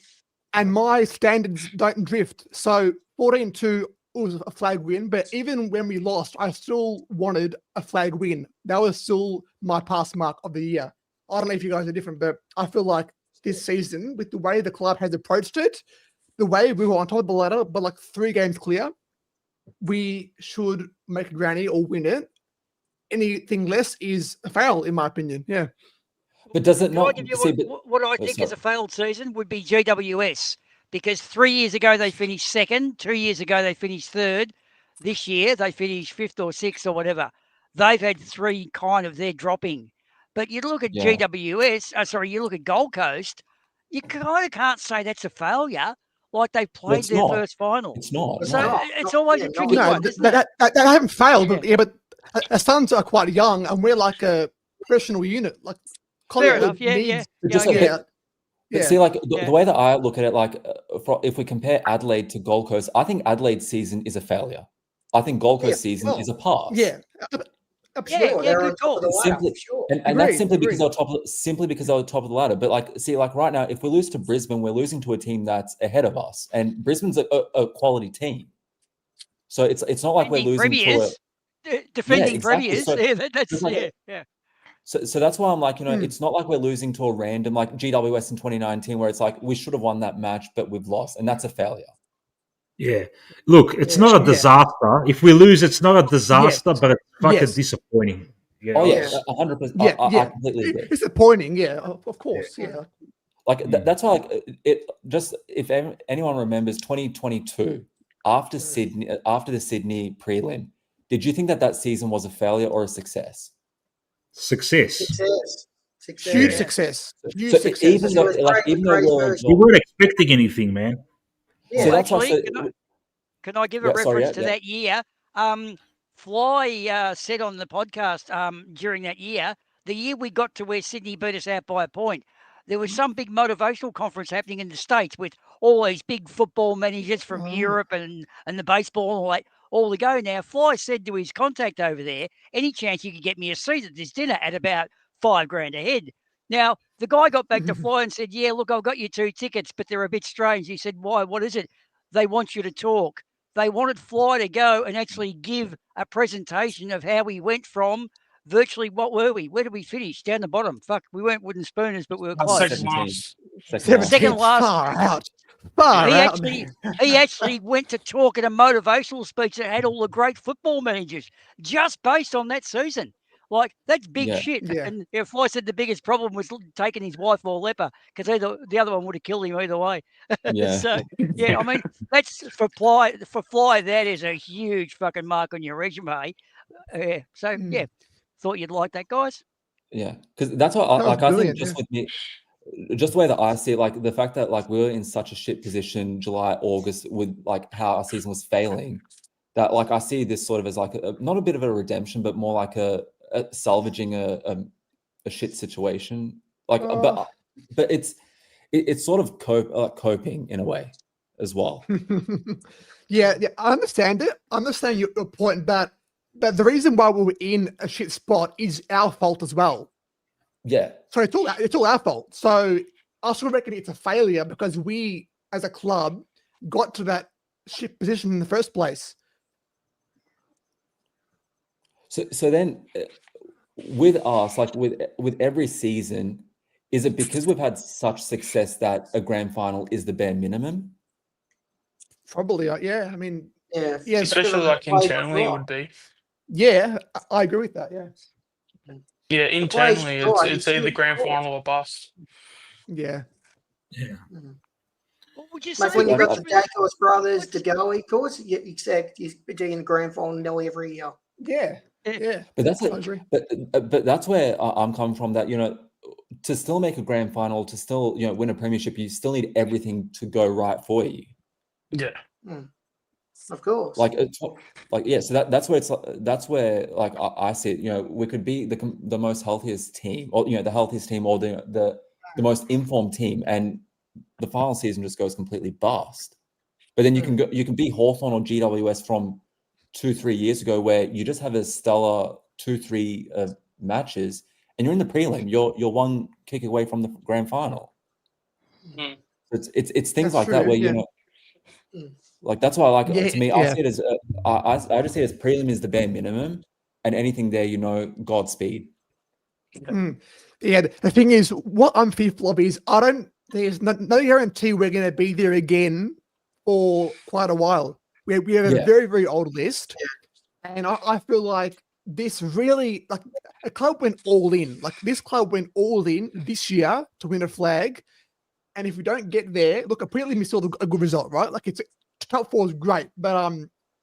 my standards don't drift. So 14-2 was a flag win, but even when we lost, I still wanted a flag win. That was still my pass mark of the year. I don't know if you guys are different, but I feel like this season, with the way the club has approached it, the way we were on top of the ladder, but 3 games clear, we should make a granny or win it. Anything less is a fail, in my opinion. Yeah. But does it not? What I think is a failed season would be GWS, because 3 years ago they finished second, 2 years ago they finished third. This year they finished 5th or 6th or whatever. They've had 3 they're dropping. But you look at you look at Gold Coast, you kind of can't say that's a failure. They played their first final. It's not. So it's always a tricky one. That haven't failed, but our sons are quite young, and we're like a professional unit. Fair enough. Yeah. See, the way that I look at it, if we compare Adelaide to Gold Coast, I think Adelaide's season is a failure. I think Gold Coast season is a pass. Yeah. Good call. And that's simply because they're top of the ladder. But right now, if we lose to Brisbane, we're losing to a team that's ahead of us, and Brisbane's a quality team. So it's not like we're losing to defending premiers. So, So So that's why I'm it's not like we're losing to a random GWS in 2019, where it's we should have won that match, but we've lost, and that's a failure. Yeah. Look, it's not a disaster. If we lose, it's not a disaster, but it's fucking disappointing. Yeah. Oh, yeah, 100%. I completely agree. Disappointing, yeah, of course, yeah. That's why, if anyone remembers 2022, after the Sydney prelim, did you think that season was a failure or a success? Success. Huge success. Even though we weren't expecting anything, man. Yeah. So actually, can I give a reference to that year? Fly said on the podcast during that year, the year we got to where Sydney beat us out by a point, there was some big motivational conference happening in the States with all these big football managers from Europe and the baseball and all to go. Now, Fly said to his contact over there, any chance you could get me a seat at this dinner at about $5,000 a head. Now, the guy got back to Fly and said, yeah, look, I've got you 2 tickets, but they're a bit strange. He said, why? What is it? They want you to talk. They wanted Fly to go and actually give a presentation of how we went from virtually, what were we? Where did we finish? Down the bottom. Fuck, we weren't wooden spooners, but we were close. Second last. Far out. He actually went to talk at a motivational speech that had all the great football managers just based on that season. Like, that's big Yeah. shit. Yeah. And Fly said the biggest problem was taking his wife or leper, because the other one would have killed him either way. Yeah. So, yeah, I mean, that's for Fly, that is a huge fucking mark on your resume. So, yeah, thought you'd like that, guys. Yeah, because that's what That was I think. brilliant, Just yeah. with me, just the way that I see it, like the fact that like we were in such a shit position July, August with like how our season was failing, that like I see this sort of as like not a bit of a redemption, but more like a salvaging a shit situation. Like, Oh. but it's sort of coping in a way as well. Yeah, I understand it. I understand your point, but the reason why we were in a shit spot is our fault as well. Yeah. So it's all our fault. So I sort of reckon it's a failure because we, as a club, got to that shit position in the first place. So then, with us, like with every season, is it because we've had such success that a grand final is the bare minimum? Probably, yeah. I mean, yeah, especially like internally, it would be. Yeah, I agree with that. Yeah. Yeah, internally, it's either grand final or bust. Yeah. Yeah. What would you Like say? when you got the Dacos brothers, the Goey course, you expect you be in the grand final nearly every year. Yeah. Yeah. But that's I agree. but that's where I'm coming from. That to still make a grand final, to still win a premiership, you still need everything to go right for you. Yeah. Of course. Like yeah. So that's where like I see it. We could be the most healthiest team, or the healthiest team, or the most informed team, and the final season just goes completely bust. But then you can be Hawthorn or GWS from 2-3 years ago, where you just have a stellar 2-3 matches, and you're in the prelim. You're one kick away from the grand final. It's things like that where like that's why I like to me. I see it as I just see it as prelim is the bare minimum, and anything there, Godspeed. Yeah, the thing is, what I'm fearful of is there's no guarantee we're going to be there again for quite a while. We have a very, very old list. And I feel like this really, like a club went all in. Like this club went all in this year to win a flag. And if we don't get there, look, a prelim is still a good result, right? Like top 4 is great. But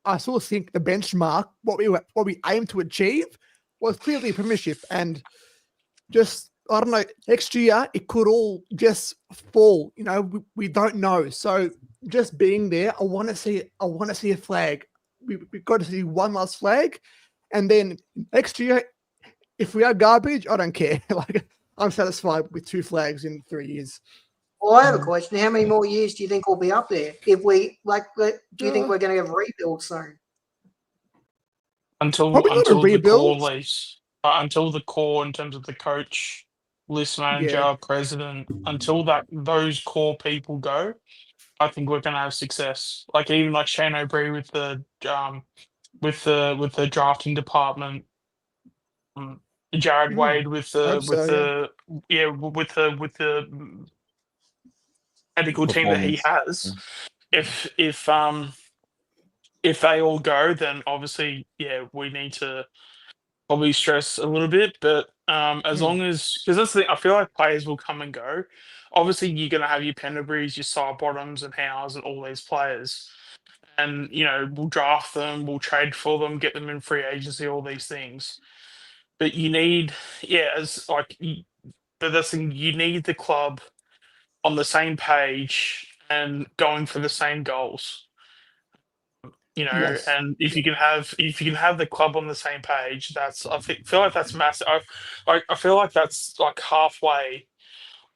I sort of think the benchmark, what we aim to achieve was clearly a premiership. And just, I don't know, next year it could all just fall. We don't know. So just being there, I want to see a flag. We've got to see one last flag, and then next year, if we are garbage, I don't care. Like I'm satisfied with 2 flags in 3 years. Well, I have a question. How many more years do you think we'll be up there? If we do you think we're going to have a rebuild soon? Until the core leaves, until the core in terms of the coach, list manager, president, until those core people go, I think we're going to have success. Like even like Shane O'Brien with the drafting department, Jared Wade with the medical team that he has. If they all go, then obviously we need to probably stress a little bit, but as long as, because that's the thing, I feel like players will come and go. Obviously, you're going to have your Penderburys, your Sidebottoms, and Howes, and all these players, and we'll draft them, we'll trade for them, get them in free agency, all these things. But you need, but that's the thing, you need the club on the same page and going for the same goals. And if you can have the club on the same page, I feel like that's massive. I feel like that's like halfway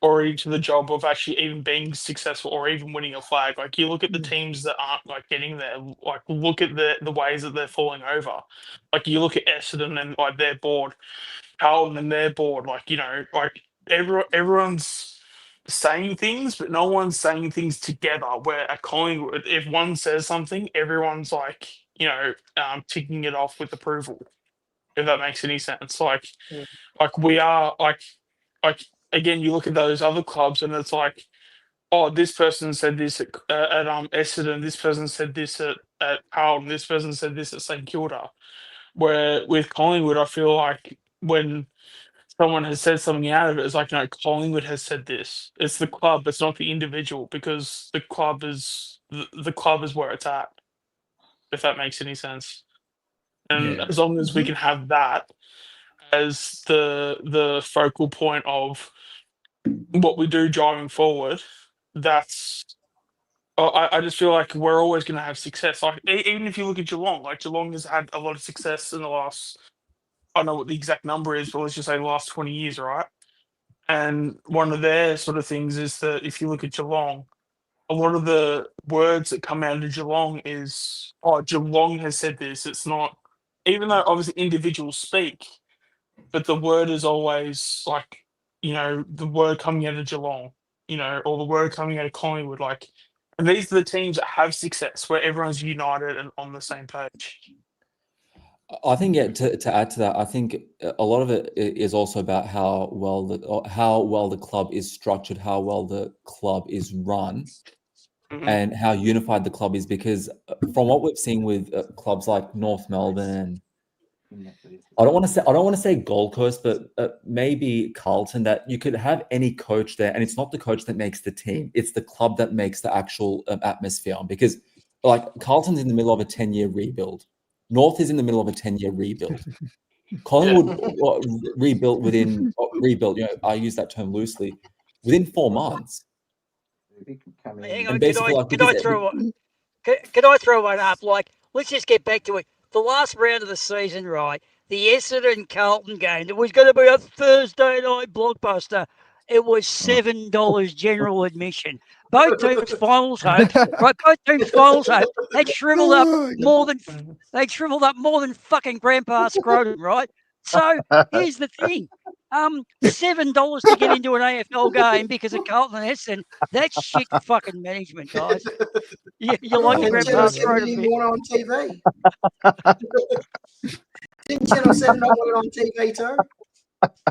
already to the job of actually even being successful or even winning a flag. Like you look at the teams that aren't like getting there, like look at the ways that they're falling over. Like you look at Essendon and like they're bored, Carlton and they're bored. Like like everyone's saying things, but no one's saying things together. Where at Collingwood, if one says something, everyone's like, ticking it off with approval. If that makes any sense, like we are like again, you look at those other clubs, and it's like, oh, this person said this at Essendon, this person said this at Carlton, this person said this at St Kilda. Where with Collingwood, I feel like when someone has said something out of it, it's like, no, Collingwood has said this. It's the club, it's not the individual, because the club is where it's at. If that makes any sense. And as long as we can have that as the focal point of what we do driving forward, that's I just feel like we're always going to have success. Like even if you look at Geelong, like Geelong has had a lot of success in the last, I don't know what the exact number is, but let's just say the last 20 years, right? And one of their sort of things is that if you look at Geelong, a lot of the words that come out of Geelong is, oh, Geelong has said this. It's not, even though obviously individuals speak, but the word is always like, the word coming out of Geelong, or the word coming out of Collingwood. Like, and these are the teams that have success where everyone's united and on the same page. I think to add to that, I think a lot of it is also about how well the club is structured, how well the club is run, and how unified the club is. Because from what we've seen with clubs like North Melbourne, and I don't want to say Gold Coast, but maybe Carlton, that you could have any coach there, and it's not the coach that makes the team; it's the club that makes the actual atmosphere. Because like Carlton's in the middle of a 10-year rebuild. North is in the middle of a 10-year rebuild. Collingwood rebuilt. I use that term loosely. Within 4 months. Hang on, could I throw one up? Like, let's just get back to it. The last round of the season, right? The Essendon Carlton game. It was going to be a Thursday night blockbuster. It was $7 general admission. Both teams' finals hope, right? Both teams' finals hope. They'd shriveled up more than fucking Grandpa Scrotum, right? So here's the thing: $7 to get into an AFL game because of Carlton and Essendon. That's shit fucking management, guys. You're like your Grandpa Scrotum. Didn't want it on TV. Didn't Channel 7 not want it on TV too?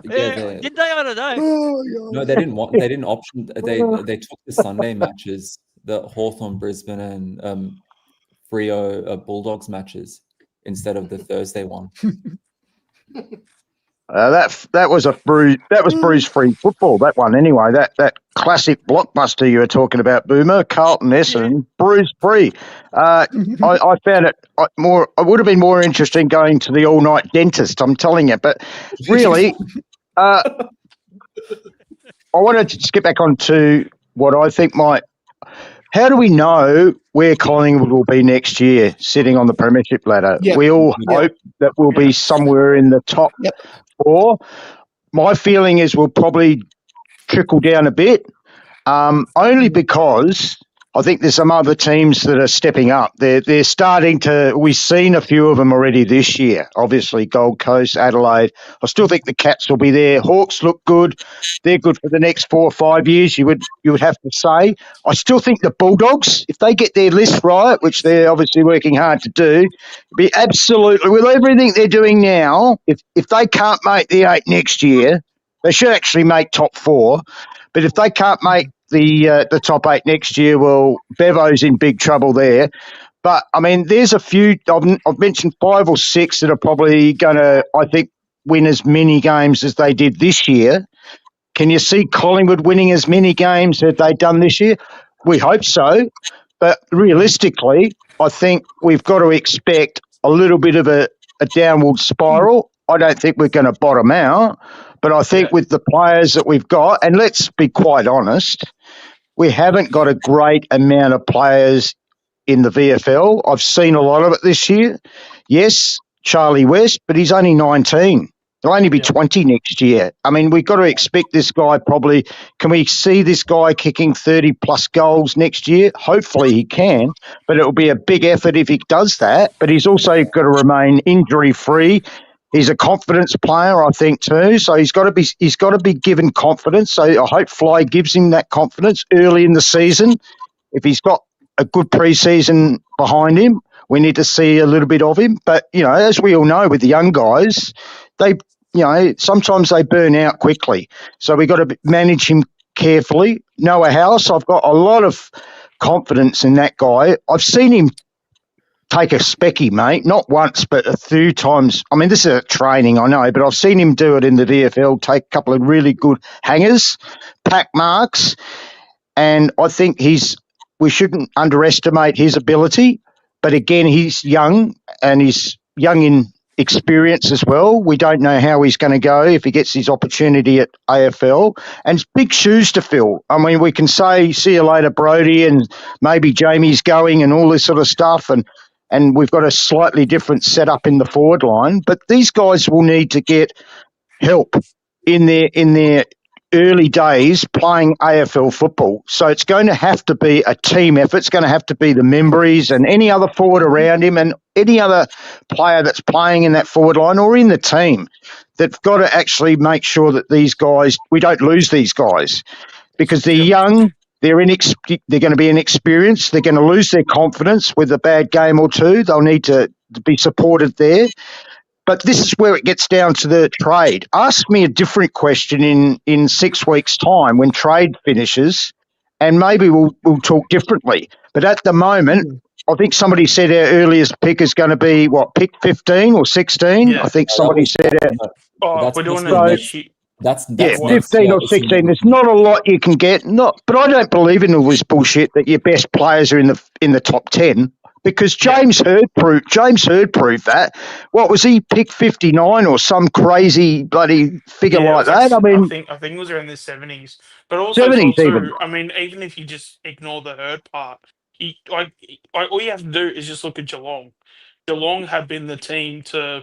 Yeah, did they? I don't know. No, they didn't want. They didn't option. They took the Sunday matches, the Hawthorn, Brisbane, and Freo Bulldogs matches instead of the Thursday one. That was bruise free football. That one anyway. That classic blockbuster you were talking about, Boomer, Carlton, Essendon, bruise free. I found it more. It would have been more interesting going to the all night dentist. I'm telling you, but really, I wanted to just get back onto what I think might. How do we know where Collingwood will be next year, sitting on the premiership ladder? Yep. We all hope that we'll be somewhere in the top 4. My feeling is we'll probably trickle down a bit, only because I think there's some other teams that are stepping up. They're starting to. We've seen a few of them already this year. Obviously, Gold Coast, Adelaide. I still think the Cats will be there. Hawks look good. They're good for the next 4 or 5 years. You would have to say. I still think the Bulldogs, if they get their list right, which they're obviously working hard to do, be absolutely with everything they're doing now. If they can't make the 8 next year, they should actually make top 4. But if they can't make the top 8 next year, well, Bevo's in big trouble there. But, I mean, there's a few, I've mentioned 5 or 6 that are probably going to, I think, win as many games as they did this year. Can you see Collingwood winning as many games as they've done this year? We hope so. But realistically, I think we've got to expect a little bit of a downward spiral. I don't think we're going to bottom out. But I think with the players that we've got, and let's be quite honest, we haven't got a great amount of players in the VFL. I've seen a lot of it this year. Yes, Charlie West, but he's only 19. He'll only be 20 next year. I mean, we've got to expect this guy probably – can we see this guy kicking 30-plus goals next year? Hopefully he can, but it will be a big effort if he does that. But he's also got to remain injury-free. He's a confidence player, I think, too. So he's got to be given confidence. So I hope Fly gives him that confidence early in the season. If he's got a good preseason behind him, we need to see a little bit of him. But, as we all know with the young guys, sometimes they burn out quickly. So we've got to manage him carefully. Noah House, I've got a lot of confidence in that guy. I've seen him take a specky, mate. Not once, but a few times. I mean, this is a training, I know, but I've seen him do it in the VFL, take a couple of really good hangers, pack marks, and I think we shouldn't underestimate his ability. But again, he's young, and he's young in experience as well. We don't know how he's going to go if he gets his opportunity at AFL, and it's big shoes to fill. I mean, we can say, see you later, Brody, and maybe Jamie's going and all this sort of stuff, and we've got a slightly different setup in the forward line, but these guys will need to get help in their early days playing AFL football. So it's going to have to be a team effort. It's going to have to be the Membreys and any other forward around him and any other player that's playing in that forward line or in the team. They've got to actually make sure that these guys, we don't lose these guys because they're young, they're going to be inexperienced, they're going to lose their confidence with a bad game or two. They'll need to be supported there. But this is where it gets down to the trade. Ask me a different question in 6 weeks' time when trade finishes, and maybe we'll talk differently. But at the moment, I think somebody said our earliest pick is going to be, pick 15 or 16? Yeah. I think somebody said it. We're doing it this year. That's 15 or 16. There's not a lot you can get. But I don't believe in all this bullshit that your best players are in the top 10. Because James Hird proved that. What was he, pick 59 or some crazy bloody figure like that? I mean, I think it was around the 70s. But also, 70s even. I mean, even if you just ignore the Hird part, all you have to do is just look at Geelong. Geelong have been the team to,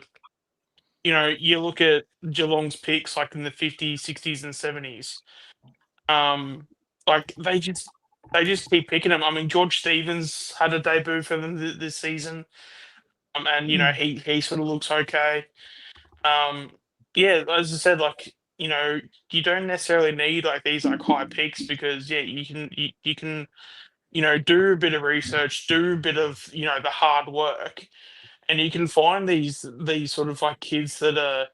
you look at Geelong's picks like in the 50s, 60s, and 70s. They just keep picking them. I mean, George Stevens had a debut for them this season, and he sort of looks okay. As I said, you don't necessarily need these high picks because you can do a bit of research, do a bit of the hard work, and you can find these sort of kids that are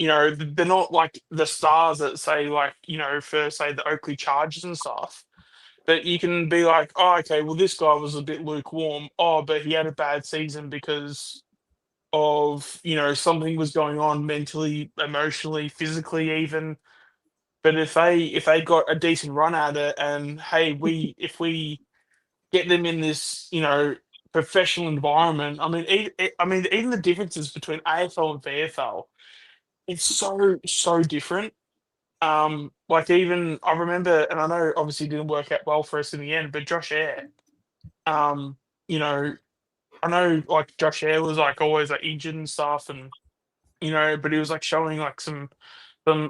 they're not like the stars that say for say the Oakley Chargers and stuff. But you can be like, oh, okay, well, this guy was a bit lukewarm. Oh, but he had a bad season because of, something was going on mentally, emotionally, physically even. But if they got a decent run at it and, hey, if we get them in this, professional environment, I mean, even the differences between AFL and VFL, it's so different. Even I remember, and I know obviously it didn't work out well for us in the end, but Josh Eyre, I know Josh Eyre was always injured and stuff, and but he was showing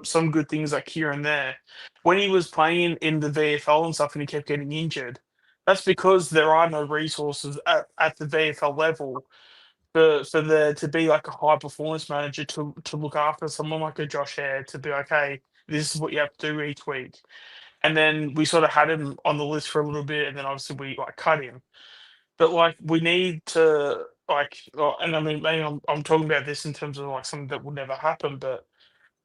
some good things here and there. When he was playing in the VFL and stuff, and he kept getting injured, that's because there are no resources at the VFL level for there to be a high performance manager to look after someone like a Josh Eyre to be like, hey, this is what you have to do each week. And then we sort of had him on the list for a little bit, and then obviously we cut him. But we need to and I mean maybe I'm talking about this in terms of something that will never happen. But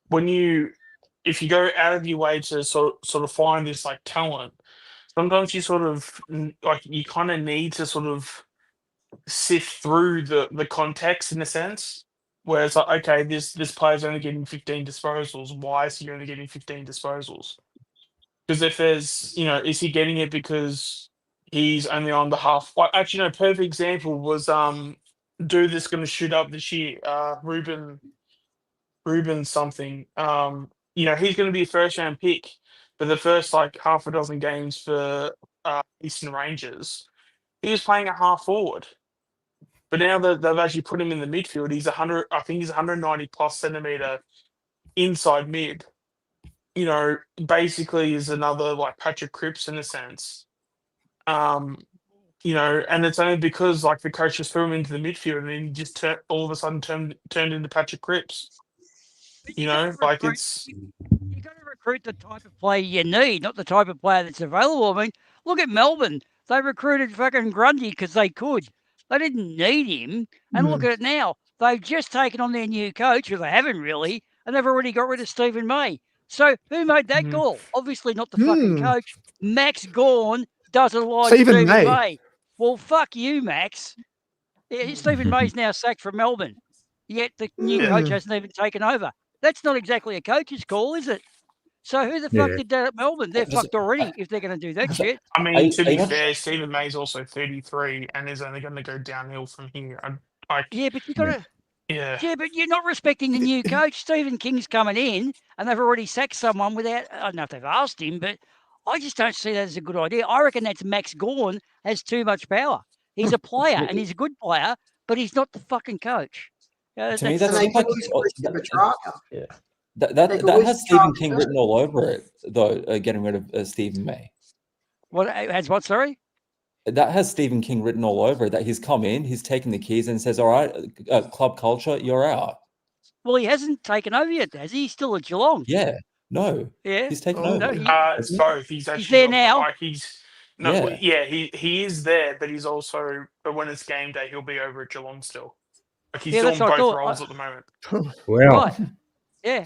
if you go out of your way to sort of find this talent, sometimes you sort of you kind of need to sort of sift through the context in a sense. Where it's okay, this player's only getting 15 disposals. Why is he only getting 15 disposals? Because if there's, is he getting it because he's only on the half? Actually, no. Perfect example was dude that's going to shoot up this year, Ruben something. He's going to be a first round pick, but the first half a dozen games for Eastern Rangers, he was playing a half forward. But now that they've actually put him in the midfield, he's 100. I think he's 190 plus centimeter inside mid. Basically is another Patrick Cripps in a sense. And it's only because the coach just threw him into the midfield and then he just all of a sudden turned into Patrick Cripps. It's you got to recruit the type of player you need, not the type of player that's available. I mean, look at Melbourne. They recruited fucking Grundy because they could. They didn't need him. And look at it now. They've just taken on their new coach, who they haven't really, and they've already got rid of Stephen May. So who made that call? Obviously not the fucking coach. Max Gawn doesn't like Stephen May. Well, fuck you, Max. Yeah, Stephen May's now sacked from Melbourne, yet the new Yeah. coach hasn't even taken over. That's not exactly a coach's call, is it? So who the fuck did that at Melbourne? They're fucked already if they're going to do that shit. I mean, to be fair, Stephen May's also 33 and is only going to go downhill from here. Yeah, but you got to. Yeah. Yeah, but you're not respecting the new coach. Stephen King's coming in, and they've already sacked someone without. I don't know if they've asked him, but I just don't see that as a good idea. I reckon that's Max Gawn has too much power. He's a player, and he's a good player, but he's not the fucking coach. To me, that seems like Yeah. That has Stephen King written all over it, though. Getting rid of Stephen May. What has what? Sorry. That has Stephen King written all over it. That he's come in, he's taken the keys, and says, "All right, club culture, you're out." Well, he hasn't taken over yet, has he? He's still at Geelong. Yeah. No. Yeah. He's taken over. No, It's both. He's actually there not, now. Like he is there, but he's also. But when it's game day, he'll be over at Geelong still. Like he's doing both roles at the moment. Right. Yeah.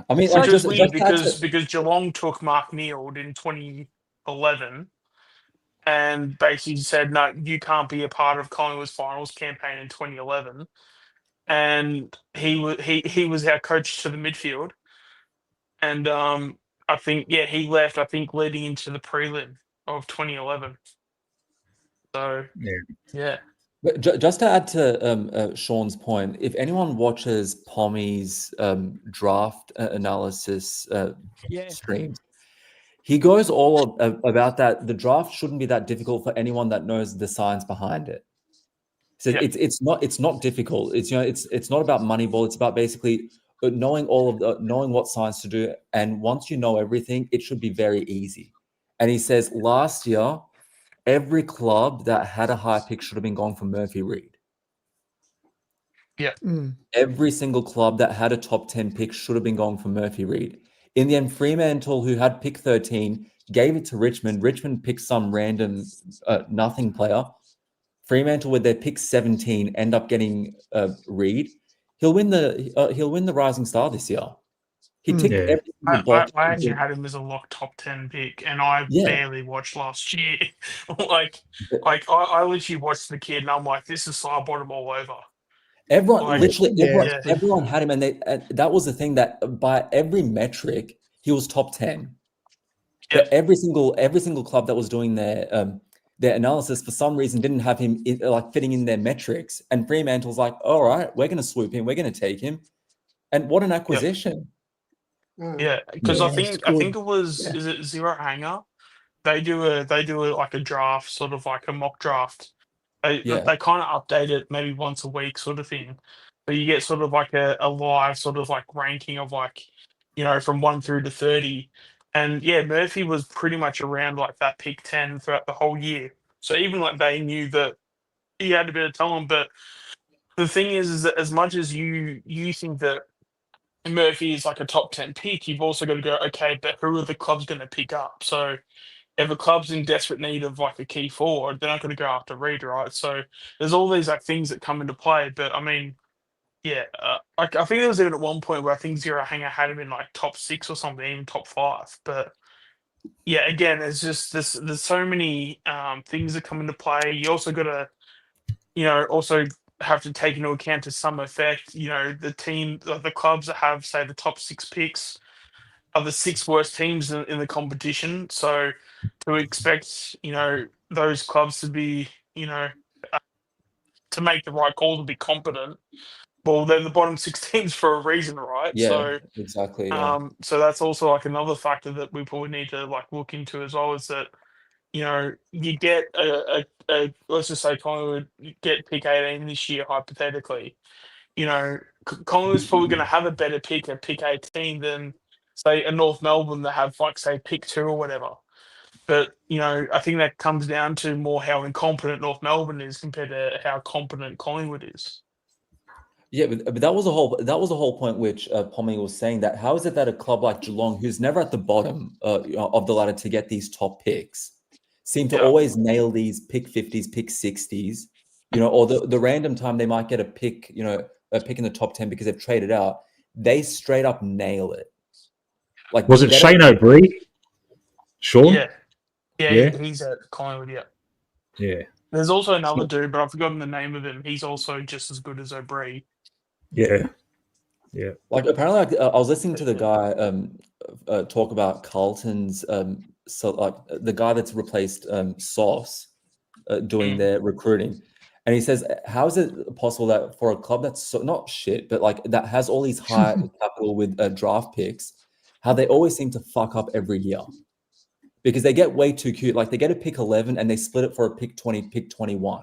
I mean, which is weird because Geelong took Mark Neild in 2011, and basically said, "No, you can't be a part of Collingwood's finals campaign in 2011." And he was our coach to the midfield, and I think he left. I think leading into the prelim of 2011. So yeah. But just to add to Sean's point, if anyone watches Pommy's draft analysis streams, he goes all about that. The draft shouldn't be that difficult for anyone that knows the science behind it. So it's not difficult. It's it's not about Moneyball. It's about basically knowing knowing what science to do. And once you know everything, it should be very easy. And he says last year, every club that had a high pick should have been going for Murphy Reed. Yeah. Every single club that had a top 10 pick should have been going for Murphy Reed. In the end, Fremantle, who had pick 13, gave it to Richmond. Richmond picked some random nothing player. Fremantle, with their pick 17, end up getting Reed. He'll win the Rising Star this year. He ticked every single box. I actually had him as a lock top 10 pick, and I barely watched last year. like I literally watched the kid, and I'm like, this is side bottom all over. Everyone had him, and that was the thing, that by every metric he was top 10. But every single club that was doing their analysis for some reason didn't have him fitting in their metrics, and Fremantle's like, all right, we're going to swoop in, we're going to take him, and what an acquisition! Yeah, because I think it was is it Zero Hanger? They do like a draft, sort of like a mock draft. They kind of update it maybe once a week, sort of thing. But you get sort of like a live sort of like ranking of like, from 1 through to 30. And Murphy was pretty much around like that pick 10 throughout the whole year. So even like they knew that he had a bit of talent. But the thing is that as much as you think that Murphy is like a top 10 pick, you've also got to go, okay, but who are the clubs going to pick up? So if a club's in desperate need of like a key forward, they're not going to go after Reed, right? So there's all these like things that come into play. But I mean, I think there was even at one point where I think Zero Hanger had him in like top 6 or something, even top 5. But again, it's just there's so many things that come into play. You also got to, also have to take into account to some effect, the clubs that have, say, the top 6 picks are the 6 worst teams in the competition. So to expect, those clubs to be, to make the right call, to be competent, well, they're the bottom 6 teams for a reason, right? Yeah, so exactly. So that's also like another factor that we probably need to like look into as well, is that, you get a let's just say Collingwood get pick 18 this year, hypothetically. Collingwood's probably going to have a better pick at pick 18 than, say, a North Melbourne that have, like, say, pick 2 or whatever. But, I think that comes down to more how incompetent North Melbourne is compared to how competent Collingwood is. Yeah, but that was a whole point which Pommy was saying, that how is it that a club like Geelong, who's never at the bottom of the ladder to get these top picks, seem to always nail these pick 50s, pick 60s, or the random time they might get a pick, a pick in the top 10 because they've traded out, they straight up nail it. Like, was it Shane O'Brien? Sean? Yeah, he's at Collingwood. Yeah. There's also another dude, but I've forgotten the name of him. He's also just as good as O'Brien. Yeah. Yeah. Like apparently, I was listening to the guy talk about Carlton's so like the guy that's replaced Sauce doing their recruiting, and he says, "How is it possible that for a club that's so, not shit, but like that has all these high capital with draft picks, how they always seem to fuck up every year?" Because they get way too cute. Like they get a pick 11 and they split it for a pick 20, pick 21.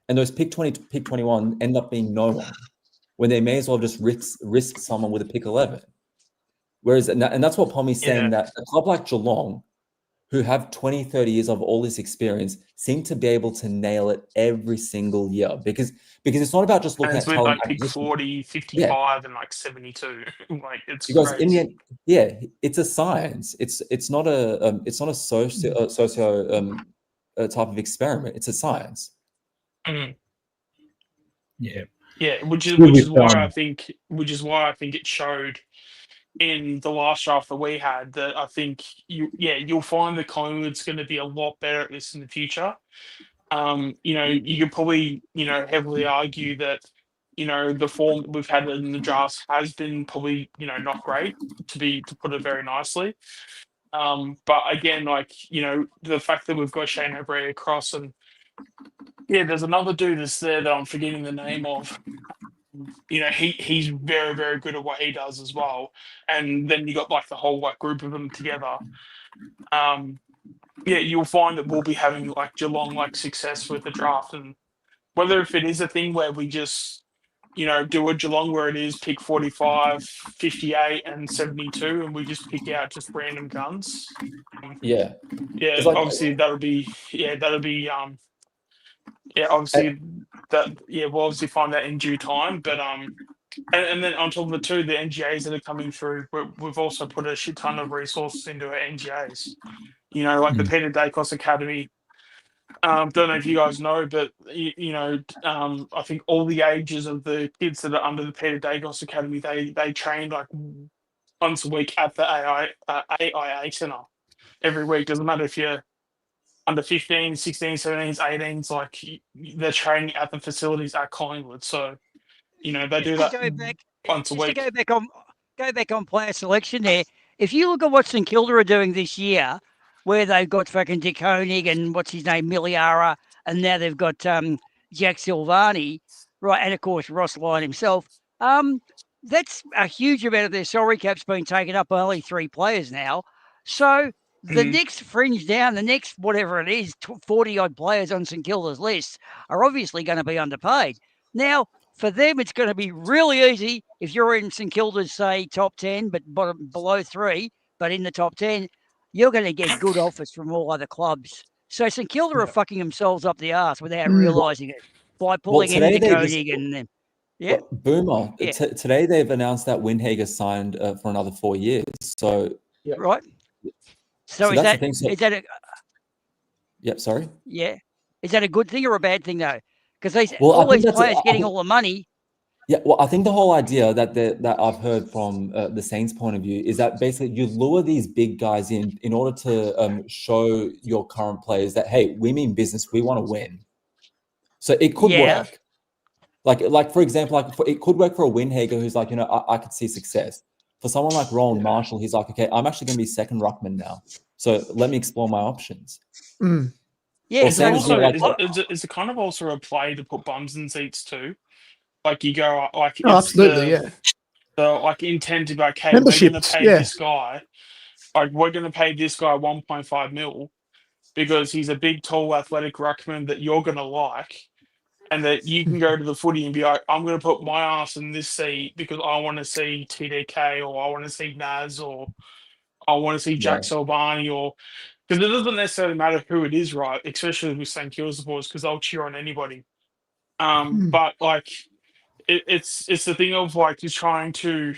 And those pick 20, pick 21 end up being no one when they may as well just risk someone with a pick 11. Whereas, and that's what Pommy's saying, that a club like Geelong, who have 20, 30 years of all this experience, seem to be able to nail it every single year. Because it's not about just looking at with talent like pick acquisition. 40, 55, and like 72. Like it's Because crazy. in the end, yeah, it's a science. It's not a socio type of experiment. It's a science. Mm. Yeah. Yeah, which is With, why I think it showed in the last draft that we had that I think you'll find that Collingwood's going to be a lot better at this in the future. You could probably heavily argue that the form that we've had in the drafts has been probably not great, to put it very nicely. But again, the fact that we've got Shane O'Brien across, and there's another dude that's there that I'm forgetting the name of. He's very, very good at what he does as well. And then you got like the whole group of them together. You'll find that we'll be having like Geelong success with the draft, and whether if it is a thing where we just do a Geelong where it is pick 45, 58, and 72, and we just pick out just random guns. Yeah. Obviously we'll obviously find that in due time, but and then on top of it too, the NGAs that are coming through, we've also put a shit ton of resources into our NGAs. The Peter Dacos Academy. Don't know if you guys know, but I think all the ages of the kids that are under the Peter Dacos Academy, they train like once a week at the AIA Centre every week. Doesn't matter if you're under 15, 16, 17, 18s, like they're training at the facilities at Collingwood. So, they do that once a week. To go back on player selection there. If you look at what St Kilda are doing this year, where they've got fucking Dick Honig and what's his name, Miliara, and now they've got Jack Silvani, right, and of course Ross Lyon himself. That's a huge amount of their salary cap's been taken up by only 3 players now. So the next fringe down, the next whatever it is, 40-odd players on St Kilda's list are obviously going to be underpaid. Now, for them, it's going to be really easy if you're in St Kilda's, say, top 10, but below 3, but in the top 10, you're going to get good offers from all other clubs. So St Kilda are fucking themselves up the arse without realising it by pulling in the Koenig and them. Yeah. Boomer. Yeah. Today they've announced that Windhager signed for another 4 years. So right. So is that a? Yep. Sorry. Yeah. Is that a good thing or a bad thing though? Because all these players getting all the money. Yeah, well, I think the whole idea that I've heard from the Saints' point of view is that basically you lure these big guys in order to show your current players that, hey, we mean business, we want to win. So it could work. Like for example, it could work for a Windhager who's like, I could see success. For someone like Rowan Marshall, he's like, okay, I'm actually going to be second ruckman now. So let me explore my options. Yeah, is it kind of also a play to put bums in seats too? Like you go, absolutely, the intent to go, okay, we're going to pay this guy, we're going to pay this guy 1.5 mil because he's a big, tall, athletic ruckman that you're going to like, and that you can go to the footy and be like, I'm going to put my ass in this seat because I want to see TDK or I want to see Naz or I want to see Jack Silvani or because it doesn't necessarily matter who it is, right? Especially with St Kilda supporters because they'll cheer on anybody. But it's the thing of just trying to.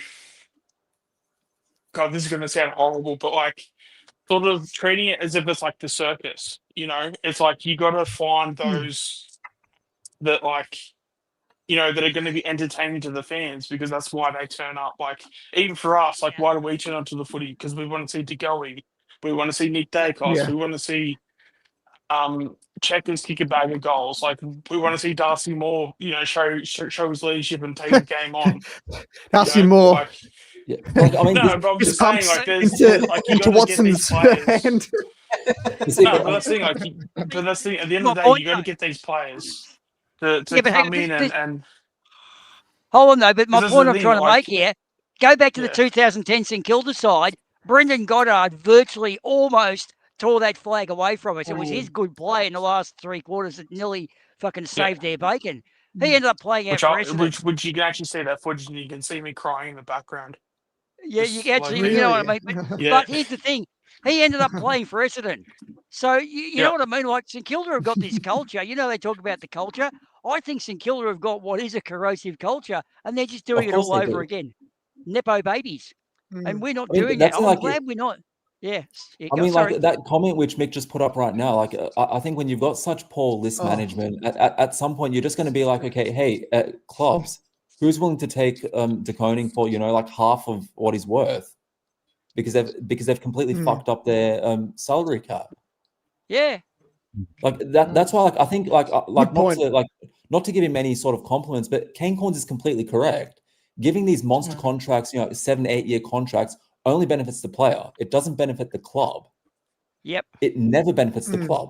God, this is going to sound horrible, but sort of treating it as if it's like the circus. It's like you got to find those that that are going to be entertaining to the fans because that's why they turn up. Even for us, why do we turn up to the footy? Because we want to see DeGoey, we want to see Nick Dacos, we want to see Checkers kick a bag of goals. Like we want to see Darcy Moore, show his leadership and take the game on. Darcy Moore. Like, yeah. Like, I mean, no, but I'm just saying, like, there's like you got to get Watson's these players. hand. No, but that's the thing. Like, but that's the thing. At the end of the day, you got to get these players to come in and. Hold on though, but my point I'm trying to like, make here. Go back to the 2010 St Kilda side. Brendan Goddard virtually almost tore that flag away from us. It was his good play in the last 3 quarters that nearly fucking saved their bacon. He ended up playing out for Essendon. Which you can actually see that footage and you can see me crying in the background. Yeah, you can actually, you know what I mean? But here's the thing. He ended up playing for Essendon. So, you know what I mean? Like, St Kilda have got this culture. You know, they talk about the culture. I think St Kilda have got what is a corrosive culture, and they're just doing it all over again. Nepo babies. And we're not doing that. I'm glad we're not. Yeah. I mean, like that comment which Mick just put up right now, like I think when you've got such poor list management, at some point you're just going to be like, okay, hey, clubs, who's willing to take De Koning for, like half of what he's worth? Because they've completely fucked up their salary cap. Yeah. Like that's why, like, I think like not to give him any sort of compliments, but Kane Corns is completely correct. Giving these monster contracts, 7-8 year contracts, only benefits the player. It doesn't benefit the club. Yep. It never benefits the club.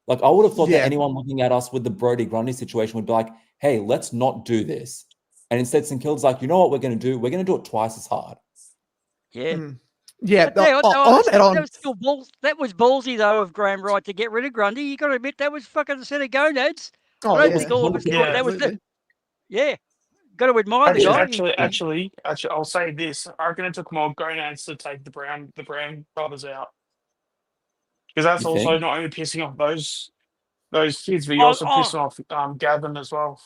Like, I would have thought that anyone looking at us with the Brodie Grundy situation would be like, hey, let's not do this. And instead, St Kilda's like, you know what we're going to do? We're going to do it twice as hard. Yeah. Yeah. That was ballsy, though, of Graham Wright to get rid of Grundy. You got to admit, that was fucking a set of gonads. I don't think all of us thought that was the... Yeah. Got to admire the guy. Actually, I'll say this. I reckon it took more gonads to take the Brown brothers out. Because that's also not only pissing off those kids, but you're also pissing off Gavin as well.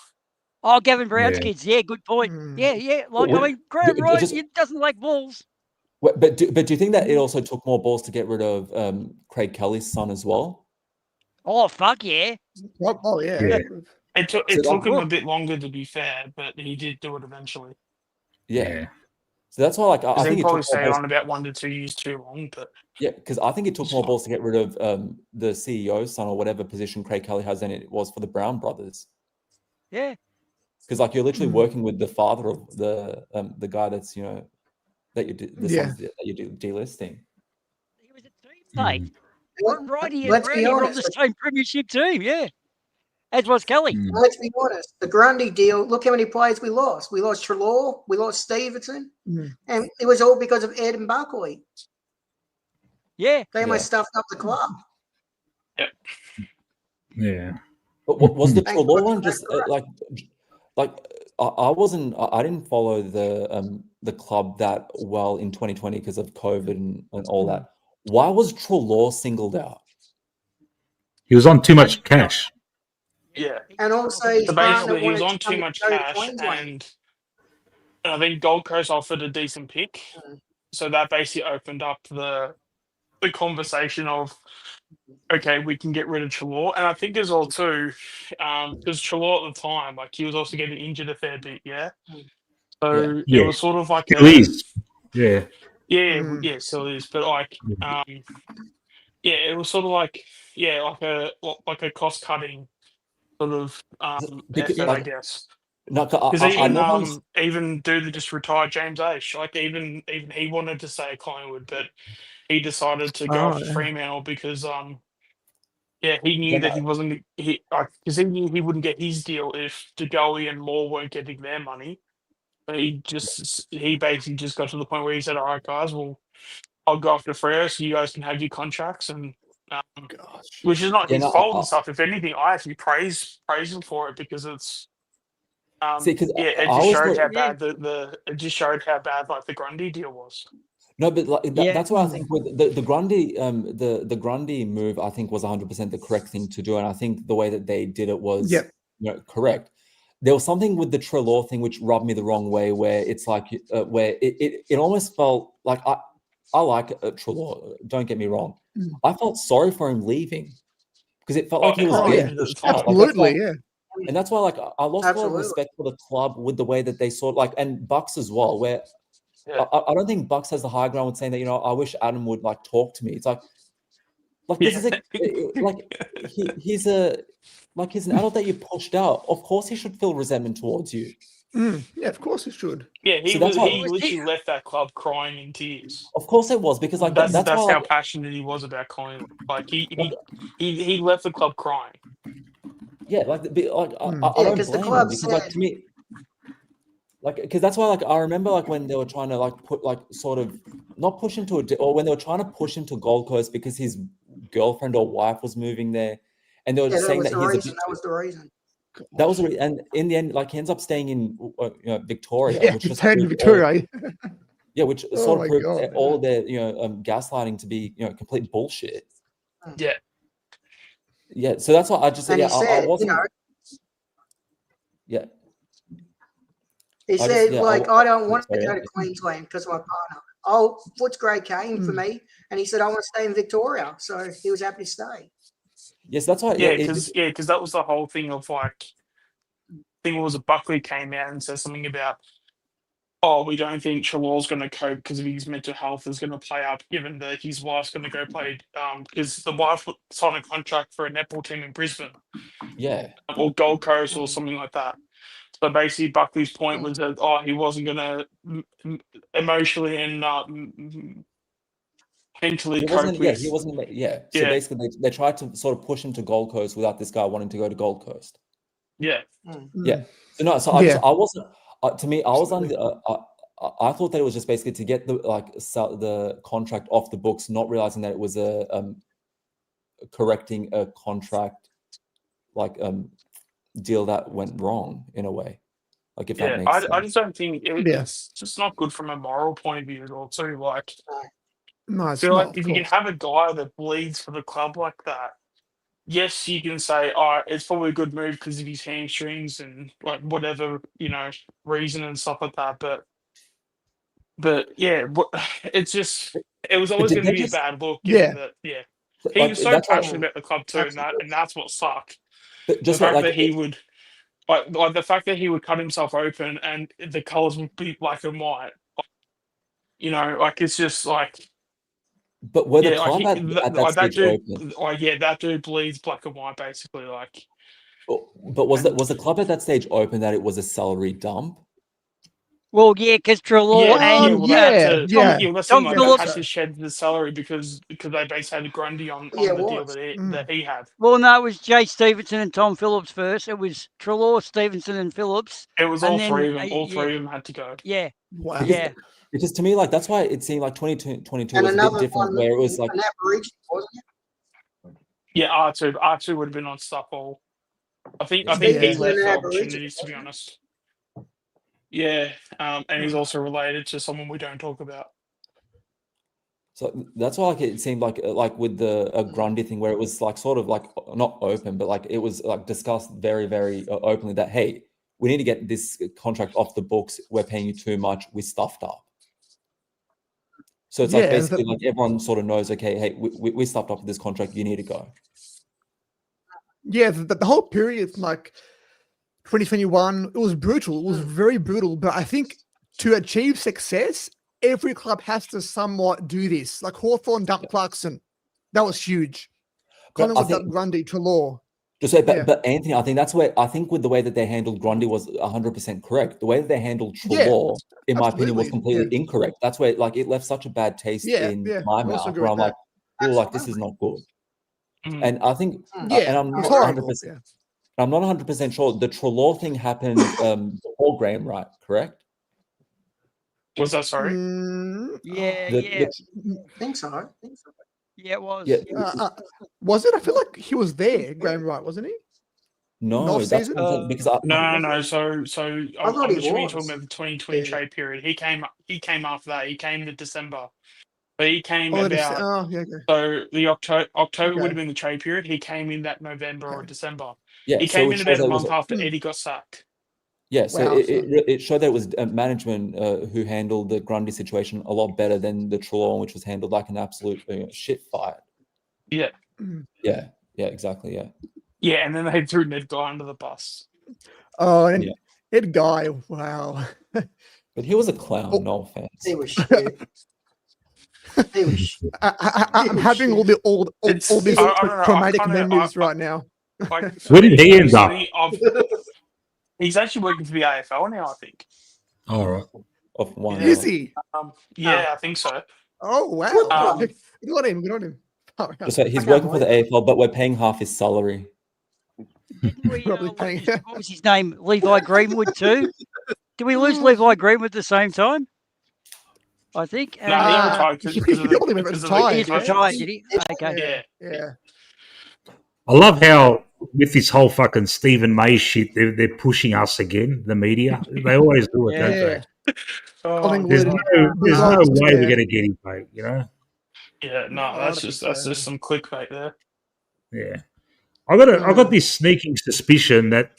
Oh, Gavin Brown's kids. Yeah, good point. Yeah. Like, I mean, Graham Wright, he doesn't like balls. But do you think that it also took more balls to get rid of Craig Kelly's son as well? Oh, fuck yeah. Oh, yeah. It took him a bit longer, to be fair, but he did do it eventually. Yeah. So that's why, like, I think he probably stayed on about 1 to 2 years too long, but yeah, because I think it took more balls to get rid of the CEO's son or whatever position Craig Kelly has than it was for the Brown brothers. Yeah. Because like you're literally working with the father of the guy that's that you that you're delisting. He was a teammate. Righty and Brownie were on the same premiership team, yeah. As was Kelly. Let's be honest. The Grundy deal, look how many players we lost. We lost Treloar, we lost Stevenson, and it was all because of Ed and Buckley. Yeah. They almost stuffed up the club. Yep. Yeah. But what was the Treloar one? Just I didn't follow the club that well in 2020 because of COVID and all that. Why was Treloar singled out? He was on too much cash. Yeah. And also, basically, he was on too much cash, and I think Gold Coast offered a decent pick. So that basically opened up the conversation of, okay, we can get rid of Treloar. And I think as well, too, because Treloar at the time, like, he was also getting injured a fair bit, yeah? So it was sort of like still is. Yeah. Yeah, still is. But, like, it was sort of like, like a cost-cutting sort of effort, I guess. Because even dude that just retired, James Aish, like even he wanted to stay at Collingwood, but he decided to go for Fremantle because he knew that he wasn't because he knew he wouldn't get his deal if DeGoey and Moore weren't getting their money. But he basically just got to the point where he said, "All right, guys, well, I'll go after Freo so you guys can have your contracts," and which is not his fault and stuff. If anything, I actually praise him for it because it's it just showed how bad it just showed how bad like the Grundy deal was. No, but like, that's why I think with the Grundy the Grundy move, I think was 100% the correct thing to do, and I think the way that they did it was correct. There was something with the Treloar thing which rubbed me the wrong way, where it's like where it almost felt like I like Treloar. Don't get me wrong. I felt sorry for him leaving because it felt like he was absolutely, and that's why, like, I lost a lot of respect for the club with the way that they sort like, and Bucks as well, where I don't think Bucks has the high ground with saying that, I wish Adam would like talk to me. It's like, Like this is he's an adult that you pushed out. Of course, he should feel resentment towards you. Yeah, of course he should. Yeah, he So literally left that club crying in tears. Of course it was, because like that's why, how like, passionate he was about Collingwood. Like he left the club crying. yeah, like I Yeah, don't 'cause the blame him, club because like said- to me, like because that's why like I remember like when they were trying to like put like sort of not push him to or when they were trying to push him to Gold Coast because his girlfriend or wife was moving there, and they were just saying that that was the reason. that was the and in the end, like he ends up staying in Victoria, Yeah, which he just turned proved Victoria. yeah, which Oh sort my of proved God, all their gaslighting to be complete bullshit. Yeah. Yeah, so that's why I just And I he said, wasn't. Yeah. He I said, just- like, I don't want to sorry, go to Queensland because of my partner. Oh, Footscray came for me, and he said, I want to stay in Victoria. So he was happy to stay. Yes, that's why. Yeah, because that was the whole thing of like, I think it was Buckley came out and said something about, oh, we don't think Treloar's going to cope because of his mental health is going to play up, given that his wife's going to go play, because the wife signed a contract for a netball team in Brisbane. Yeah. Or Gold Coast or something like that. So basically, Buckley's point was that, he wasn't going to emotionally and mentally He cope wasn't. with. Yeah, he wasn't. Yeah. So basically, they tried to sort of push him to Gold Coast without this guy wanting to go to Gold Coast. Yeah. Yeah. So no. So I wasn't. To me, I was under. I thought that it was just basically to get the contract off the books, not realizing that it was correcting a contract deal that went wrong in a way. Like if that makes sense. I just don't think it's just not good from a moral point of view at all. Too, like, No, it's feel not. like if you can have a guy that bleeds for the club like that, yes, you can say, it's probably a good move because of his hamstrings and like whatever reason and stuff like that. But yeah, it's just it was always going to be a bad look. Given that, he was so passionate about the club too, and that's what sucked. The fact that he would. Like the fact that he would cut himself open and the colours would be black and white, it's just like. But were the club at that stage open? That dude bleeds black and white, basically. Like, but was the club at that stage open that it was a salary dump? Well, yeah, because Treloar Tom Phillips had to shed the salary because they basically had Grundy on the deal that he had. Well, no, it was Jay Stevenson and Tom Phillips first. It was Treloar, Stevenson, and Phillips. It was all three of them. All three of them had to go. Yeah. Wow. Yeah. Because to me, like that's why it seemed like 2022 And was a bit another different, one, where it was like an Aborigine, wasn't it? Yeah, R2 would have been on stuff all. I think he left for opportunities, to be honest. Yeah, and he's also related to someone we don't talk about. So that's why like it seemed like with the Grundy thing, where it was like sort of like not open, but like it was like discussed very, very openly that, hey, we need to get this contract off the books. We're paying you too much. We stuffed up. So it's like basically like everyone sort of knows, okay, hey, we stuffed up with this contract. You need to go. Yeah, the whole period from like 2021, it was brutal. It was very brutal. But I think to achieve success, every club has to somewhat do this. Like Hawthorn dumped Clarkson. That was huge. Collingwood dumped Grundy, Treloar. But Anthony, I think with the way that they handled Grundy was 100% correct. The way that they handled Treloar, in my opinion, was completely incorrect. That's where like it left such a bad taste in my mouth, where I'm like, oh, like this is not good. And I think, and I'm not 100%. I'm not 100% sure. The Treloar thing happened before Graham Wright, correct? Was that sorry? I think so. Yeah, it was. Yeah. Was it? I feel like he was there, Graham Wright, wasn't he? No, that's because no. So I'm assuming you're talking about the 2020 trade period. He came after that. He came in December, but he came about. So the October would have been the trade period. He came in that November or December. Yeah, he came in about a month after Eddie got sacked. Yeah, so it showed that it was management who handled the Grundy situation a lot better than the Treloar, which was handled like an absolute shit fight. Yeah. Yeah, exactly, yeah. Yeah, and then they threw Ned Guy under the bus. Oh, and Ned Guy, wow. But he was a clown, no offense. He was shit. I'm having all these I don't know, traumatic memories right now. Like, Where did he end up? He's actually working for the AFL now, I think. All right. Of one. Is he? Yeah, I think so. Oh wow! Good on him. Good on him. Oh, So he's working for the AFL, but we're paying half his salary. Probably paying. What was his name? Levi Greenwood too. Did we lose Levi Greenwood at the same time? I think. No, he retired because of the He's retired, did he? Okay. Yeah. I love how with this whole fucking Stephen May shit, they're pushing us again, the media. They always do it, don't they? There's no way we're going to get him, mate, you know? Yeah, no, that's just some clickbait there. Yeah. I got this sneaking suspicion that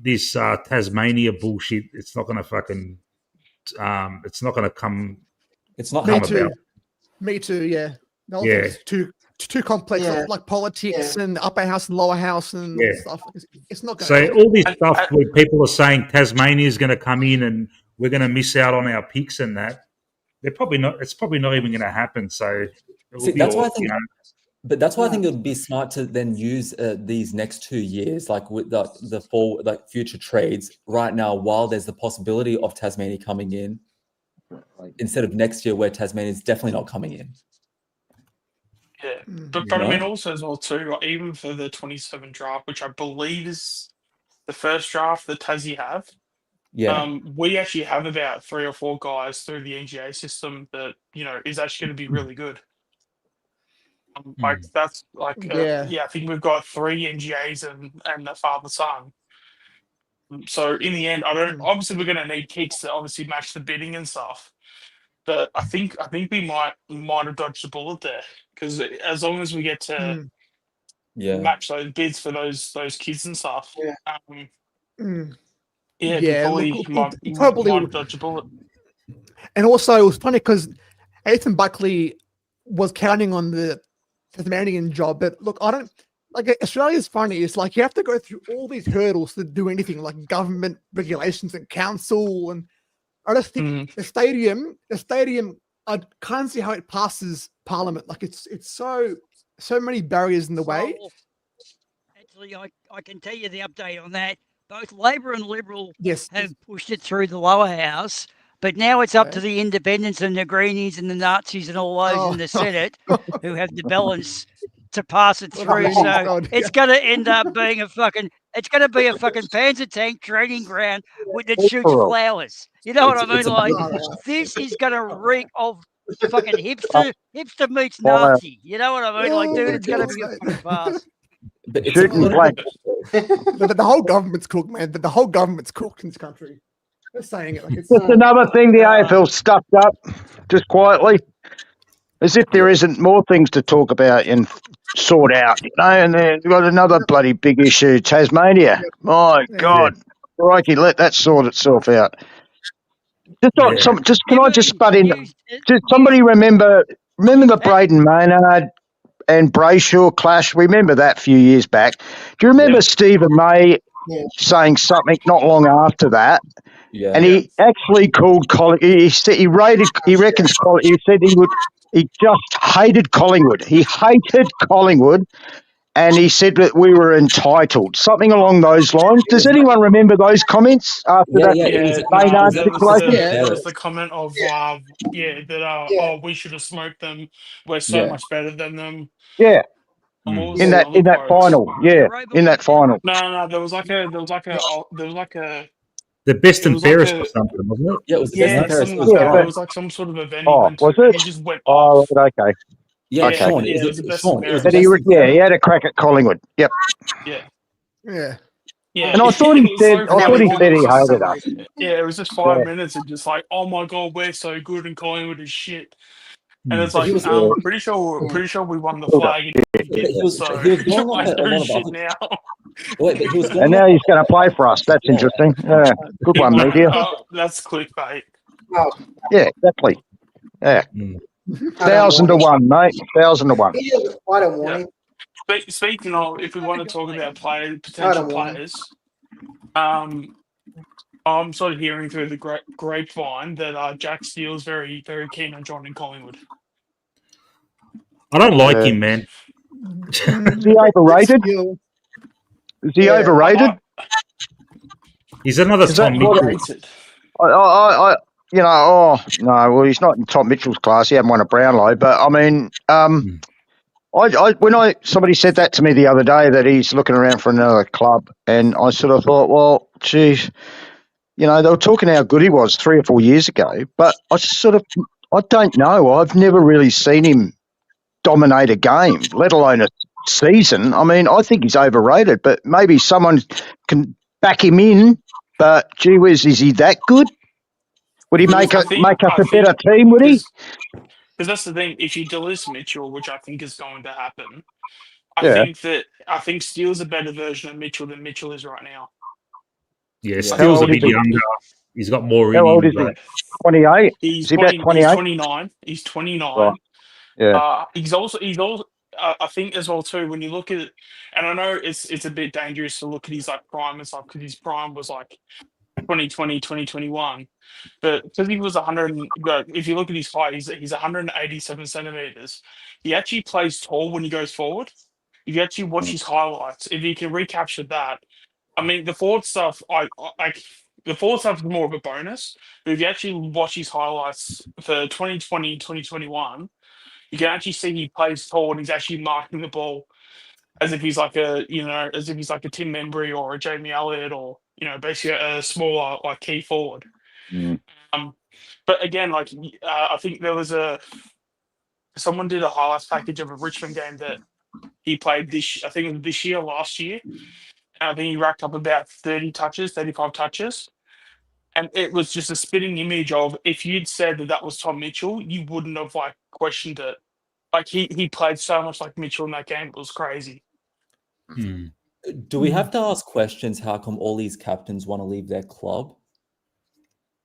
this Tasmania bullshit, it's not going to fucking, it's not going to come. It's not. Me come too. about. Me too. Yeah. The whole Yeah. thing's too complex, like politics and upper house and lower house and stuff. It's not going. So all this stuff where people are saying Tasmania is going to come in and we're going to miss out on our picks and that, they're probably not. It's probably not even going to happen. So See, that's why I think. But that's why I think it would be smart to then use these next 2 years, like with the future trades right now, while there's the possibility of Tasmania coming in, instead of next year where Tasmania is definitely not coming in. Yeah, but I mean also as well too, like, even for the 27 draft, which I believe is the first draft that Tassie have. Yeah. We actually have about 3 or 4 guys through the NGA system that is actually going to be really good. Like that's like I think we've got 3 NGAs and a father son. So in the end, obviously we're going to need kicks to obviously match the bidding and stuff. But I think we might have dodged a bullet there, because as long as we get to match those bids for those kids and stuff, probably might dodge a bullet. And also, it was funny because Ethan Buckley was counting on the Tasmanian job, but look, I don't like Australia's funny. It's like you have to go through all these hurdles to do anything, like government regulations and council, and I just think the stadium. I can't see how it passes Parliament. Like it's so many barriers in the way. Actually, I can tell you the update on that. Both Labor and Liberal have pushed it through the lower house, but now it's up to the independents and the Greenies and the Nazis and all those in the Senate who have the balance to pass it through. It's going to end up being a fucking Panzer tank training ground that shoots flowers. You know what I mean? Like this is going to reek of fucking hipster meets Nazi. You know what I mean? Like, dude, it's going to be a fucking farce. Shooting blank. The whole government's cooked, man. The whole government's cooked in this country. They're saying it like it's just another thing the AFL stuffed up, just quietly, as if there isn't more things to talk about and sort out, And then we've got another bloody big issue, Tasmania. My God, crikey, let that sort itself out. Can I just butt in? Does somebody remember the Braden Maynard and Brayshaw clash? Remember that a few years back? Do you remember Stephen May saying something not long after that? Yeah. And he actually called Collingwood. He said he reckons he just hated Collingwood. He hated Collingwood, and he said that we were entitled, something along those lines. Does anyone remember those comments after that Maynard situation? That was the comment of we should have smoked them. We're so much better than them. Yeah. In that final. Yeah. In that final. No, there was like a the best and fairest or something, wasn't it? Yeah, it was the best and fairest. It was like some sort of event. Was it? And he just went off. Okay. Yeah, okay. Sean. It was the best and fairest. He had a crack at Collingwood. Yep. Yeah. Yeah, and I thought he said he hated us. Yeah, it was just 5 minutes and just like, oh my God, we're so good and Collingwood is shit. And it's like, pretty sure we won the flag. He was going on a lot of shit now. Wait, but he was going and now he's going to play for us. That's interesting. Yeah, good one, media. That's clickbait. Yeah, exactly. Yeah. 1,000 to 1, mate. 1,000 to 1. I don't want him. Speaking of, if we want to talk about potential players, I'm sort of hearing through the grapevine that Jack Steele's very, very keen on joining Collingwood. I don't like him, man. Is he overrated? Is he overrated? He's another Is Tom that what Mitchell. you know, oh no, well, he's not in Tom Mitchell's class. He hadn't won a Brownlow, but I mean, when somebody said that to me the other day that he's looking around for another club, and I sort of thought, well, geez, you know, they were talking how good he was 3 or 4 years ago, but I don't know. I've never really seen him dominate a game, let alone a season. I mean, I think he's overrated, but maybe someone can back him in. But gee whiz, is he that good? Would he make us a better team? Would he? Because that's the thing. If you delist Mitchell, which I think is going to happen, I think Steele's a better version of Mitchell than Mitchell is right now. Yeah, Steele's a bit younger. He's got more in him. How old is he? 28. He's Is he about 28? He's 29. He's 29. Right. Yeah. He's also. I think as well too. When you look at it, and I know it's a bit dangerous to look at his like prime and stuff because his prime was like 2020, 2021. But because he was 100, if you look at his height, he's 187 centimeters. He actually plays tall when he goes forward. If you actually watch his highlights, if you can recapture that, I mean, the forward stuff, the forward stuff is more of a bonus. But if you actually watch his highlights for 2020, 2021, you can actually see he plays tall and he's actually marking the ball as if he's like a Tim Membry or a Jamie Elliott or basically a smaller like key forward. But again, like I think there was someone did a highlights package of a Richmond game that he played I think it was this year, last year. And I think he racked up about 35 touches. And it was just a spitting image of, if you'd said that was Tom Mitchell, you wouldn't have like questioned it. Like he played so much like Mitchell in that game, it was crazy. Do we have to ask questions? How come all these captains want to leave their club?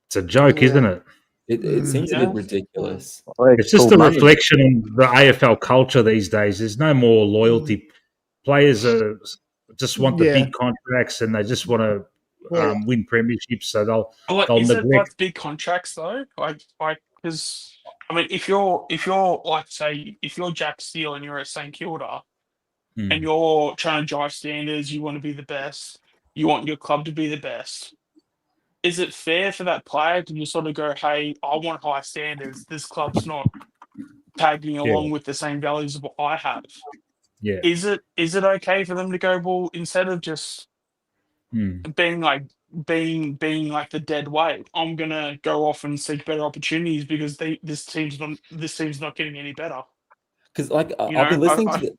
It's a joke, isn't it? It seems a bit ridiculous. It's just a reflection on the AFL culture these days. There's no more loyalty. Players just want the big contracts and they just want to win premierships. So they'll is neglect. it like big contracts though? Like because I mean, if you're like say if you're Jack Steele and you're at St Kilda and you're trying to drive standards, you want to be the best. You want your club to be the best. Is it fair for that player to just sort of go, hey, I want high standards. This club's not tagging along with the same values of what I have. Yeah. Is it okay for them to go, well, instead of just being like the dead weight, I'm gonna go off and seek better opportunities because this team's not getting any better. Because like I've been listening to.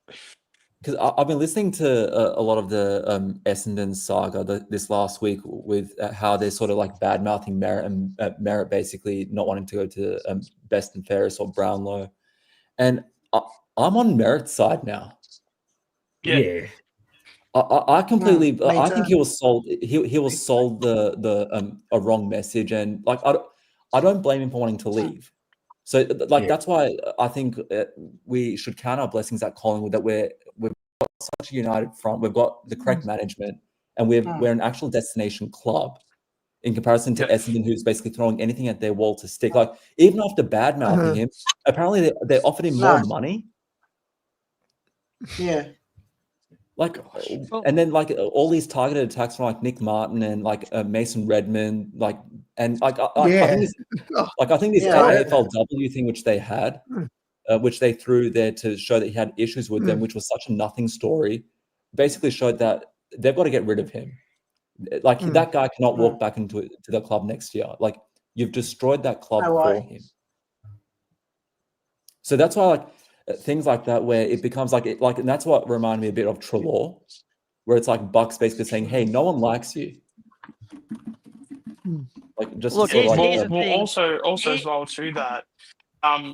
Because I've been listening to a lot of the Essendon saga this last week with how they're sort of like bad mouthing Merritt and Merritt basically not wanting to go to best and fairest or Brownlow, and I'm on Merritt's side now. Yeah. I completely. I think he was sold. He was sold the a wrong message, and like I don't blame him for wanting to leave. So that's why I think we should count our blessings at Collingwood that we've got such a united front. We've got the correct management, and we're an actual destination club in comparison to Essendon, who's basically throwing anything at their wall to stick. Like even after bad mouthing him, apparently they offered him more money. Yeah. Like, and then like all these targeted attacks from like Nick Martin and like Mason Redmond, like, and like I think this AFLW thing which they had, which they threw there to show that he had issues with them, which was such a nothing story, basically showed that they've got to get rid of him. Like that guy cannot walk back into the club next year. Like you've destroyed that club for him. So that's why like. Things like that where it becomes like and that's what reminded me a bit of Trelaw, where it's like Bucks basically saying, hey, no one likes you. Like just also as well too that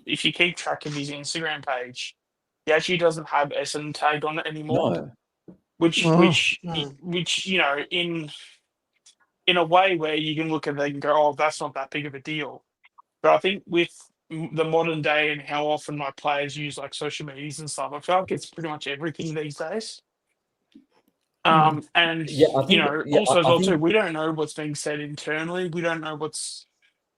if you keep track of his Instagram page, he actually doesn't have Essendon tagged on it anymore. No. Which you know, in a way where you can look at it and go, oh, that's not that big of a deal. But I think with the modern day and how often my players use like social medias and stuff, I feel like it's pretty much everything these days. And also as well too, we don't know what's being said internally. We don't know what's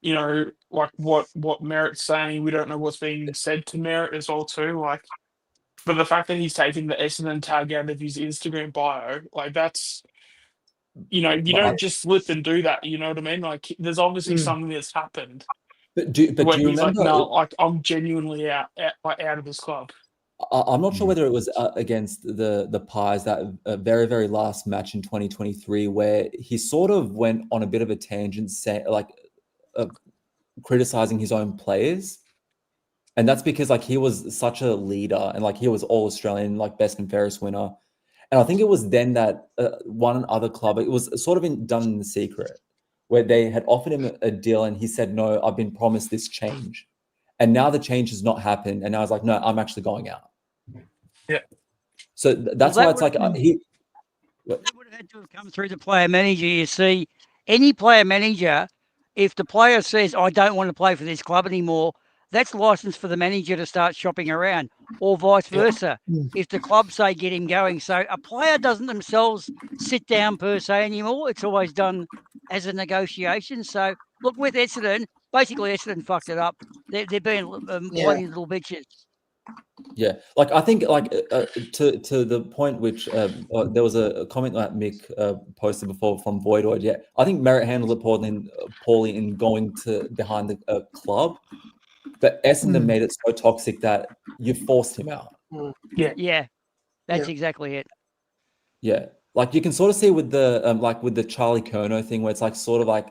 like what Merritt's saying. We don't know what's being said to Merritt as well too. Like But the fact that he's taking the Essendon tag out of his Instagram bio, like that's, you don't just slip and do that. You know what I mean? Like, there's obviously something that's happened. But do you He's remember? like, no, like I'm genuinely out of this club. I'm not sure whether it was against the Pies, that very, very last match in 2023, where he sort of went on a bit of a tangent, criticizing his own players. And that's because like he was such a leader and like he was all Australian, like best and fairest winner. And I think it was then that one other club, it was sort of done in the secret, where they had offered him a deal and he said, no, I've been promised this change. And now the change has not happened. And now he's like, no, I'm actually going out. Yeah. So that's why it's like he would have had to have come through the player manager. You see, any player manager, if the player says, I don't want to play for this club anymore, that's license for the manager to start shopping around, or vice versa. If the club say get him going. So a player doesn't themselves sit down per se anymore. It's always done as a negotiation. So look, with Essendon, basically Essendon fucked it up. They're being whiny little bitches. Yeah, like I think, like to the point which there was a comment that Mick posted before from Voidoid. Yeah, I think Merritt handled it poorly in going to behind the club, but Essendon made it so toxic that you forced him out. Yeah, that's exactly it. Yeah, like you can sort of see with the Charlie Curnow thing, where it's like sort of like,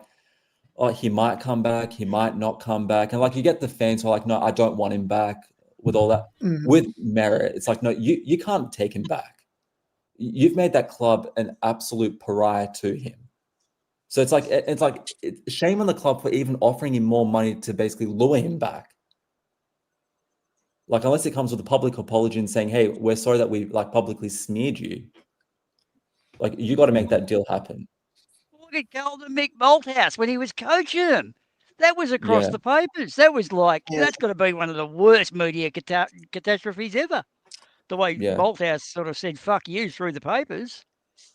oh, he might come back, he might not come back, and like you get the fans who are like, no, I don't want him back. With all that, with Merritt, it's like, no, you can't take him back. You've made that club an absolute pariah to him. So it's like shame on the club for even offering him more money to basically lure him back. Like, unless it comes with a public apology and saying, hey, we're sorry that we like publicly smeared you. Like, you got to make that deal happen. Look at Golden Mick Malthouse when he was coaching him. That was across the papers. That was like, that's got to be one of the worst media catastrophes ever. The way Malthouse sort of said, fuck you, through the papers.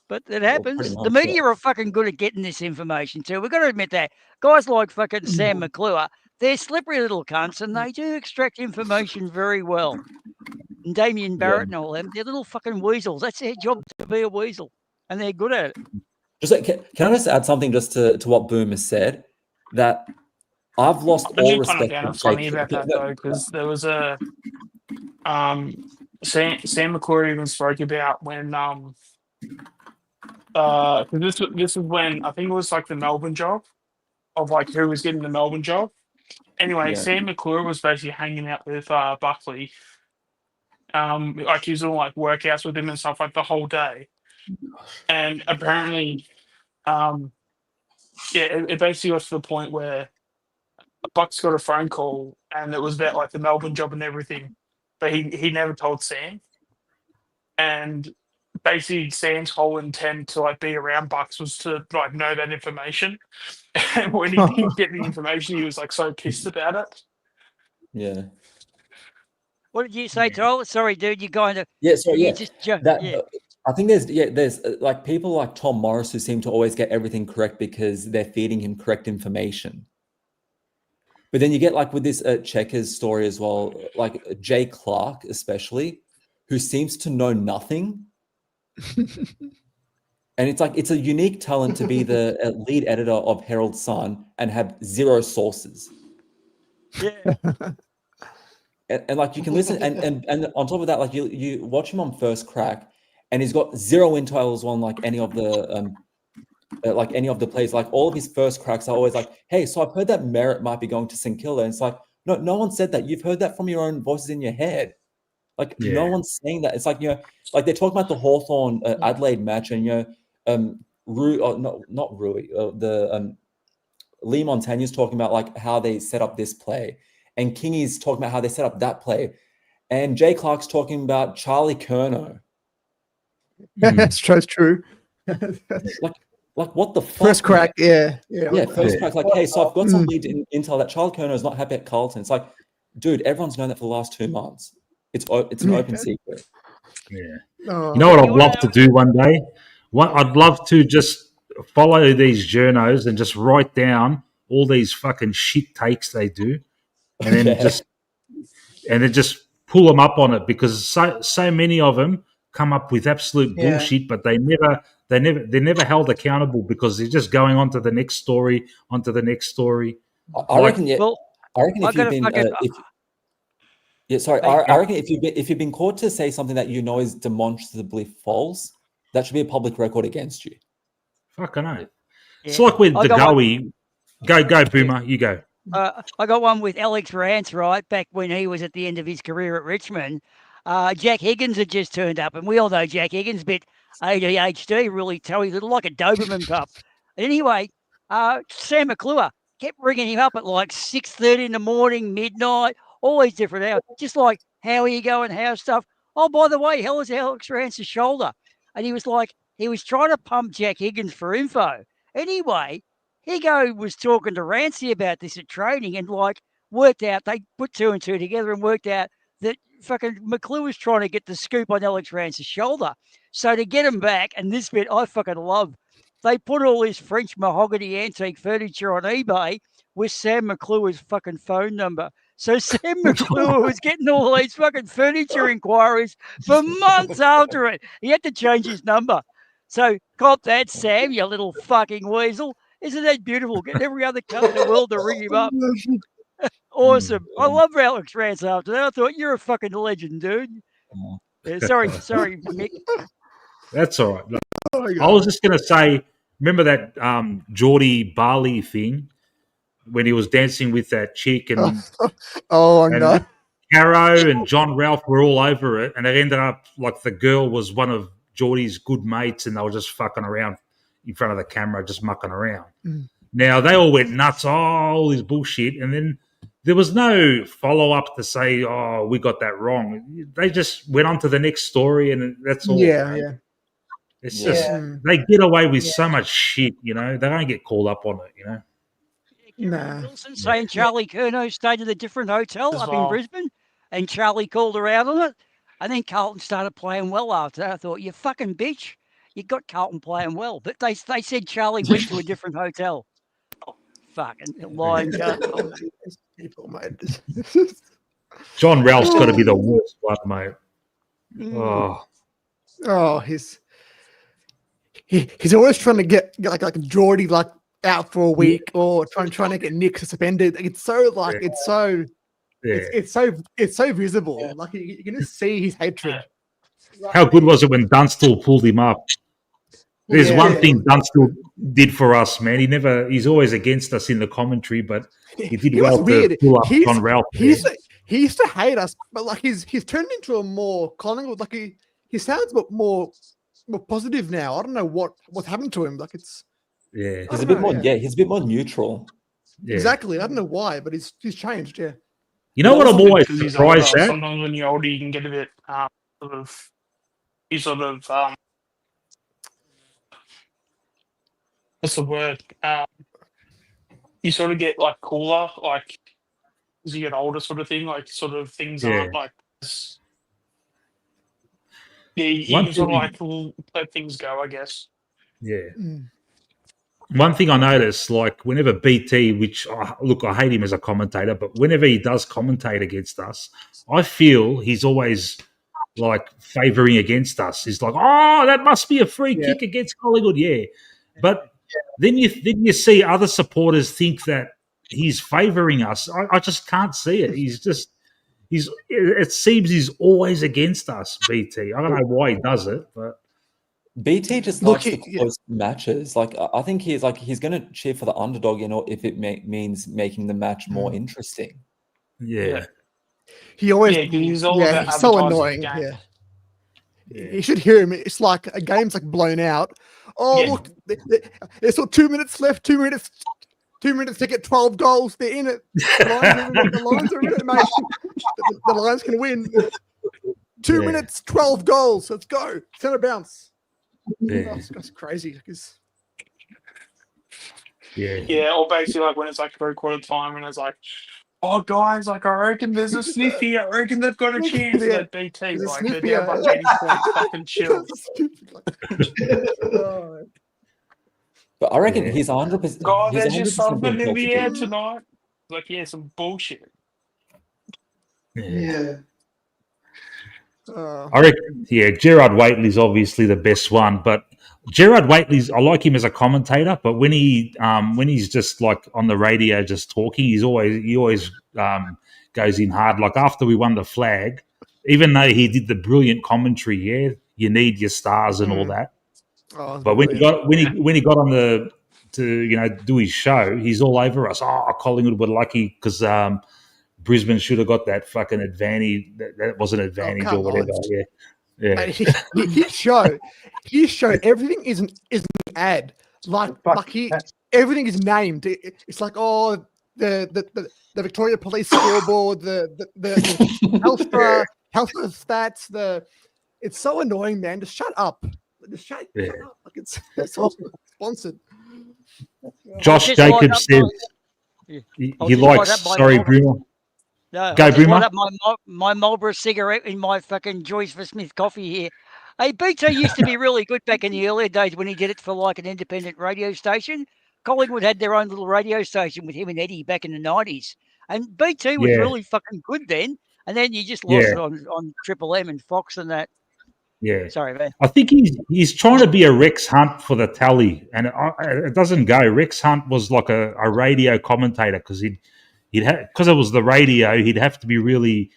But it happens. Much, the media are fucking good at getting this information too. We've got to admit that. Guys like fucking Sam McClure, they're slippery little cunts and they do extract information very well. And Damien Barrett and all them, they're little fucking weasels. That's their job, to be a weasel. And they're good at it. Just can I just add something just to what Boom has said? That I've lost all respect. Kind of funny about that though, because there was a Sam McClure even spoke about when this was when I think it was like the Melbourne job of like who was getting the Melbourne job. Anyway, Sam McClure was basically hanging out with Buckley. Like he was doing like workouts with him and stuff like the whole day. And apparently, it basically got to the point where Bucks got a phone call and it was about like the Melbourne job and everything, but he never told Sam. And basically Sam's whole intent to like be around Bucks was to like know that information. And when he didn't get the information, he was like so pissed about it. Yeah. What did you say, Tyler? Sorry, dude, you're going to I think there's like people like Tom Morris who seem to always get everything correct because they're feeding him correct information. But then you get like with this Checkers story as well, like Jay Clark especially, who seems to know nothing. And it's like, it's a unique talent to be the lead editor of Herald Sun and have zero sources. Yeah. And like you can listen and on top of that, like you watch him on First Crack and he's got zero intel on like any of the plays. Like all of his first cracks are always like, hey, so I've heard that Merritt might be going to St Kilda. And it's like, no one said that. You've heard that from your own voices in your head. Like no one's saying that. It's like, like they're talking about the Hawthorn Adelaide match and not Rui, Lee Montagne's talking about like how they set up this play. And Kingy's talking about how they set up that play. And Jay Clark's talking about Charlie Curnow. That's true. Like what the fuck? First Crack, First Crack. Like, hey, so I've got some lead intel that Charlie Curnow is not happy at Carlton. It's like, dude, everyone's known that for the last 2 months. It's an open secret. Yeah. You know what I'd love to do one day? I'd love to just follow these journos and just write down all these fucking shit takes they do, and then just pull them up on it because so many of them come up with absolute bullshit, but they're never held accountable because they're just going on to the next story, onto the next story. I reckon. Yeah, Well, I reckon if you've been, I reckon if you've been caught to say something that you know is demonstrably false, that should be a public record against you. Fucking hell. It's like with the go Boomer, you go. I got one with Alex Rance, right, back when he was at the end of his career at Richmond. Jack Higgins had just turned up, and we all know Jack Higgins, bit ADHD, really talented, like a Doberman pup. Anyway, Sam McClure kept ringing him up at like 6:30 in the morning, midnight, all these different hours, just like, how are you going, how's stuff? Oh, by the way, how is Alex Rance's shoulder? And he was like, he was trying to pump Jack Higgins for info. Anyway, Higo was talking to Rancy about this at training and like worked out, they put two and two together and worked out that fucking McClure was trying to get the scoop on Alex Rance's shoulder. So to get him back, and this bit I fucking love, they put all this French mahogany antique furniture on eBay with Sam McClure's fucking phone number. So Sam McClure was getting all these fucking furniture inquiries for months after it. He had to change his number. So cop that, Sam, you little fucking weasel. Isn't that beautiful? Getting every other cunt in the world to ring him up. Awesome. I love Alex Rance after that. I thought, you're a fucking legend, dude. Yeah, sorry, Mick. That's all right. I was just going to say, remember that Geordie Barley thing when he was dancing with that chick and no. Caro and John Ralph were all over it, and it ended up like the girl was one of Geordie's good mates, and they were just fucking around in front of the camera, just mucking around. Now, they all went nuts, all this bullshit, and then there was no follow-up to say, oh, we got that wrong. They just went on to the next story, and that's all. Yeah. It's just, they get away with so much shit, you know. They don't get called up on it, you know. Nah. Wilson saying Charlie Curnow stayed at a different hotel up in Brisbane, and Charlie called her out on it. And then Carlton started playing well after that. I thought, you fucking bitch. You got Carlton playing well. But they said Charlie went to a different hotel. Fucking lying cunt. People, mate. John Ralph's got to be the worst one, mate. He's always trying to get like Geordie like out for a week or trying to get Nick suspended. It's so like it's so visible. Like you can just see his hatred. How good was it when Dunstall pulled him up? There's one thing Dunstall did for us, man. He's always against us in the commentary, but he did well to pull up John Ralph. He used to hate us, but like he's turned into a more Collingwood. Like he sounds more positive now. I don't know what's happened to him. Like it's he's a bit more he's a bit more neutral. Yeah. Exactly. I don't know why, but he's changed. Yeah. You know what I'm always surprised at? Sometimes when you're older, you can get a bit what's the word? You sort of get like cooler, like as you get older, sort of thing. Like sort of things aren't like this. Yeah, you can sort of like let things go, I guess. Yeah. One thing I noticed, like whenever BT, which look, I hate him as a commentator, but whenever he does commentate against us, I feel he's always like favouring against us. He's like, oh, that must be a free kick against Collingwood, But then you see other supporters think that he's favouring us. I just can't see it. It seems he's always against us, BT. I don't know why he does it, but BT just likes the close matches. Like I think he's going to cheer for the underdog, if it means making the match more interesting. Yeah. He always he's all about he's so annoying. Yeah. You should hear him. It's like a game's like blown out. Oh look, there's still 2 minutes left. 2 minutes. 2 minutes to get 12 goals. They're in it. The Lions are in it, mate. The Lions can win. 2 minutes, 12 goals. Let's go. Centre bounce. That's crazy. Yeah, or basically like when it's like 3/4 time and it's like, oh guys, like I reckon there's a sniffy. I reckon they've got a chance at BT. Like they're down by 80 points. Fucking chill. But I reckon he's 100%. God, there's just something in the air tonight. Like, some bullshit. Yeah. I reckon, yeah, Gerard Whateley's obviously the best one, but Gerard Whateley's, I like him as a commentator, but when he's just like on the radio just talking, he always goes in hard. Like after we won the flag, even though he did the brilliant commentary, yeah, you need your stars and all that. But when he got on to do his show, he's all over us. Oh, Collingwood were lucky because Brisbane should have got that fucking advantage. That was an advantage or whatever. Yeah. Yeah. Mate, his show, everything is an ad. Everything is named. It's like the Victoria Police scoreboard, the health stats. It's so annoying, man. Just shut up. Shut up. Like it's all sponsored. Josh Jacobs says he likes. Sorry, Bruno. No, go, Boomer. Light up my Marlboro cigarette in my fucking Joyce for Smith coffee here. Hey, BT used to be really good back in the earlier days when he did it for like an independent radio station. Collingwood had their own little radio station with him and Eddie back in the 90s. And BT was really fucking good then. And then you just lost it on Triple M and Fox and that. Yeah. Sorry, man. I think he's trying to be a Rex Hunt for the tally. And it doesn't go. Rex Hunt was like a radio commentator because because it was the radio, he'd have to be really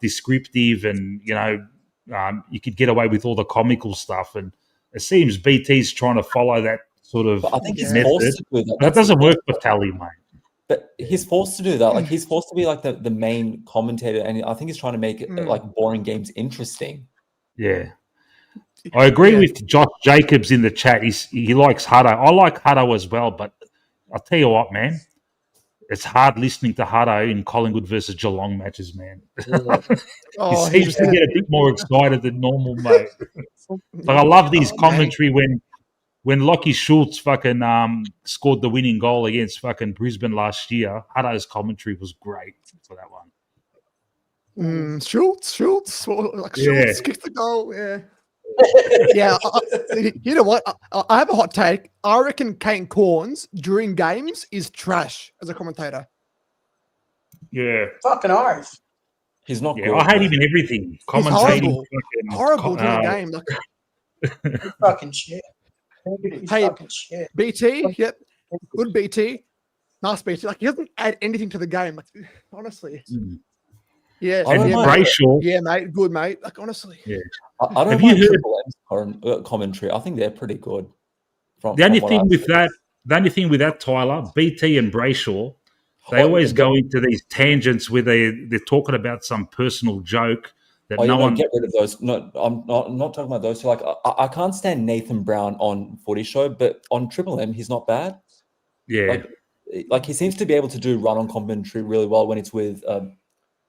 descriptive and, you could get away with all the comical stuff. And it seems BT's trying to follow that sort of I think he's method. forced to do that. That doesn't work for tally, mate. But he's forced to do that. Like he's forced to be like the main commentator. And I think he's trying to make it like boring games interesting. Yeah. I agree with Josh Jacobs in the chat. He likes Hutto. I like Hutto as well, but I'll tell you what, man. It's hard listening to Hutto in Collingwood versus Geelong matches, man. He seems to get a bit more excited than normal, mate. But I love his commentary when Lockie Schultz fucking scored the winning goal against fucking Brisbane last year. Hutto's commentary was great for that one. Schultz kicked the goal. Yeah. You know what? I have a hot take. I reckon Kane Corns during games is trash as a commentator. Yeah. Fucking ours. He's not good. I hate him in everything. Commentating. Horrible during the game. Like, fucking shit. Hey, fucking shit. BT, yep. Good BT. Nice BT. Like, he doesn't add anything to the game. Like, honestly. Yeah, Brayshaw. Yeah, mate. Good, mate. Like, honestly. Yeah. I don't mind Triple M's commentary. I think they're pretty good. The only thing with that, Tyler, BT and Brayshaw, they always go into these tangents where they're talking about some personal joke that no one get rid of those. No, I'm not talking about those two. Like I can't stand Nathan Brown on Footy Show, but on Triple M, he's not bad. Yeah. Like he seems to be able to do run on commentary really well when it's with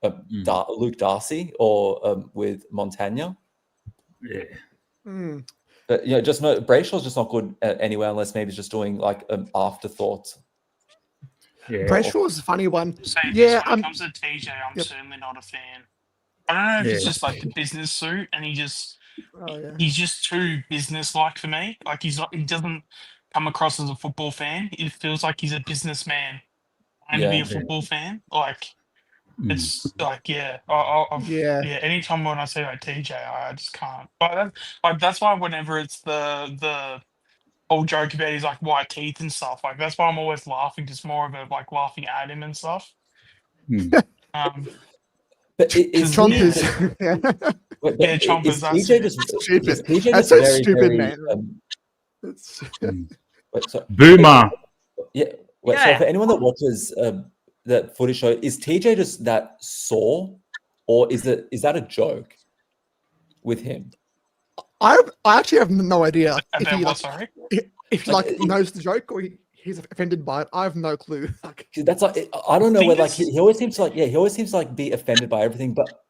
Luke Darcy or with Montagna. Yeah. But just no. Brayshaw's just not good anywhere unless maybe he's just doing like afterthoughts. Yeah. Brayshaw's a funny one. When it comes to TJ, I'm certainly not a fan. I don't know if it's just like the business suit, and he's just too business-like for me. Like he doesn't come across as a football fan. It feels like he's a businessman and to be a football fan. Like it's like anytime when I say like TJ, I just can't. But that's why whenever it's the whole joke about his like white teeth and stuff, like that's why I'm always laughing, just more of a like laughing at him and stuff. But it's Chompers. Chompers. TJ just stupid. That's so stupid, man. Boomer. So for anyone that watches that Footy Show, is TJ just that sore, or is that a joke with him? I actually have no idea if he knows the joke or he's offended by it. I have no clue. That's like I don't know where like he always seems to like be offended by everything, but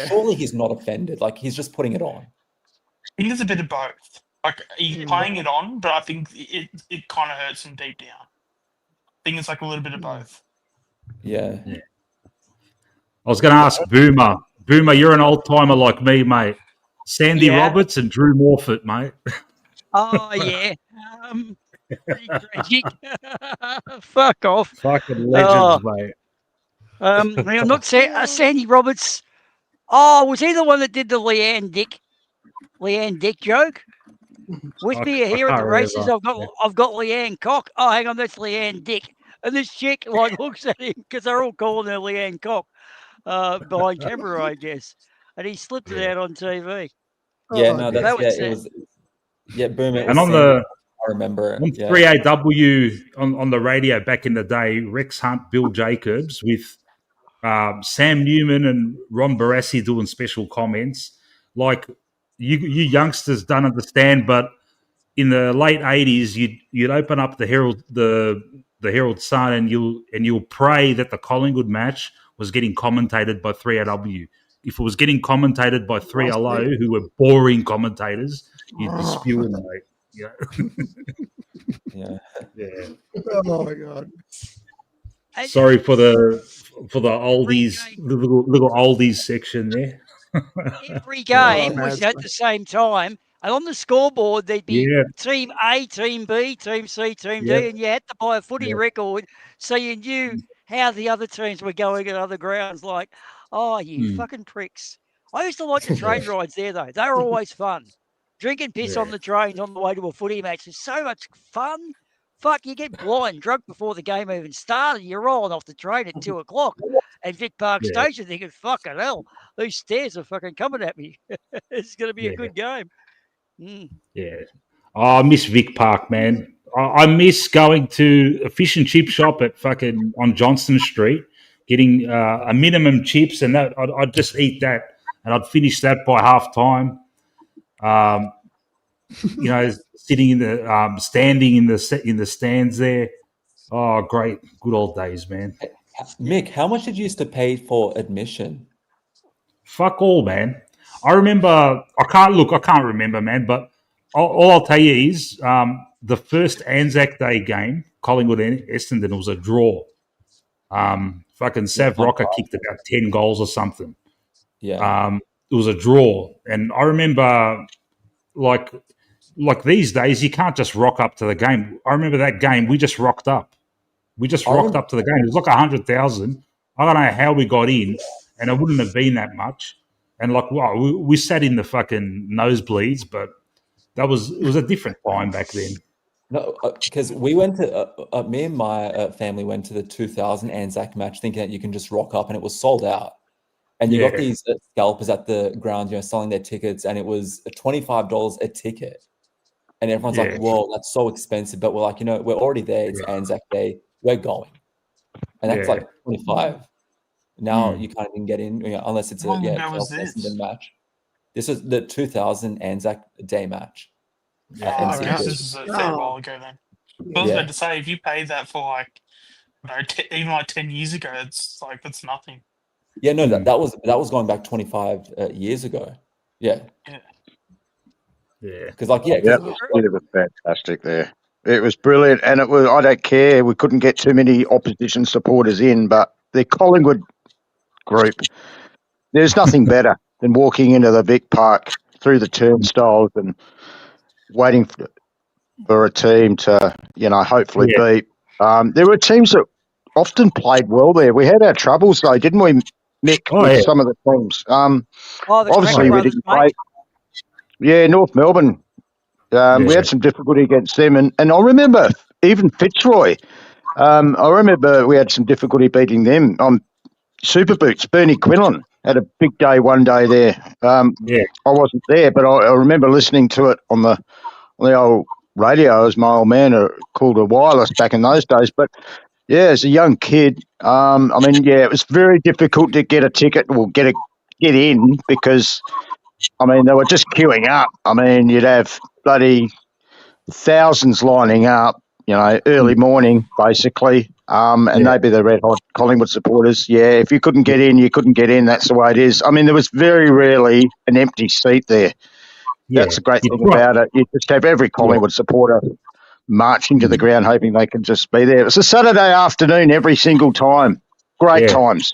surely he's not offended. Like he's just putting it on. I think it's a bit of both. Like he's playing it on, but I think it kind of hurts him deep down. I think it's like a little bit of both. Yeah. I was going to ask Boomer. Boomer, you're an old timer like me, mate. Sandy Roberts and Drew Morfitt, mate. Oh yeah. Pretty tragic. Fuck off. Fucking legends, mate. I'm not saying Sandy Roberts. Oh, was he the one that did the Leanne Dick joke? With me here at the races, I've got Leanne Cock. Oh, hang on, that's Leanne Dick. And this chick looks at him because they're all calling her Leanne Cock behind camera, I guess. And he slipped it out on TV. Yeah, no, that's it was. Yeah, boom. It was I remember. On 3AW on the radio back in the day, Rex Hunt, Bill Jacobs with Sam Newman and Ron Barassi doing special comments. Like you youngsters don't understand, but in the late 80s, you'd open up the Herald the Herald Sun and you'll pray that the Collingwood match was getting commentated by 3AW. If it was getting commentated by 3LO, who were boring commentators, you'd be spewing, mate. Yeah. Oh my god. Sorry for the oldies, little oldies section there. Every game was at the same time, and on the scoreboard there'd be Team A, Team B, Team C, Team D, and you had to buy a footy record so you knew how the other teams were going at other grounds. Like, oh, you fucking pricks! I used to like the train rides there though; they were always fun. Drinking piss on the trains on the way to a footy match is so much fun. Fuck, you get blind drunk before the game even started. You're rolling off the train at 2 o'clock at Vic Park Station thinking, fucking hell, these stairs are fucking coming at me. It's going to be a good game. Yeah. Oh, I miss Vic Park, man. I miss going to a fish and chip shop at fucking on Johnston Street, getting a minimum chips, and that I'd just eat that, and I'd finish that by half time. Sitting in the standing in the stands there. Oh, great, good old days, man. Mick, how much did you used to pay for admission? Fuck all, man. I remember. I can't remember, man. But all I'll tell you is the first Anzac Day game, Collingwood and Essendon, was a draw. Fucking Sav Rocker kicked about 10 goals or something. Yeah. It was a draw, and I remember like these days, you can't just rock up to the game. I remember that game. We just rocked up. We just rocked up to the game. It was like 100,000. I don't know how we got in, and it wouldn't have been that much. And we sat in the fucking nosebleeds, but it was a different time back then. No, because we went to me and my family went to the 2000 Anzac match, thinking that you can just rock up, and it was sold out. And you got these scalpers at the ground, selling their tickets, and it was $25 a ticket. And everyone's like, "Whoa, that's so expensive!" But we're like, we're already there. It's Anzac Day. We're going, and that's like 25. Now you can't even get in unless it's a Essendon match. This is the 2000 Anzac Day match. This is a fair while ago then. I was about to say, if you paid that for even 10 years ago, it's like that's nothing. Yeah, no, that was going back 25 years ago. Yeah. Because it was fantastic there. It was brilliant, and it was. I don't care. We couldn't get too many opposition supporters in, but the Collingwood group. There's nothing better than walking into the Vic Park through the turnstiles and waiting for a team to, hopefully beat. There were teams that often played well there. We had our troubles though, didn't we, Mick, with some of the teams? Obviously, we didn't play. Yeah, North Melbourne. We had some difficulty against them. And I remember even Fitzroy. I remember we had some difficulty beating them on Super Boots. Bernie Quinlan had a big day one day there. I wasn't there, but I remember listening to it on the old radio, as my old man called a wireless back in those days. But, as a young kid, it was very difficult to get a ticket or get in because – they were just queuing up. You'd have bloody thousands lining up, early morning, basically, and they'd be the red hot Collingwood supporters. Yeah, if you couldn't get in, you couldn't get in. That's the way it is. There was very rarely an empty seat there. That's the great thing about it. You just have every Collingwood supporter marching to the ground hoping they can just be there. It was a Saturday afternoon every single time. Great times.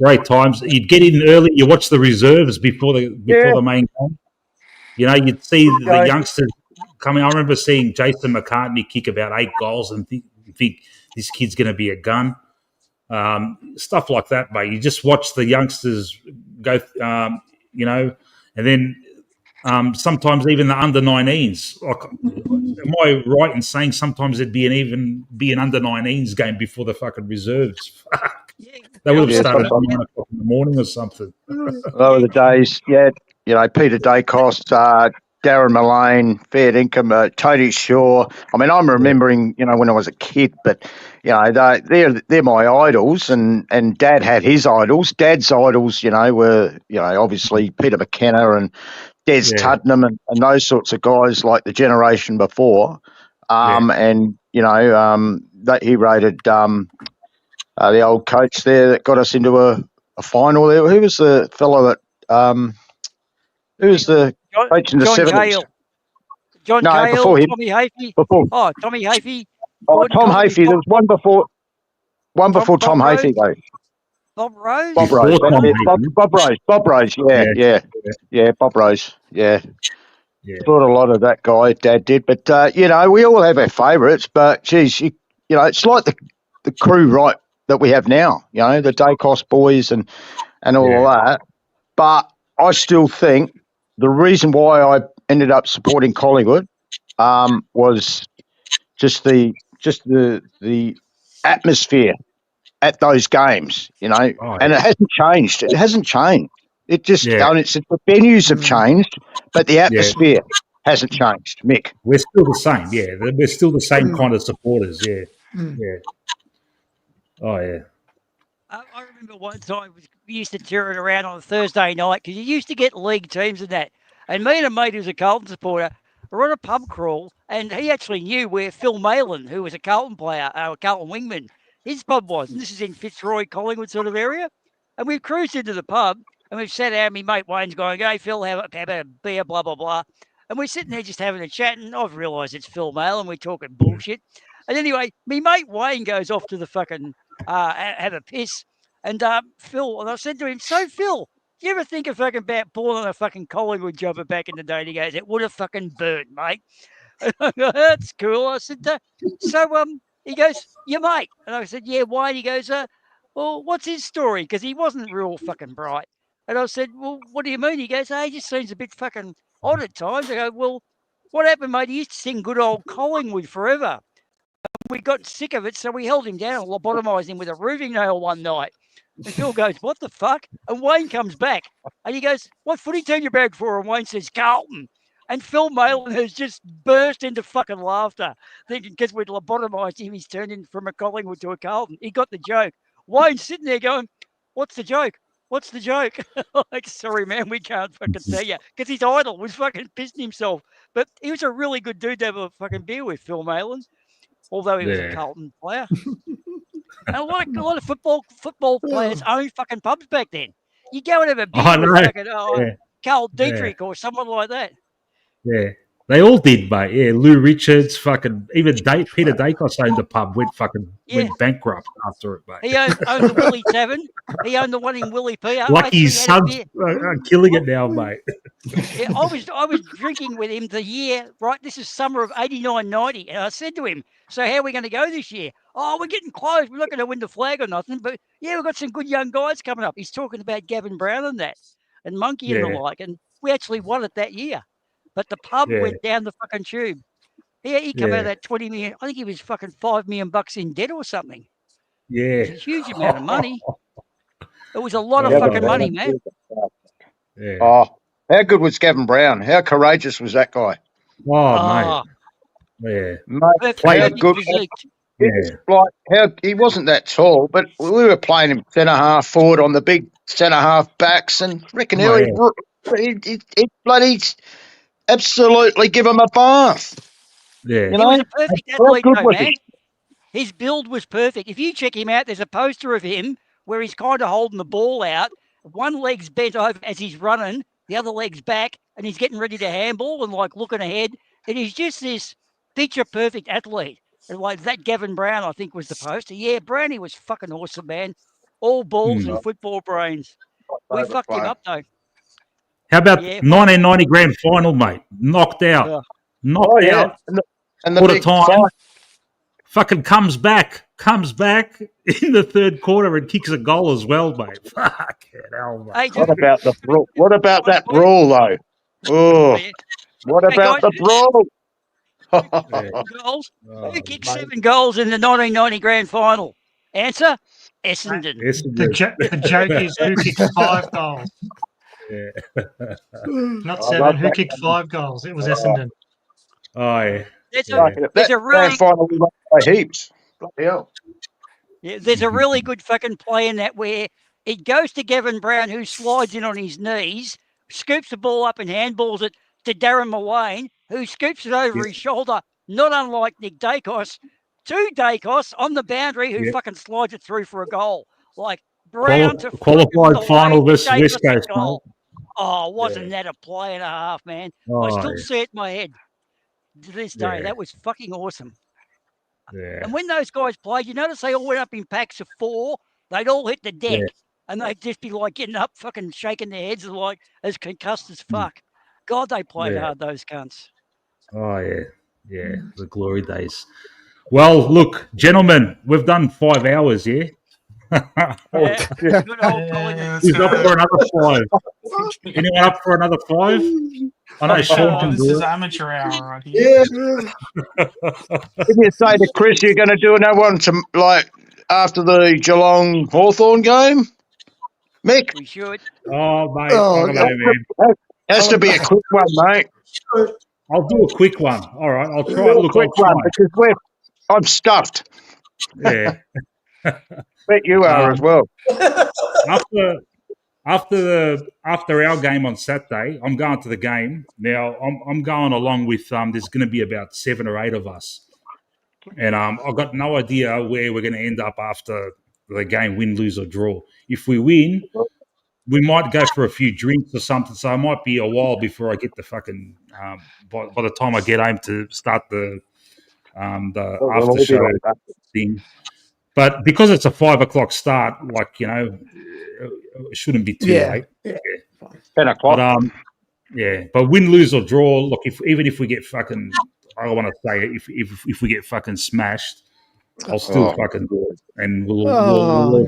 Great times. You'd get in early. You watch the reserves before the main game. You'd see the youngsters coming. I remember seeing Jason McCartney kick about 8 goals and think this kid's going to be a gun. stuff like that, mate. You just watch the youngsters go, you know, and then sometimes even the under 19s. Like, am I right in saying sometimes there'd be an under 19s game before the fucking reserves? Fuck. They would have started at 9 o'clock in the morning or something. Those were the days, yeah. You know, Peter Dacos, Darren Mullane, Fair Dinkum, Tony Shaw. I mean, I'm remembering, you know, when I was a kid, but, you know, they're my idols, and Dad had his idols. Dad's idols, you know, were, you know, obviously Peter McKenna and Des Tuddenham and those sorts of guys like the generation before. And, you know, he rated the old coach there that got us into a final there. Who was the fellow that who was the coach in the 70s? John No, Cale, before him. Tommy Hafey. Before. Oh, Tommy Hafey. Oh, Tom Hafey. There was one before Tom Hafey, though. Bob Rose? Bob Rose. Bob Rose. Yeah, Bob Rose. Yeah. Thought a lot of that guy, Dad did. But, you know, we all have our favourites. But, geez, you know, it's like the crew right that we have now, you know, the Dacos boys and all of that. But I still think the reason why I ended up supporting Collingwood was just the atmosphere at those games, you know, and it hasn't changed. It hasn't changed. It just, I mean, the venues have changed, but the atmosphere hasn't changed, Mick. We're still the same, We're still the same kind of supporters, yeah. Oh, yeah. I remember one time we used to tour it around on a Thursday night because you used to get league teams and that. And me and a mate who's a Carlton supporter were on a pub crawl, and he actually knew where Phil Malin, who was a Carlton player, a Carlton wingman, his pub was. And this is in Fitzroy, Collingwood sort of area. And we've cruised into the pub, and we've sat down. My mate Wayne's going, "Hey, Phil, have a beer, blah, blah, blah." And we're sitting there just having a chat, and I've realised it's Phil Malin. We're talking bullshit. And anyway, my mate Wayne goes off to the fucking have a piss. And Phil, and I said to him, "So Phil, do you ever think of fucking about pulling on a fucking Collingwood jumper back in the day?" And he goes, "It would have fucking burned, mate." And I go, "That's cool." I said, "So he goes, "Your mate?" And I said, "Yeah, why?" And he goes, "Well, what's his story?" Because he wasn't real fucking bright. And I said, "Well, what do you mean?" He goes, "He just seems a bit fucking odd at times." I go, "Well, what happened, mate? He used to sing good old Collingwood forever. We got sick of it, so we held him down and lobotomised him with a roofing nail one night." And Phil goes, "What the fuck?" And Wayne comes back and he goes, "What footy team you back for?" And Wayne says, "Carlton." And Phil Malin has just burst into fucking laughter, thinking because we'd lobotomised him, he's turned in from a Collingwood to a Carlton. He got the joke. Wayne's sitting there going, "What's the joke? What's the joke?" Like, sorry, man, we can't fucking tell you. Because his idol was fucking pissing himself. But he was a really good dude to have a fucking beer with, Phil Malin, although he was a Carlton player. And a lot of football players owned fucking pubs back then. You go and have a beer with fucking Carl Dietrich or someone like that. Yeah. They all did, mate. Yeah, Lou Richards, fucking even Peter Dacos owned a pub, went bankrupt after it, mate. He owned the Willie Tavern. He owned the one in Willie P. Lucky his son's killing it now, mate. Yeah, I was drinking with him the year, right? This is summer of 89-90. And I said to him, "So how are we going to go this year?" "Oh, we're getting close. We're not going to win the flag or nothing. But yeah, we've got some good young guys coming up." He's talking about Gavin Brown and that, and Monkey and the like. And we actually won it that year. But the pub went down the fucking tube. He came out of that 20 million. I think he was fucking $5 million in debt or something. Yeah. It was a huge amount of money. It was a lot of fucking money, man. Yeah. Oh, how good was Gavin Brown? How courageous was that guy? Oh, mate. Yeah. Mate, played good. He wasn't that tall, but we were playing him centre half forward on the big centre half backs, and reckon he bloody absolutely give him a bath. Yeah. You know? He was a perfect athlete, though, man. His build was perfect. If you check him out, there's a poster of him where he's kind of holding the ball out. One leg's bent over as he's running, the other leg's back, and he's getting ready to handball and like looking ahead. And he's just this picture-perfect athlete. And like that Gavin Brown, I think, was the poster. Yeah, Brownie was fucking awesome, man. All balls and football brains. We fucked him up, though. How about 1990 grand final, mate? Knocked out. Knocked out. And the What a big time. fight. Fucking comes back. comes back in the third quarter and kicks a goal as well, mate. Fuck hell, mate. What about the brawl? What about that brawl, though? Oh, what Hey, about guys, the brawl? goals? Who kicked 7 goals in the 1990 grand final? Answer: Essendon. The joke is who kicked 5 goals. Yeah. Not 7. Who kicked 5 goals? It was Essendon. Oh, yeah. There's a really final we won by heaps. Bloody hell. Yeah, there's a really good fucking play in that where it goes to Gavin Brown, who slides in on his knees, scoops the ball up and handballs it to Darren Mulwayne, who scoops it over his shoulder, not unlike Nick Dacos, to Dacos on the boundary, who fucking slides it through for a goal. Like Brown to qualified final versus Dacos West Coast, a goal. Oh, wasn't that a play and a half, man? Oh, I still yeah. see it in my head to this day. Yeah. That was fucking awesome. Yeah. And when those guys played, you notice they all went up in packs of 4. They'd all hit the deck, and they'd just be like getting up, fucking shaking their heads, like as concussed as fuck. God, they played hard, those cunts. Oh, yeah. Yeah, the glory days. Well, look, gentlemen, we've done 5 hours, yeah? Good old Collingwood. Who's up for another 5? Anyone up for another 5? I know Sean can this do is it. amateur hour right here. Didn't you say to Chris you're going to do another one like after the Geelong Hawthorn game, Mick? We should. Oh, mate, I don't know, man. Has to be a quick one, mate. I'll do a quick one. All right, I'll try. Do a Look, quick I'll try. one because I'm stuffed. Yeah. Bet you are as well. After our game on Saturday, I'm going to the game. Now I'm going along with there's going to be about 7 or 8 of us, and I've got no idea where we're going to end up after the game, win, lose or draw. If we win, we might go for a few drinks or something. So it might be a while before I get the fucking by the time I get home to start the after show thing. But because it's a 5 o'clock start, like, you know, it shouldn't be too late. Yeah. 10 o'clock. But win, lose or draw. Look, even if we get fucking, I don't want to say it. If we get fucking smashed, I'll still fucking do it, and we'll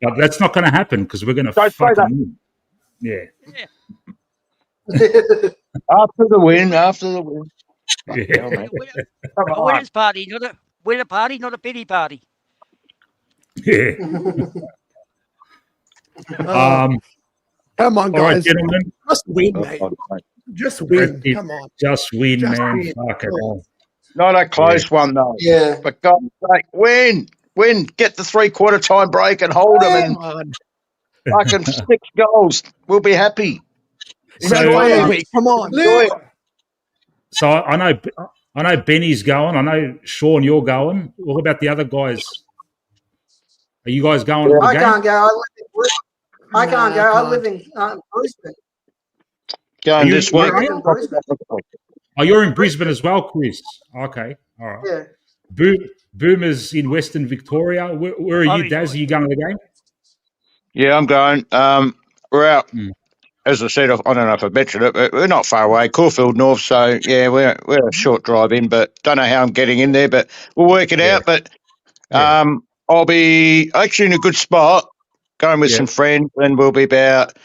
but that's not going to happen because we're going to fucking win. Yeah. After the win. Yeah. A winner's party, not a winner party, not a pity party. Yeah. Come on, guys. All right, gentlemen. Just win, mate. Just win. Come on. Just win, Just man. win. Fuck it all. Not a close one, though. Yeah. But God's sake, win. Get the 3-quarter time break and hold them and fucking 6 goals. We'll be happy. Come on. So I know Benny's going. I know Sean, you're going. What about the other guys? Are you guys going? I can't go. I can't go. I live in Brisbane. Going this week. Oh, you're in Brisbane as well, Chris. Okay, all right. Yeah. Boomer's in Western Victoria. Where are you, Daz? Are you going to the game? Yeah, I'm going. We're out. As I said, I don't know if I mentioned it, but we're not far away. Caulfield North, so yeah, we're a short drive in, but don't know how I'm getting in there, but we'll work it out. But I'll be actually in a good spot, going with some friends, and we'll be about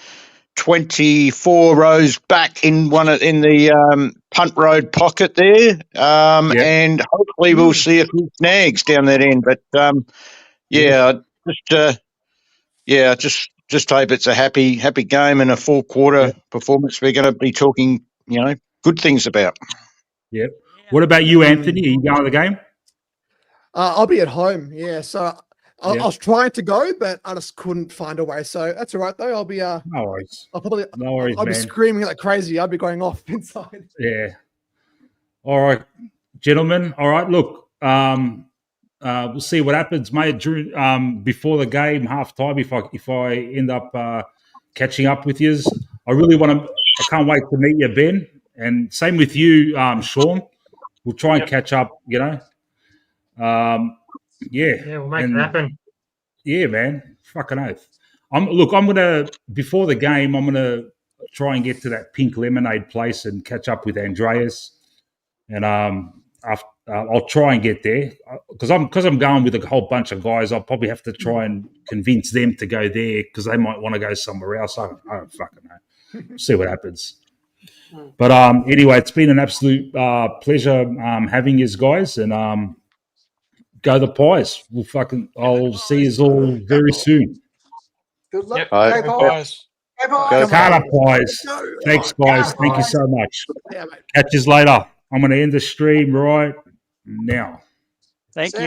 24 rows back in the punt road pocket there, and hopefully we'll see a few snags down that end. But just hope it's a happy game and a full quarter performance. We're going to be talking, good things about. Yep. What about you, Anthony? Are you going to the game? I'll be at home. Yeah. So I was trying to go, but I just couldn't find a way. So that's all right, though. I'll be. No worries. I'll be screaming like crazy. I'll be going off inside. Yeah. All right, gentlemen. All right. Look, we'll see what happens, mate. During before the game, halftime. If I end up catching up with you, I really want to. I can't wait to meet you, Ben. And same with you, Sean. We'll try and catch up. Yeah, we'll make it happen. Yeah, man. Fucking oath. Before the game, I'm gonna try and get to that Pink Lemonade place and catch up with Andreas. And I'll try and get there because I'm going with a whole bunch of guys. I'll probably have to try and convince them to go there because they might want to go somewhere else. I don't fucking know. See what happens. But anyway, it's been an absolute pleasure having you guys, and go the Pies. I'll see you all very soon. Good luck. Yep. Go Go Pies. Pies. Go Pies. Carter Pies. Thanks, guys. Thank you so much. Catch you later. I'm going to end the stream right now. Thank you.